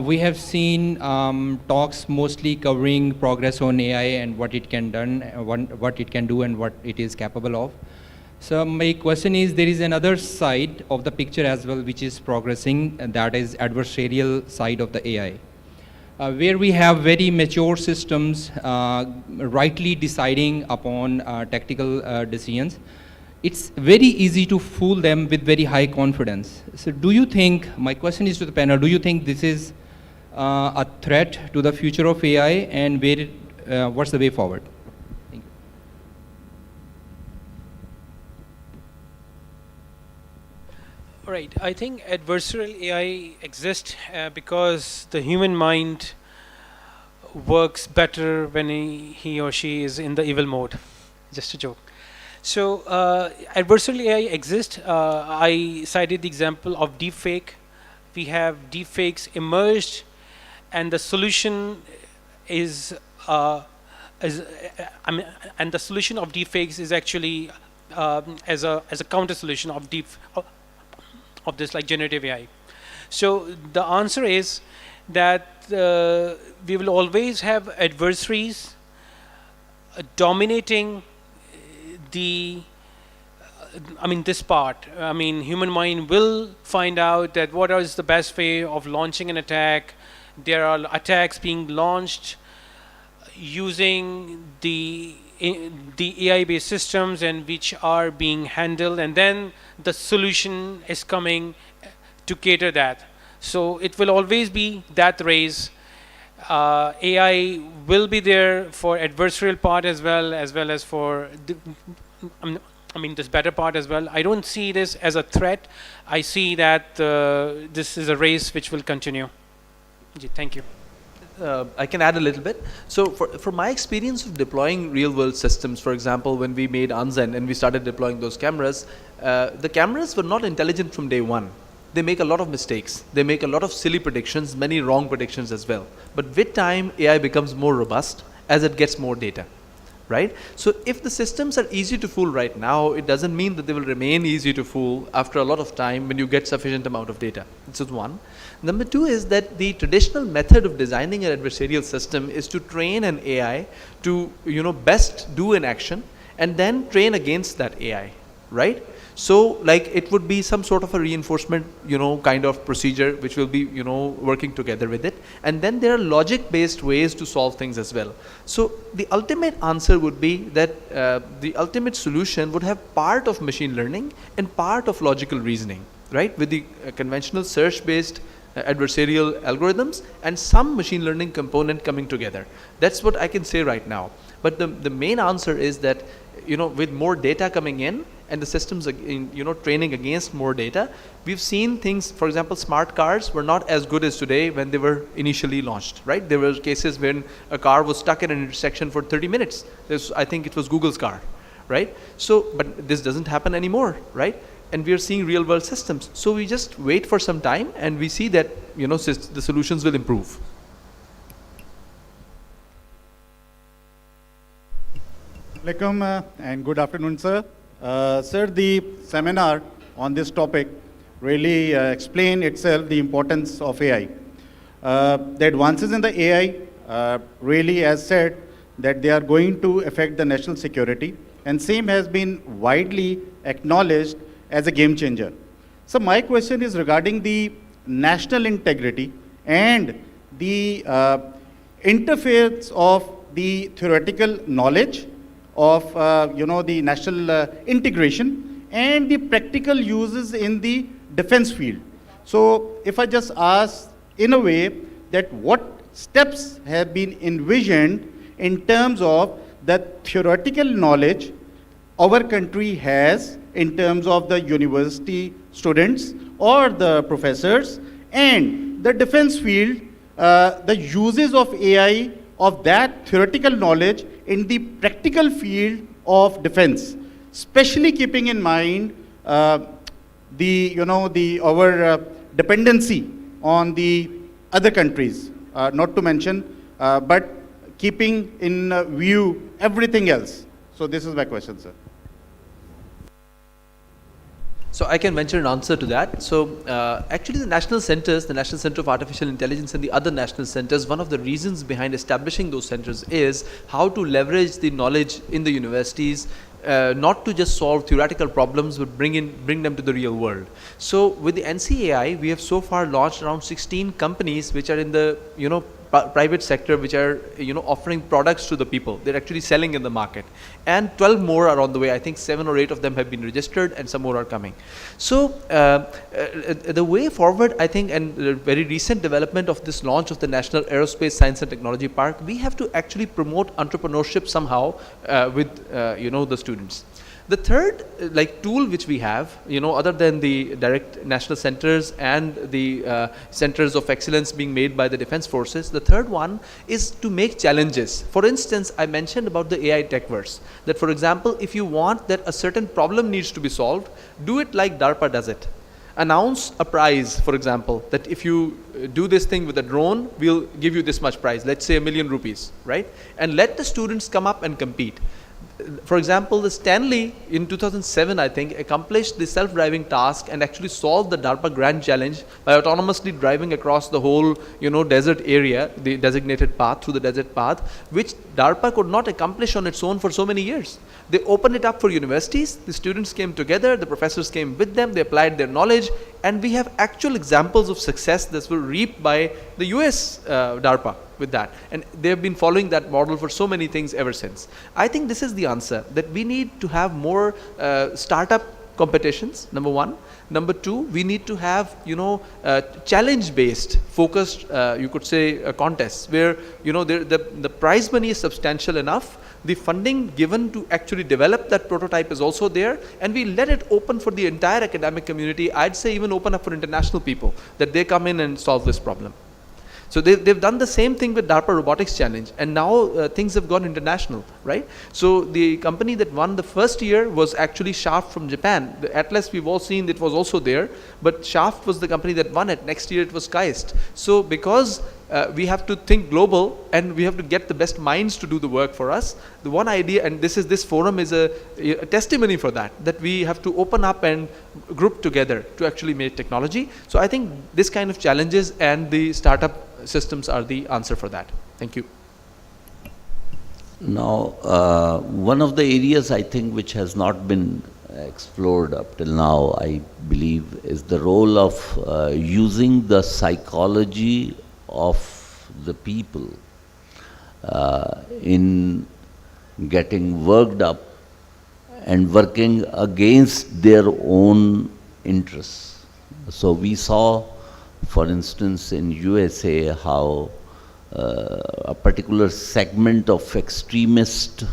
we have seen talks mostly covering progress on AI and what it can what it can do and what it is capable of. So my question is, there is another side of the picture as well which is progressing, and that is adversarial side of the AI. Where we have very mature systems rightly deciding upon tactical decisions. It's very easy to fool them with very high confidence. So do you think, my question is to the panel, do you think this is a threat to the future of AI, and what's the way forward? Thank you. Right. I think adversarial AI exists because the human mind works better when he or she is in the evil mode. Just a joke. So adversarial AI exists. I cited the example of deepfake. We have deepfakes emerged, and the solution is and the solution of deepfakes is actually as a counter solution of of this, like generative AI. So the answer is that we will always have adversaries dominating the this part. Human mind will find out that what is the best way of launching an attack. There are attacks being launched using the AI-based systems, and which are being handled, and then the solution is coming to cater that. So it will always be that race. AI will be there for adversarial part as well as for this better part as well. I don't see this as a threat. I see that this is a race which will continue. Thank you. I can add a little bit. So for my experience of deploying real world systems, for example, when we made Unzen and we started deploying those cameras, the cameras were not intelligent from day one. They make a lot of mistakes. They make a lot of silly predictions, many wrong predictions as well. But with time, AI becomes more robust as it gets more data, right? So if the systems are easy to fool right now, it doesn't mean that they will remain easy to fool after a lot of time when you get sufficient amount of data. This is one. Number two is that the traditional method of designing an adversarial system is to train an AI to, best do an action and then train against that AI, right? So like it would be some sort of a reinforcement, kind of procedure which will be, working together with it. And then there are logic based ways to solve things as well. So the ultimate answer would be that the ultimate solution would have part of machine learning and part of logical reasoning, right? With the conventional search based adversarial algorithms and some machine learning component coming together. That's what I can say right now. But the main answer is that, with more data coming in and the systems, training against more data, we've seen things, for example, smart cars were not as good as today when they were initially launched, right? There were cases when a car was stuck in an intersection for 30 minutes. I think it was Google's car, right? So, but this doesn't happen anymore, right? And we are seeing real world systems. So we just wait for some time and we see that, the solutions will improve. Assalamualaikum and good afternoon, sir. Sir, the seminar on this topic really explained itself the importance of AI. The advances in the AI really, as said, that they are going to affect the national security, and same has been widely acknowledged as a game changer. So my question is regarding the national integrity and the interface of the theoretical knowledge of the national integration and the practical uses in the defense field. So if I just ask in a way that what steps have been envisioned in terms of the theoretical knowledge our country has in terms of the university students or the professors, and the defense field, the uses of AI, of that theoretical knowledge in the practical field of defense, especially keeping in mind our dependency on the other countries, not to mention, but keeping in view everything else. So this is my question, sir. So I can venture an answer to that. So actually the national centers, the National Center of Artificial Intelligence and the other national centers, one of the reasons behind establishing those centers is how to leverage the knowledge in the universities, not to just solve theoretical problems, but bring them to the real world. So with the NCAI, we have so far launched around 16 companies which are in the private sector, which are offering products to the people. They're actually selling in the market, and 12 more are on the way. I think 7 or 8 of them have been registered and some more are coming. So the way forward, I think, and the very recent development of this launch of the National Aerospace Science and Technology Park, we have to actually promote entrepreneurship somehow with the students. The third tool which we have, other than the direct national centers and the centers of excellence being made by the defense forces, the third one is to make challenges. For instance, I mentioned about the AI Techverse, that for example, if you want that a certain problem needs to be solved, do it like DARPA does it. Announce a prize, for example, that if you do this thing with a drone, we'll give you this much prize, let's say ₹1,000,000, right? And let the students come up and compete. For example, the Stanley in 2007, I think, accomplished the self-driving task and actually solved the DARPA Grand Challenge by autonomously driving across the whole, desert area, the designated path, through the desert path, which DARPA could not accomplish on its own for so many years. They opened it up for universities, the students came together, the professors came with them, they applied their knowledge, and we have actual examples of success that were reaped by the US DARPA with that. And they have been following that model for so many things ever since. I think this is the answer, that we need to have more startup competitions, number one. Number two, we need to have, challenge-based, focused, you could say, contests where, the prize money is substantial enough. The funding given to actually develop that prototype is also there, and we let it open for the entire academic community. I'd say even open up for international people, that they come in and solve this problem. So they've done the same thing with DARPA Robotics Challenge, and now things have gone international, right? So the company that won the first year was actually Shaft from Japan. The Atlas, we've all seen, it was also there, but Shaft was the company that won it. Next year it was 𝐾𝐈𝐃. So because we have to think global and we have to get the best minds to do the work for us, the one idea, and this forum is a testimony for that we have to open up and group together to actually make technology. So I think this kind of challenges and the startup systems are the answer for that. Thank you. Now, one of the areas I think which has not been explored up till now, I believe, is the role of using the psychology of the people in getting worked up and working against their own interests. So we saw, for instance, in USA, how a particular segment of extremist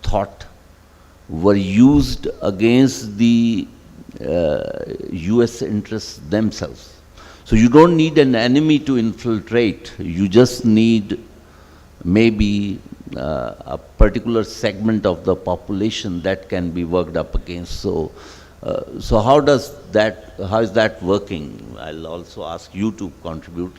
thought were used against the US interests themselves. So you don't need an enemy to infiltrate, you just need maybe a particular segment of the population that can be worked up against. So how is that working? I'll also ask you to contribute.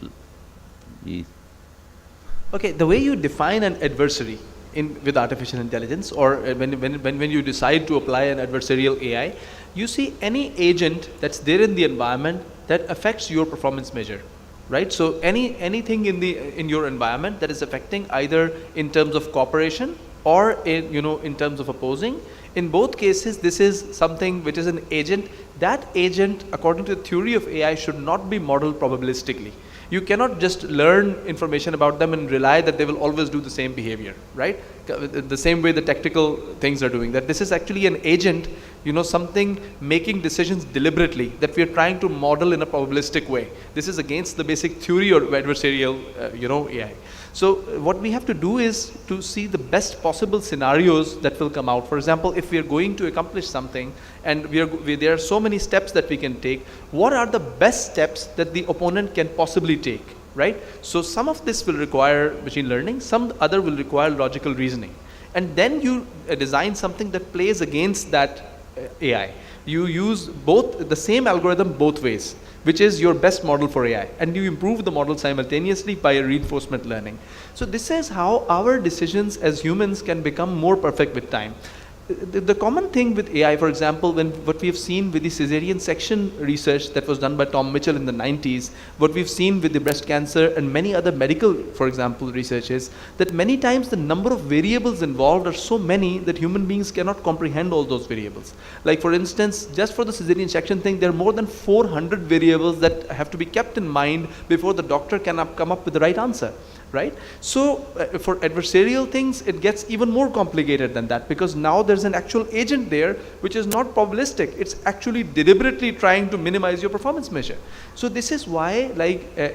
Okay, the way you define an adversary with artificial intelligence, or when you decide to apply an adversarial AI, you see any agent that's there in the environment that affects your performance measure, right? So anything in your environment that is affecting either in terms of cooperation or in terms of opposing. In both cases, this is something which is an agent. That agent, according to the theory of AI, should not be modeled probabilistically. You cannot just learn information about them and rely that they will always do the same behavior, right? The same way the tactical things are doing. That this is actually an agent, something making decisions deliberately that we are trying to model in a probabilistic way. This is against the basic theory of adversarial, AI. So what we have to do is to see the best possible scenarios that will come out. For example, if we are going to accomplish something and there are so many steps that we can take, what are the best steps that the opponent can possibly take, right? So some of this will require machine learning, some other will require logical reasoning. And then you design something that plays against that AI. You use the same algorithm both ways, which is your best model for AI, and you improve the model simultaneously by reinforcement learning. So this is how our decisions as humans can become more perfect with time. The common thing with AI, for example, what we have seen with the cesarean section research that was done by Tom Mitchell in the 90s, what we've seen with the breast cancer and many other medical, for example, research is that many times the number of variables involved are so many that human beings cannot comprehend all those variables. Like for instance, just for the cesarean section thing, there are more than 400 variables that have to be kept in mind before the doctor can come up with the right answer. Right? So for adversarial things, it gets even more complicated than that, because now there's an actual agent there which is not probabilistic. It's actually deliberately trying to minimize your performance measure. So this is why,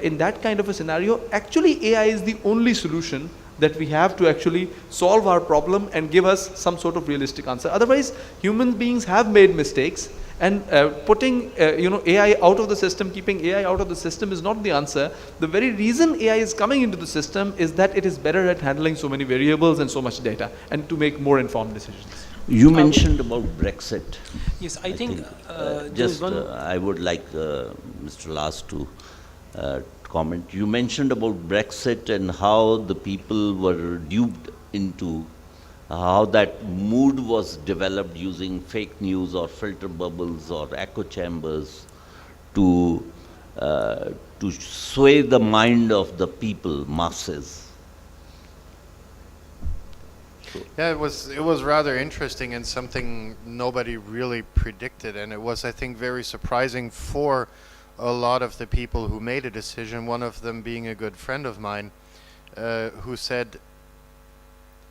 in that kind of a scenario, actually AI is the only solution that we have to actually solve our problem and give us some sort of realistic answer. Otherwise, human beings have made mistakes, and putting AI out of the system, keeping AI out of the system is not the answer. The very reason AI is coming into the system is that it is better at handling so many variables and so much data, and to make more informed decisions. You mentioned about Brexit. Yes, I think I would like Mr. Lars to comment. You mentioned about Brexit and how the people were duped into how that mood was developed using fake news or filter bubbles or echo chambers to sway the mind of the people, masses. Yeah, it was rather interesting and something nobody really predicted, and it was, I think, very surprising for a lot of the people who made a decision, one of them being a good friend of mine, who said,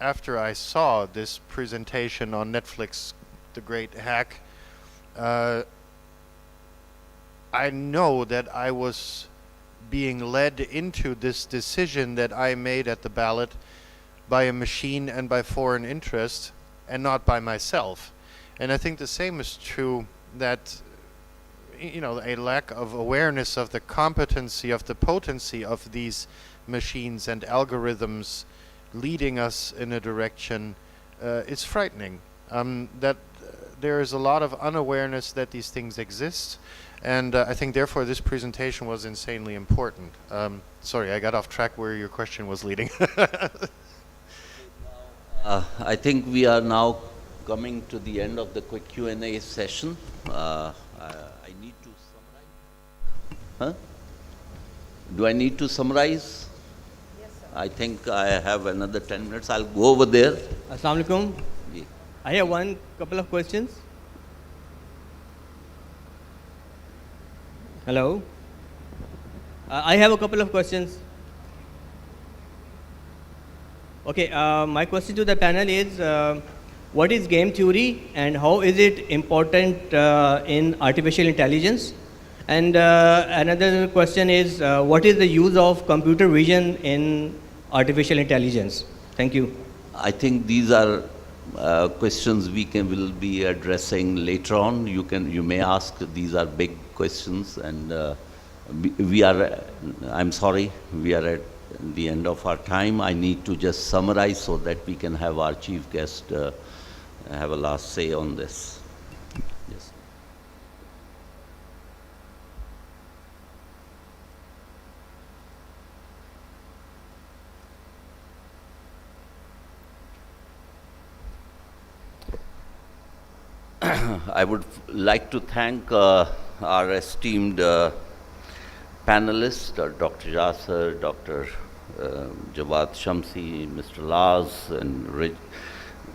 after I saw this presentation on Netflix, The Great Hack, I know that I was being led into this decision that I made at the ballot by a machine and by foreign interest, and not by myself. And I think the same is true, that a lack of awareness of the competency, of the potency of these machines and algorithms leading us in a direction is frightening. That there is a lot of unawareness that these things exist, and I think therefore this presentation was insanely important. Sorry, I got off track where your question was leading. I think we are now coming to the end of the quick Q&A session. I need to summarize. Huh? Do I need to summarize? Yes, sir. I think I have another 10 minutes. I'll go over there. Assalamu alaikum. I have couple of questions. Hello. I have a couple of questions. Okay, my question to the panel is, what is game theory and how is it important in artificial intelligence? And another question is, what is the use of computer vision in artificial intelligence? Thank you. I think these are questions will be addressing later on. You may ask. These are big questions, and I'm sorry, we are at the end of our time. I need to just summarize so that we can have our chief guest have a last say on this. Yes. I would like to thank our esteemed panelists, Dr. Yasser, Dr. Jawad Shamsi, Mr. Lars, and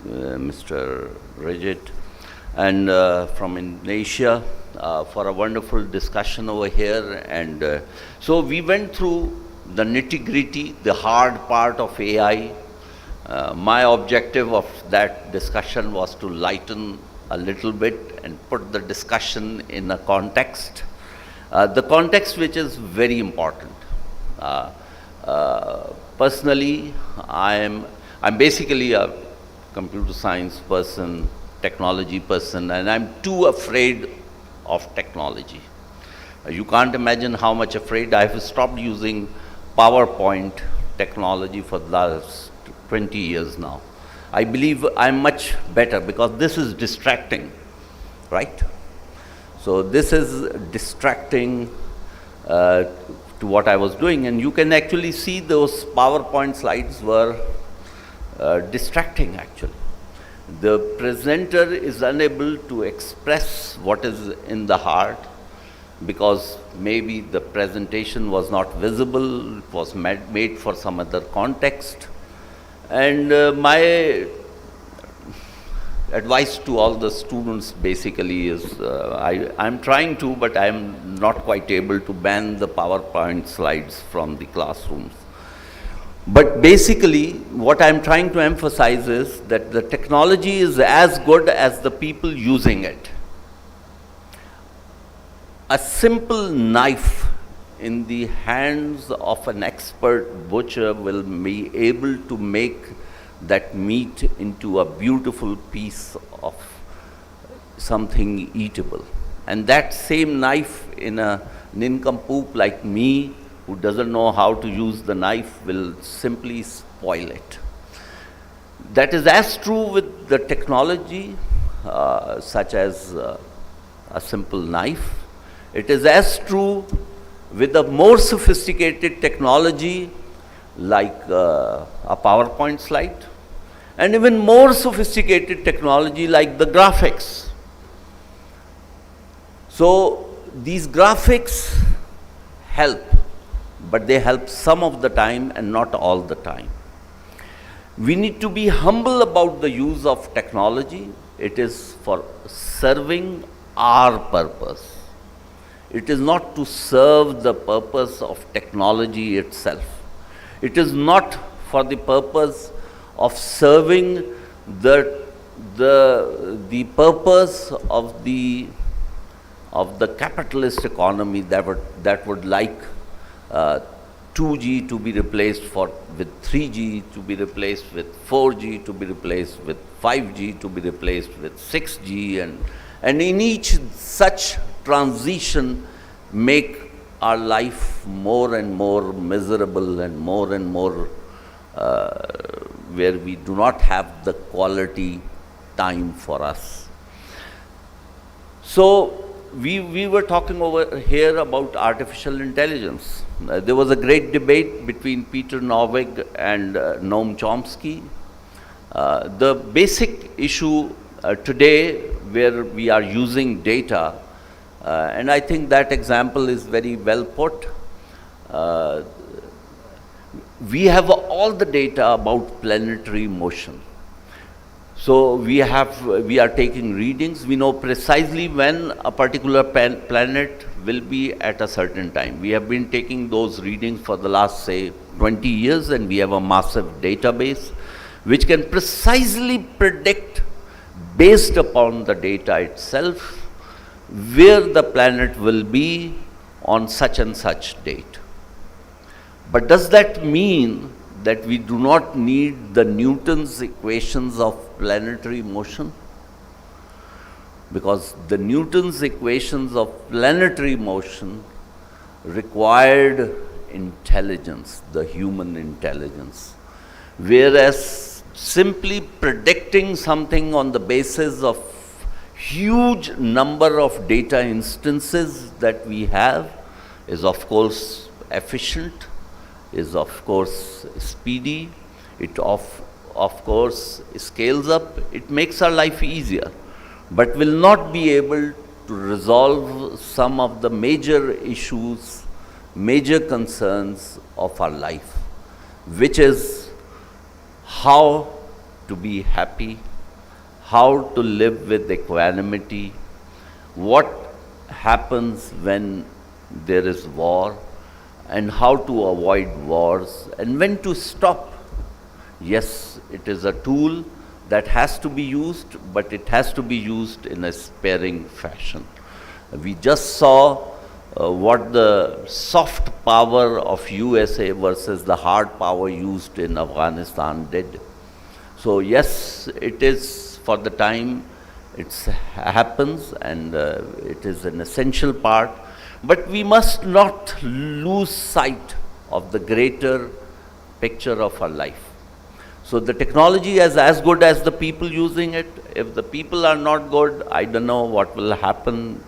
Mr. Rijit, and from Indonesia for a wonderful discussion over here. And so we went through the nitty-gritty, the hard part of AI. My objective of that discussion was to lighten a little bit and put the discussion in a context. The context which is very important. Personally, I'm basically a computer science person, technology person, and I'm too afraid of technology. You can't imagine how much afraid. I've stopped using PowerPoint technology for the last 20 years now. I believe I'm much better because this is distracting, right? So this is distracting to what I was doing, and you can actually see those PowerPoint slides were distracting actually. The presenter is unable to express what is in the heart because maybe the presentation was not visible, it was made for some other context. And my advice to all the students basically is, I'm trying to, but I'm not quite able to ban the PowerPoint slides from the classrooms. But basically, what I'm trying to emphasize is that the technology is as good as the people using it. A simple knife in the hands of an expert butcher will be able to make that meat into a beautiful piece of something eatable. And that same knife in a nincompoop like me, who doesn't know how to use the knife, will simply spoil it. That is as true with the technology, such as a simple knife. It is as true with a more sophisticated technology like a PowerPoint slide, and even more sophisticated technology like the graphics. So these graphics help, but they help some of the time and not all the time. We need to be humble about the use of technology. It is for serving our purpose. It is not to serve the purpose of technology itself. It is not for the purpose of serving the purpose of the capitalist economy that would like 2G to be replaced with 3G, to be replaced with 4G, to be replaced with 5G, to be replaced with 6G, and in each such transition make our life more and more miserable and more where we do not have the quality time for us. So we were talking over here about artificial intelligence. There was a great debate between Peter Norvig and Noam Chomsky. The basic issue today, where we are using data, and I think that example is very well put. We have all the data about planetary motion. So we are taking readings. We know precisely when a particular planet will be at a certain time. We have been taking those readings for the last, say, 20 years, and we have a massive database which can precisely predict, based upon the data itself, where the planet will be on such and such date. But does that mean that we do not need the Newton's equations of planetary motion? Because the Newton's equations of planetary motion required intelligence, the human intelligence. Whereas simply predicting something on the basis of huge number of data instances that we have is of course efficient, is of course speedy, it of course scales up, it makes our life easier, but will not be able to resolve some of the major issues, major concerns of our life, which is how to be happy, how to live with equanimity, what happens when there is war, and how to avoid wars, and when to stop. Yes, it is a tool that has to be used, but it has to be used in a sparing fashion. We just saw what the soft power of USA versus the hard power used in Afghanistan did. So yes, it is for the time it happens, and it is an essential part, but we must not lose sight of the greater picture of our life. So the technology is as good as the people using it. If the people are not good, I don't know what will happen.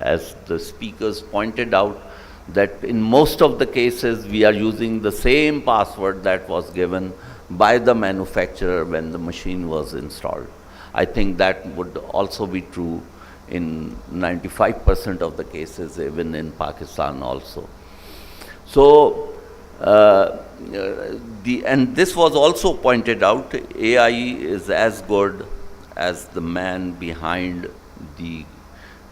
As the speakers pointed out, that in most of the cases we are using the same password that was given by the manufacturer when the machine was installed. I think that would also be true in 95% of the cases, even in Pakistan also. So, and this was also pointed out, AI is as good as the man behind the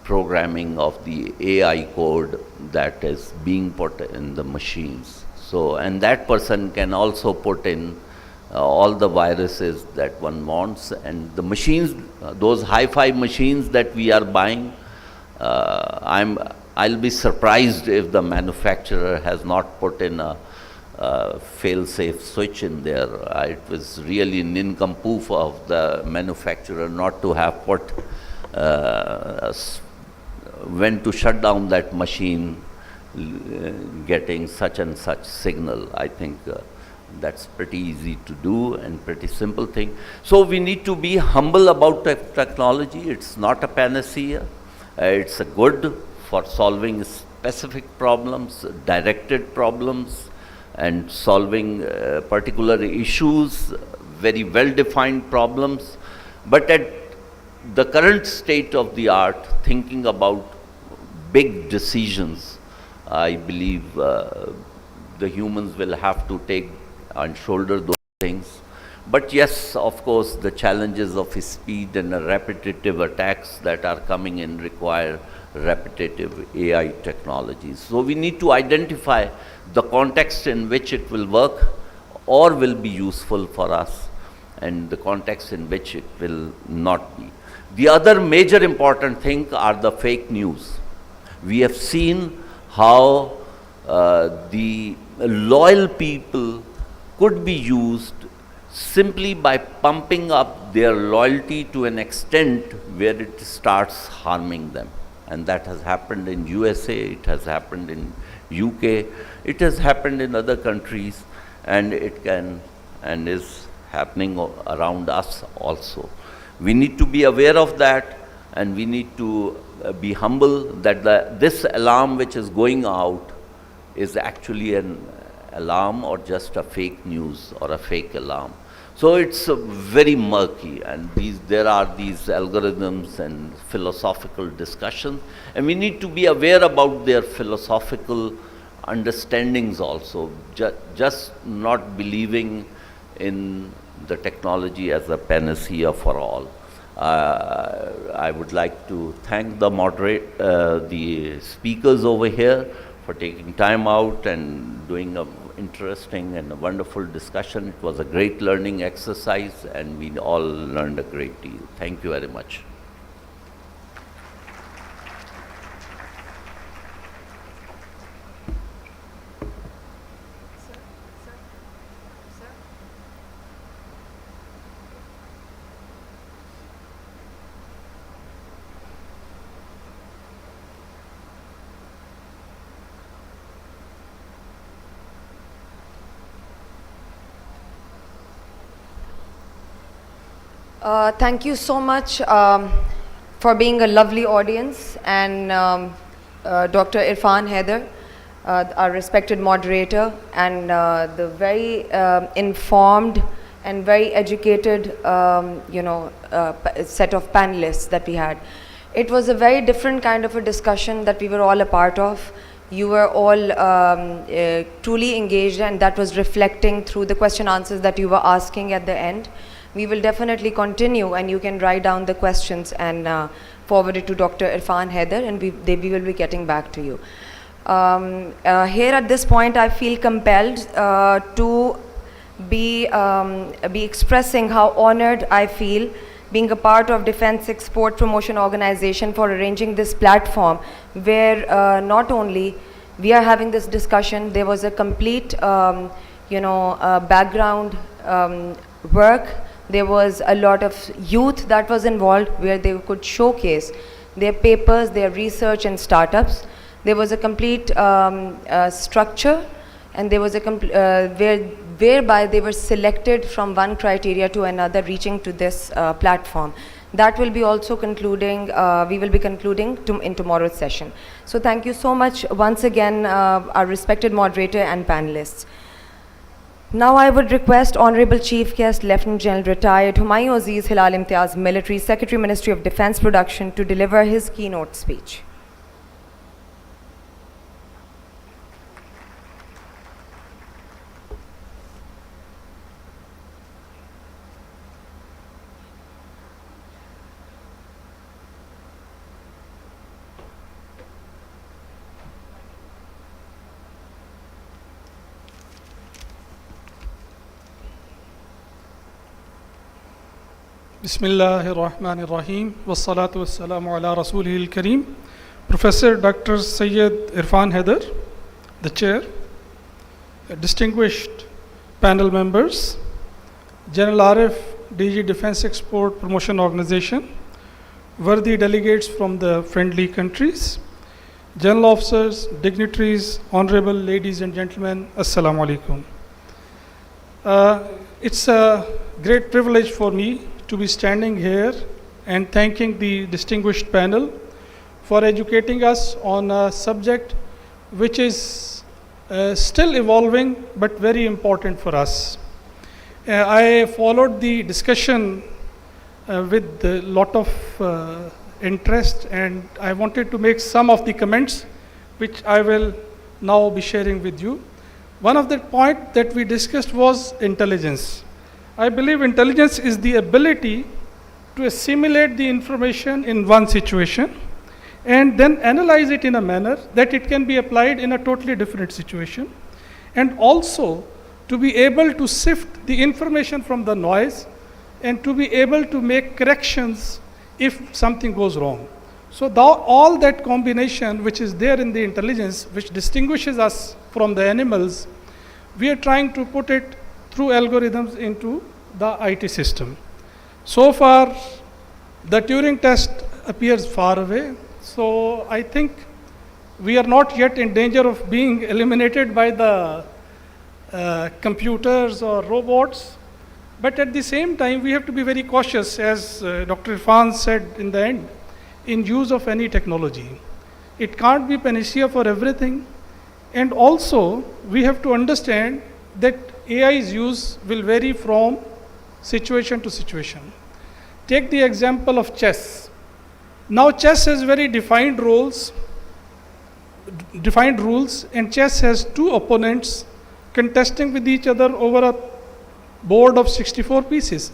programming of the AI code that is being put in the machines. So, and that person can also put in all the viruses that one wants, and the machines, those hi-fi machines that we are buying, I'm I'll be surprised if the manufacturer has not put in a fail-safe switch in there. It was really an nincompoop of the manufacturer not to have put when to shut down that machine getting such and such signal. I think that's pretty easy to do and pretty simple thing. So we need to be humble about technology. It's not a panacea. It's a good for solving specific problems, directed problems, and solving particular issues, very well-defined problems. But at the current state of the art, thinking about big decisions, I believe the humans will have to take and shoulder those things. But yes, of course, the challenges of speed and repetitive attacks that are coming in require repetitive AI technologies. So we need to identify the context in which it will work or will be useful for us, and the context in which it will not be. The other major important thing are the fake news. We have seen how the loyal people could be used simply by pumping up their loyalty to an extent where it starts harming them. And that has happened in USA, it has happened in UK, it has happened in other countries, and it can and is happening around us also. We need to be aware of that, and we need to be humble that this alarm which is going out is actually an alarm or just a fake news or a fake alarm. So it's very murky, and there are these algorithms and philosophical discussions, and we need to be aware about their philosophical understandings also, just not believing in the technology as a panacea for all. I would like to thank the speakers over here for taking time out and doing an interesting and a wonderful discussion. It was a great learning exercise, and we all learned a great deal. Thank you very much. Thank you so much for being a lovely audience, and Dr. Irfan Haider, our respected moderator, and the very informed and very educated set of panelists that we had. It was a very different kind of a discussion that we were all a part of. You were all truly engaged, and that was reflecting through the question answers that you were asking at the end. We will definitely continue, and you can write down the questions and forward it to Dr. Irfan Haider, and we will be getting back to you. Here at this point, I feel compelled to be expressing how honored I feel being a part of Defense Export Promotion Organization for arranging this platform, where not only we are having this discussion, there was a complete background work. There was a lot of youth that was involved, where they could showcase their papers, their research and startups. There was a complete structure, and there was a whereby they were selected from one criteria to another, reaching to this platform. That will be also concluding, we will be concluding in tomorrow's session. So thank you so much once again, our respected moderator and panelists. Now I would request Honorable Chief Guest Lieutenant General Retired 𝐏𝐻𝐚𝐤𝐲𝐬𝐭𝐚𝐬𝐲 𝐿𝐼𝐃𝐄𝐒 Secretary Ministry of Defense Production to deliver his keynote speech. بسم الله الرحمن الرحيم والصلاة والسلام على رسوله الكريم. Professor Dr. Syed Irfan Haider, the chair, distinguished panel members, General Arif, DG Defense Export Promotion Organization, worthy delegates from the friendly countries, general officers, dignitaries, honorable ladies and gentlemen, Assalamu alaikum. It's a great privilege for me to be standing here and thanking the distinguished panel for educating us on a subject which is still evolving but very important for us. I followed the discussion with a lot of interest, and I wanted to make some of the comments which I will now be sharing with you. One of the points that we discussed was intelligence. I believe intelligence is the ability to assimilate the information in one situation and then analyze it in a manner that it can be applied in a totally different situation, and also to be able to sift the information from the noise and to be able to make corrections if something goes wrong. So all that combination which is there in the intelligence, which distinguishes us from the animals, we are trying to put it through algorithms into the IT system. So far, the Turing test appears far away. So I think we are not yet in danger of being eliminated by the computers or robots. But at the same time, we have to be very cautious, as Dr. Irfan said in the end, in use of any technology. It can't be panacea for everything. And also, we have to understand that AI's use will vary from situation to situation. Take the example of chess. Now, chess has very defined rules, and chess has two opponents contesting with each other over a board of 64 pieces,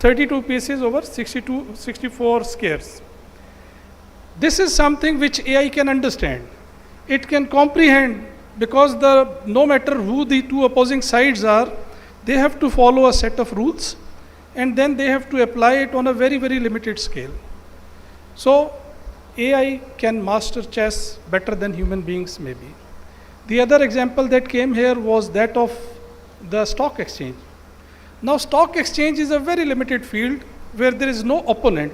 32 pieces over 64 squares. This is something which AI can understand. It can comprehend, because no matter who the two opposing sides are, they have to follow a set of rules, and then they have to apply it on a very, very limited scale. So AI can master chess better than human beings maybe. The other example that came here was that of the stock exchange. Now, stock exchange is a very limited field where there is no opponent.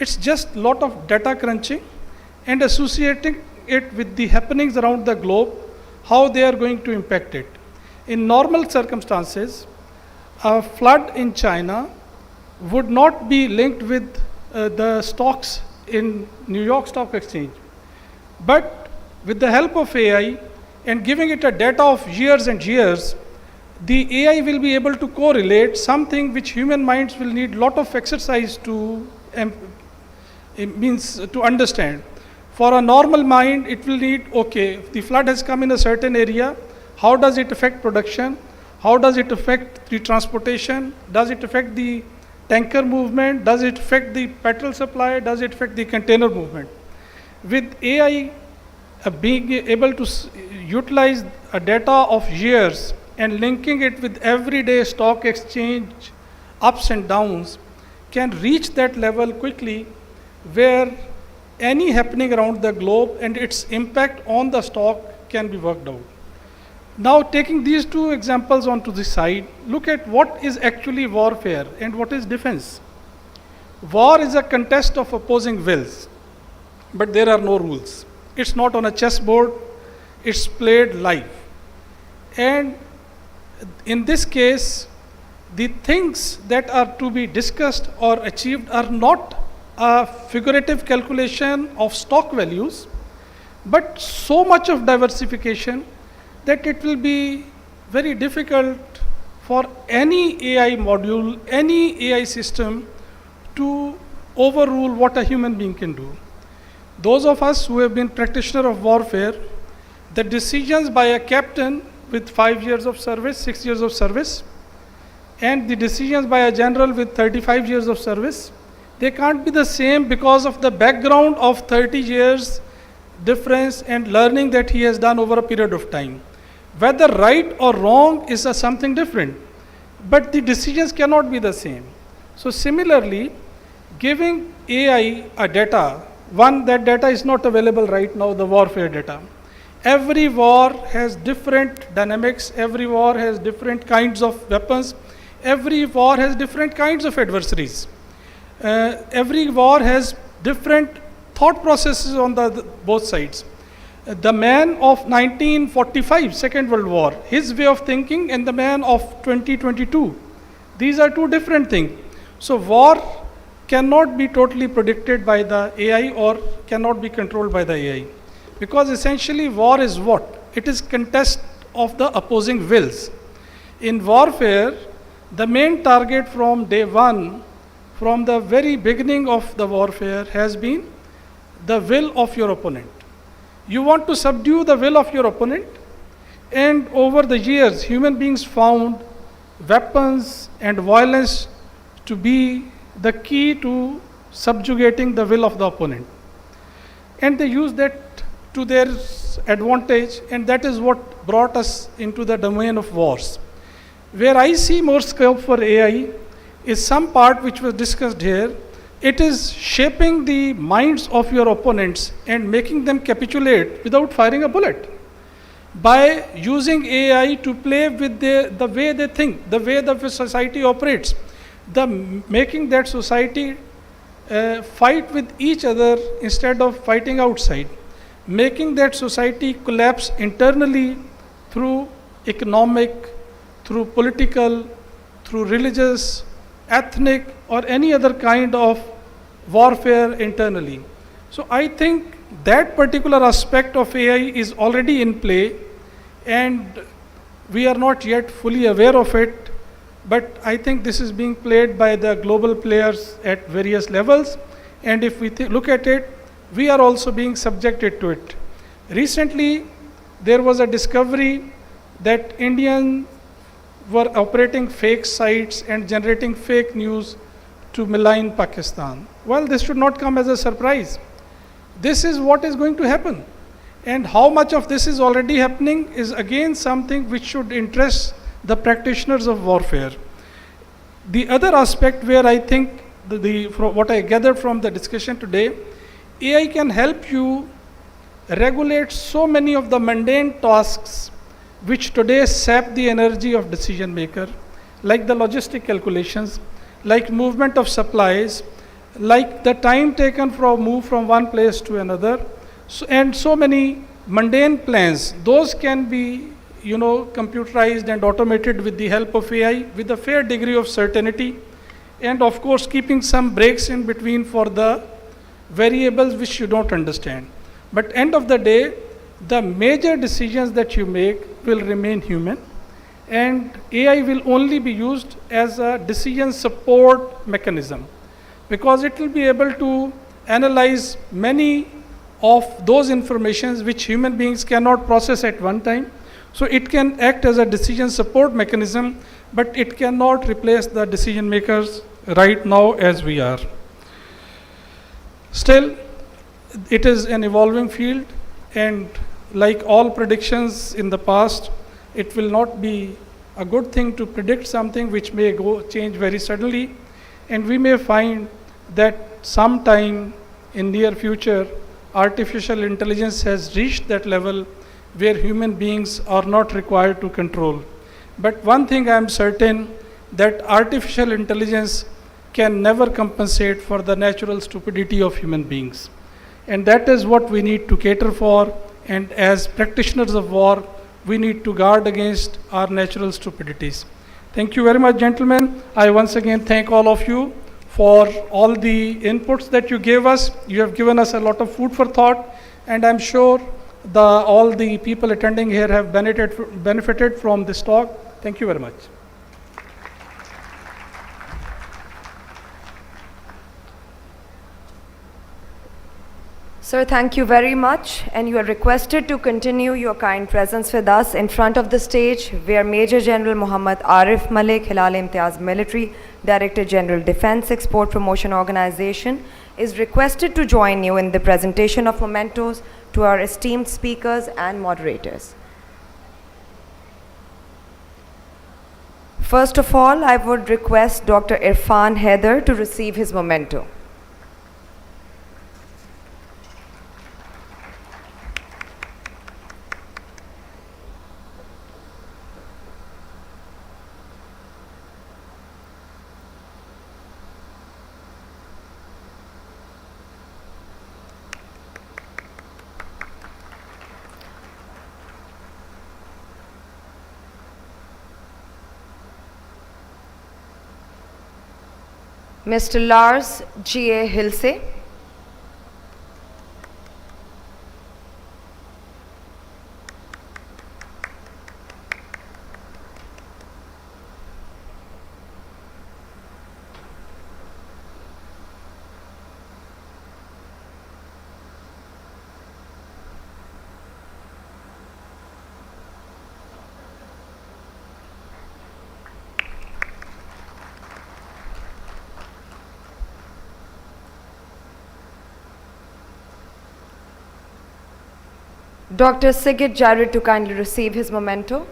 It's just a lot of data crunching and associating it with the happenings around the globe, how they are going to impact it. In normal circumstances, a flood in China would not be linked with the stocks in New York Stock Exchange. But with the help of AI and giving it a data of years and years, the AI will be able to correlate something which human minds will need a lot of exercise to understand. For a normal mind, it will need, okay, if the flood has come in a certain area, how does it affect production? How does it affect the transportation? Does it affect the tanker movement? Does it affect the petrol supply? Does it affect the container movement? With AI being able to utilize a data of years and linking it with everyday stock exchange ups and downs, can reach that level quickly where any happening around the globe and its impact on the stock can be worked out. Now, taking these two examples onto the side, look at what is actually warfare and what is defense. War is a contest of opposing wills, but there are no rules. It's not on a chessboard, it's played live. And in this case, the things that are to be discussed or achieved are not a figurative calculation of stock values, but so much of diversification that it will be very difficult for any AI module, any AI system to overrule what a human being can do. Those of us who have been practitioners of warfare, the decisions by a captain with 5 years of service, 6 years of service, and the decisions by a general with 35 years of service, they can't be the same because of the background of 30 years difference and learning that he has done over a period of time. Whether right or wrong is something different, but the decisions cannot be the same. So similarly, giving AI a data, one, that data is not available right now, the warfare data. Every war has different dynamics, every war has different kinds of weapons, every war has different kinds of adversaries. Every war has different thought processes on both sides. The man of 1945, Second World War, his way of thinking, and the man of 2022, these are two different things. So war cannot be totally predicted by the AI or cannot be controlled by the AI. Because essentially war is what? It is contest of the opposing wills. In warfare, the main target from day one, from the very beginning of the warfare, has been the will of your opponent. You want to subdue the will of your opponent, and over the years, human beings found weapons and violence to be the key to subjugating the will of the opponent. And they use that to their advantage, and that is what brought us into the domain of wars. Where I see more scope for AI is some part which was discussed here. It is shaping the minds of your opponents and making them capitulate without firing a bullet. By using AI to play with the way they think, the way the society operates, making that society fight with each other instead of fighting outside, making that society collapse internally through economic, through political, through religious, ethnic, or any other kind of warfare internally. So I think that particular aspect of AI is already in play, and we are not yet fully aware of it, but I think this is being played by the global players at various levels, and if we look at it, we are also being subjected to it. Recently, there was a discovery that Indians were operating fake sites and generating fake news to malign Pakistan. Well, this should not come as a surprise. This is what is going to happen. And how much of this is already happening is again something which should interest the practitioners of warfare. The other aspect where I think, from what I gathered from the discussion today, AI can help you regulate so many of the mundane tasks which today sap the energy of decision maker, like the logistic calculations, like movement of supplies, like the time taken for move from one place to another, and so many mundane plans. Those can be, computerized and automated with the help of AI with a fair degree of certainty, and of course keeping some breaks in between for the variables which you don't understand. But end of the day, the major decisions that you make will remain human, and AI will only be used as a decision support mechanism, because it will be able to analyze many of those informations which human beings cannot process at one time. So it can act as a decision support mechanism, but it cannot replace the decision makers right now as we are. Still, it is an evolving field, and like all predictions in the past, it will not be a good thing to predict something which may change very suddenly, and we may find that sometime in near future, artificial intelligence has reached that level where human beings are not required to control. But one thing I am certain, that artificial intelligence can never compensate for the natural stupidity of human beings. And that is what we need to cater for, and as practitioners of war, we need to guard against our natural stupidities. Thank you very much, gentlemen. I once again thank all of you for all the inputs that you gave us. You have given us a lot of food for thought, and I'm sure all the people attending here have benefited from this talk. Thank you very much. Sir, thank you very much, and you are requested to continue your kind presence with us in front of the stage, where Major General Muhammad Arif Malik, Hilal Imtiaz Military, Director General Defense Export Promotion Organization, is requested to join you in the presentation of mementos to our esteemed speakers and moderators. First of all, I would request Dr. Irfan Haider to receive his memento. Mr. Lars G.A. Hilse. Dr. Sigit Jared to kindly receive his memento.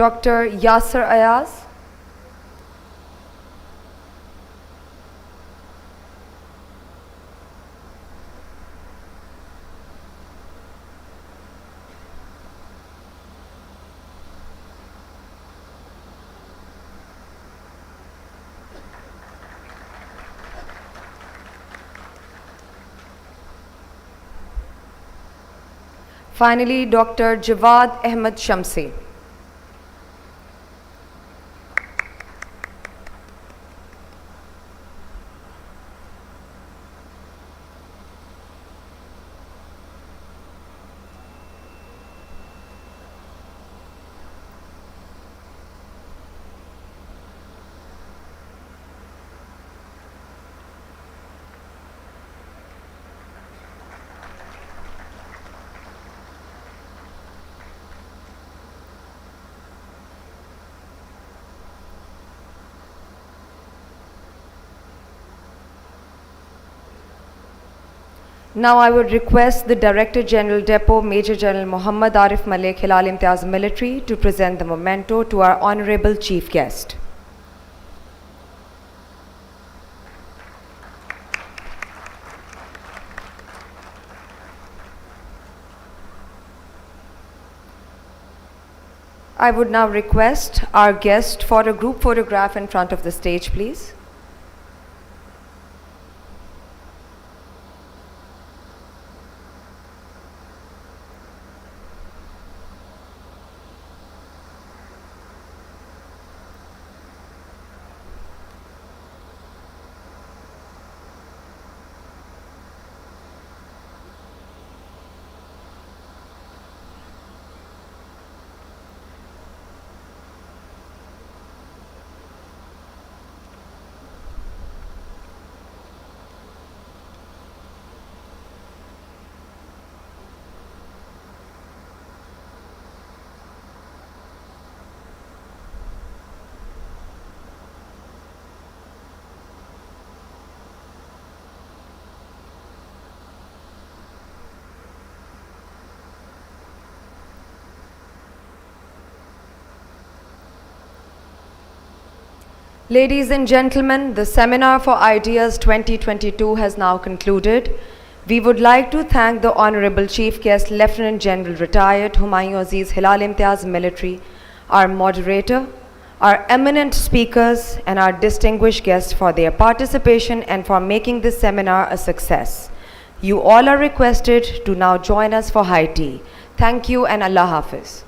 Dr. Yasser Ayaz. Finally, Dr. Jawad Ahmed Shamsi. Now I would request the Director General Depot, Major General Muhammad Arif Malik, 𝐻𝐻𝐻 Military, to present the memento to our Honorable Chief Guest. I would now request our guest for a group photograph in front of the stage, please. Ladies and gentlemen, the Seminar for Ideas 2022 has now concluded. We would like to thank the Honorable Chief Guest, Lieutenant General Retired 𝐻𝐻𝐻𝐻𝐻 𝐻𝐻𝐻𝐻 Military, our moderator, our eminent speakers, and our distinguished guests for their participation and for making this seminar a success. You all are requested to now join us for high tea. Thank you and Allah Hafiz.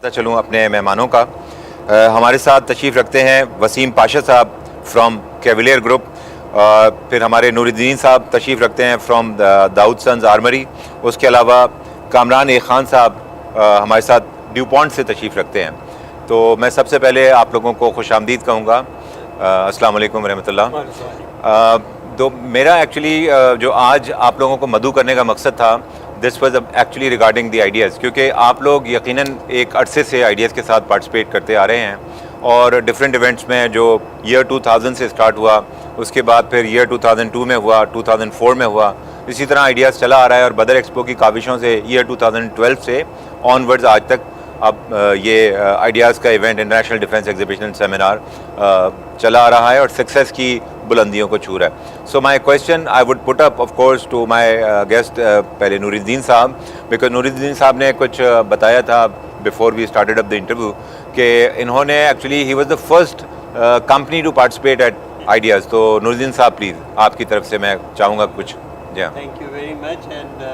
पता चलूँ अपने मेहमानों का। हमारे साथ तशरीफ़ रखते हैं वसीम पाशा साहब फ्रॉम कैविलियर ग्रुप, फिर हमारे नूरुद्दीन साहब तशरीफ़ रखते हैं फ्रॉम दाऊद सन्स आर्मरी। उसके अलावा कामरान ए खान साहब हमारे साथ ड्यूपॉन्ट से तशरीफ़ रखते हैं। तो मैं सबसे पहले आप लोगों को खुशामदीद कहूँगा। अस्सलाम वालेकुम रहमतुल्लाह। तो मेरा एक्चुअली जो आज आप लोगों को मदऊ करने का मकसद था, this was actually regarding the ideas, क्योंकि आप लोग यकीनन एक अरसे से आइडियाज़ के साथ पार्टिसिपेट करते आ रहे हैं और डिफरेंट इवेंट्स में जो ईयर 2000 से स्टार्ट हुआ, उसके बाद फिर ईयर 2002 में हुआ, 2004 में हुआ, इसी तरह आइडियाज़ चला आ रहा है। और बदर एक्सपो की काविशों से ईयर 2012 से ऑनवर्ड्स आज तक अब ये आइडियाज़ का event international defence exhibition seminar चला आ रहा है और सक्सेस की बुलंदियों को छू रहा है। So my question I would put up of course to my guest, पहले नूरुद्दीन साहब, बिकॉज नूरुद्दीन साहब ने कुछ बताया था before we started up the interview कि इन्होंने actually he was the first company to participate at IDEAS. तो नूरुद्दीन साहब प्लीज़ आपकी तरफ से मैं चाहूँगा कुछ। जी हाँ। Thank you very much, and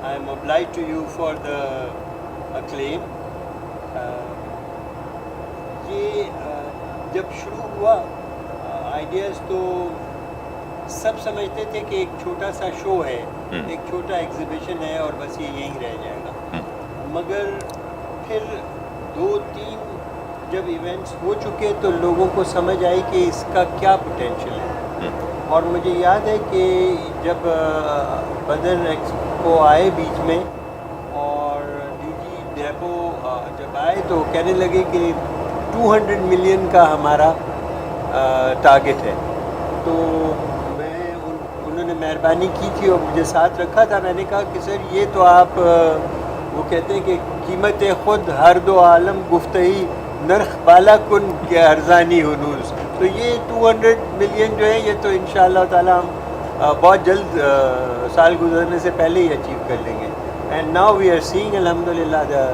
I am obliged to you for the acclaim. ये जब शुरू हुआ आइडियाज़ तो सब समझते थे कि एक छोटा सा शो है, एक छोटा एग्जीबिशन है और बस ये यहीं रह जाएगा। मगर फिर 2-3 जब इवेंट्स हो चुके तो लोगों को समझ आई कि इसका क्या पोटेंशियल है। और मुझे याद है कि जब बदर एक्सपो आए बीच में और ड्यूटी डेपो जब आए तो कहने लगे कि 200 मिलियन का हमारा टारगेट है। तो उन्होंने मेहरबानी की थी और मुझे साथ रखा था। मैंने कहा कि सर ये तो आप वो कहते हैं कि कीमत खुद हर दो आलम गुफ्तही नर्ख बाला कुन के अर्जानी हुनूस। तो ये 200 मिलियन जो है ये तो इंशाअल्लाह ताला हम बहुत जल्द साल गुजरने से पहले ही अचीव कर लेंगे। And now we are seeing अल्हम्दुलिल्लाह the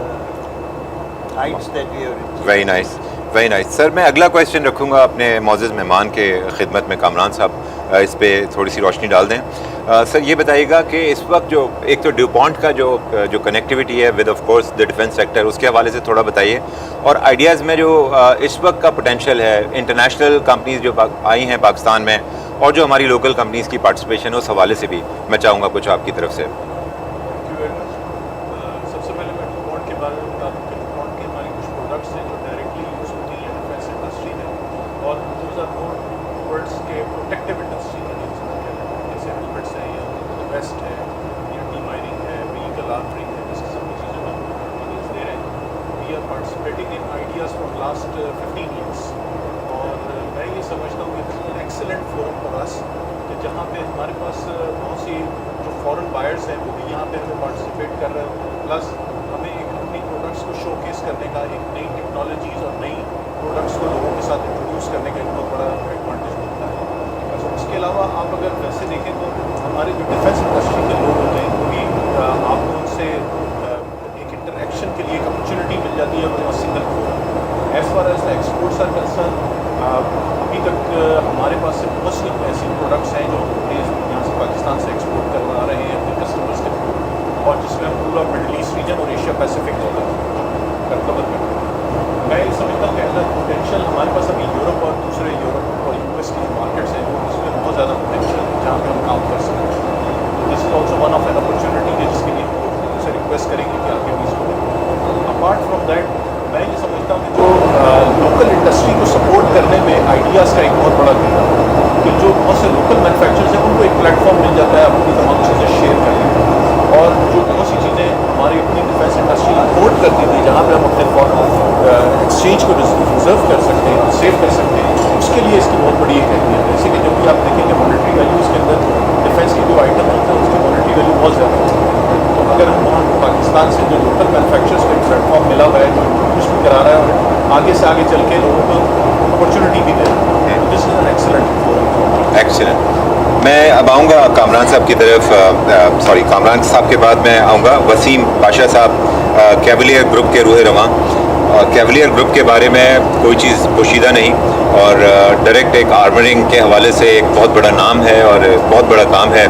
heights that we are. Very nice, very nice. Sir मैं अगला क्वेश्चन रखूँगा अपने मौजूद मेहमान के खिदमत में, कामरान साहब इस पर थोड़ी सी रोशनी डाल दें। सर ये बताइएगा कि इस वक्त जो एक तो ड्यूपॉन्ट का जो कनेक्टिविटी है with of course the defence sector, उसके हवाले से थोड़ा बताइए। और आइडियाज़ में जो इस वक्त का पोटेंशियल है, इंटरनेशनल कंपनीज जो आई हैं पाकिस्तान में और जो हमारी लोकल कंपनीज़ की पार्टिसिपेशन है, उस हवाले से भी मैं चाहूँगा कुछ आपकी तरफ से। सबसे पहले मैं ड्यूपॉन्ट के बारे में बता दूँ कि ड्यूपॉन्ट के हमारी कुछ प्रोडक्ट्स हैं जो डायरेक्टली यूज़ होती हैं डिफेंस इंडस्ट्री में और दोज आर मोर टुवर्ड्स के प्रोटेक्टिव इंडस्ट्री में, जैसे हेलमेट्स हैं या वेस्ट है या डी माइनिंग है, व्हीकल आर्मरिंग है, जैसे सब चीज़ें हम कंपनीज दे रहे हैं। We are participating in IDEAS from last 15 years और मैं ये समझता हूँ कि this is an excellent forum for us कि जहाँ पे हमारे पास बहुत सी जो फॉरेन बायर्स हैं वो भी यहाँ पे हमें पार्टिसिपेट कर रहे हैं, प्लस हमें एक अपनी प्रोडक्ट्स को शोकेस करने का, एक नई टेक्नोलॉजीज़ और नई प्रोडक्ट्स को लोगों के साथ इंट्रोड्यूस करने का एक बहुत बड़ा एडवांटेज मिलता है। उसके अलावा आप अगर वैसे देखें तो हमारे जो डिफेंस इंडस्ट्री के लोग होते हैं वो भी आपको उनसे एक इंटरेक्शन के लिए एक अपॉर्चुनिटी मिल जाती है और single forum. As far as the exports are concern, अभी तक हमारे पास से बहुत सी ऐसी प्रोडक्ट्स हैं जो यहाँ से पाकिस्तान से एक्सपोर्ट करवा रहे हैं अपने कस्टमर्स के थ्रू, और जिसमें हम पूरा मिडल ईस्ट रीजन और एशिया पैसिफिक का कवर करते हैं। मैं ये समझता हूँ कि एज पोटेंशियल हमारे पास अभी यूरोप और दूसरे यूरोप और यूएस की मार्केट्स हैं उसमें बहुत ज़्यादा पोटेंशियल है जहाँ पे हम काम कर सकते हैं। तो this is also one of an opportunity है जिसके लिए हम उनसे रिक्वेस्ट करेंगे कि आगे भी इसको। अपार्ट फ्रॉम दैट मैं ये समझता हूँ कि जो लोकल इंडस्ट्री को सपोर्ट करने में आइडियाज़ का एक बहुत बड़ा रोल है कि जो बहुत से लोकल मैन्युफैक्चरर्स हैं उनको एक प्लेटफॉर्म मिल जाता है अपनी तमाम चीज़ें शेयर करने का, और जो बहुत सी चीज़ें हमारी अपनी डिफेंस इंडस्ट्री इम्पोर्ट करती थी जहाँ पे हम अपने फॉरेन एक्सचेंज को रिजर्व कर सकते हैं, सेव कर सकते हैं, उसके लिए इसकी बहुत बड़ी एक अहमियत है। जैसे कि जब भी आप देखेंगे मॉनेटरी वैल्यूज़ के अंदर डिफेंस की जो आइटम होते हैं उसकी मॉनेटरी वैल्यू बहुत ज़्यादा होती है। तो अगर हम वहाँ पाकिस्तान से जो लोकल मैन्युफैक्चरर्स को एक प्लेटफॉर्म मिला हुआ है जो इंट्रोड्यूस भी करा रहा है और आगे से आगे चल के लोगों को अपॉर्चुनिटी भी दे रहा है, तो this is an excellent forum. Excellent. मैं अब आऊँगा कामरान साहब की तरफ, कामरान साहब के बाद मैं आऊँगा वसीम पाशा साहब, कैविलियर ग्रुप के रूह रवां। कैवलियर ग्रुप के बारे में कोई चीज़ पोशीदा नहीं और डायरेक्ट एक आर्मरिंग के हवाले से एक बहुत बड़ा नाम है और बहुत बड़ा काम है।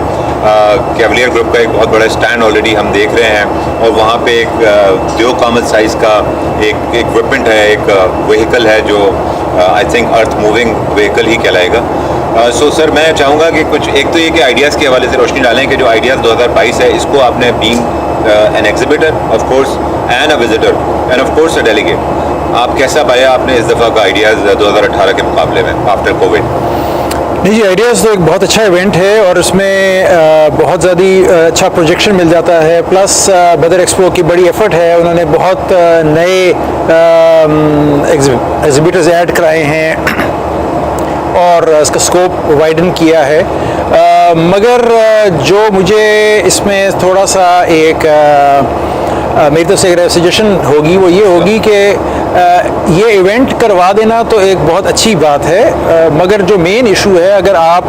कैवलियर ग्रुप का एक बहुत बड़ा स्टैंड ऑलरेडी हम देख रहे हैं और वहाँ पे एक 𝐿 साइज़ का एक इक्विपमेंट है, एक व्हीकल है जो I think earth moving vehicle ही कहलाएगा। सो सर मैं चाहूँगा कि कुछ एक तो ये कि आइडियाज़ के हवाले से रोशनी डालें कि जो आइडियाज़ 2022 है इसको आपने being an exhibitor of course and a visitor end of course a delegate, आप कैसा पाया आपने इस दफ़ा का आइडियाज़ 2018 के मुकाबले में आफ्टर कोविड? नहीं जी, आइडियाज़ तो एक बहुत अच्छा इवेंट है और उसमें बहुत ज़्यादा अच्छा प्रोजेक्शन मिल जाता है। प्लस बदर एक्सपो की बड़ी एफर्ट है, उन्होंने बहुत नए एग्जिबिटर्स ऐड कराए हैं और इसका स्कोप वाइडन किया है। मगर जो मुझे इसमें थोड़ा सा एक मेरी तरफ से एक सजेशन होगी वो ये होगी कि ये इवेंट करवा देना तो एक बहुत अच्छी बात है, मगर जो मेन इशू है अगर आप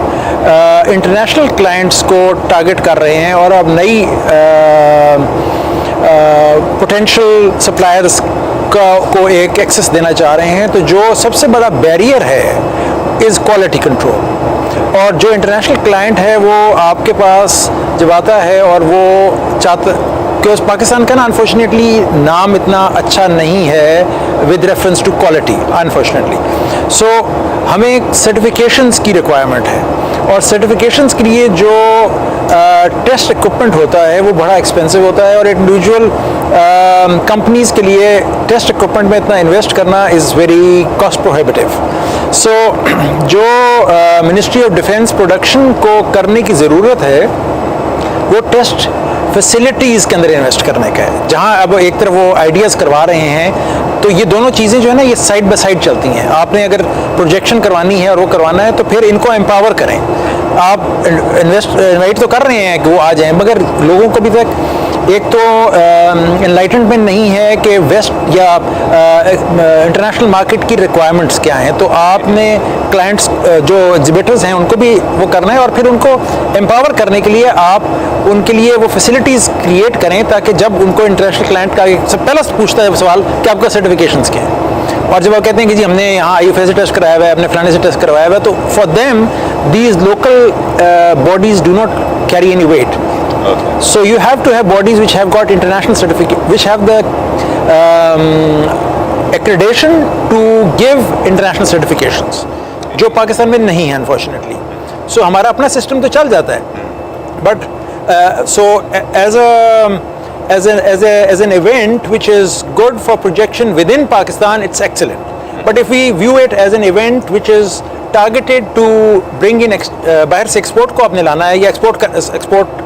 इंटरनेशनल क्लाइंट्स को टारगेट कर रहे हैं और आप नई पोटेंशियल सप्लायर्स को एक एक्सेस देना चाह रहे हैं, तो जो सबसे बड़ा बैरियर है इज़ क्वालिटी कंट्रोल। और जो इंटरनेशनल क्लाइंट है वो आपके पास जब आता है और वो चाहता कि पाकिस्तान का ना अनफॉर्चुनेटली नाम इतना अच्छा नहीं है with reference to quality unfortunately. So हमें सर्टिफिकेशंस की रिक्वायरमेंट है और सर्टिफिकेशंस के लिए जो टेस्ट इक्विपमेंट होता है वो बड़ा एक्सपेंसिव होता है और इंडिविजुअल कंपनीज़ के लिए टेस्ट इक्विपमेंट में इतना इन्वेस्ट करना इज़ वेरी कॉस्ट प्रोहिबिटिव। सो जो मिनिस्ट्री ऑफ डिफेंस प्रोडक्शन को करने की ज़रूरत है वो टेस्ट फैसिलिटीज़ के अंदर इन्वेस्ट करने का है, जहां अब एक तरफ वो आइडियाज़ करवा रहे हैं तो ये दोनों चीज़ें जो है ना ये साइड बाय साइड चलती हैं। आपने अगर प्रोजेक्शन करवानी है और वो करवाना है तो फिर इनको एम्पावर करें। आप इन्वाइट तो कर रहे हैं कि वो आ जाएं, मगर लोगों को अभी तक एक तो एनलाइटनमेंट नहीं है कि वेस्ट या इंटरनेशनल मार्केट की रिक्वायरमेंट्स क्या हैं। तो आपने क्लाइंट्स जो एग्जिबिटर्स हैं उनको भी वो करना है और फिर उनको एम्पावर करने के लिए आप उनके लिए वो फैसिलिटीज़ क्रिएट करें ताकि जब उनको इंटरनेशनल क्लाइंट का सब पहला पूछता है सवाल कि आपका सर्टिफिकेशंस क्या है, और जब वो कहते हैं कि जी हमने यहाँ IFA से टेस्ट कराया हुआ है, हमने फलाने से टेस्ट करवाया हुआ है, तो for them these local bodies do not carry any weight. So you have to have bodies which have got international certificate, which have the accreditation to give international certifications, जो पाकिस्तान में नहीं है unfortunately. So हमारा अपना system तो चल जाता है, but so as an event which is good for projection within Pakistan, it's excellent. But if we view it as an event which is targeted to bring in बाहर से export को आपने लाना है या एक्सपोर्ट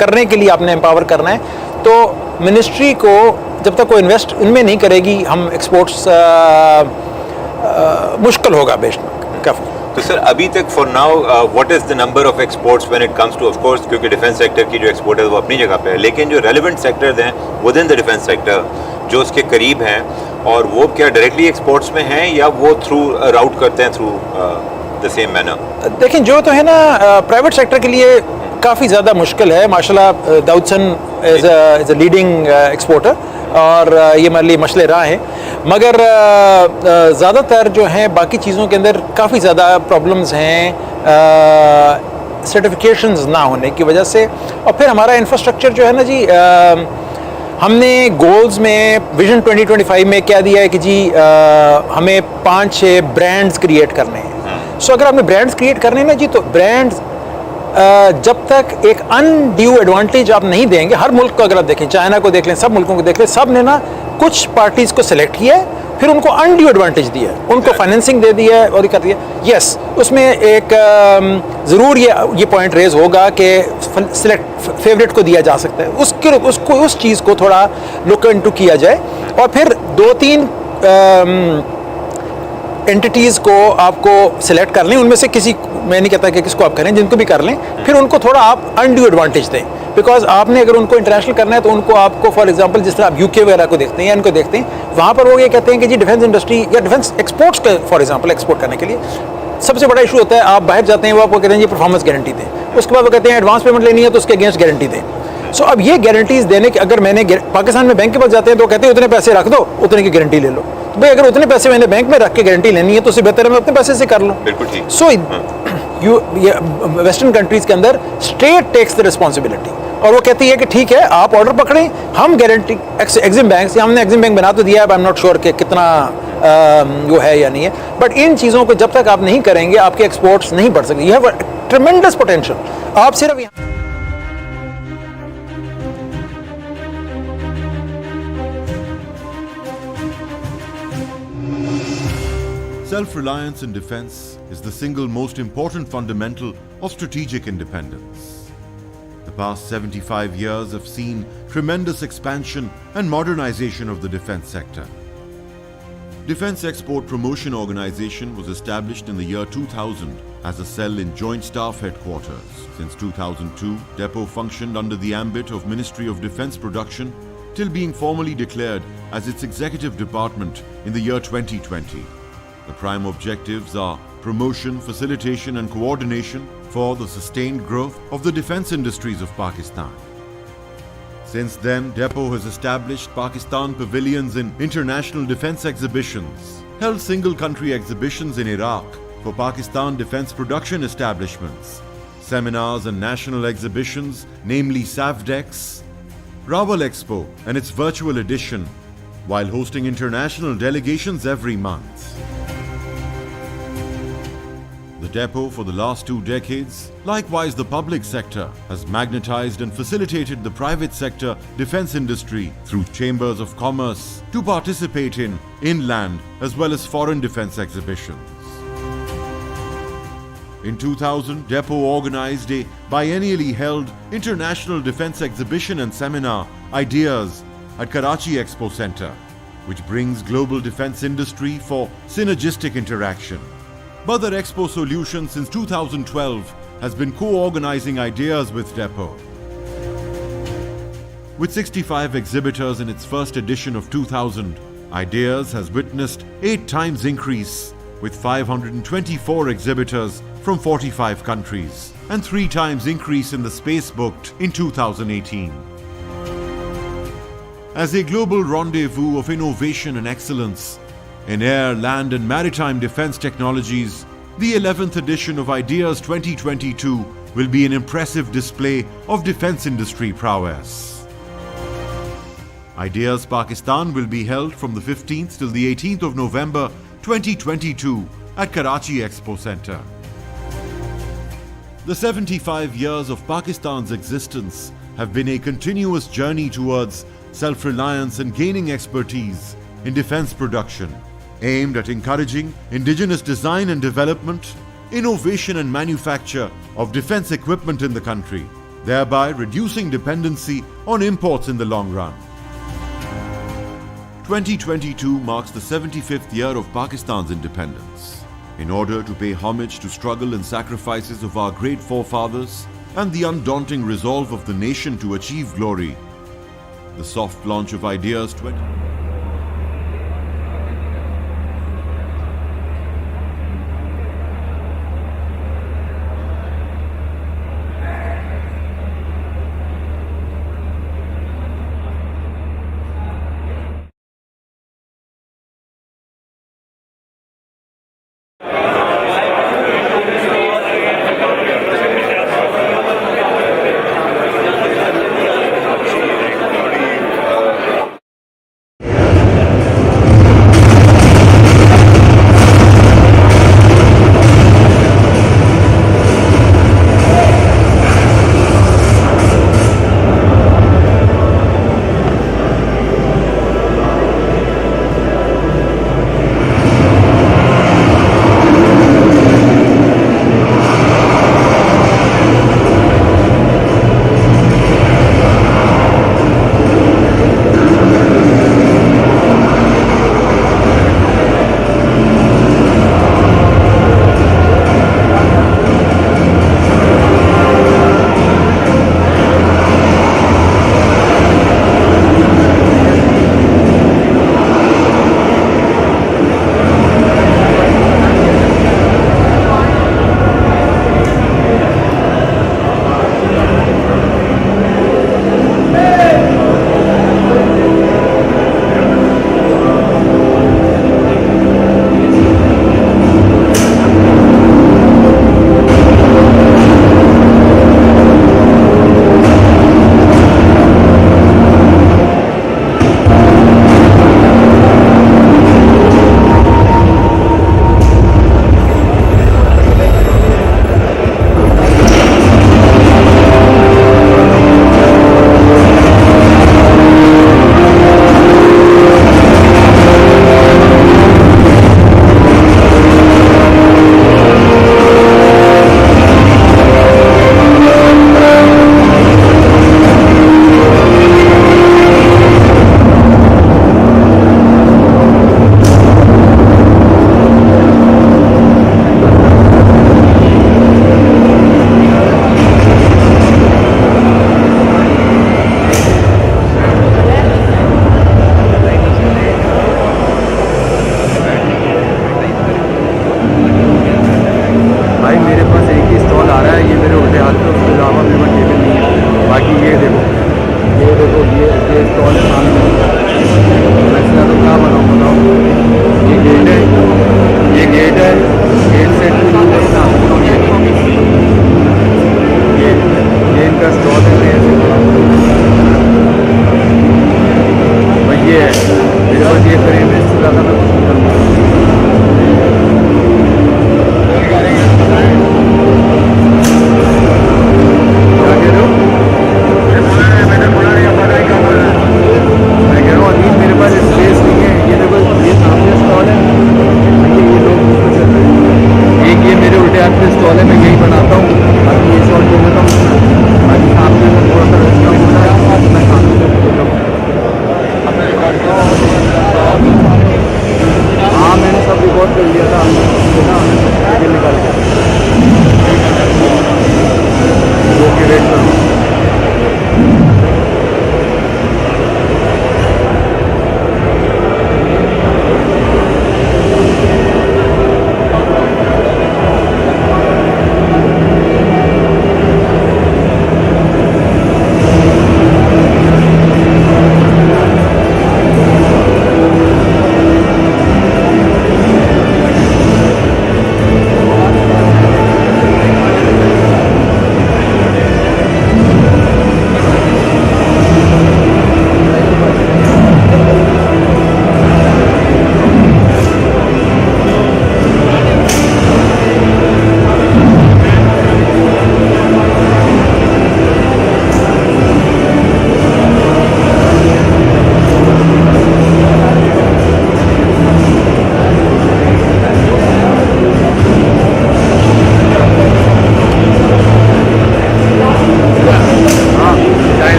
करने के लिए आपने एम्पावर करना है, तो मिनिस्ट्री को जब तक वो इन्वेस्ट इनमें नहीं करेगी हम एक्सपोर्ट्स मुश्किल होगा बेशक काफ़ी। तो सर अभी तक for now what is the number of exports when it comes to, of course क्योंकि डिफेंस सेक्टर की जो एक्सपोर्ट है वो अपनी जगह पे है, लेकिन जो रेलिवेंट सेक्टर्स हैं with in the defence sector जो उसके करीब हैं, और वो क्या डायरेक्टली एक्सपोर्ट्स में हैं या वो थ्रू राउट करते हैं थ्रू द सेम मैनर? देखिए जो तो है ना प्राइवेट सेक्टर के लिए काफ़ी ज़्यादा मुश्किल है। माशाल्लाह दाऊदसन इज़ अ लीडिंग एक्सपोर्टर और ये हमारे लिए मसले रहा है, मगर ज़्यादातर जो हैं बाकी चीज़ों के अंदर काफ़ी ज़्यादा प्रॉब्लम्स हैं सर्टिफिकेशंस ना होने की वजह से। और फिर हमारा इंफ्रास्ट्रक्चर जो है ना जी, हमने गोल्स में विजन 2025 में क्या दिया है कि जी हमें 5-6 ब्रांड्स क्रिएट करने हैं। सो अगर आपने ब्रांड्स क्रिएट करने ना जी, तो ब्रांड्स जब तक एक अनड्यू एडवांटेज आप नहीं देंगे, हर मुल्क को अगर आप देखें, चाइना को देख लें, सब मुल्कों को देख लें, सब ने ना कुछ पार्टीज़ को सिलेक्ट किया है, फिर उनको अनड्यू एडवांटेज दिया है, उनको फाइनेंसिंग दे दिया है और कर दिया। यस, उसमें एक ज़रूर ये पॉइंट रेज होगा कि सिलेक्ट फेवरेट को दिया जा सकता है, उस चीज़ को थोड़ा लुक इनटू किया जाए और फिर 2-3 एंटिटीज़ को आपको सिलेक्ट कर लें, उनमें से किसी, मैं नहीं कहता कि किसको आप करें, जिनको भी कर लें, फिर उनको थोड़ा आप अनड्यू एडवांटेज दें। बिकॉज आपने अगर उनको इंटरनेशनल करना है तो उनको आपको फॉर एग्जांपल जिस तरह आप UK वगैरह को देखते हैं या इनको देखते हैं, वहाँ पर वो ये कहते हैं कि जी डिफेंस इंडस्ट्री या डिफेंस एक्सपोर्ट्स का फॉर एग्जांपल एक्सपोर्ट करने के लिए सबसे बड़ा इशू होता है, आप बाहर जाते हैं वो आपको कहते हैं जी परफॉर्मेंस गारंटी दें, उसके बाद वो कहते हैं एडवांस पेमेंट लेनी है तो उसके अगेंस्ट गारंटी दें। सो अब ये गारंटीज देने के, अगर मैंने पाकिस्तान में बैंक के पास जाते हैं तो कहते हैं उतने पैसे रख दो, उतने की गारंटी ले लो। भाई अगर उतने पैसे मैंने बैंक में रख के गारंटी लेनी है तो उससे बेहतर है मैं अपने पैसे से कर लूँ. बिल्कुल ठीक. सो वेस्टर्न कंट्रीज के अंदर स्टेट टेक्स द रिस्पॉन्सिबिलिटी और वो कहती है कि ठीक है आप ऑर्डर पकड़ें, हम गारंटी एग्जिम बैंक से, हमने एग्जिम बैंक बना तो दिया है, आई एम नॉट श्योर कि कितना वो है या नहीं है, बट इन चीज़ों को जब तक आप नहीं करेंगे आपके एक्सपोर्ट्स नहीं बढ़ सकते. You have ट्रेमेंडस potential. आप सिर्फ यहाँ Self-reliance in defense is the single most important fundamental of strategic independence. The past 75 years have seen tremendous expansion and modernization of the defense sector. Defense Export Promotion Organization was established in the year 2000 as a cell in Joint Staff Headquarters. Since 2002, Depot functioned under the ambit of Ministry of Defense Production till being formally declared as its executive department in the year 2020. The prime objectives are promotion, facilitation and coordination for the sustained growth of the defense industries of Pakistan. Since then, Depot has established Pakistan pavilions in international defense exhibitions, held single-country exhibitions in Iraq for Pakistan defense production establishments, seminars and national exhibitions, namely SAVDEX, Rawal Expo and its virtual edition, while hosting international delegations every month. The Depot for the last 2 decades, likewise the public sector, has magnetized and facilitated the private sector defense industry through chambers of commerce to participate in inland as well as foreign defense exhibitions. In 2000, Depot organized a biennially held international defense exhibition and seminar, Ideas, at Karachi Expo Center, which brings global defense industry for synergistic interaction. Badar Expo Solutions since 2012 has been co-organizing Ideas with Depot. With 65 exhibitors in its first edition of 2000, Ideas has witnessed 8 times increase with 524 exhibitors from 45 countries and 3 times increase in the space booked in 2018. As a global rendezvous of innovation and excellence in air, land and maritime defense technologies, the 11th edition of Ideas 2022 will be an impressive display of defense industry prowess. Ideas Pakistan will be held from the 15th till the 18th of November 2022 at Karachi Expo Center. The 75 years of Pakistan's existence have been a continuous journey towards self-reliance and gaining expertise in defense production, aimed at encouraging indigenous design and development, innovation and manufacture of defense equipment in the country, thereby reducing dependency on imports in the long run. 2022 marks the 75th year of Pakistan's independence. In order to pay homage to struggle and sacrifices of our great forefathers and the undaunting resolve of the nation to achieve glory, the soft launch of Ideas 20...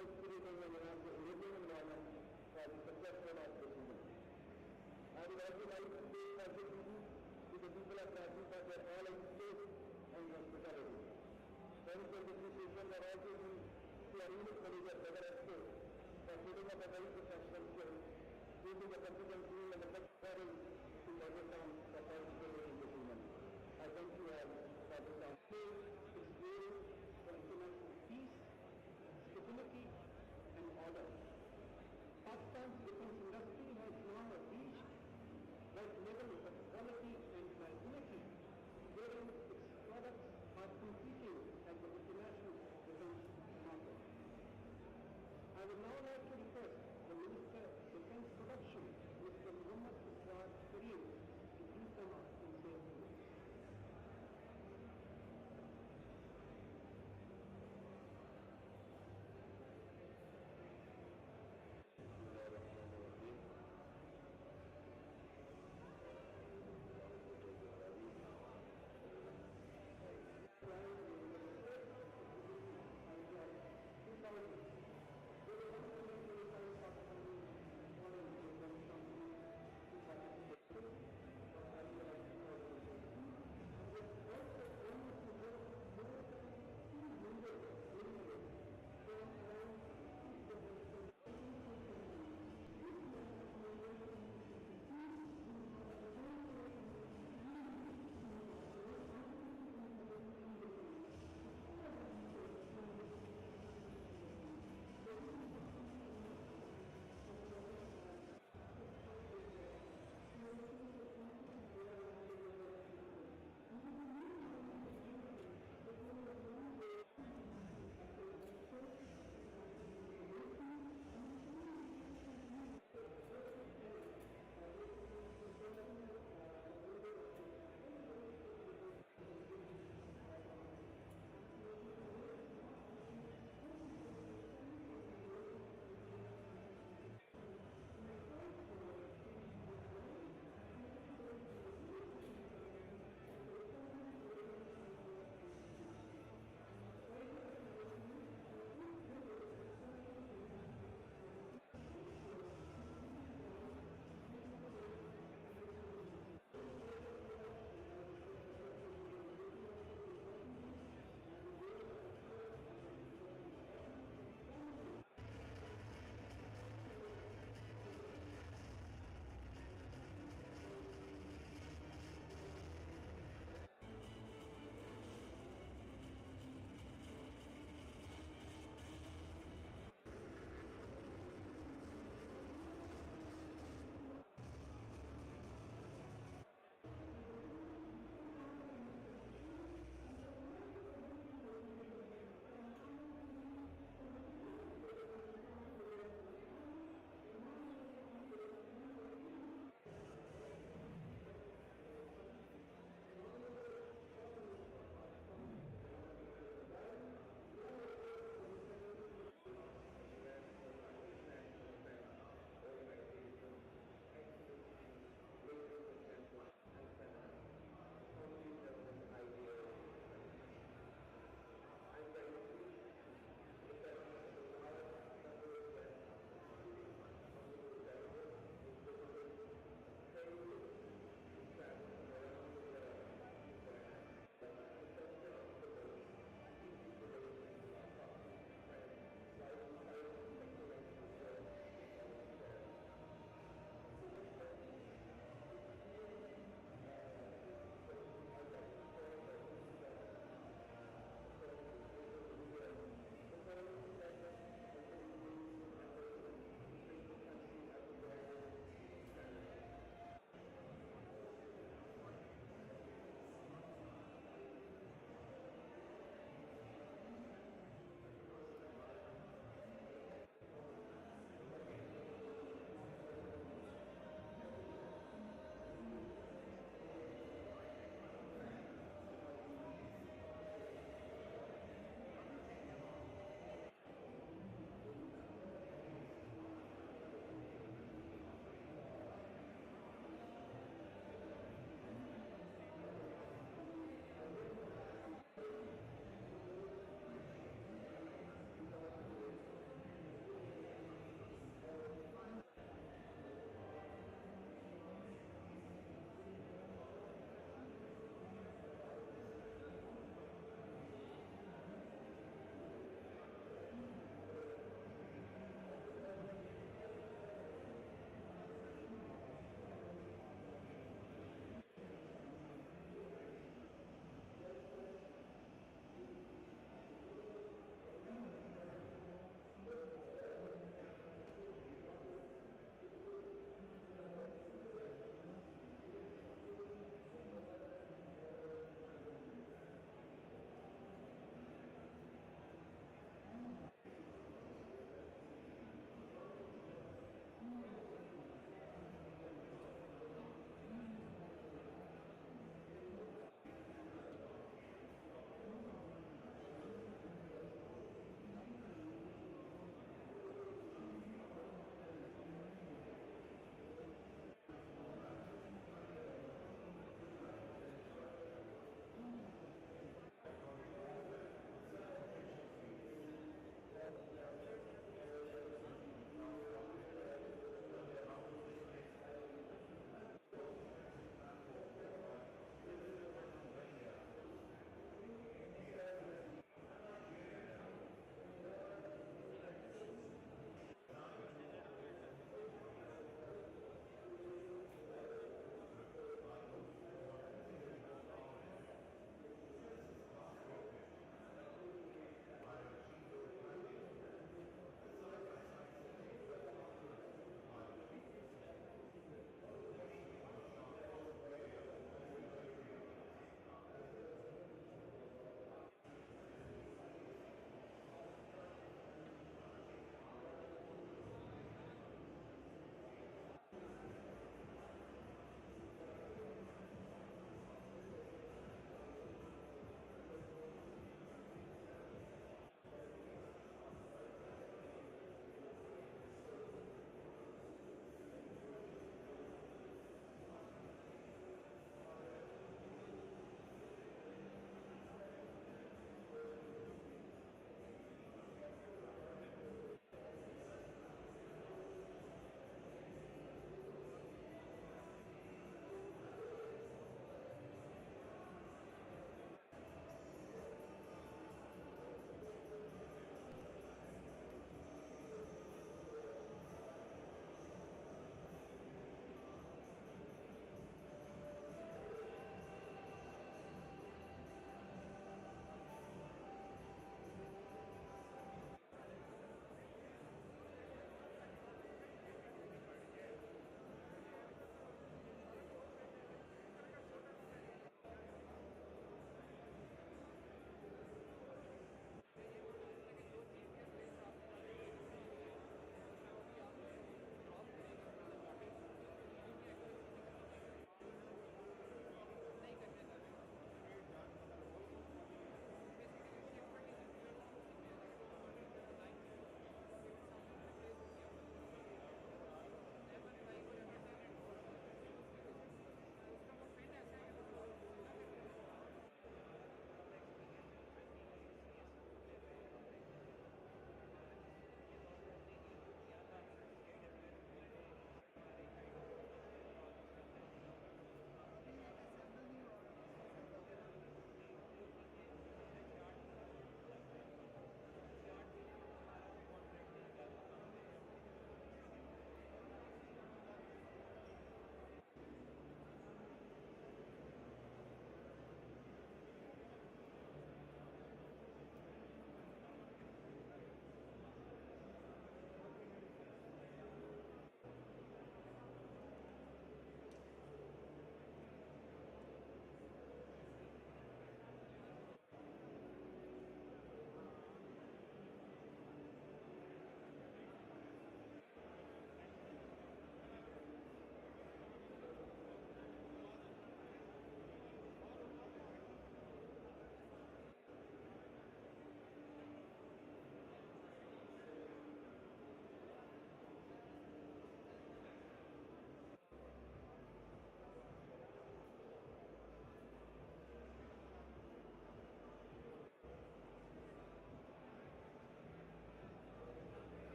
and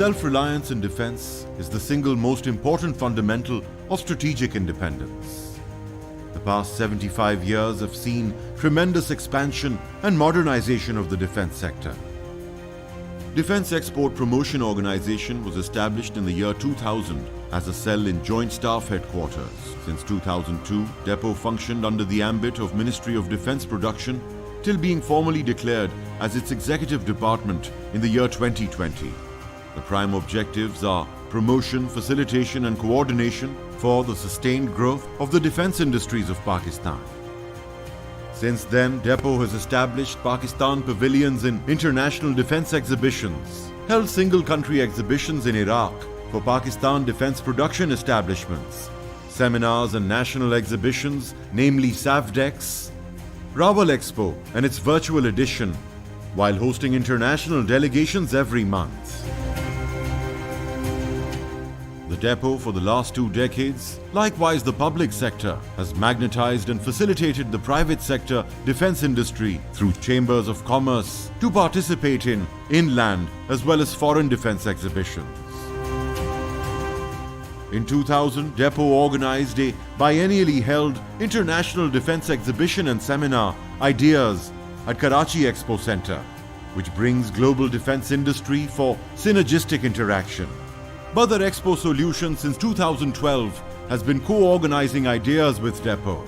self-reliance in defense is the single most important fundamental of strategic independence. The past 75 years have seen tremendous expansion and modernization of the defense sector. Defense Export Promotion Organization was established in the year 2000 as a cell in Joint Staff Headquarters. Since 2002, Depot functioned under the ambit of Ministry of Defense Production till being formally declared as its executive department in the year 2020. The prime objectives are promotion, facilitation and coordination for the sustained growth of the defense industries of Pakistan. Since then, Depot has established Pakistan pavilions in international defense exhibitions, held single-country exhibitions in Iraq for Pakistan defense production establishments, seminars and national exhibitions, namely SAVDEX, Rawal Expo and its virtual edition, while hosting international delegations every month. The Depot for the last 2 decades, likewise the public sector, has magnetized and facilitated the private sector defense industry through chambers of commerce to participate in inland as well as foreign defense exhibitions. In 2000, Depot organized a biennially held international defense exhibition and seminar, Ideas, at Karachi Expo Center, which brings global defense industry for synergistic interaction. Badar Expo Solutions since 2012 has been co-organizing Ideas with Depot.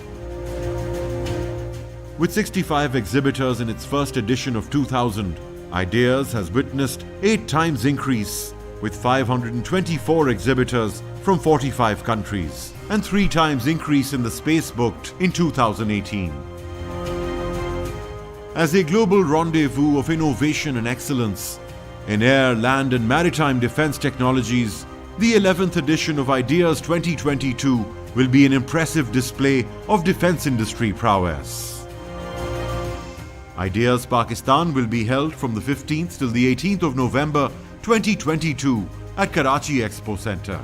With 65 exhibitors in its first edition of 2000, Ideas has witnessed 8 times increase with 524 exhibitors from 45 countries and 3 times increase in the space booked in 2018. As a global rendezvous of innovation and excellence in air, land and maritime defense technologies, the 11th edition of Ideas 2022 will be an impressive display of defense industry prowess. Ideas Pakistan will be held from the 15th till the 18th of November 2022 at Karachi Expo Center.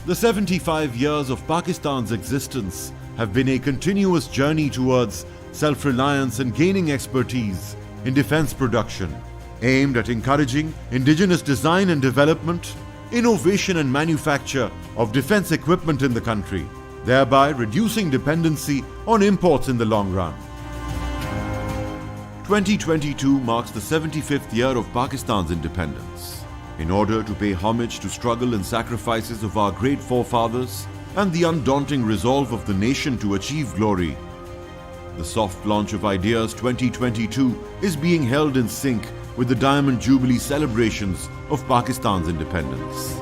The 75 years of Pakistan's existence have been a continuous journey towards self-reliance and gaining expertise in defense production, aimed at encouraging indigenous design and development, innovation and manufacture of defense equipment in the country, thereby reducing dependency on imports in the long run. 2022 marks the 75th year of Pakistan's independence. In order to pay homage to struggle and sacrifices of our great forefathers and the undaunting resolve of the nation to achieve glory, the soft launch of Ideas 2022 is being held in sync with the Diamond Jubilee celebrations of Pakistan's independence.